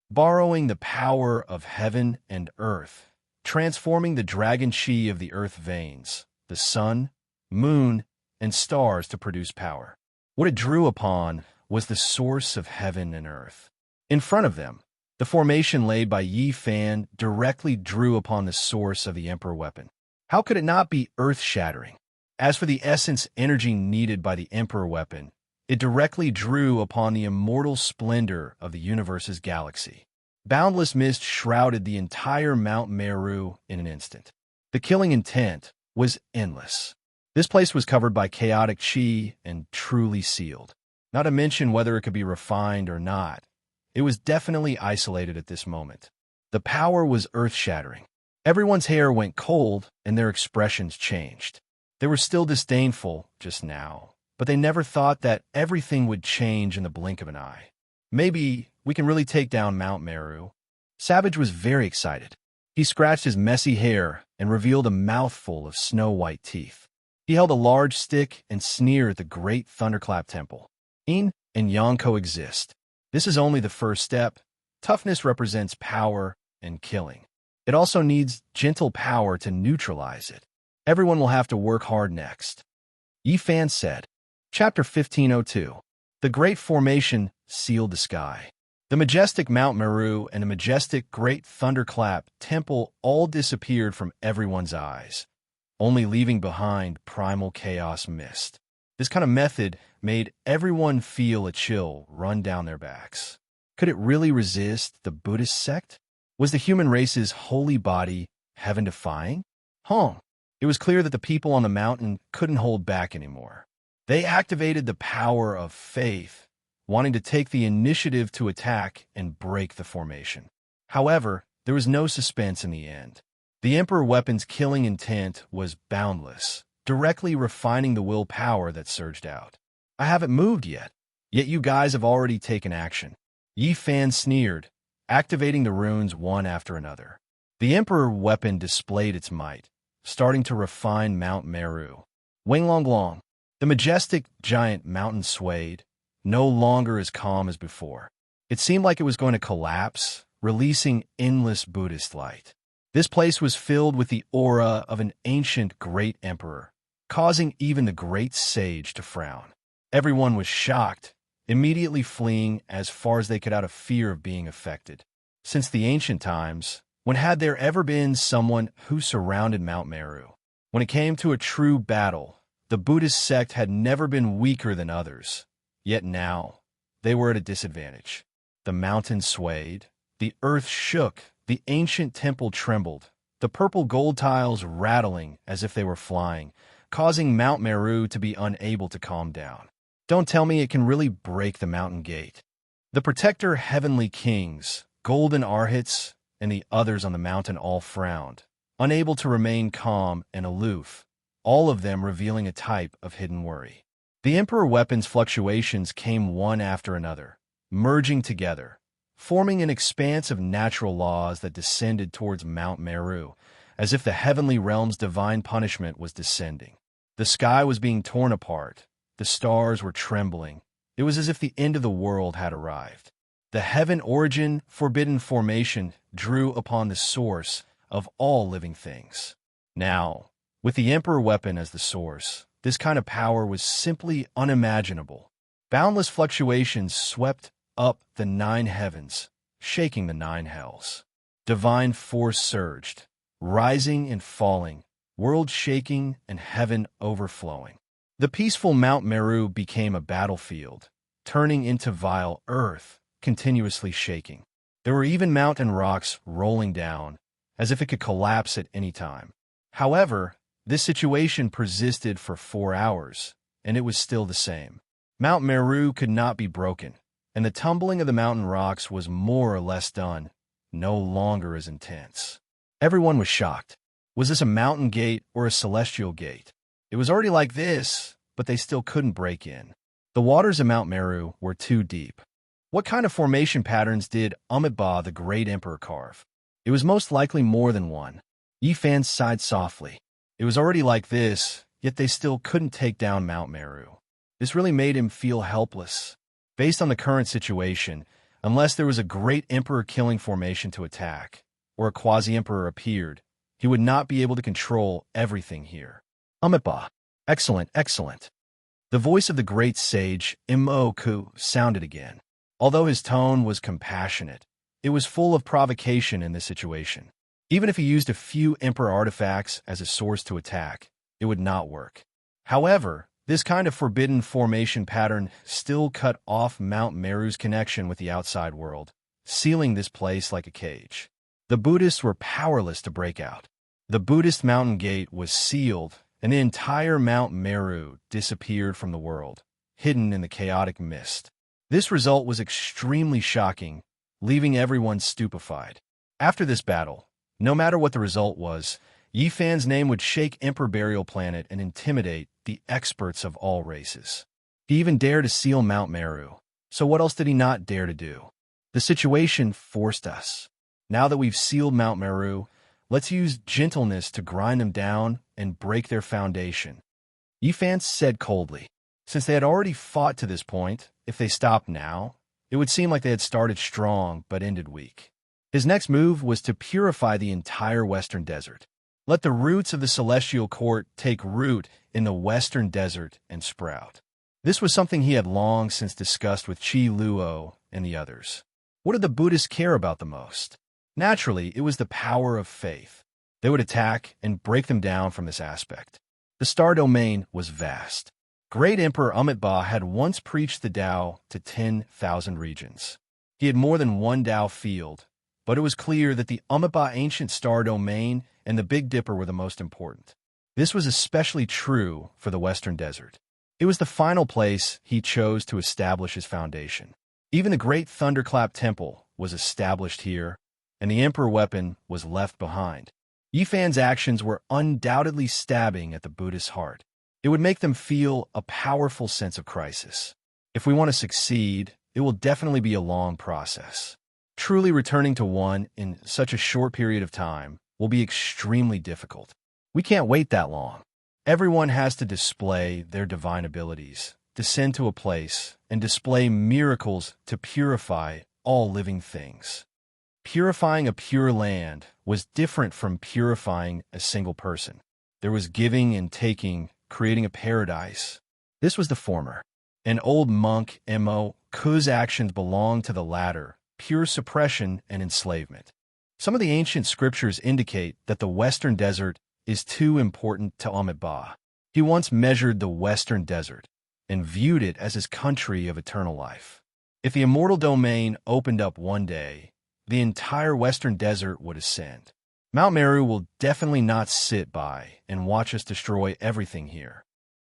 Borrowing the power of heaven and earth, transforming the dragon chi of the earth veins, the sun, moon, and stars to produce power. What it drew upon was the source of heaven and earth. In front of them, the formation laid by Yi Fan directly drew upon the source of the emperor weapon. How could it not be earth-shattering? As for the essence energy needed by the emperor weapon, it directly drew upon the immortal splendor of the universe's galaxy. Boundless mist shrouded the entire Mount Meru in an instant. The killing intent was endless. This place was covered by chaotic chi and truly sealed. Not to mention whether it could be refined or not. It was definitely isolated at this moment. The power was earth-shattering. Everyone's hair went cold and their expressions changed. They were still disdainful just now, but they never thought that everything would change in the blink of an eye. Maybe we can really take down Mount Meru. Savage was very excited. He scratched his messy hair and revealed a mouthful of snow-white teeth. He held a large stick and sneered at the great Thunderclap Temple. Yin and Yang coexist. This is only the first step. Toughness represents power and killing. It also needs gentle power to neutralize it. Everyone will have to work hard next. Yi Fan said. Chapter 1502. The Great Formation sealed the sky. The The majestic Mount Meru and the majestic Great Thunderclap Temple all disappeared from everyone's eyes, only leaving behind primal chaos mist. This kind of method made everyone feel a chill run down their backs. Could it really resist the Buddhist sect? Was the human race's holy body heaven-defying? It was clear that the people on the mountain couldn't hold back anymore. They activated the power of faith, wanting to take the initiative to attack and break the formation. However, there was no suspense in the end. The Emperor weapon's killing intent was boundless, directly refining the willpower that surged out. I haven't moved yet you guys have already taken action. Yi Fan sneered, activating the runes one after another. The Emperor weapon displayed its might, starting to refine Mount Meru. Winglonglong, the majestic giant mountain swayed, no longer as calm as before. It seemed like it was going to collapse, releasing endless Buddhist light. This place was filled with the aura of an ancient great emperor, causing even the great sage to frown. Everyone was shocked, immediately fleeing as far as they could out of fear of being affected. Since the ancient times, when had there ever been someone who surrounded Mount Meru? When it came to a true battle, the Buddhist sect had never been weaker than others. Yet now, they were at a disadvantage. The mountain swayed, the earth shook, the ancient temple trembled, the purple gold tiles rattling as if they were flying, causing Mount Meru to be unable to calm down. Don't tell me it can really break the mountain gate. The protector heavenly kings, golden arhats, and the others on the mountain all frowned, unable to remain calm and aloof, all of them revealing a type of hidden worry. The Emperor weapon's fluctuations came one after another, merging together, forming an expanse of natural laws that descended towards Mount Meru, as if the heavenly realm's divine punishment was descending. The sky was being torn apart, the stars were trembling. It was as if the end of the world had arrived. The heaven origin forbidden formation drew upon the source of all living things. Now, with the Emperor weapon as the source, this kind of power was simply unimaginable. Boundless fluctuations swept up the 9 heavens, shaking the 9 hells. Divine force surged, rising and falling, world shaking and heaven overflowing. The peaceful Mount Meru became a battlefield, turning into vile earth, continuously shaking. There were even mountain rocks rolling down, as if it could collapse at any time. However, this situation persisted for 4 hours, and it was still the same. Mount Meru could not be broken, and the tumbling of the mountain rocks was more or less done, no longer as intense. Everyone was shocked. Was this a mountain gate or a celestial gate? It was already like this, but they still couldn't break in. The waters of Mount Meru were too deep. What kind of formation patterns did Amitabha the Great Emperor carve? It was most likely more than one. Yi Fan sighed softly. It was already like this, yet they still couldn't take down Mount Meru. This really made him feel helpless. Based on the current situation, unless there was a great emperor-killing formation to attack, or a quasi-emperor appeared, he would not be able to control everything here. Amitabha. Excellent, excellent. The voice of the great sage, Imoku, sounded again. Although his tone was compassionate, it was full of provocation in this situation. Even if he used a few Emperor artifacts as a source to attack, it would not work. However, this kind of forbidden formation pattern still cut off Mount Meru's connection with the outside world, sealing this place like a cage. The Buddhists were powerless to break out. The Buddhist mountain gate was sealed, and the entire Mount Meru disappeared from the world, hidden in the chaotic mist. This result was extremely shocking, leaving everyone stupefied. After this battle, no matter what the result was, Yi Fan's name would shake Emperor Burial Planet and intimidate the experts of all races. He even dared to seal Mount Meru. So what else did he not dare to do? The situation forced us. Now that we've sealed Mount Meru, let's use gentleness to grind them down and break their foundation. Yi Fan said coldly. Since they had already fought to this point, if they stopped now, it would seem like they had started strong but ended weak. His next move was to purify the entire Western Desert. Let the roots of the Celestial Court take root in the Western Desert and sprout. This was something he had long since discussed with Chi Luo and the others. What did the Buddhists care about the most? Naturally, it was the power of faith. They would attack and break them down from this aspect. The star domain was vast. Great Emperor Amitabha had once preached the Tao to 10,000 regions. He had more than one Tao field, but it was clear that the Amitabha ancient star domain and the Big Dipper were the most important. This was especially true for the Western Desert. It was the final place he chose to establish his foundation. Even the Great Thunderclap Temple was established here, and the Emperor weapon was left behind. Yifan's actions were undoubtedly stabbing at the Buddhist heart. It would make them feel a powerful sense of crisis. If we want to succeed, it will definitely be a long process. Truly returning to one in such a short period of time will be extremely difficult. We can't wait that long. Everyone has to display their divine abilities, descend to a place, and display miracles to purify all living things. Purifying a pure land was different from purifying a single person. There was giving and taking, creating a paradise. This was the former. An old monk, Mo, Ku's actions belonged to the latter, pure suppression and enslavement. Some of the ancient scriptures indicate that the Western Desert is too important to Amitabha. He once measured the Western Desert and viewed it as his country of eternal life. If the immortal domain opened up one day, the entire Western Desert would ascend. Mount Meru will definitely not sit by and watch us destroy everything here.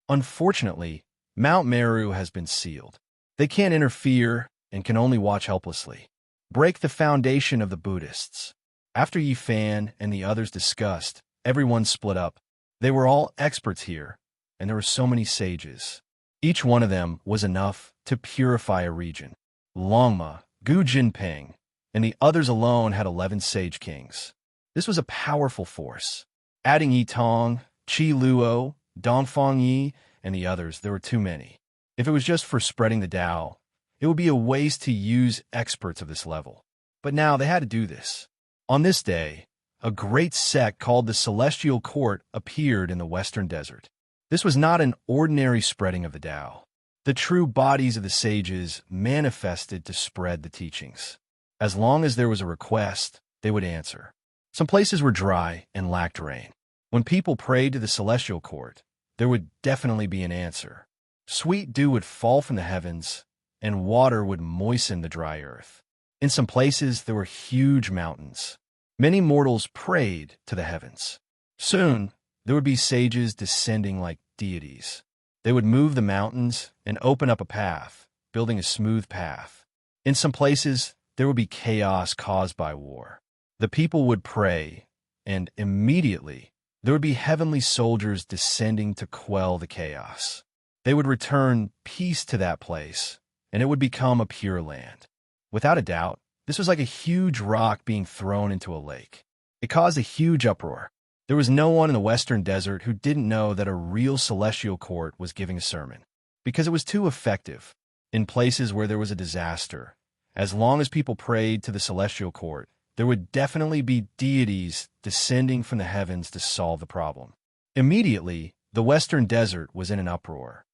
Unfortunately, Mount Meru has been sealed. They can't interfere and can only watch helplessly. Break the foundation of the Buddhists. After Yifan and the others discussed, everyone split up. They were all experts here, and there were so many sages. Each one of them was enough to purify a region. Longma, Gu Jinping, and the others alone had 11 sage kings. This was a powerful force. Adding Yitong, Qi Luo, Dongfang Yi, and the others, there were too many. If it was just for spreading the Tao, it would be a waste to use experts of this level. But now they had to do this. On this day, a great sect called the Celestial Court appeared in the Western Desert. This was not an ordinary spreading of the Tao. The true bodies of the sages manifested to spread the teachings. As long as there was a request, they would answer. Some places were dry and lacked rain. When people prayed to the Celestial Court, there would definitely be an answer. Sweet dew would fall from the heavens, and water would moisten the dry earth. In some places, there were huge mountains. Many mortals prayed to the heavens. Soon, there would be sages descending like deities. They would move the mountains and open up a path, building a smooth path. In some places, there would be chaos caused by war. The people would pray, and immediately, there would be heavenly soldiers descending to quell the chaos. They would return peace to that place, and it would become a pure land. Without a doubt, this was like a huge rock being thrown into a lake. It caused a huge uproar. There was no one in the Western Desert who didn't know that a real celestial court was giving a sermon, because it was too effective. In places where there was a disaster, as long as people prayed to the celestial court, there would definitely be deities descending from the heavens to solve the problem. Immediately, the Western Desert was in an uproar.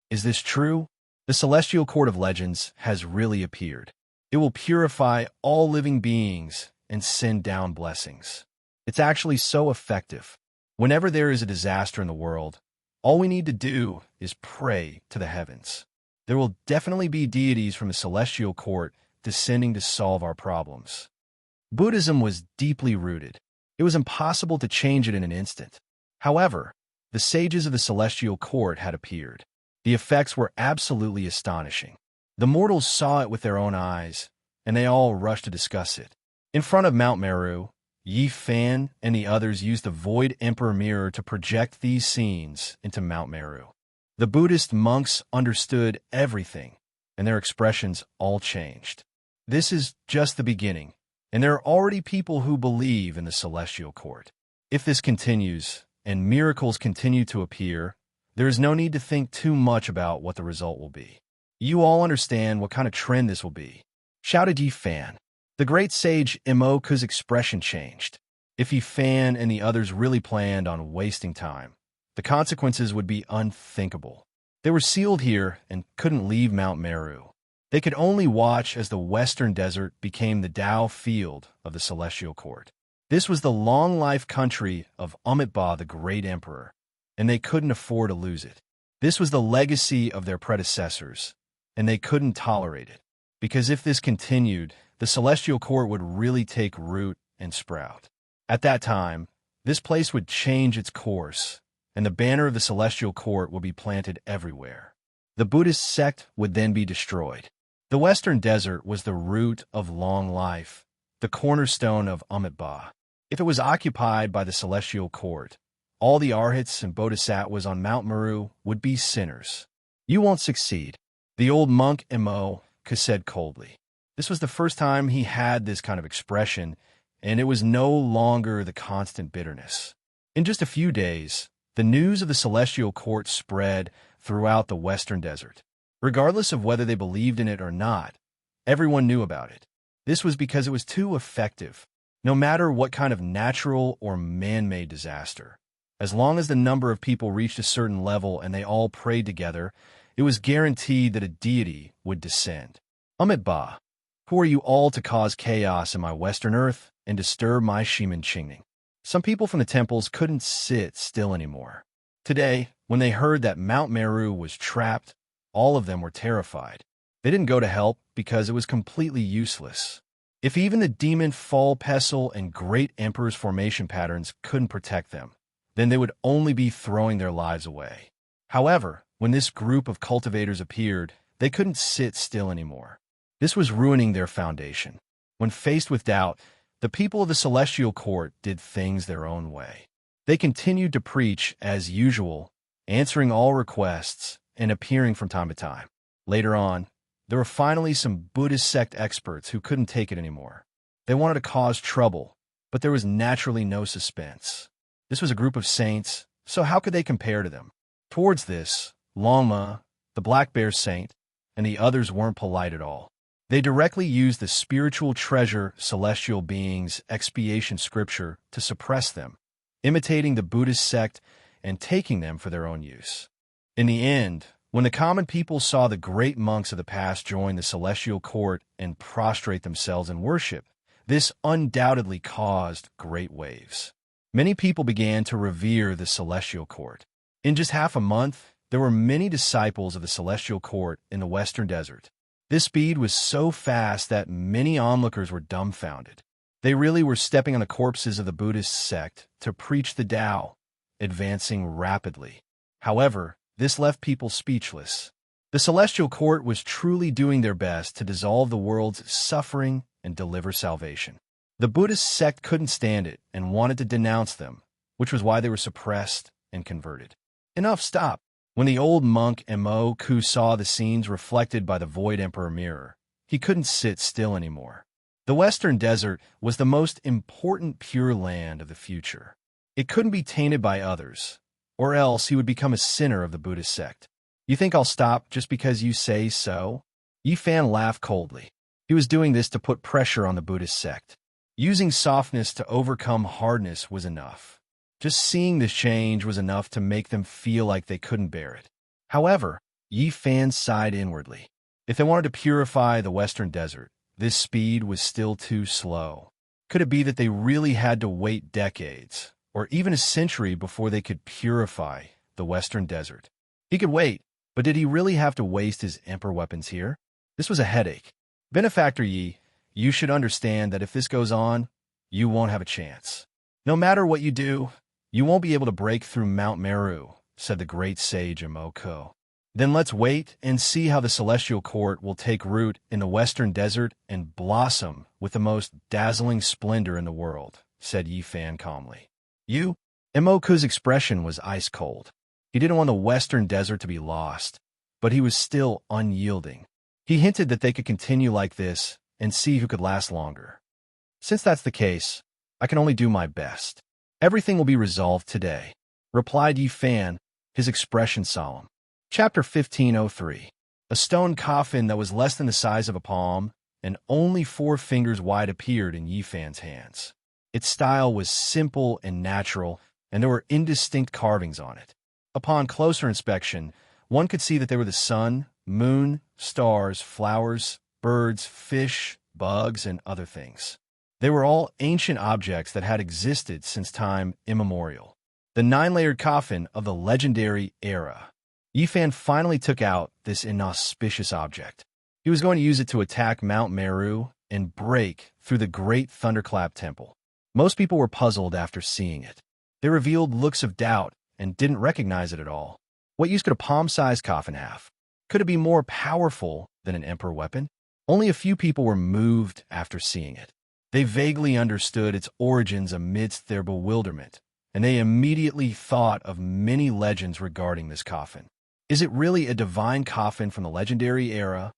Is this true? The Celestial Court of Legends has really appeared. It will purify all living beings and send down blessings. It's actually so effective. Whenever there is a disaster in the world, all we need to do is pray to the heavens. There will definitely be deities from the Celestial Court descending to solve our problems. Buddhism was deeply rooted. It was impossible to change it in an instant. However, the sages of the Celestial Court had appeared. The effects were absolutely astonishing. The mortals saw it with their own eyes, and they all rushed to discuss it. In front of Mount Meru, Yifan and the others used the Void Emperor Mirror to project these scenes into Mount Meru. The Buddhist monks understood everything, and their expressions all changed. This is just the beginning, and there are already people who believe in the Celestial Court. If this continues, and miracles continue to appear, there is no need to think too much about what the result will be. You all understand what kind of trend this will be. Shouted Yifan. The great sage Imoku's expression changed. If Yifan and the others really planned on wasting time, the consequences would be unthinkable. They were sealed here and couldn't leave Mount Meru. They could only watch as the Western Desert became the Tao field of the Celestial Court. This was the long-life country of Amitabha, the great emperor, and they couldn't afford to lose it. This was the legacy of their predecessors, and they couldn't tolerate it. Because if this continued, the Celestial Court would really take root and sprout. At that time, this place would change its course, and the banner of the Celestial Court would be planted everywhere. The Buddhist sect would then be destroyed. The Western Desert was the root of long life, the cornerstone of Amitabha. If it was occupied by the Celestial Court, all the Arhats and Bodhisattvas on Mount Meru would be sinners. You won't succeed, the old monk Mo said coldly. This was the first time he had this kind of expression, and it was no longer the constant bitterness. In just a few days, the news of the Celestial Court spread throughout the Western Desert. Regardless of whether they believed in it or not, everyone knew about it. This was because it was too effective, no matter what kind of natural or man-made disaster. As long as the number of people reached a certain level and they all prayed together, it was guaranteed that a deity would descend. Amitabha, who are you all to cause chaos in my Western Earth and disturb my Shimen Qingning? Some people from the temples couldn't sit still anymore. Today, when they heard that Mount Meru was trapped, all of them were terrified. They didn't go to help because it was completely useless. If even the demon fall pestle and great emperor's formation patterns couldn't protect them, then they would only be throwing their lives away. However, when this group of cultivators appeared, they couldn't sit still anymore. This was ruining their foundation. When faced with doubt, the people of the Celestial Court did things their own way. They continued to preach as usual, answering all requests and appearing from time to time. Later on, there were finally some Buddhist sect experts who couldn't take it anymore. They wanted to cause trouble, but there was naturally no suspense. This was a group of saints, so how could they compare to them? Towards this, Longma, the Black Bear Saint, and the others weren't polite at all. They directly used the spiritual treasure celestial beings' expiation scripture to suppress them, imitating the Buddhist sect and taking them for their own use. In the end, when the common people saw the great monks of the past join the Celestial Court and prostrate themselves in worship, this undoubtedly caused great waves. Many people began to revere the Celestial Court. In just half a month, there were many disciples of the Celestial Court in the Western Desert. This speed was so fast that many onlookers were dumbfounded. They really were stepping on the corpses of the Buddhist sect to preach the Tao, advancing rapidly. However, this left people speechless. The Celestial Court was truly doing their best to dissolve the world's suffering and deliver salvation. The Buddhist sect couldn't stand it and wanted to denounce them, which was why they were suppressed and converted. Enough, stop. When the old monk Mo saw the scenes reflected by the Void Emperor mirror, he couldn't sit still anymore. The Western Desert was the most important Pure Land of the future. It couldn't be tainted by others, or else he would become a sinner of the Buddhist sect. You think I'll stop just because you say so? Yifan laughed coldly. He was doing this to put pressure on the Buddhist sect. Using softness to overcome hardness was enough. Just seeing this change was enough to make them feel like they couldn't bear it. However, Yifan sighed inwardly. If they wanted to purify the Western Desert, this speed was still too slow. Could it be that they really had to wait decades, or even a century before they could purify the Western Desert? He could wait, but did he really have to waste his emperor weapons here? This was a headache. Benefactor Yi, you should understand that if this goes on, you won't have a chance. No matter what you do, you won't be able to break through Mount Meru, said the great sage Imoko. Then let's wait and see how the Celestial Court will take root in the Western Desert and blossom with the most dazzling splendor in the world, said Yifan calmly. Imoko's expression was ice cold. He didn't want the Western Desert to be lost, but he was still unyielding. He hinted that they could continue like this and see who could last longer. Since that's the case, I can only do my best. Everything will be resolved today, replied Yifan, his expression solemn. Chapter 1503. A stone coffin that was less than the size of a palm and only 4 fingers wide appeared in Yifan's hands. Its style was simple and natural, and there were indistinct carvings on it. Upon closer inspection, one could see that they were the sun, moon, stars, flowers, birds, fish, bugs, and other things. They were all ancient objects that had existed since time immemorial. The 9-layered coffin of the legendary era. Yifan finally took out this inauspicious object. He was going to use it to attack Mount Meru and break through the great Thunderclap Temple. Most people were puzzled after seeing it. They revealed looks of doubt and didn't recognize it at all. What use could a palm-sized coffin have? Could it be more powerful than an emperor weapon? Only a few people were moved after seeing it. They vaguely understood its origins amidst their bewilderment, and they immediately thought of many legends regarding this coffin. Is it really a divine coffin from the legendary era?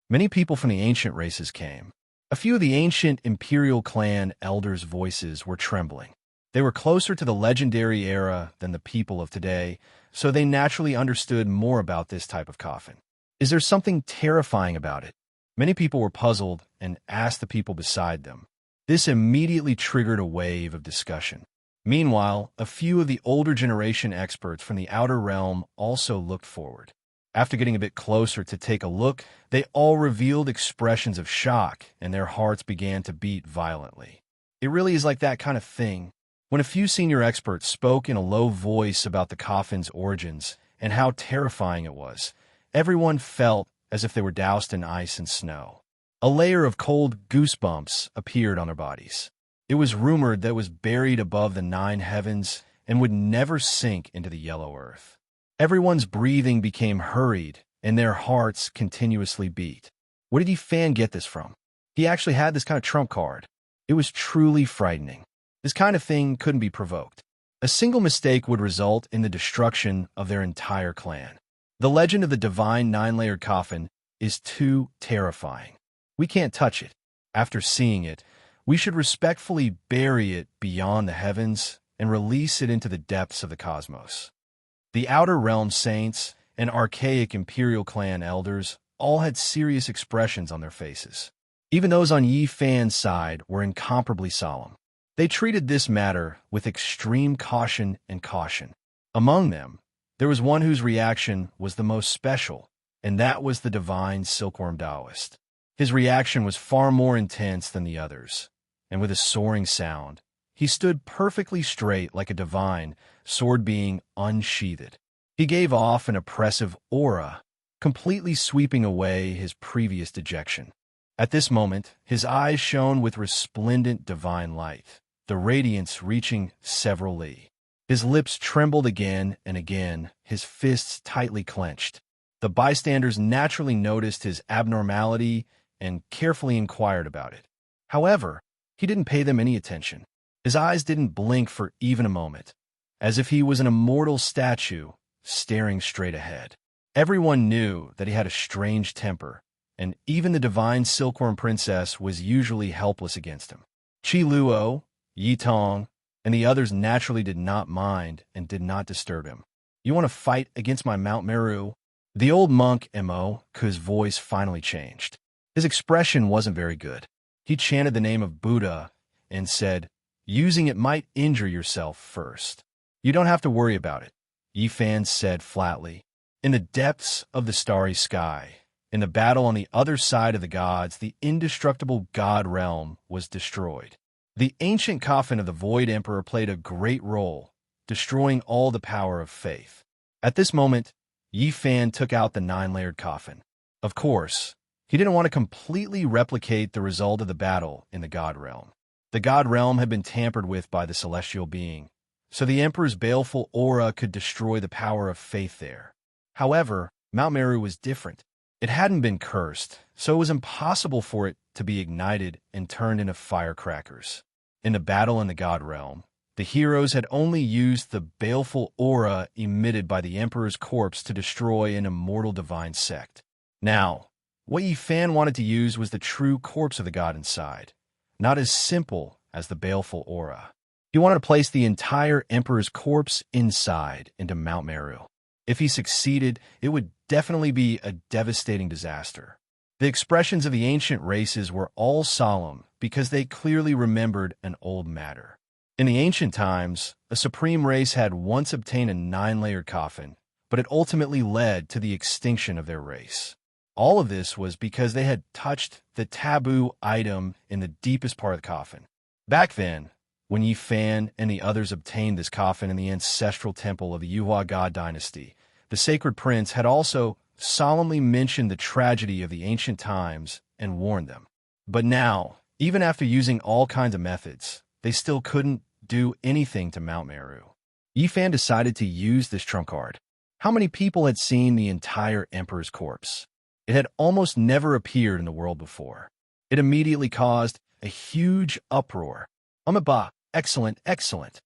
Many people from the ancient races came. A few of the ancient imperial clan elders' voices were trembling. They were closer to the legendary era than the people of today, so they naturally understood more about this type of coffin. Is there something terrifying about it? Many people were puzzled and asked the people beside them. This immediately triggered a wave of discussion. Meanwhile, a few of the older generation experts from the outer realm also looked forward. After getting a bit closer to take a look, they all revealed expressions of shock, and their hearts began to beat violently. It really is like that kind of thing. When a few senior experts spoke in a low voice about the coffin's origins and how terrifying it was, everyone felt as if they were doused in ice and snow. A layer of cold goosebumps appeared on their bodies. It was rumored that it was buried above the 9 heavens and would never sink into the yellow earth. Everyone's breathing became hurried, and their hearts continuously beat. Where did Yifan get this from? He actually had this kind of trump card. It was truly frightening. This kind of thing couldn't be provoked. A single mistake would result in the destruction of their entire clan. The legend of the divine 9-layered coffin is too terrifying. We can't touch it. After seeing it, we should respectfully bury it beyond the heavens and release it into the depths of the cosmos. The Outer Realm saints and archaic imperial clan elders all had serious expressions on their faces. Even those on Yifan's side were incomparably solemn. They treated this matter with extreme caution and caution. Among them, there was one whose reaction was the most special, and that was the divine Silkworm Taoist. His reaction was far more intense than the others, and with a soaring sound, he stood perfectly straight like a divine, sword being unsheathed. He gave off an oppressive aura, completely sweeping away his previous dejection. At this moment, his eyes shone with resplendent divine light, the radiance reaching several li. His lips trembled again and again, his fists tightly clenched. The bystanders naturally noticed his abnormality and carefully inquired about it. However, he didn't pay them any attention. His eyes didn't blink for even a moment, as if he was an immortal statue staring straight ahead. Everyone knew that he had a strange temper, and even the divine Silkworm Princess was usually helpless against him. Qi Luo, Yi Tong, and the others naturally did not mind and did not disturb him. You want to fight against my Mount Meru? The old monk Mo, whose voice finally changed. His expression wasn't very good. He chanted the name of Buddha and said, "Using it might injure yourself first. You don't have to worry about it," Yifan said flatly. In the depths of the starry sky, in the battle on the other side of the gods, the indestructible god realm was destroyed. The ancient coffin of the Void Emperor played a great role, destroying all the power of faith. At this moment, Yifan took out the 9-layered coffin. Of course, he didn't want to completely replicate the result of the battle in the God Realm. The God Realm had been tampered with by the celestial being, so the Emperor's baleful aura could destroy the power of faith there. However, Mount Meru was different. It hadn't been cursed, so it was impossible for it to be ignited and turned into firecrackers. In the battle in the God Realm, the heroes had only used the baleful aura emitted by the Emperor's corpse to destroy an immortal divine sect. Now, what Yifan wanted to use was the true corpse of the god inside, not as simple as the baleful aura. He wanted to place the entire Emperor's corpse inside into Mount Meru. If he succeeded, it would definitely be a devastating disaster. The expressions of the ancient races were all solemn because they clearly remembered an old matter. In the ancient times, a supreme race had once obtained a 9-layered coffin, but it ultimately led to the extinction of their race. All of this was because they had touched the taboo item in the deepest part of the coffin. Back then, when Yi Fan and the others obtained this coffin in the ancestral temple of the Yuhua God dynasty, the sacred prince had also solemnly mentioned the tragedy of the ancient times and warned them. But now, even after using all kinds of methods, they still couldn't do anything to Mount Meru. Yi Fan decided to use this trump card. How many people had seen the entire emperor's corpse? It had almost never appeared in the world before. It immediately caused a huge uproar. Ba, excellent, excellent.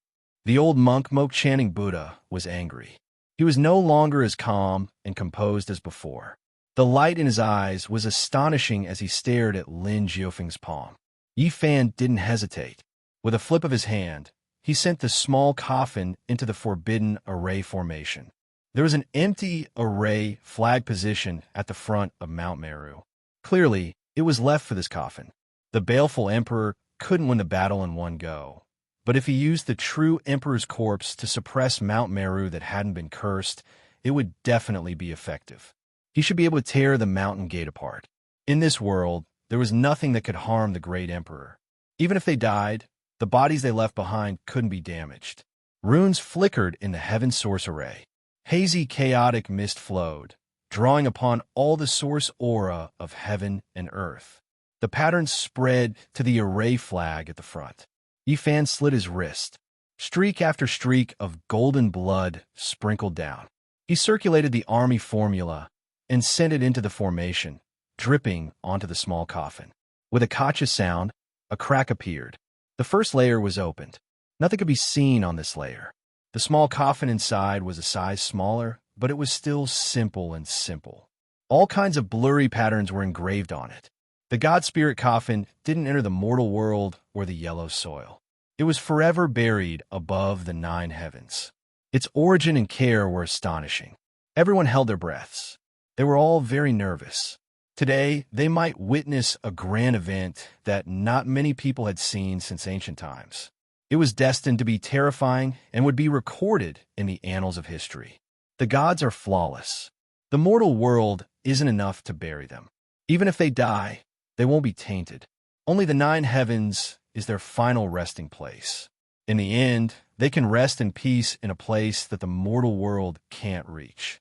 The old monk chanting Buddha was angry. He was no longer as calm and composed as before. The light in his eyes was astonishing as he stared at Lin Jiufeng's palm. Yi Fan didn't hesitate. With a flip of his hand, he sent the small coffin into the forbidden array formation. There was an empty array flag position at the front of Mount Meru. Clearly, it was left for this coffin. The baleful emperor couldn't win the battle in one go. But if he used the true emperor's corpse to suppress Mount Meru that hadn't been cursed, it would definitely be effective. He should be able to tear the mountain gate apart. In this world, there was nothing that could harm the great emperor. Even if they died, the bodies they left behind couldn't be damaged. Runes flickered in the heaven source array. Hazy, chaotic mist flowed, drawing upon all the source aura of heaven and earth. The pattern spread to the array flag at the front. Yi Fan slit his wrist. Streak after streak of golden blood sprinkled down. He circulated the army formula and sent it into the formation, dripping onto the small coffin. With a kacha sound, a crack appeared. The first layer was opened. Nothing could be seen on this layer. The small coffin inside was a size smaller, but it was still simple and simple. All kinds of blurry patterns were engraved on it. The God Spirit coffin didn't enter the mortal world or the yellow soil. It was forever buried above the 9 heavens. Its origin and care were astonishing. Everyone held their breaths. They were all very nervous. Today, they might witness a grand event that not many people had seen since ancient times. It was destined to be terrifying and would be recorded in the annals of history. The gods are flawless. The mortal world isn't enough to bury them. Even if they die, they won't be tainted. Only the 9 heavens is their final resting place. In the end, they can rest in peace in a place that the mortal world can't reach.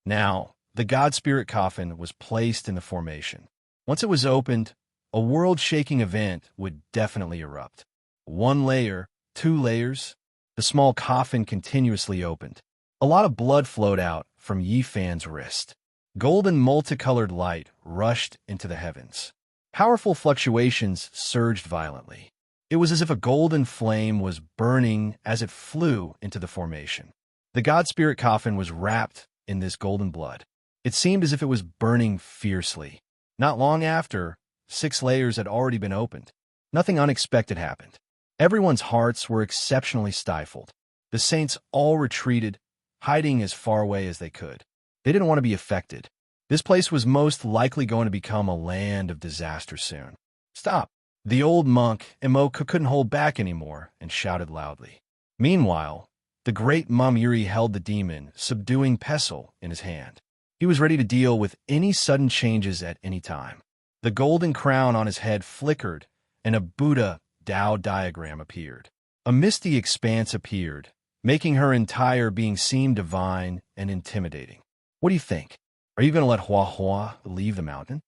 Now, the God Spirit coffin was placed in the formation. Once it was opened, a world-shaking event would definitely erupt. 1 layer, 2 layers, the small coffin continuously opened. A lot of blood flowed out from Yi Fan's wrist. Golden multicolored light rushed into the heavens. Powerful fluctuations surged violently. It was as if a golden flame was burning as it flew into the formation. The God Spirit coffin was wrapped in this golden blood. It seemed as if it was burning fiercely. Not long after, 6 layers had already been opened. Nothing unexpected happened. Everyone's hearts were exceptionally stifled. The saints all retreated, hiding as far away as they could. They didn't want to be affected. This place was most likely going to become a land of disaster soon. Stop! The old monk, Imoka, couldn't hold back anymore and shouted loudly. Meanwhile, the great Mum Yuri held the demon, subduing Pestle, in his hand. He was ready to deal with any sudden changes at any time. The golden crown on his head flickered, and a Buddha Tao diagram appeared. A misty expanse appeared, making her entire being seem divine and intimidating. What do you think? Are you going to let Hua Hua leave the mountain?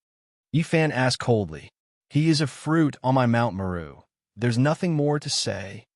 Yi Fan asked coldly. He is a fruit on my Mount Meru. There's nothing more to say.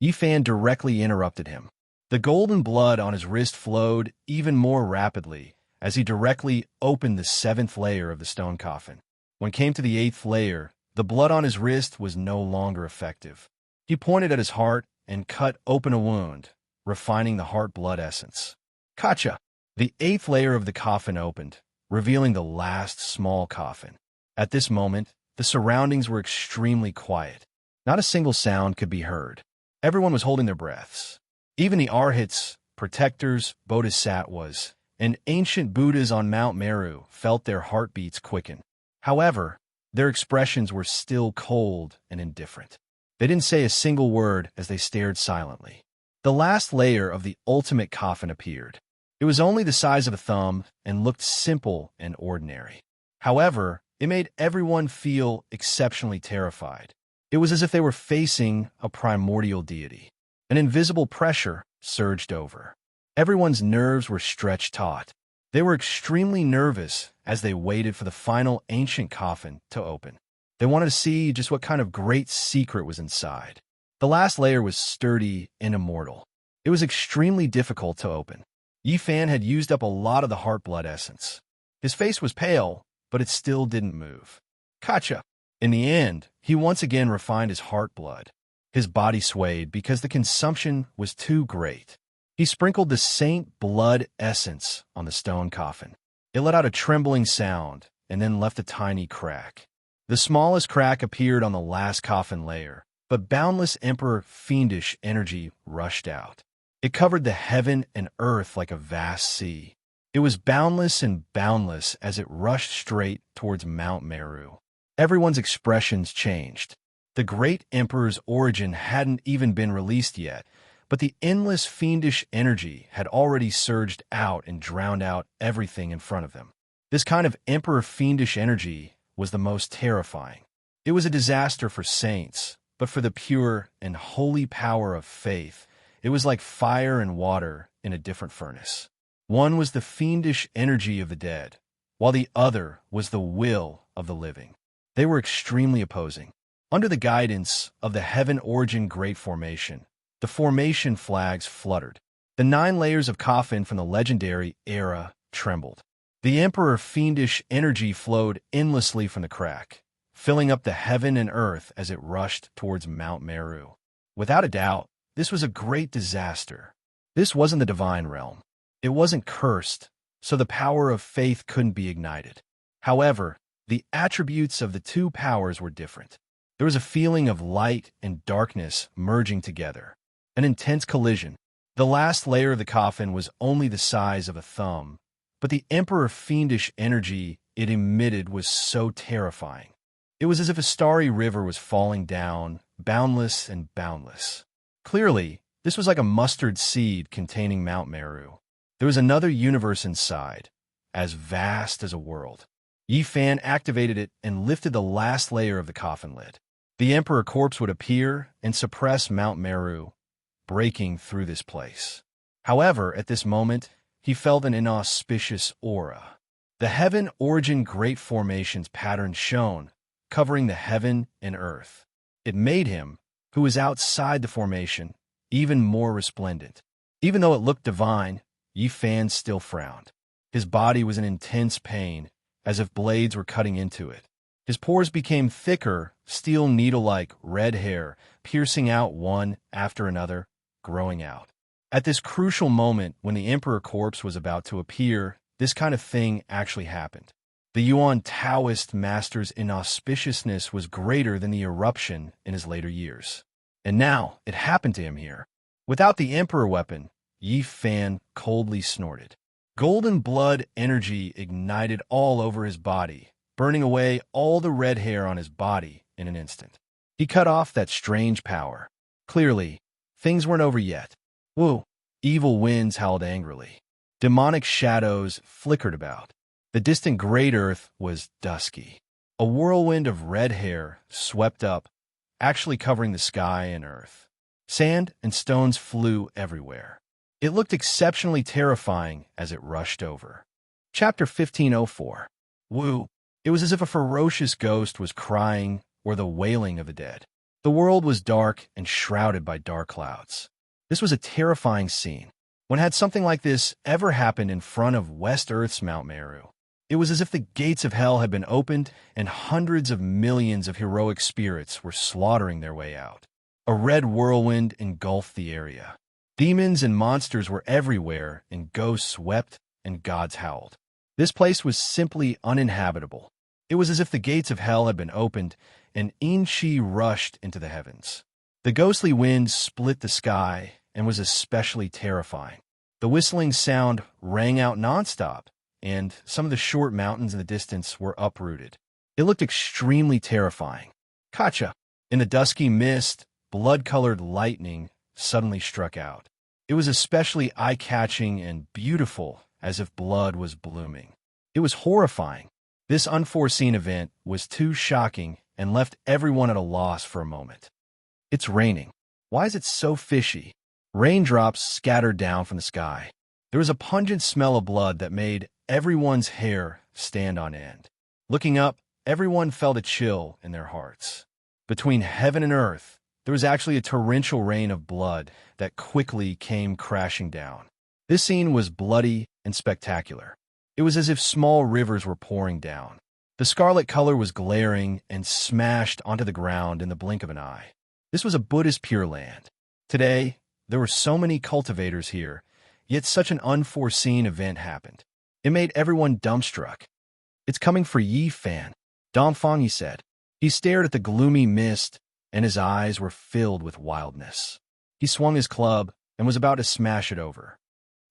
Yi Fan directly interrupted him. The golden blood on his wrist flowed even more rapidly as he directly opened the 7th layer of the stone coffin. When it came to the 8th layer, the blood on his wrist was no longer effective. He pointed at his heart and cut open a wound, refining the heart blood essence. Kacha! The 8th layer of the coffin opened, revealing the last small coffin. At this moment, the surroundings were extremely quiet. Not a single sound could be heard. Everyone was holding their breaths. Even the Arhats, protectors, bodhisattvas, and ancient Buddhas on Mount Meru felt their heartbeats quicken. However, their expressions were still cold and indifferent. They didn't say a single word as they stared silently. The last layer of the ultimate coffin appeared. It was only the size of a thumb and looked simple and ordinary. However, it made everyone feel exceptionally terrified. It was as if they were facing a primordial deity. An invisible pressure surged over. Everyone's nerves were stretched taut. They were extremely nervous as they waited for the final ancient coffin to open. They wanted to see just what kind of great secret was inside. The last layer was sturdy and immortal. It was extremely difficult to open. Yifan had used up a lot of the heart blood essence. His face was pale, but it still didn't move. Gotcha! In the end, he once again refined his heart blood. His body swayed because the consumption was too great. He sprinkled the saint blood essence on the stone coffin. It let out a trembling sound and then left a tiny crack. The smallest crack appeared on the last coffin layer, but boundless emperor fiendish energy rushed out. It covered the heaven and earth like a vast sea. It was boundless and boundless as it rushed straight towards Mount Meru. Everyone's expressions changed. The great emperor's origin hadn't even been released yet, but the endless fiendish energy had already surged out and drowned out everything in front of them. This kind of emperor fiendish energy was the most terrifying. It was a disaster for saints, but for the pure and holy power of faith, it was like fire and water in a different furnace. One was the fiendish energy of the dead, while the other was the will of the living. They were extremely opposing. Under the guidance of the Heaven Origin Great Formation, the formation flags fluttered. The 9 layers of coffin from the legendary era trembled. The Emperor fiendish energy flowed endlessly from the crack, filling up the heaven and earth as it rushed towards Mount Meru. Without a doubt, this was a great disaster. This wasn't the divine realm. It wasn't cursed, so the power of faith couldn't be ignited. However, the attributes of the two powers were different. There was a feeling of light and darkness merging together, an intense collision. The last layer of the coffin was only the size of a thumb, but the Emperor fiendish energy it emitted was so terrifying. It was as if a starry river was falling down, boundless and boundless. Clearly, this was like a mustard seed containing Mount Meru. There was another universe inside, as vast as a world. Yifan activated it and lifted the last layer of the coffin lid. The Emperor corpse would appear and suppress Mount Meru, breaking through this place. However, at this moment, he felt an inauspicious aura. The Heaven Origin Great Formations pattern shone, covering the heaven and earth. It made him, who was outside the formation, even more resplendent. Even though it looked divine, Yifan still frowned. His body was in intense pain, as if blades were cutting into it. His pores became thicker, steel needle-like red hair, piercing out one after another, growing out. At this crucial moment when the Emperor corpse was about to appear, this kind of thing actually happened. The Yuan Taoist master's inauspiciousness was greater than the eruption in his later years. And now, it happened to him here. Without the Emperor weapon, Yifan coldly snorted. Golden blood energy ignited all over his body, burning away all the red hair on his body in an instant. He cut off that strange power. Clearly, things weren't over yet. Woo! Evil winds howled angrily. Demonic shadows flickered about. The distant great earth was dusky. A whirlwind of red hair swept up, actually covering the sky and earth. Sand and stones flew everywhere. It looked exceptionally terrifying as it rushed over. Chapter 1504. Woo! It was as if a ferocious ghost was crying or the wailing of the dead. The world was dark and shrouded by dark clouds. This was a terrifying scene. When had something like this ever happened in front of West Earth's Mount Meru? It was as if the gates of hell had been opened and hundreds of millions of heroic spirits were slaughtering their way out. A red whirlwind engulfed the area. Demons and monsters were everywhere, and ghosts wept and gods howled. This place was simply uninhabitable. It was as if the gates of hell had been opened, and Inchi rushed into the heavens. The ghostly wind split the sky and was especially terrifying. The whistling sound rang out nonstop, and some of the short mountains in the distance were uprooted. It looked extremely terrifying. Gotcha! In the dusky mist, blood-colored lightning suddenly struck out. It was especially eye-catching and beautiful, as if blood was blooming. It was horrifying. This unforeseen event was too shocking and left everyone at a loss for a moment. It's raining. Why is it so fishy? Raindrops scattered down from the sky. There was a pungent smell of blood that made everyone's hair stand on end. Looking up, everyone felt a chill in their hearts. Between heaven and earth, there was actually a torrential rain of blood that quickly came crashing down. This scene was bloody and spectacular. It was as if small rivers were pouring down. The scarlet color was glaring and smashed onto the ground in the blink of an eye. This was a Buddhist Pure Land. Today, there were so many cultivators here, yet such an unforeseen event happened. It made everyone dumbstruck. "It's coming for Yi Fan," Dongfang said. He stared at the gloomy mist, and his eyes were filled with wildness. He swung his club and was about to smash it over.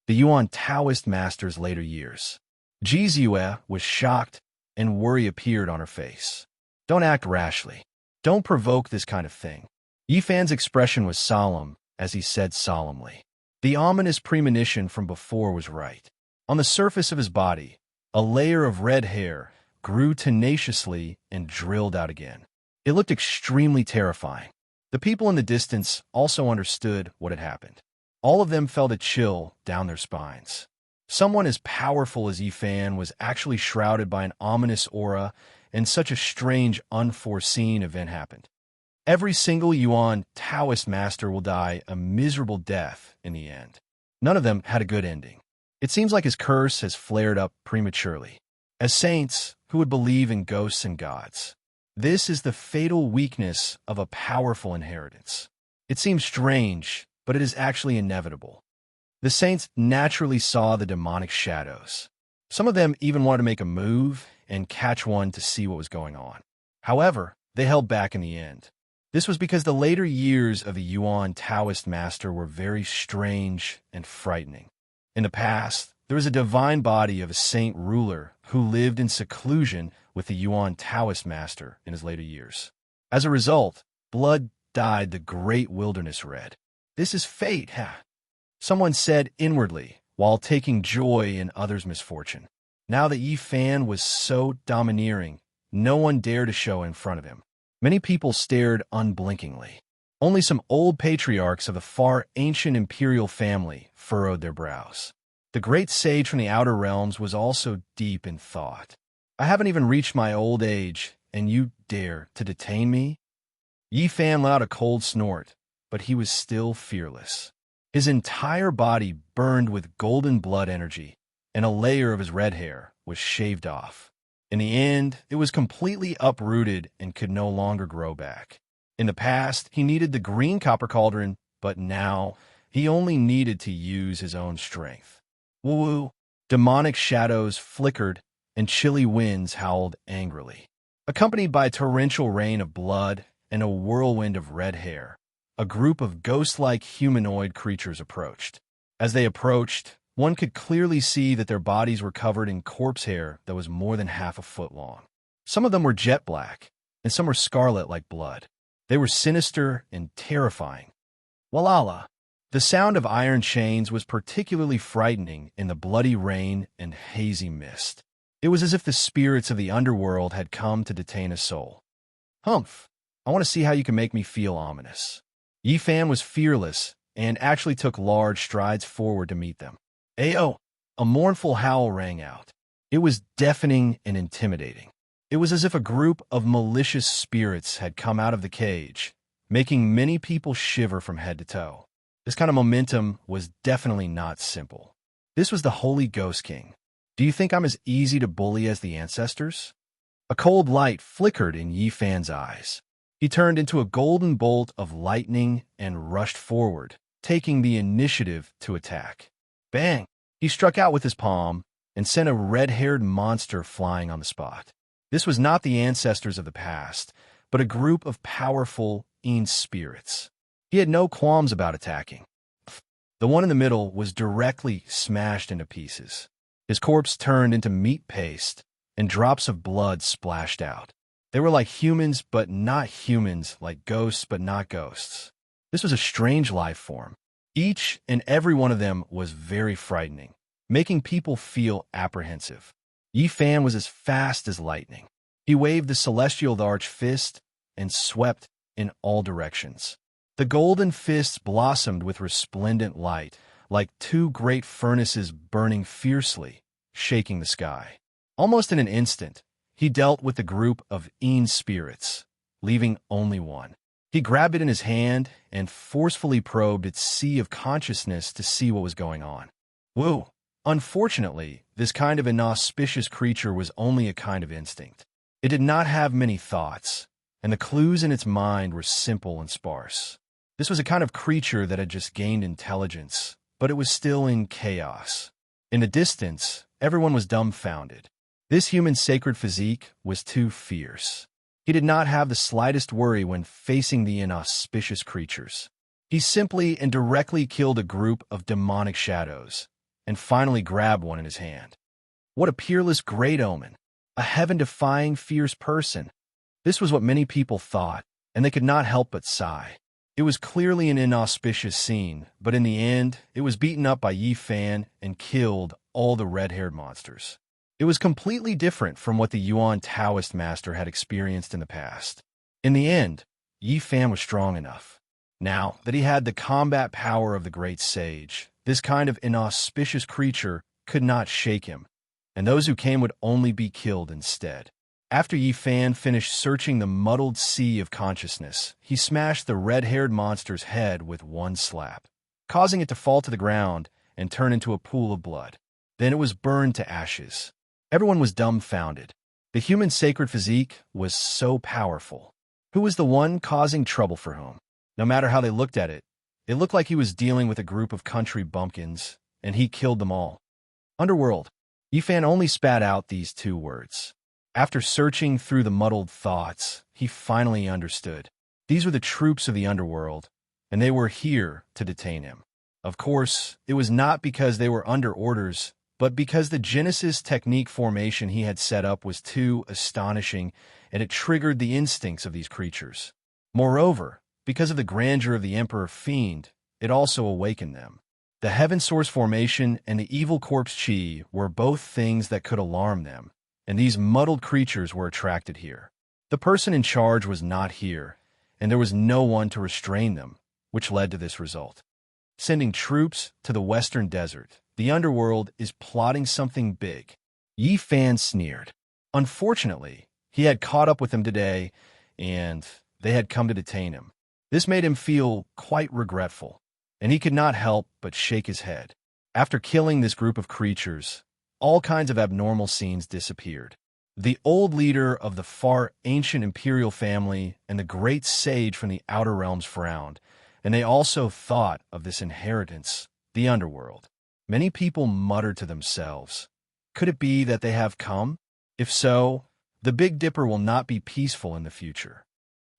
The Yuan Taoist master's later years. Ji Ziyue was shocked, and worry appeared on her face. "Don't act rashly. Don't provoke this kind of thing." Yi Fan's expression was solemn, as he said solemnly. The ominous premonition from before was right. On the surface of his body, a layer of red hair grew tenaciously and drilled out again. It looked extremely terrifying. The people in the distance also understood what had happened. All of them felt a chill down their spines. Someone as powerful as Yi Fan was actually shrouded by an ominous aura, and such a strange, unforeseen event happened. Every single Yuan Taoist master will die a miserable death in the end. None of them had a good ending. It seems like his curse has flared up prematurely. As saints who would believe in ghosts and gods, this is the fatal weakness of a powerful inheritance. It seems strange, but it is actually inevitable. The saints naturally saw the demonic shadows. Some of them even wanted to make a move and catch one to see what was going on. However, they held back in the end. This was because the later years of the Yuan Taoist master were very strange and frightening. In the past, there was a divine body of a saint ruler who lived in seclusion with the Yuan Taoist master in his later years. As a result, blood dyed the great wilderness red. "This is fate, huh?" Someone said inwardly, while taking joy in others' misfortune. Now that Yi Fan was so domineering, no one dared to show in front of him. Many people stared unblinkingly. Only some old patriarchs of the far ancient imperial family furrowed their brows. The great sage from the outer realms was also deep in thought. "I haven't even reached my old age, and you dare to detain me?" Yi Fan let out a cold snort, but he was still fearless. His entire body burned with golden blood energy, and a layer of his red hair was shaved off. In the end, it was completely uprooted and could no longer grow back. In the past, he needed the green copper cauldron, but now he only needed to use his own strength. Woo-woo! Demonic shadows flickered, and chilly winds howled angrily. Accompanied by a torrential rain of blood and a whirlwind of red hair, a group of ghost-like humanoid creatures approached. As they approached, one could clearly see that their bodies were covered in corpse hair that was more than half a foot long. Some of them were jet black, and some were scarlet like blood. They were sinister and terrifying. Walala! The sound of iron chains was particularly frightening in the bloody rain and hazy mist. It was as if the spirits of the underworld had come to detain a soul. "Humph! I want to see how you can make me feel ominous." Yi Fan was fearless and actually took large strides forward to meet them. Ayo! A mournful howl rang out. It was deafening and intimidating. It was as if a group of malicious spirits had come out of the cage, making many people shiver from head to toe. This kind of momentum was definitely not simple. This was the Holy Ghost King. "Do you think I'm as easy to bully as the ancestors?" A cold light flickered in Yi Fan's eyes. He turned into a golden bolt of lightning and rushed forward, taking the initiative to attack. Bang! He struck out with his palm and sent a red-haired monster flying on the spot. This was not the ancestors of the past, but a group of powerful Ain spirits. He had no qualms about attacking. The one in the middle was directly smashed into pieces. His corpse turned into meat paste, and drops of blood splashed out. They were like humans, but not humans, like ghosts, but not ghosts. This was a strange life form. Each and every one of them was very frightening, making people feel apprehensive. Yi Fan was as fast as lightning. He waved the celestial large fist and swept in all directions. The golden fists blossomed with resplendent light, like two great furnaces burning fiercely, shaking the sky. Almost in an instant, he dealt with the group of spirits, leaving only one. He grabbed it in his hand and forcefully probed its sea of consciousness to see what was going on. Woo! Unfortunately, this kind of inauspicious creature was only a kind of instinct. It did not have many thoughts, and the clues in its mind were simple and sparse. This was a kind of creature that had just gained intelligence, but it was still in chaos. In the distance, everyone was dumbfounded. This human sacred physique was too fierce. He did not have the slightest worry when facing the inauspicious creatures. He simply and directly killed a group of demonic shadows, and finally grabbed one in his hand. What a peerless great omen! A heaven-defying fierce person. This was what many people thought, and they could not help but sigh. It was clearly an inauspicious scene, but in the end, it was beaten up by Yi Fan and killed all the red-haired monsters. It was completely different from what the Yuan Taoist master had experienced in the past. In the end, Yi Fan was strong enough. Now that he had the combat power of the great sage, this kind of inauspicious creature could not shake him, and those who came would only be killed instead. After Yi Fan finished searching the muddled sea of consciousness, he smashed the red-haired monster's head with one slap, causing it to fall to the ground and turn into a pool of blood. Then it was burned to ashes. Everyone was dumbfounded. The human sacred physique was so powerful. Who was the one causing trouble for whom? No matter how they looked at it, it looked like he was dealing with a group of country bumpkins, and he killed them all. Underworld. Yi Fan only spat out these two words. After searching through the muddled thoughts, he finally understood. These were the troops of the underworld, and they were here to detain him. Of course, it was not because they were under orders, but because the Genesis technique formation he had set up was too astonishing, and it triggered the instincts of these creatures. Moreover, because of the grandeur of the Emperor Fiend, it also awakened them. The Heaven Source formation and the Evil Corpse Chi were both things that could alarm them, and these muddled creatures were attracted here. The person in charge was not here, and there was no one to restrain them, which led to this result. Sending troops to the Western Desert, the underworld is plotting something big. Yi Fan sneered. Unfortunately, he had caught up with them today, and they had come to detain him. This made him feel quite regretful, and he could not help but shake his head. After killing this group of creatures, all kinds of abnormal scenes disappeared. The old leader of the far ancient imperial family and the great sage from the outer realms frowned, and they also thought of this inheritance, the underworld. Many people muttered to themselves, could it be that they have come? If so, the Big Dipper will not be peaceful in the future.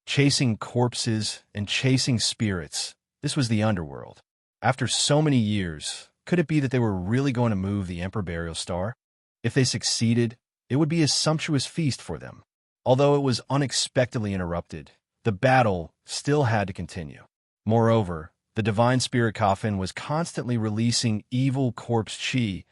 Chasing corpses and chasing spirits, this was the underworld. After so many years, could it be that they were really going to move the Emperor Burial Star? If they succeeded, it would be a sumptuous feast for them. Although it was unexpectedly interrupted, the battle still had to continue. Moreover, the Divine Spirit Coffin was constantly releasing Evil Corpse Chi,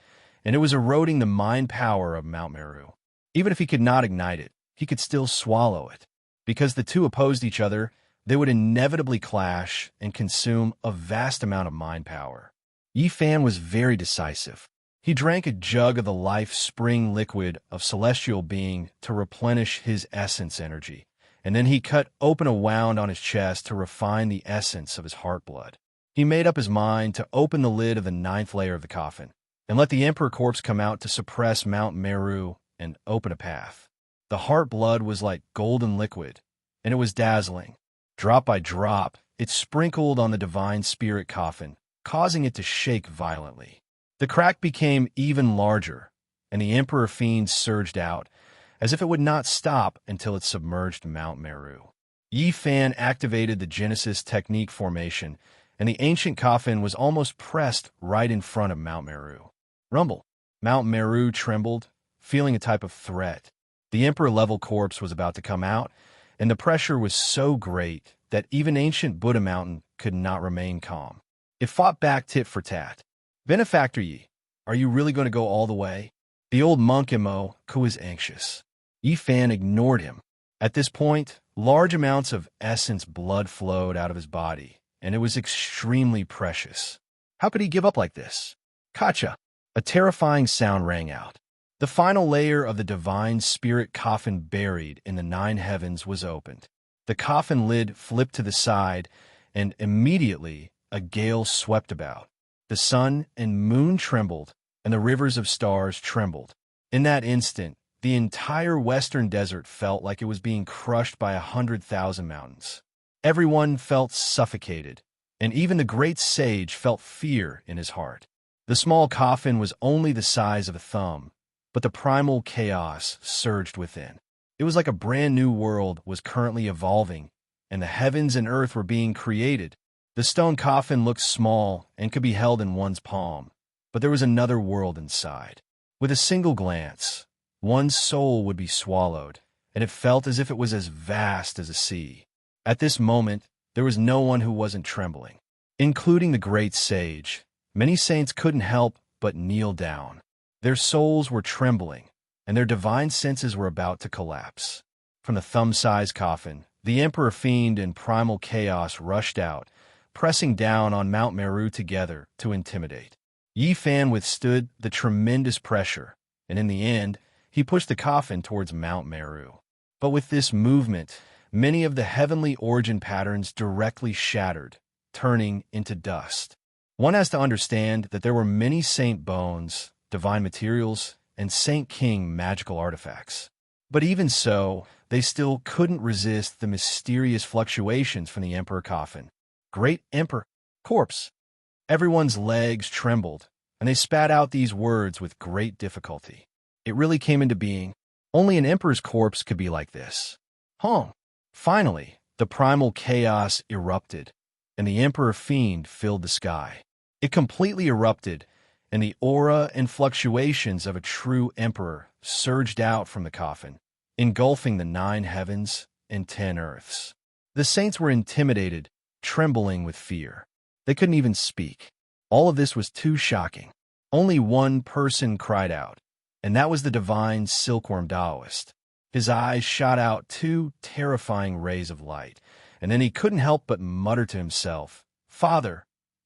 and it was eroding the mind power of Mount Meru. Even if he could not ignite it, he could still swallow it. Because the two opposed each other, they would inevitably clash and consume a vast amount of mind power. Yi Fan was very decisive. He drank a jug of the life spring liquid of celestial being to replenish his essence energy, and then he cut open a wound on his chest to refine the essence of his heart blood. He made up his mind to open the lid of the 9th layer of the coffin, and let the Emperor corpse come out to suppress Mount Meru and open a path. The heart blood was like golden liquid, and it was dazzling. Drop by drop, it sprinkled on the Divine Spirit Coffin, causing it to shake violently. The crack became even larger, and the Emperor Fiend surged out, as if it would not stop until it submerged Mount Meru. Yi Fan activated the Genesis technique formation, and the ancient coffin was almost pressed right in front of Mount Meru. Rumble. Mount Meru trembled, feeling a type of threat. The Emperor-level corpse was about to come out, and the pressure was so great that even ancient Buddha Mountain could not remain calm. It fought back tit for tat. Benefactor Yi, are you really going to go all the way? The old monk Imo, who was anxious. Yi Fan ignored him. At this point, large amounts of essence blood flowed out of his body, and it was extremely precious. How could he give up like this? Kacha! A terrifying sound rang out. The final layer of the divine spirit coffin buried in the 9 heavens was opened. The coffin lid flipped to the side, and immediately a gale swept about. The sun and moon trembled, and the rivers of stars trembled. In that instant, the entire western desert felt like it was being crushed by 100,000 mountains. Everyone felt suffocated, and even the great sage felt fear in his heart. The small coffin was only the size of a thumb, but the primal chaos surged within. It was like a brand new world was currently evolving, and the heavens and earth were being created. The stone coffin looked small and could be held in one's palm, but there was another world inside. With a single glance, one's soul would be swallowed, and it felt as if it was as vast as a sea. At this moment, there was no one who wasn't trembling, including the great sage. Many saints couldn't help but kneel down. Their souls were trembling, and their divine senses were about to collapse. From the thumb-sized coffin, the Emperor Fiend and Primal Chaos rushed out, pressing down on Mount Meru together to intimidate. Yi Fan withstood the tremendous pressure, and in the end, he pushed the coffin towards Mount Meru. But with this movement, many of the heavenly origin patterns directly shattered, turning into dust. One has to understand that there were many saint bones, divine materials, and Saint King magical artifacts. But even so, they still couldn't resist the mysterious fluctuations from the Emperor coffin. Great Emperor corpse. Everyone's legs trembled, and they spat out these words with great difficulty. It really came into being. Only an emperor's corpse could be like this. Finally, the primal chaos erupted, and the Emperor Fiend filled the sky. It completely erupted, and the aura and fluctuations of a true emperor surged out from the coffin, engulfing the 9 heavens and 10 earths. The saints were intimidated, trembling with fear. They couldn't even speak. All of this was too shocking. Only one person cried out, and that was the divine silkworm Taoist. His eyes shot out 2 terrifying rays of light, and then he couldn't help but mutter to himself, "Father,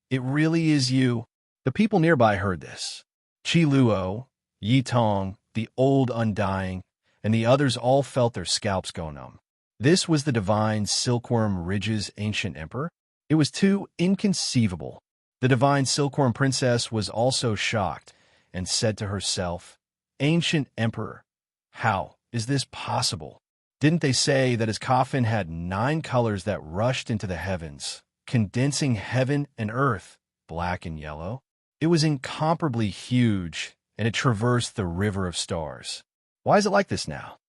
it really is you." The people nearby heard this. Qi Luo, Yi Tong, the old undying, and the others all felt their scalps go numb. This was the divine Silkworm Ridge's ancient emperor. It was too inconceivable. The divine Silkworm princess was also shocked and said to herself, "Ancient emperor, how is this possible? Didn't they say that his coffin had 9 colors that rushed into the heavens, condensing heaven and earth, black and yellow? It was incomparably huge, and it traversed the river of stars. Why is it like this now?"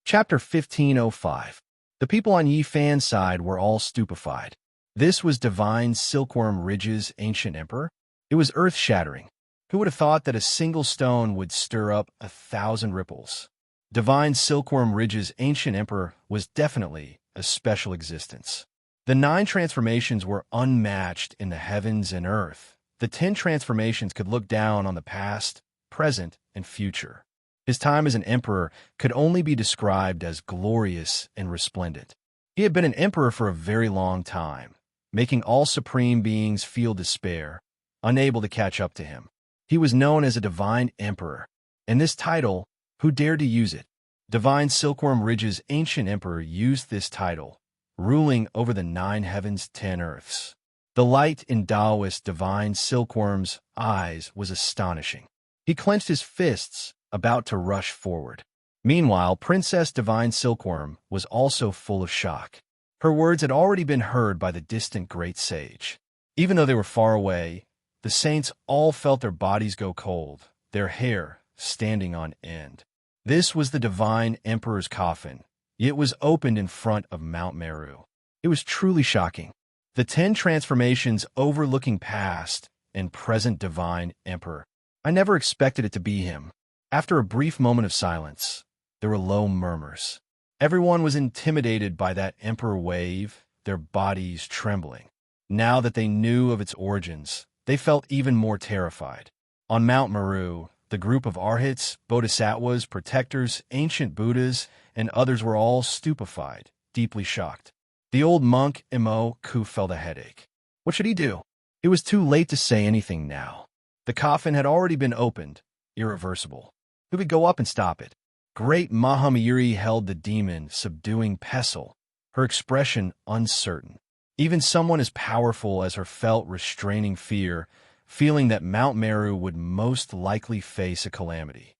Chapter 1505. The people on Yi Fan's side were all stupefied. This was divine Silkworm Ridge's ancient emperor. It was earth-shattering. Who would have thought that a single stone would stir up 1,000 ripples? Divine Silkworm Ridge's ancient emperor was definitely a special existence. The 9 transformations were unmatched in the heavens and earth. The 10 transformations could look down on the past, present, and future. His time as an emperor could only be described as glorious and resplendent. He had been an emperor for a very long time, making all supreme beings feel despair, unable to catch up to him. He was known as a divine emperor, and this title, who dared to use it? Divine Silkworm Ridge's ancient emperor used this title, ruling over the 9 heavens, 10 earths. The light in Taoist divine Silkworm's eyes was astonishing. He clenched his fists, about to rush forward. Meanwhile, Princess Divine Silkworm was also full of shock. Her words had already been heard by the distant great sage. Even though they were far away, the saints all felt their bodies go cold, their hair standing on end. This was the divine emperor's coffin. It was opened in front of Mount Meru. It was truly shocking. The 10 transformations overlooking past and present divine emperor. I never expected it to be him. After a brief moment of silence, there were low murmurs. Everyone was intimidated by that emperor wave, their bodies trembling. Now that they knew of its origins, they felt even more terrified. On Mount Meru, the group of arhats, bodhisattvas, protectors, ancient Buddhas, and others were all stupefied, deeply shocked. The old monk, Imo, felt a headache. What should he do? It was too late to say anything now. The coffin had already been opened, irreversible. Who could go up and stop it? Great Mahamiri held the demon, subduing Pestle, her expression uncertain. Even someone as powerful as her felt restraining fear, feeling that Mount Meru would most likely face a calamity.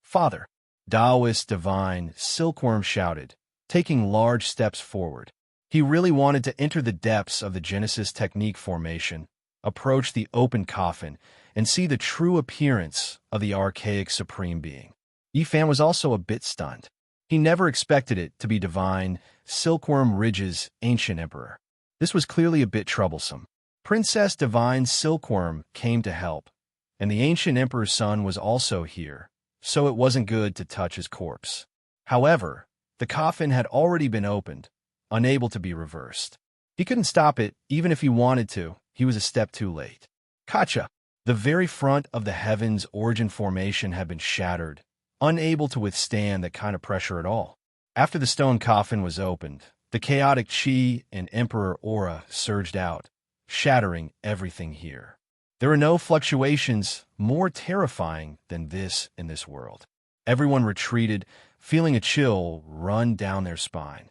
Father, Taoist divine, Silkworm shouted, taking large steps forward. He really wanted to enter the depths of the Genesis technique formation, approach the open coffin, and see the true appearance of the archaic supreme being. Yifan was also a bit stunned. He never expected it to be divine, Silkworm Ridge's ancient emperor. This was clearly a bit troublesome. Princess Divine Silkworm came to help, and the ancient emperor's son was also here, so it wasn't good to touch his corpse. However, the coffin had already been opened, unable to be reversed. He couldn't stop it, even if he wanted to. He was a step too late. Kacha! The very front of the heaven's origin formation had been shattered, unable to withstand that kind of pressure at all. After the stone coffin was opened, the chaotic chi and emperor aura surged out, shattering everything here. There are no fluctuations more terrifying than this in this world. Everyone retreated, feeling a chill run down their spine.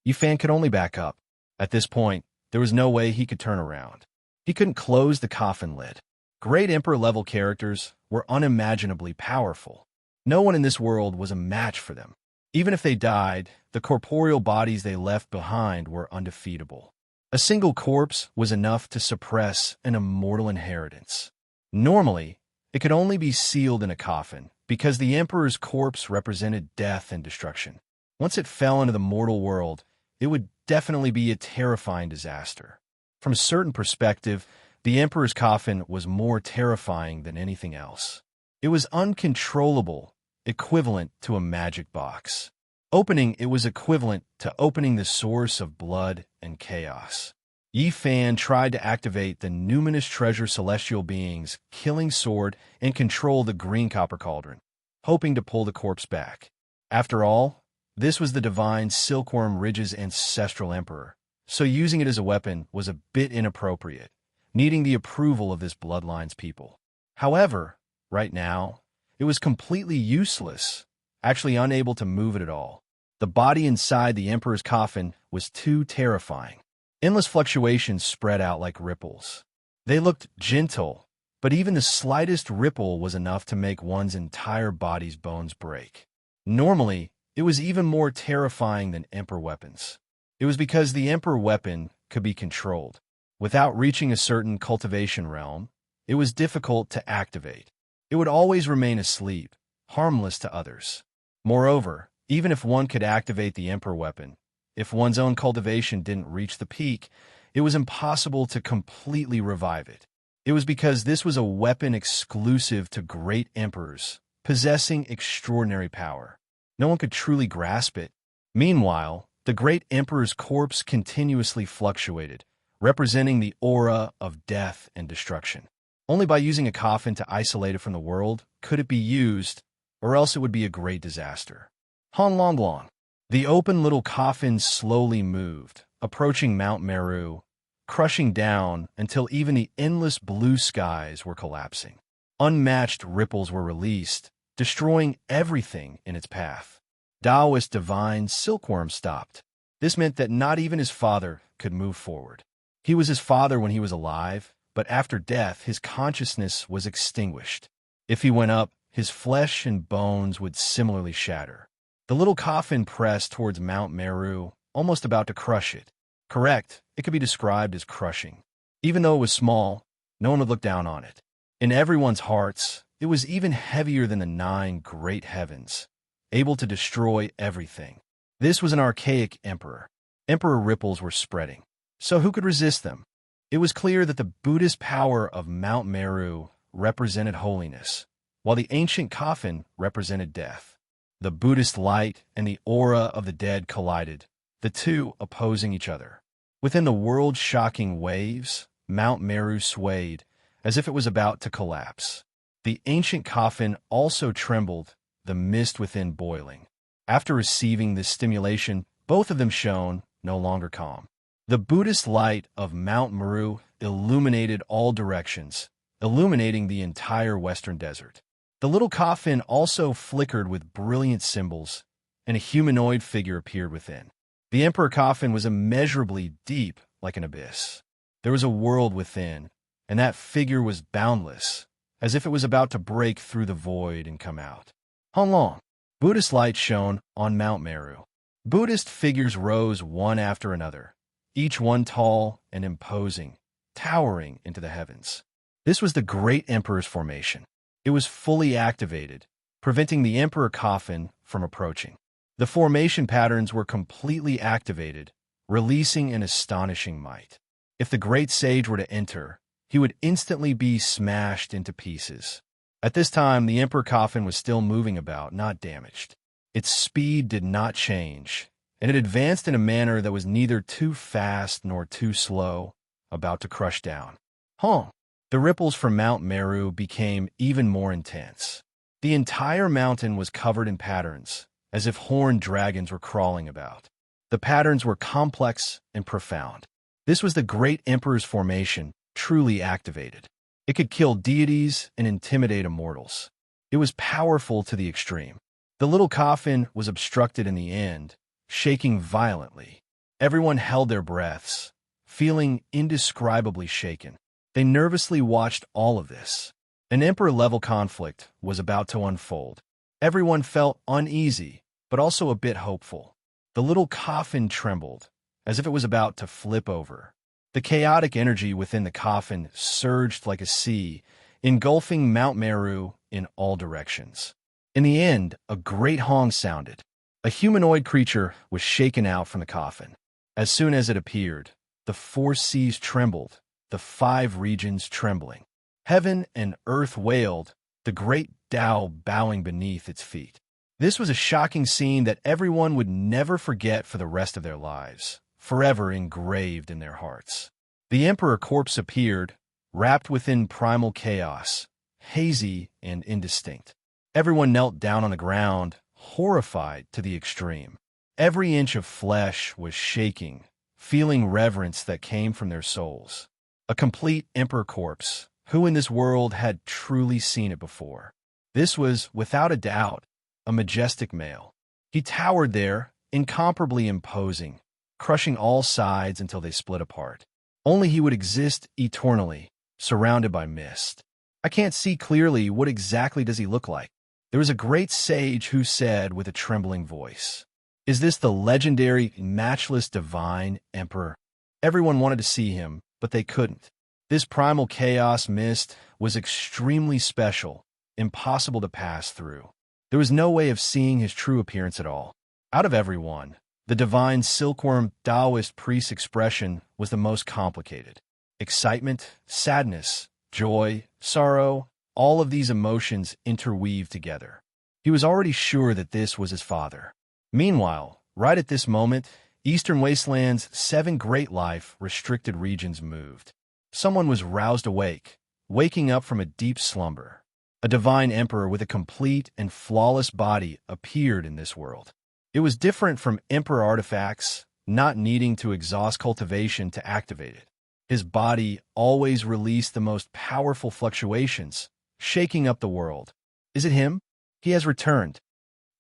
Yifan could only back up. At this point, there was no way he could turn around. He couldn't close the coffin lid. Great Emperor-level characters were unimaginably powerful. No one in this world was a match for them. Even if they died, the corporeal bodies they left behind were undefeatable. A single corpse was enough to suppress an immortal inheritance. Normally, it could only be sealed in a coffin, because the Emperor's corpse represented death and destruction. Once it fell into the mortal world, it would definitely be a terrifying disaster. From a certain perspective, the Emperor's coffin was more terrifying than anything else. It was uncontrollable, equivalent to a magic box. Opening it was equivalent to opening the source of blood and chaos. Yifan tried to activate the numinous treasure celestial beings, killing sword, and control the green copper cauldron, hoping to pull the corpse back. After all, this was the divine Silkworm Ridge's ancestral emperor, so using it as a weapon was a bit inappropriate, needing the approval of this bloodline's people. However, right now, it was completely useless, actually unable to move it at all. The body inside the Emperor's coffin was too terrifying. Endless fluctuations spread out like ripples. They looked gentle, but even the slightest ripple was enough to make one's entire body's bones break. Normally, it was even more terrifying than Emperor weapons. It was because the Emperor weapon could be controlled. Without reaching a certain cultivation realm, it was difficult to activate. It would always remain asleep, harmless to others. Moreover, even if one could activate the Emperor weapon, if one's own cultivation didn't reach the peak, it was impossible to completely revive it. It was because this was a weapon exclusive to great emperors, possessing extraordinary power. No one could truly grasp it. Meanwhile, the great emperor's corpse continuously fluctuated, representing the aura of death and destruction. Only by using a coffin to isolate it from the world could it be used, or else it would be a great disaster. Hon Long Long. The open little coffin slowly moved, approaching Mount Meru, crushing down until even the endless blue skies were collapsing. Unmatched ripples were released, destroying everything in its path. Taoist divine Silkworm stopped. This meant that not even his father could move forward. He was his father when he was alive, but after death his consciousness was extinguished. If he went up, his flesh and bones would similarly shatter. The little coffin pressed towards Mount Meru, almost about to crush it. Correct, it could be described as crushing. Even though it was small, no one would look down on it. In everyone's hearts, it was even heavier than the 9 great heavens, able to destroy everything. This was an archaic emperor. Emperor ripples were spreading. So who could resist them? It was clear that the Buddhist power of Mount Meru represented holiness, while the ancient coffin represented death. The Buddhist light and the aura of the dead collided, the two opposing each other. Within the world-shocking waves, Mount Meru swayed, as if it was about to collapse. The ancient coffin also trembled, the mist within boiling. After receiving this stimulation, both of them shone, no longer calm. The Buddhist light of Mount Meru illuminated all directions, illuminating the entire western desert. The little coffin also flickered with brilliant symbols, and a humanoid figure appeared within. The emperor coffin was immeasurably deep, like an abyss. There was a world within, and that figure was boundless, as if it was about to break through the void and come out. How long? Buddhist light shone on Mount Meru. Buddhist figures rose one after another, each one tall and imposing, towering into the heavens. This was the great emperor's formation. It was fully activated, preventing the emperor coffin from approaching. The formation patterns were completely activated, releasing an astonishing might. If the great sage were to enter, he would instantly be smashed into pieces. At this time, the emperor coffin was still moving about, not damaged. Its speed did not change, and it advanced in a manner that was neither too fast nor too slow, about to crush down. Honk! The ripples from Mount Meru became even more intense. The entire mountain was covered in patterns, as if horned dragons were crawling about. The patterns were complex and profound. This was the great emperor's formation, truly activated. It could kill deities and intimidate immortals. It was powerful to the extreme. The little coffin was obstructed in the end, shaking violently. Everyone held their breaths, feeling indescribably shaken. They nervously watched all of this. An emperor-level conflict was about to unfold. Everyone felt uneasy, but also a bit hopeful. The little coffin trembled, as if it was about to flip over. The chaotic energy within the coffin surged like a sea, engulfing Mount Meru in all directions. In the end, a great honk sounded. A humanoid creature was shaken out from the coffin. As soon as it appeared, the four seas trembled, the 5 regions trembling. Heaven and earth wailed, the great Tao bowing beneath its feet. This was a shocking scene that everyone would never forget for the rest of their lives, forever engraved in their hearts. The emperor corpse appeared, wrapped within primal chaos, hazy and indistinct. Everyone knelt down on the ground, horrified to the extreme. Every inch of flesh was shaking, feeling reverence that came from their souls. A complete emperor corpse, who in this world had truly seen it before? This was, without a doubt, a majestic male. He towered there, incomparably imposing, crushing all sides until they split apart. Only he would exist eternally, surrounded by mist. I can't see clearly what exactly does he look like. There was a great sage who said with a trembling voice, "Is this the legendary, matchless divine emperor?" Everyone wanted to see him, but they couldn't. This primal chaos mist was extremely special, impossible to pass through. There was no way of seeing his true appearance at all. Out of everyone, the divine silkworm Taoist priest's expression was the most complicated. Excitement, sadness, joy, sorrow, all of these emotions interweaved together. He was already sure that this was his father. Meanwhile, right at this moment, Eastern Wasteland's 7 great life restricted regions moved. Someone was roused awake, waking up from a deep slumber. A divine emperor with a complete and flawless body appeared in this world. It was different from emperor artifacts, not needing to exhaust cultivation to activate it. His body always released the most powerful fluctuations, shaking up the world. Is it him? He has returned.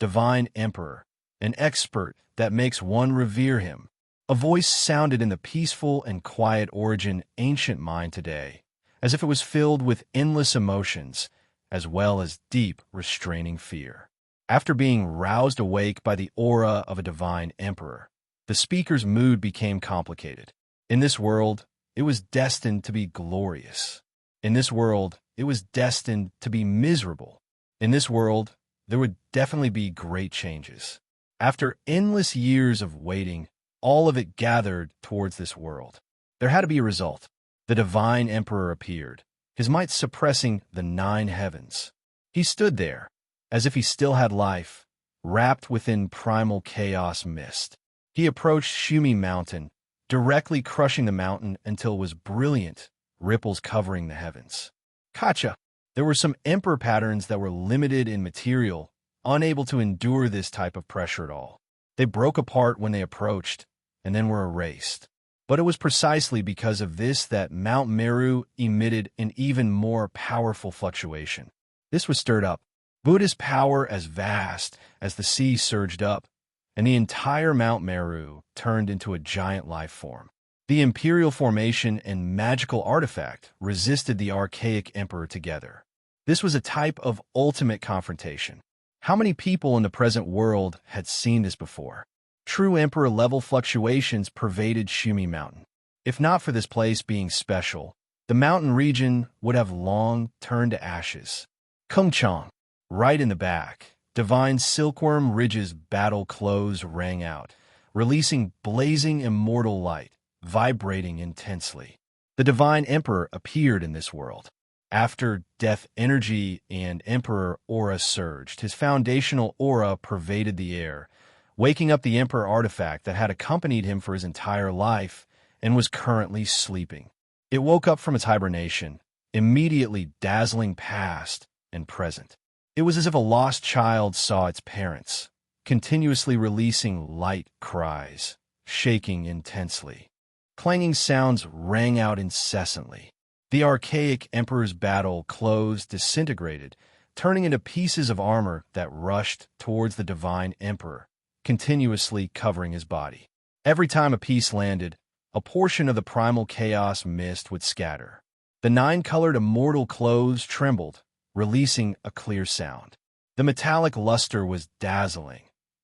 Divine Emperor, an expert that makes one revere him. A voice sounded in the peaceful and quiet origin ancient mind today, as if it was filled with endless emotions, as well as deep, restraining fear. After being roused awake by the aura of a divine emperor, the speaker's mood became complicated. In this world, it was destined to be glorious. In this world, it was destined to be miserable. In this world, there would definitely be great changes. After endless years of waiting, all of it gathered towards this world. There had to be a result. The divine emperor appeared, his might suppressing the 9 heavens. He stood there, as if he still had life, wrapped within primal chaos mist. He approached Shumi Mountain, directly crushing the mountain until it was brilliant, ripples covering the heavens. Gotcha! There were some emperor patterns that were limited in material, unable to endure this type of pressure at all. They broke apart when they approached, and then were erased. But it was precisely because of this that Mount Meru emitted an even more powerful fluctuation. This was stirred up, Buddha's power as vast as the sea surged up, and the entire Mount Meru turned into a giant life form. The imperial formation and magical artifact resisted the archaic emperor together. This was a type of ultimate confrontation. How many people in the present world had seen this before? True emperor-level fluctuations pervaded Shumi Mountain. If not for this place being special, the mountain region would have long turned to ashes. Kungchang, right in the back, divine silkworm ridge's battle close rang out, releasing blazing immortal light, vibrating intensely. The divine emperor appeared in this world. After death energy and emperor aura surged, his foundational aura pervaded the air, waking up the emperor artifact that had accompanied him for his entire life and was currently sleeping. It woke up from its hibernation, immediately dazzling past and present. It was as if a lost child saw its parents, continuously releasing light cries, shaking intensely. Clanging sounds rang out incessantly. The archaic emperor's battle clothes disintegrated, turning into pieces of armor that rushed towards the divine emperor, continuously covering his body. Every time a piece landed, a portion of the primal chaos mist would scatter. The nine-colored immortal clothes trembled, releasing a clear sound. The metallic luster was dazzling,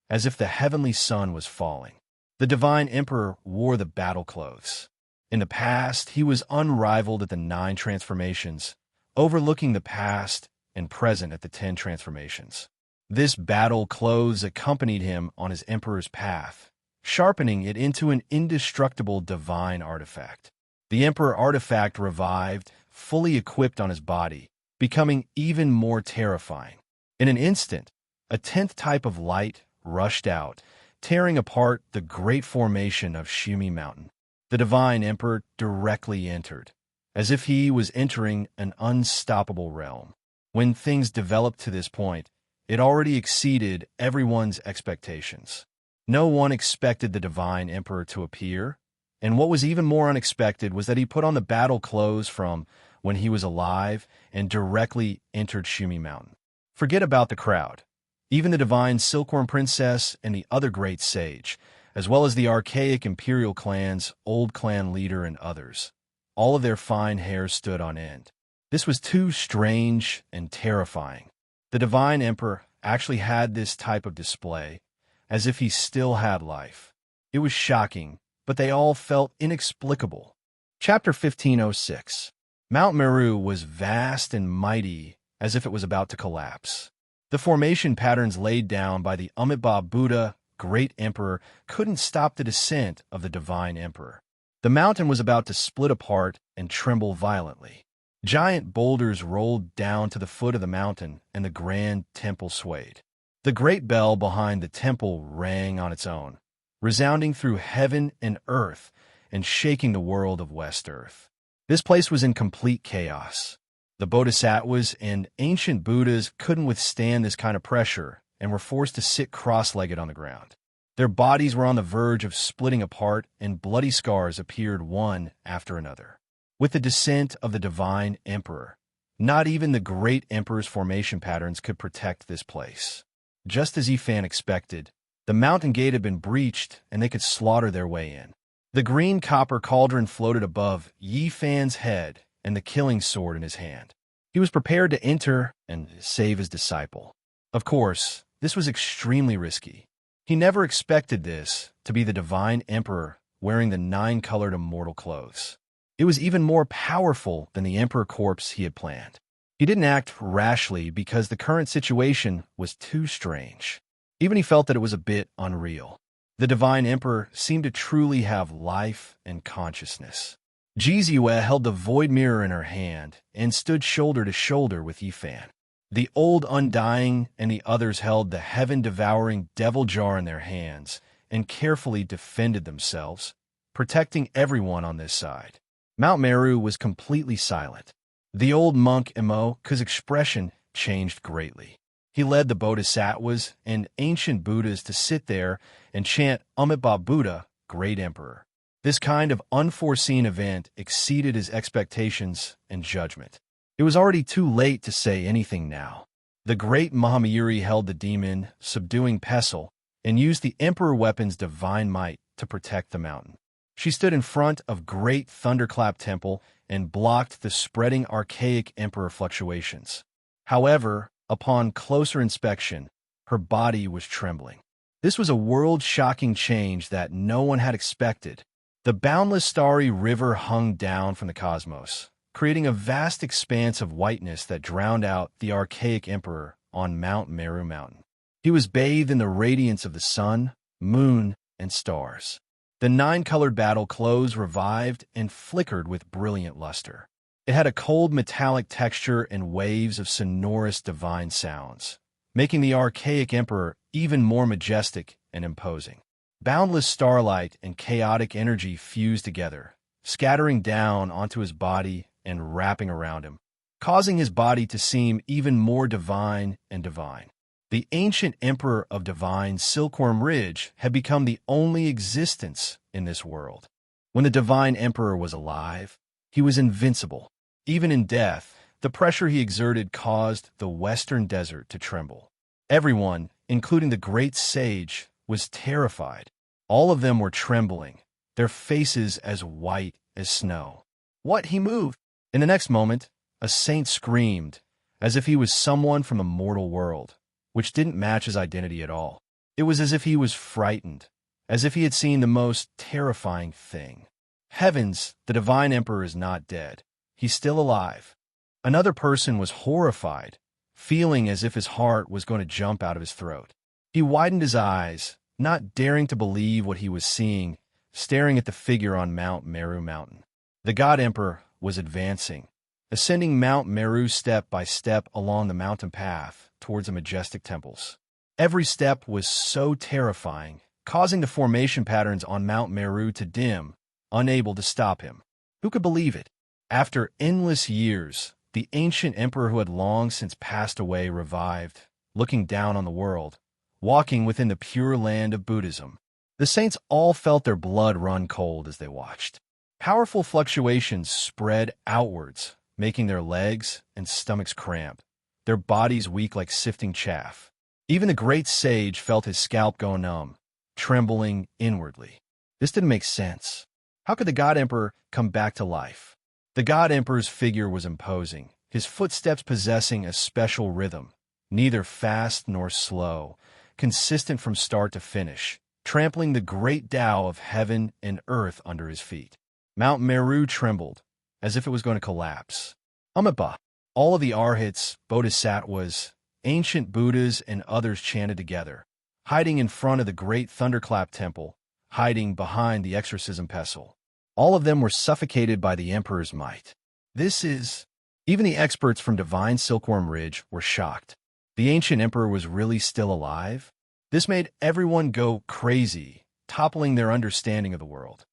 as if the heavenly sun was falling. The divine emperor wore the battle clothes. In the past, he was unrivaled at the 9 transformations, overlooking the past and present at the 10 transformations. This battle clothes accompanied him on his emperor's path, sharpening it into an indestructible divine artifact. The emperor artifact revived, fully equipped on his body, becoming even more terrifying. In an instant, a 10th type of light rushed out, tearing apart the great formation of Shumi Mountain. The divine emperor directly entered, as if he was entering an unstoppable realm. When things developed to this point, it already exceeded everyone's expectations. No one expected the divine emperor to appear, and what was even more unexpected was that he put on the battle clothes from when he was alive and directly entered Shumi Mountain. Forget about the crowd. Even the divine Silkworm Princess and the other great sage, as well as the archaic imperial clan's old clan leader and others, all of their fine hair stood on end. This was too strange and terrifying. The divine emperor actually had this type of display, as if he still had life. It was shocking, but they all felt inexplicable. Chapter 1506. Mount Meru was vast and mighty, as if it was about to collapse. The formation patterns laid down by the Amitabha Buddha, great emperor, couldn't stop the descent of the divine emperor. The mountain was about to split apart and tremble violently. Giant boulders rolled down to the foot of the mountain, and the grand temple swayed. The great bell behind the temple rang on its own, resounding through heaven and earth and shaking the world of West Earth. This place was in complete chaos. The Bodhisattvas and ancient Buddhas couldn't withstand this kind of pressure and were forced to sit cross-legged on the ground. Their bodies were on the verge of splitting apart, and bloody scars appeared one after another. With the descent of the divine emperor, not even the great emperor's formation patterns could protect this place. Just as Yifan expected, the mountain gate had been breached and they could slaughter their way in. The green copper cauldron floated above Yifan's head and the killing sword in his hand. He was prepared to enter and save his disciple. Of course, this was extremely risky. He never expected this to be the divine emperor wearing the 9-colored immortal clothes. It was even more powerful than the emperor corpse he had planned. He didn't act rashly because the current situation was too strange. Even he felt that it was a bit unreal. The divine emperor seemed to truly have life and consciousness. Jizue held the void mirror in her hand and stood shoulder to shoulder with Yifan. The old undying and the others held the heaven-devouring devil jar in their hands and carefully defended themselves, protecting everyone on this side. Mount Meru was completely silent. The old monk Immerse's expression changed greatly. He led the Bodhisattvas and ancient Buddhas to sit there and chant Amitabha Buddha, Great Emperor. This kind of unforeseen event exceeded his expectations and judgment. It was already too late to say anything now. The great Mahamayuri held the demon, subduing Pestle, and used the Emperor weapon's divine might to protect the mountain. She stood in front of Great Thunderclap Temple and blocked the spreading archaic Emperor fluctuations. However, upon closer inspection, her body was trembling. This was a world-shocking change that no one had expected. The boundless starry river hung down from the cosmos, creating a vast expanse of whiteness that drowned out the archaic emperor on Mount Meru Mountain. He was bathed in the radiance of the sun, moon, and stars. The nine-colored battle clothes revived and flickered with brilliant luster. It had a cold metallic texture and waves of sonorous divine sounds, making the archaic emperor even more majestic and imposing. Boundless starlight and chaotic energy fused together, scattering down onto his body and wrapping around him, causing his body to seem even more divine and divine. The ancient emperor of divine Silkworm Ridge had become the only existence in this world. When the divine emperor was alive, he was invincible. Even in death, the pressure he exerted caused the western desert to tremble. Everyone, including the great sage, was terrified. All of them were trembling, their faces as white as snow. What? He moved! In the next moment, a saint screamed, as if he was someone from the mortal world, which didn't match his identity at all. It was as if he was frightened, as if he had seen the most terrifying thing. Heavens, the divine emperor is not dead. He's still alive. Another person was horrified, feeling as if his heart was going to jump out of his throat. He widened his eyes, not daring to believe what he was seeing, staring at the figure on Mount Meru Mountain. The God Emperor was advancing, ascending Mount Meru step by step along the mountain path towards the majestic temples. Every step was so terrifying, causing the formation patterns on Mount Meru to dim, unable to stop him. Who could believe it? After endless years, the ancient emperor who had long since passed away revived, looking down on the world, walking within the pure land of Buddhism. The saints all felt their blood run cold as they watched. Powerful fluctuations spread outwards, making their legs and stomachs cramp, their bodies weak like sifting chaff. Even the great sage felt his scalp go numb, trembling inwardly. This didn't make sense. How could the God Emperor come back to life? The God Emperor's figure was imposing, his footsteps possessing a special rhythm, neither fast nor slow, consistent from start to finish, trampling the great Tao of heaven and earth under his feet. Mount Meru trembled, as if it was going to collapse. Amitabha! All of the Arhats, Bodhisattvas, ancient Buddhas, and others chanted together, hiding in front of the great Thunderclap Temple, hiding behind the exorcism pestle. All of them were suffocated by the Emperor's might. Even the experts from Divine Silkworm Ridge were shocked. The ancient Emperor was really still alive? This made everyone go crazy, toppling their understanding of the world.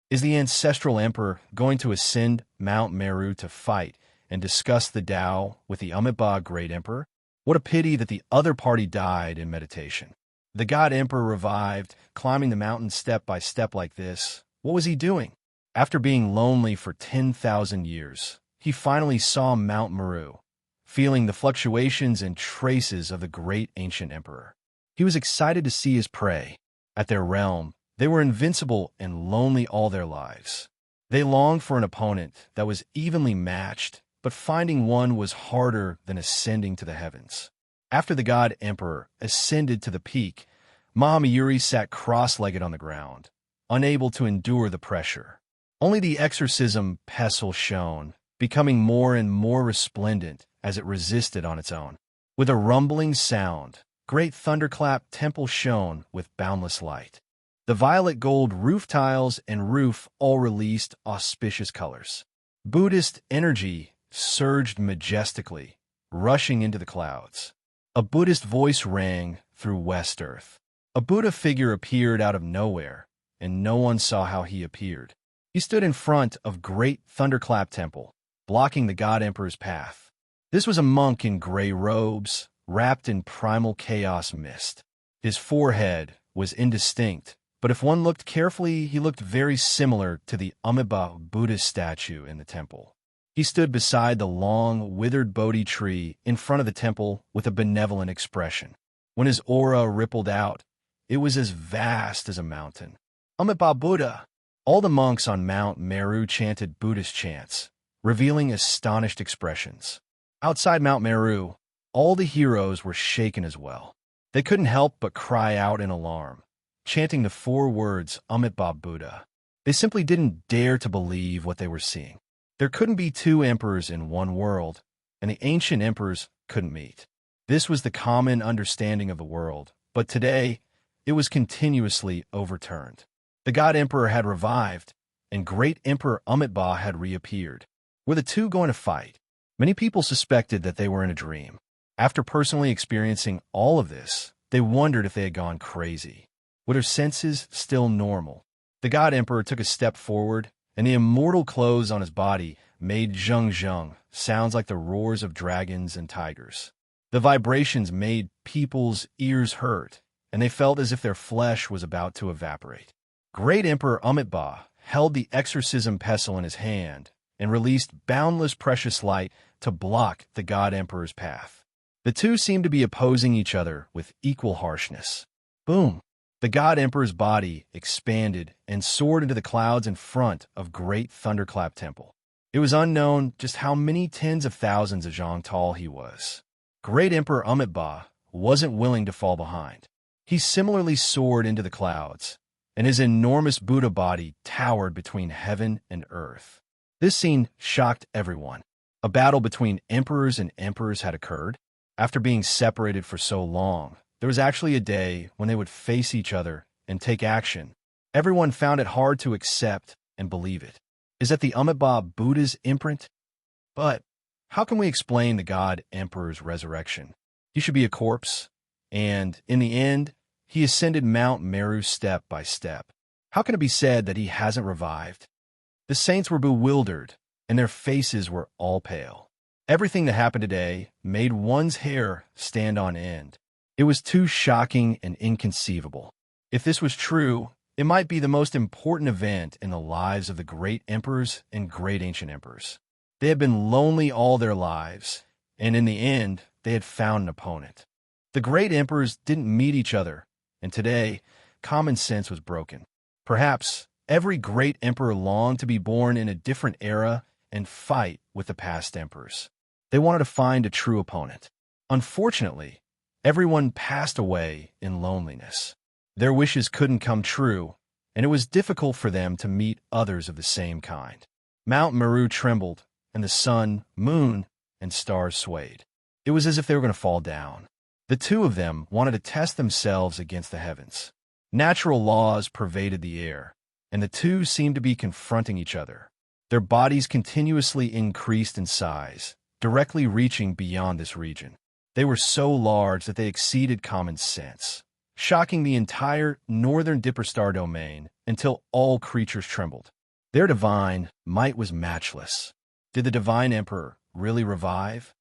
Is the ancestral Emperor going to ascend Mount Meru to fight and discuss the Tao with the Amitabha Great Emperor? What a pity that the other party died in meditation. The God Emperor revived, climbing the mountain step by step like this. What was he doing? After being lonely for 10,000 years, he finally saw Mount Meru, feeling the fluctuations and traces of the great ancient emperor. He was excited to see his prey. At their realm, they were invincible and lonely all their lives. They longed for an opponent that was evenly matched, but finding one was harder than ascending to the heavens. After the God Emperor ascended to the peak, Mahamayuri sat cross-legged on the ground, unable to endure the pressure. Only the exorcism pestle shone, becoming more and more resplendent as it resisted on its own. With a rumbling sound, Great Thunderclap Temple shone with boundless light. The violet gold roof tiles and roof all released auspicious colors. Buddhist energy surged majestically, rushing into the clouds. A Buddhist voice rang through West Earth. A Buddha figure appeared out of nowhere, and no one saw how he appeared. He stood in front of Great Thunderclap Temple, blocking the God Emperor's path. This was a monk in gray robes, wrapped in primal chaos mist. His forehead was indistinct, but if one looked carefully, he looked very similar to the Amitabha Buddha statue in the temple. He stood beside the long, withered Bodhi tree in front of the temple with a benevolent expression. When his aura rippled out, it was as vast as a mountain. Amitabha Buddha! All the monks on Mount Meru chanted Buddhist chants, revealing astonished expressions. Outside Mount Meru, all the heroes were shaken as well. They couldn't help but cry out in alarm, chanting the 4 words Amitabha Buddha. They simply didn't dare to believe what they were seeing. There couldn't be 2 emperors in one world, and the ancient emperors couldn't meet. This was the common understanding of the world, but today, it was continuously overturned. The God Emperor had revived, and Great Emperor Amitabha had reappeared. Were the 2 going to fight? Many people suspected that they were in a dream. After personally experiencing all of this, they wondered if they had gone crazy. Were their senses still normal? The God Emperor took a step forward, and the immortal clothes on his body made zhung zhung, sounds like the roars of dragons and tigers. The vibrations made people's ears hurt, and they felt as if their flesh was about to evaporate. Great Emperor Amitabha held the exorcism pestle in his hand and released boundless precious light to block the God Emperor's path. The 2 seemed to be opposing each other with equal harshness. Boom! The God Emperor's body expanded and soared into the clouds in front of Great Thunderclap Temple. It was unknown just how many tens of thousands of zhang tall he was. Great Emperor Amitabha wasn't willing to fall behind. He similarly soared into the clouds, and his enormous Buddha body towered between heaven and earth. This scene shocked everyone. A battle between emperors and emperors had occurred. After being separated for so long, there was actually a day when they would face each other and take action. Everyone found it hard to accept and believe it. Is that the Amitabha Buddha's imprint? But how can we explain the God Emperor's resurrection? He should be a corpse, and in the end, he ascended Mount Meru step by step. How can it be said that he hasn't revived? The saints were bewildered, and their faces were all pale. Everything that happened today made one's hair stand on end. It was too shocking and inconceivable. If this was true, it might be the most important event in the lives of the great emperors and great ancient emperors. They had been lonely all their lives, and in the end, they had found an opponent. The great emperors didn't meet each other, and today, common sense was broken. Perhaps every great emperor longed to be born in a different era and fight with the past emperors. They wanted to find a true opponent. Unfortunately, everyone passed away in loneliness. Their wishes couldn't come true, and it was difficult for them to meet others of the same kind. Mount Meru trembled, and the sun, moon, and stars swayed. It was as if they were going to fall down. The 2 of them wanted to test themselves against the heavens. Natural laws pervaded the air, and the 2 seemed to be confronting each other. Their bodies continuously increased in size, directly reaching beyond this region. They were so large that they exceeded common sense, shocking the entire northern Dipper star domain until all creatures trembled. Their divine might was matchless. Did the divine emperor really revive?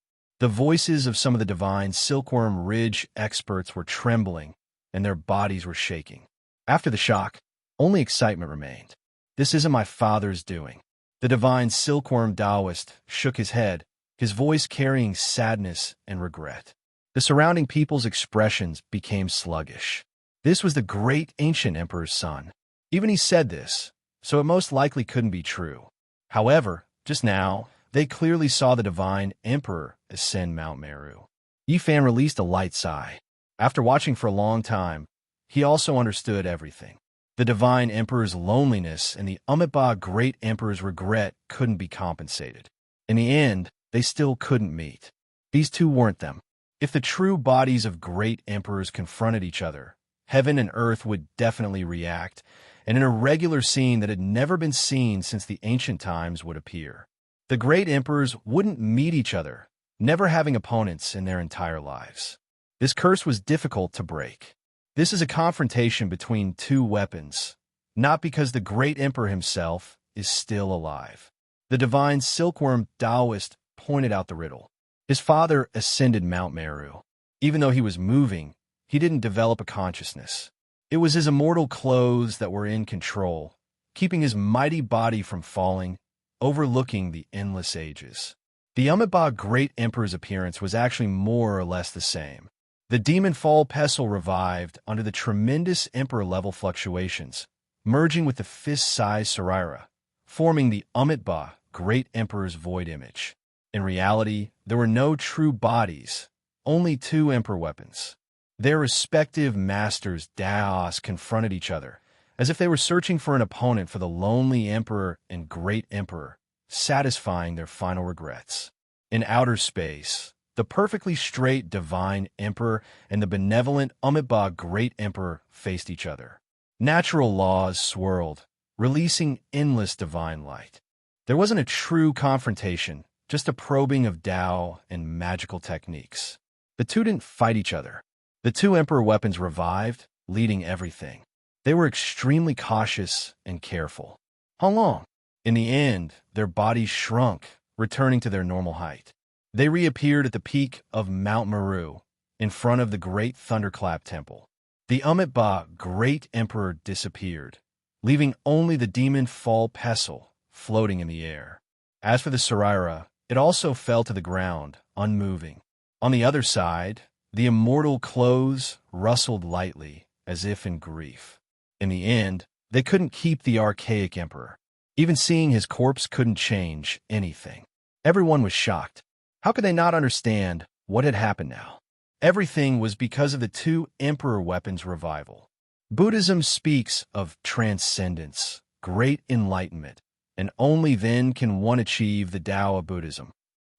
The voices of some of the divine Silkworm Ridge experts were trembling, and their bodies were shaking. After the shock, only excitement remained. This isn't my father's doing. The divine Silkworm Taoist shook his head, his voice carrying sadness and regret. The surrounding people's expressions became sluggish. This was the great ancient emperor's son. Even he said this, so it most likely couldn't be true. However, just now, they clearly saw the divine emperor ascend Mount Meru. Yifan released a light sigh. After watching for a long time, he also understood everything. The divine emperor's loneliness and the Amitabha great emperor's regret couldn't be compensated. In the end, they still couldn't meet. These 2 weren't them. If the true bodies of great emperors confronted each other, heaven and earth would definitely react, and an irregular scene that had never been seen since the ancient times would appear. The great emperors wouldn't meet each other, never having opponents in their entire lives. This curse was difficult to break. This is a confrontation between 2 weapons, not because the great emperor himself is still alive. The divine silkworm Taoist pointed out the riddle. His father ascended Mount Meru. Even though he was moving, he didn't develop a consciousness. It was his immortal clothes that were in control, keeping his mighty body from falling, overlooking the endless ages. The Amitabha Great Emperor's appearance was actually more or less the same. The demon fall pestle revived under the tremendous emperor-level fluctuations, merging with the fist-sized Saraira, forming the Amitabha Great Emperor's void image. In reality, there were no true bodies, only two emperor weapons. Their respective masters Daos confronted each other, as if they were searching for an opponent for the lonely emperor and great emperor, satisfying their final regrets. In outer space, the perfectly straight divine emperor and the benevolent Amitabha Great Emperor faced each other. Natural laws swirled, releasing endless divine light. There wasn't a true confrontation, just a probing of Tao and magical techniques. The two didn't fight each other. The two emperor weapons revived, leading everything. They were extremely cautious and careful. How long? In the end, their bodies shrunk, returning to their normal height. They reappeared at the peak of Mount Meru, in front of the great Thunderclap Temple. The Amitabha Great Emperor disappeared, leaving only the demon fall pestle floating in the air. As for the Saraira, it also fell to the ground, unmoving. On the other side, the immortal clothes rustled lightly, as if in grief. In the end, they couldn't keep the archaic emperor. Even seeing his corpse couldn't change anything. Everyone was shocked. How could they not understand what had happened now? Everything was because of the two emperor weapons' revival. Buddhism speaks of transcendence, great enlightenment, and only then can one achieve the Tao of Buddhism.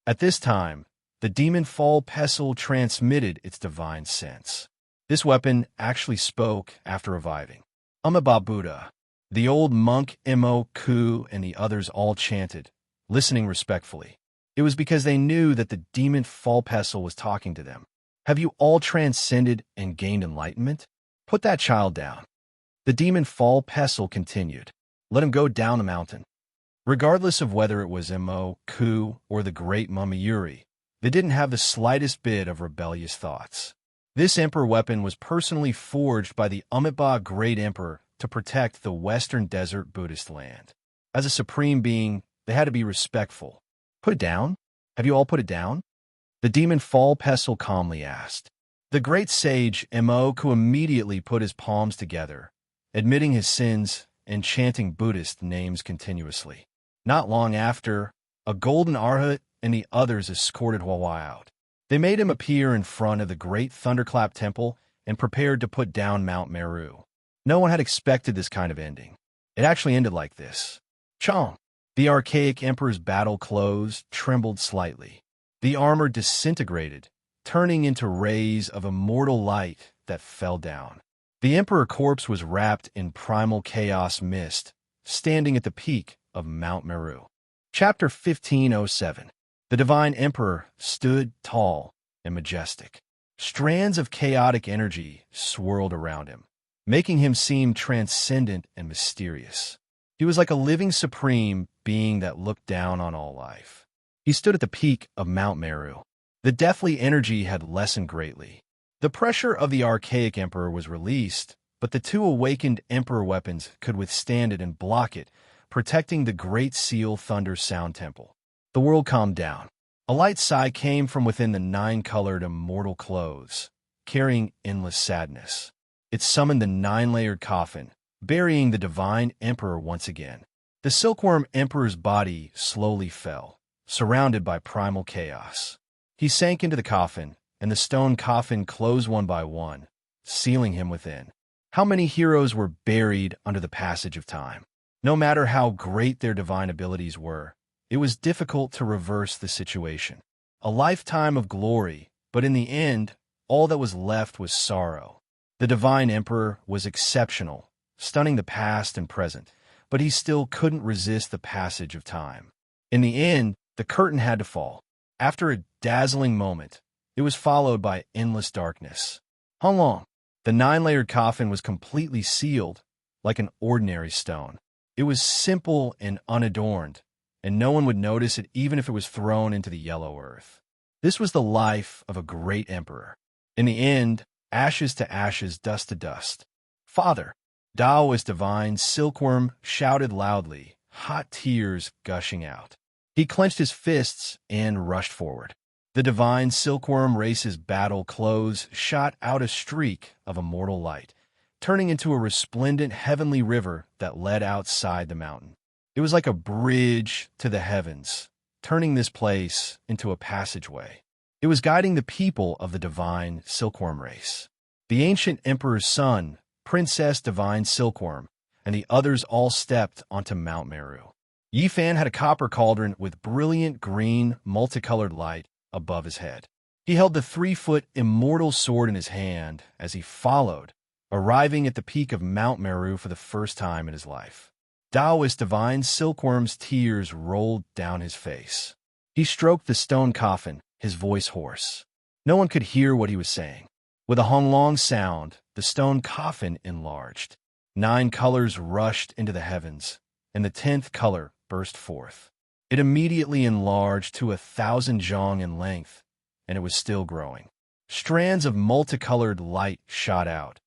At this time, the demon fall pestle transmitted its divine sense. This weapon actually spoke after reviving. Amitabha Buddha. The old monk Mo Ku and the others all chanted, listening respectfully. It was because they knew that the demon fall pestle was talking to them. Have you all transcended and gained enlightenment? Put that child down. The demon fall pestle continued. Let him go down the mountain. Regardless of whether it was Mo Ku or the great Mummy Yuri, they didn't have the slightest bit of rebellious thoughts. This emperor weapon was personally forged by the Amitabha Great Emperor to protect the Western Desert Buddhist land. As a supreme being, they had to be respectful. Put it down? Have you all put it down? The demon fall pestle calmly asked. The great sage Mo Ku immediately put his palms together, admitting his sins and chanting Buddhist names continuously. Not long after, a golden arhat and the others escorted Huawei out. They made him appear in front of the great Thunderclap Temple and prepared to put down Mount Meru. No one had expected this kind of ending. It actually ended like this. Chong! The archaic emperor's battle clothes trembled slightly. The armor disintegrated, turning into rays of immortal light that fell down. The emperor corpse was wrapped in primal chaos mist, standing at the peak of Mount Meru. Chapter 1507. The divine emperor stood tall and majestic. Strands of chaotic energy swirled around him, making him seem transcendent and mysterious. He was like a living supreme being that looked down on all life. He stood at the peak of Mount Meru. The deathly energy had lessened greatly. The pressure of the archaic emperor was released, but the two awakened emperor weapons could withstand it and block it, protecting the Great Seal Thunder Sound Temple. The world calmed down. A light sigh came from within the nine-colored immortal clothes, carrying endless sadness. It summoned the nine-layered coffin, burying the divine emperor once again. The silkworm emperor's body slowly fell, surrounded by primal chaos. He sank into the coffin, and the stone coffin closed one by one, sealing him within. How many heroes were buried under the passage of time? No matter how great their divine abilities were, it was difficult to reverse the situation. A lifetime of glory, but in the end, all that was left was sorrow. The divine emperor was exceptional, stunning the past and present, but he still couldn't resist the passage of time. In the end, the curtain had to fall. After a dazzling moment, it was followed by endless darkness. How long? The nine-layered coffin was completely sealed, like an ordinary stone. It was simple and unadorned, and no one would notice it even if it was thrown into the yellow earth. This was the life of a great emperor. In the end, ashes to ashes, dust to dust. Father, Taoist divine Silkworm shouted loudly, hot tears gushing out. He clenched his fists and rushed forward. The divine Silkworm Race's battle clothes shot out a streak of immortal light, turning into a resplendent heavenly river that led outside the mountain. It was like a bridge to the heavens, turning this place into a passageway. It was guiding the people of the divine Silkworm Race. The ancient emperor's son, Princess Divine Silkworm, and the others all stepped onto Mount Meru. Yifan had a copper cauldron with brilliant green, multicolored light above his head. He held the 3-foot immortal sword in his hand as he followed, arriving at the peak of Mount Meru for the first time in his life. Taoist Divine Silkworm's tears rolled down his face. He stroked the stone coffin, his voice hoarse. No one could hear what he was saying. With a honglong sound, the stone coffin enlarged. 9 colors rushed into the heavens, and the 10th color burst forth. It immediately enlarged to 1,000 zhong in length, and it was still growing. Strands of multicolored light shot out,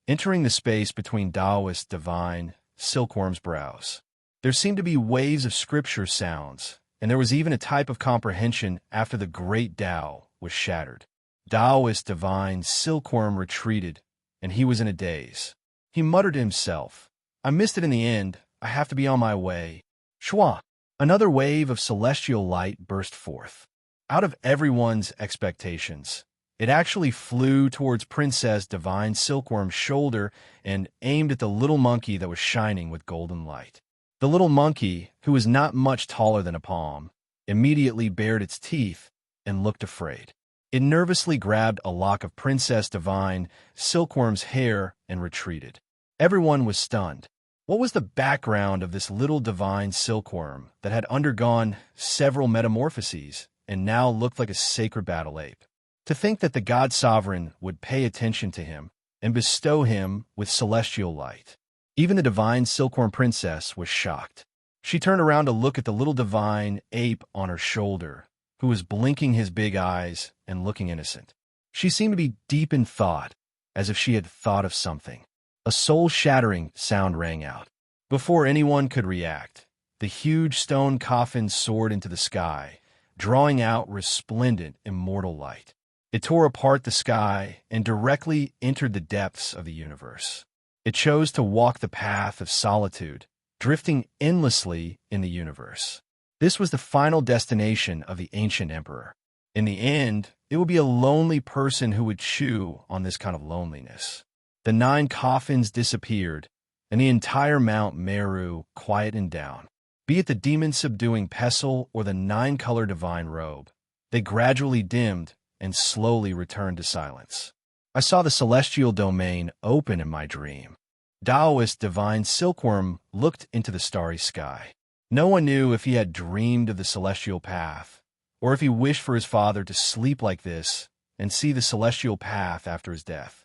entering the space between Taoist Divine Silkworm's brows. There seemed to be waves of scripture sounds, and there was even a type of comprehension after the great Tao was shattered. Taoist Divine Silkworm retreated, and he was in a daze. He muttered to himself, I missed it in the end. I have to be on my way. Shua! Another wave of celestial light burst forth. Out of everyone's expectations, it actually flew towards Princess Divine Silkworm's shoulder and aimed at the little monkey that was shining with golden light. The little monkey, who was not much taller than a palm, immediately bared its teeth and looked afraid. It nervously grabbed a lock of Princess Divine Silkworm's hair and retreated. Everyone was stunned. What was the background of this little divine silkworm that had undergone several metamorphoses and now looked like a sacred battle ape? To think that the God Sovereign would pay attention to him and bestow him with celestial light. Even the divine silkworm princess was shocked. She turned around to look at the little divine ape on her shoulder, who was blinking his big eyes and looking innocent. She seemed to be deep in thought, as if she had thought of something. A soul-shattering sound rang out. Before anyone could react, the huge stone coffin soared into the sky, drawing out resplendent, immortal light. It tore apart the sky and directly entered the depths of the universe. It chose to walk the path of solitude, drifting endlessly in the universe. This was the final destination of the ancient emperor. In the end, it would be a lonely person who would chew on this kind of loneliness. The 9 coffins disappeared, and the entire Mount Meru quietened down. Be it the demon-subduing pestle or the 9-color divine robe, they gradually dimmed and slowly returned to silence. I saw the celestial domain open in my dream. Taoist divine silkworm looked into the starry sky. No one knew if he had dreamed of the celestial path, or if he wished for his father to sleep like this and see the celestial path after his death.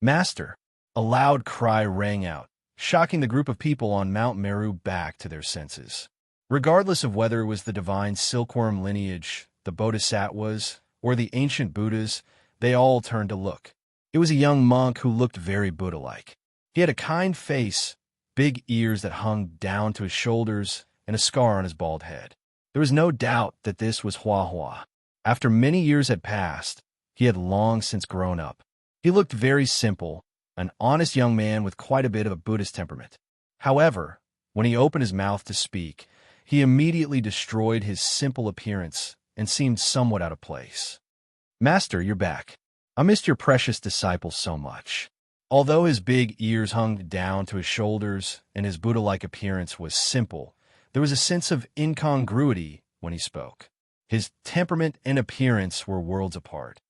Master! A loud cry rang out, shocking the group of people on Mount Meru back to their senses. Regardless of whether it was the divine silkworm lineage, the bodhisattvas, or the ancient Buddhas, they all turned to look. It was a young monk who looked very Buddha-like. He had a kind face, big ears that hung down to his shoulders, and a scar on his bald head. There was no doubt that this was Hua Hua. After many years had passed, he had long since grown up. He looked very simple, an honest young man with quite a bit of a Buddhist temperament. However, when he opened his mouth to speak, he immediately destroyed his simple appearance and seemed somewhat out of place. Master, you're back. I missed your precious disciple so much. Although his big ears hung down to his shoulders and his Buddha-like appearance was simple, there was a sense of incongruity when he spoke. His temperament and appearance were worlds apart.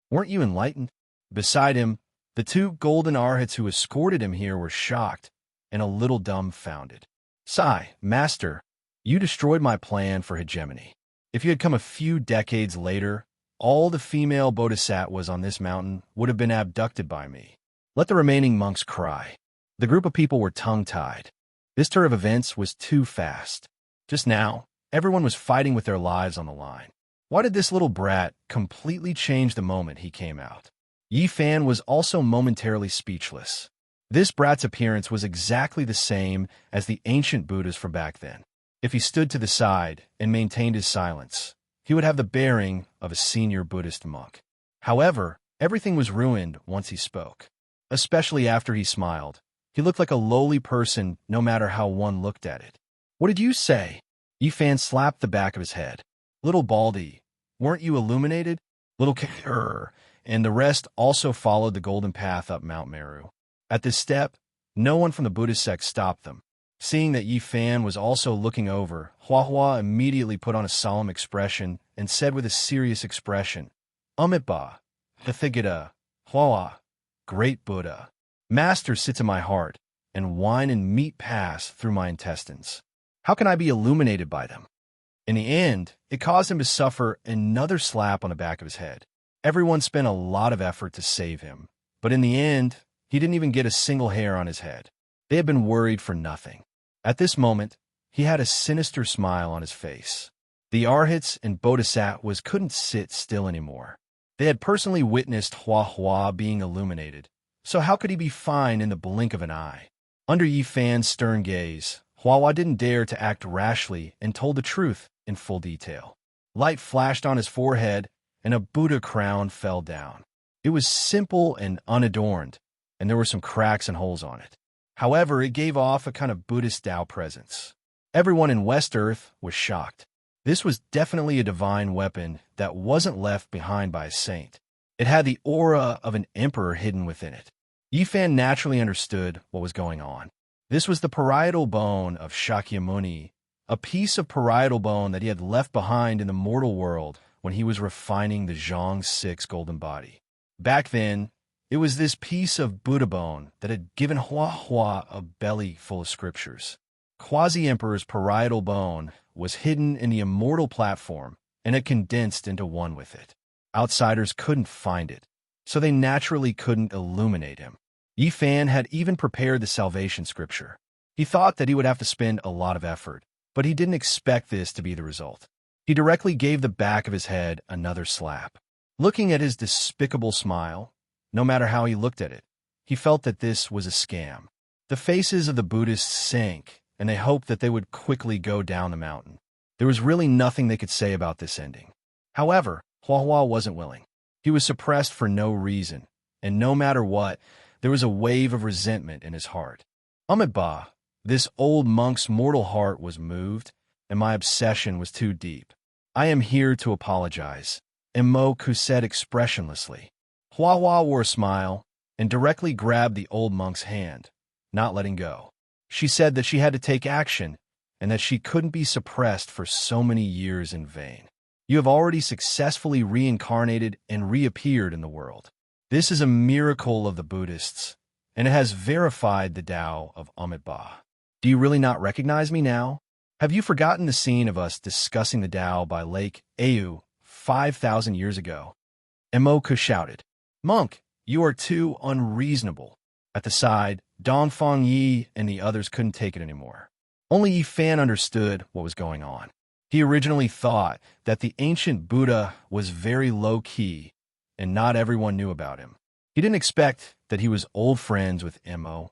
Weren't you enlightened? Beside him, the 2 golden arhats who escorted him here were shocked and a little dumbfounded. Sigh, Master, you destroyed my plan for hegemony. If you had come a few decades later, all the female bodhisattvas on this mountain would have been abducted by me. Let the remaining monks cry. The group of people were tongue-tied. This turn of events was too fast. Just now, everyone was fighting with their lives on the line. Why did this little brat completely change the moment he came out? Yi Fan was also momentarily speechless. This brat's appearance was exactly the same as the ancient Buddhas from back then. If he stood to the side and maintained his silence, he would have the bearing of a senior Buddhist monk. However, everything was ruined once he spoke. Especially after he smiled. He looked like a lowly person no matter how one looked at it. What did you say? Yi Fan slapped the back of his head. Little Baldy, weren't you illuminated? Little Kerr, and the rest also followed the golden path up Mount Meru. At this step, no one from the Buddhist sect stopped them. Seeing that Yi Fan was also looking over, Hua Hua immediately put on a solemn expression and said with a serious expression, Amitabha, Hathigata, Hua, Great Buddha. Master sits in my heart, and wine and meat pass through my intestines. How can I be illuminated by them? In the end, it caused him to suffer another slap on the back of his head. Everyone spent a lot of effort to save him, but in the end, he didn't even get a single hair on his head. They had been worried for nothing. At this moment, he had a sinister smile on his face. The Arhats and Bodhisattvas couldn't sit still anymore. They had personally witnessed Hua Hua being illuminated, so how could he be fine in the blink of an eye? Under Yi Fan's stern gaze, Hua Hua didn't dare to act rashly and told the truth in full detail. Light flashed on his forehead, and a Buddha crown fell down. It was simple and unadorned, and there were some cracks and holes on it. However, it gave off a kind of Buddhist Tao presence. Everyone in West Earth was shocked. This was definitely a divine weapon that wasn't left behind by a saint. It had the aura of an emperor hidden within it. Yi Fan naturally understood what was going on. This was the parietal bone of Shakyamuni, a piece of parietal bone that he had left behind in the mortal world when he was refining the Zhang 6 golden body. Back then, it was this piece of Buddha bone that had given Hua Hua a belly full of scriptures. Quasi-Emperor's parietal bone was hidden in the immortal platform and had condensed into one with it. Outsiders couldn't find it, so they naturally couldn't illuminate him. Yi Fan had even prepared the salvation scripture. He thought that he would have to spend a lot of effort, but he didn't expect this to be the result. He directly gave the back of his head another slap. Looking at his despicable smile, no matter how he looked at it, he felt that this was a scam. The faces of the Buddhists sank, and they hoped that they would quickly go down the mountain. There was really nothing they could say about this ending. However, Hua Hua wasn't willing. He was suppressed for no reason, and no matter what, there was a wave of resentment in his heart. Amitabha, this old monk's mortal heart was moved, and my obsession was too deep. I am here to apologize, Immerse said expressionlessly. Hua Hua wore a smile and directly grabbed the old monk's hand, not letting go. She said that she had to take action and that she couldn't be suppressed for so many years in vain. You have already successfully reincarnated and reappeared in the world. This is a miracle of the Buddhists, and it has verified the Tao of Amitabha. Do you really not recognize me now? Have you forgotten the scene of us discussing the Tao by Lake Au 5,000 years ago? Immerse shouted. Monk, you are too unreasonable. At the side, Dongfang Yi and the others couldn't take it anymore. Only Yi Fan understood what was going on. He originally thought that the ancient Buddha was very low-key, and not everyone knew about him. He didn't expect that he was old friends with Immerse.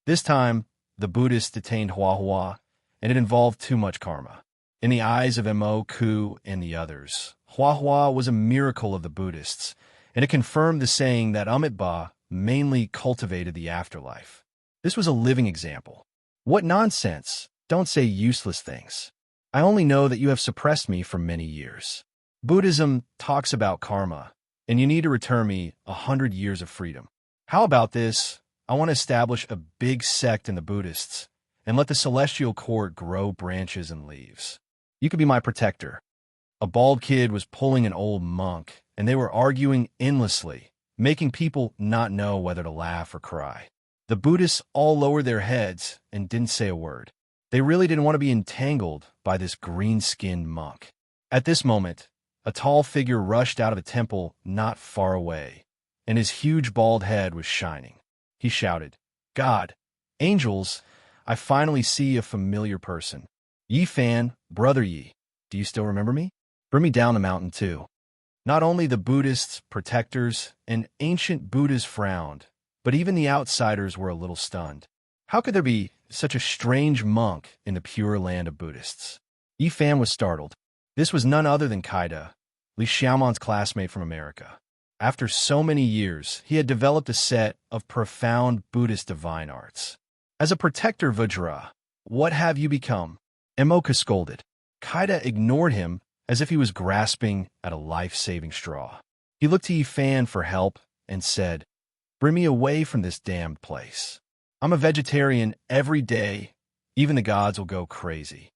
This time, the Buddhists detained Hua Hua, and it involved too much karma. In the eyes of Immerse and the others, Hua Hua was a miracle of the Buddhists, and it confirmed the saying that Amitabha mainly cultivated the afterlife. This was a living example. What nonsense! Don't say useless things. I only know that you have suppressed me for many years. Buddhism talks about karma, and you need to return me 100 years of freedom. How about this? I want to establish a big sect in the Buddhists, and let the celestial court grow branches and leaves. You could be my protector. A bald kid was pulling an old monk, and they were arguing endlessly, making people not know whether to laugh or cry. The Buddhists all lowered their heads and didn't say a word. They really didn't want to be entangled by this green-skinned monk. At this moment, a tall figure rushed out of a temple not far away, and his huge bald head was shining. He shouted, God, angels, I finally see a familiar person. Yi Fan, brother Yi, do you still remember me? Bring me down the mountain too. Not only the Buddhists, protectors, and ancient Buddhas frowned, but even the outsiders were a little stunned. How could there be such a strange monk in the pure land of Buddhists? Yi Fan was startled. This was none other than Kaida, Li Xiaoman's classmate from America. After so many years, he had developed a set of profound Buddhist divine arts. As a protector Vajra, what have you become? Emoka scolded. Kaida ignored him as if he was grasping at a life-saving straw. He looked to Yi Fan for help and said, "Bring me away from this damned place. I'm a vegetarian every day. Even the gods will go crazy."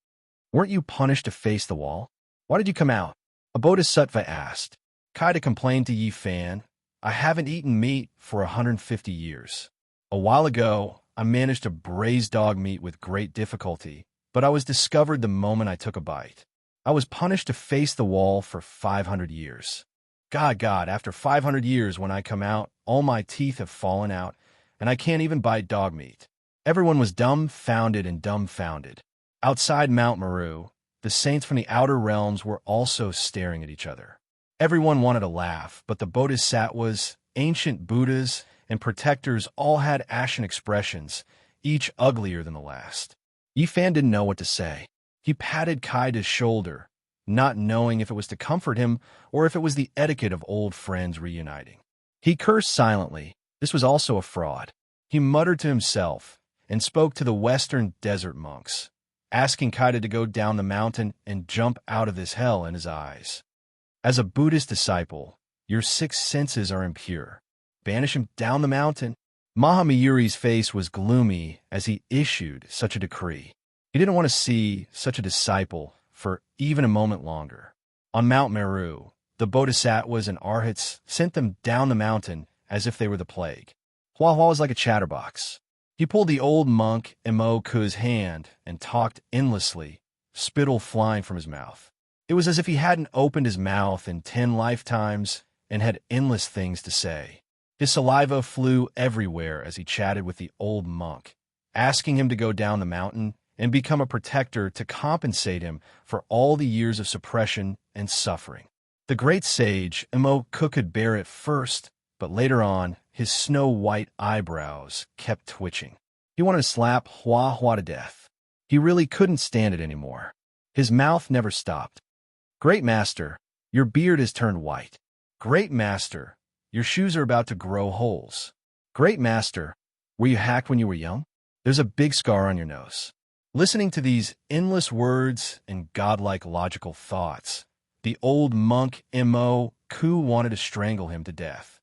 "Weren't you punished to face the wall? Why did you come out?" A bodhisattva asked. Kaida complained to Yi Fan, "I haven't eaten meat for 150 years. A while ago, I managed to braise dog meat with great difficulty, but I was discovered the moment I took a bite. I was punished to face the wall for 500 years. God, after 500 years when I come out, all my teeth have fallen out, and I can't even bite dog meat." Everyone was dumbfounded and dumbfounded. Outside Mount Meru, the saints from the outer realms were also staring at each other. Everyone wanted to laugh, but the bodhisattvas, ancient Buddhas, and protectors all had ashen expressions, each uglier than the last. Yi Fan didn't know what to say. He patted Kaida's shoulder, not knowing if it was to comfort him or if it was the etiquette of old friends reuniting. He cursed silently. This was also a fraud. He muttered to himself and spoke to the western desert monks, asking Kaida to go down the mountain and jump out of this hell in his eyes. "As a Buddhist disciple, your 6 senses are impure. Banish him down the mountain." Mahamayuri's face was gloomy as he issued such a decree. He didn't want to see such a disciple for even a moment longer. On Mount Meru, the bodhisattvas and arhats sent them down the mountain as if they were the plague. Hua Hua was like a chatterbox. He pulled the old monk Imo Ku's hand and talked endlessly, spittle flying from his mouth. It was as if he hadn't opened his mouth in 10 lifetimes and had endless things to say. His saliva flew everywhere as he chatted with the old monk, asking him to go down the mountain and become a protector to compensate him for all the years of suppression and suffering. The great sage Imo Ku could bear it first, but later on, his snow-white eyebrows kept twitching. He wanted to slap Hua Hua to death. He really couldn't stand it anymore. His mouth never stopped. "Great master, your beard has turned white. Great master, your shoes are about to grow holes. Great master, were you hacked when you were young? There's a big scar on your nose." Listening to these endless words and godlike logical thoughts, the old monk Imo Ku wanted to strangle him to death.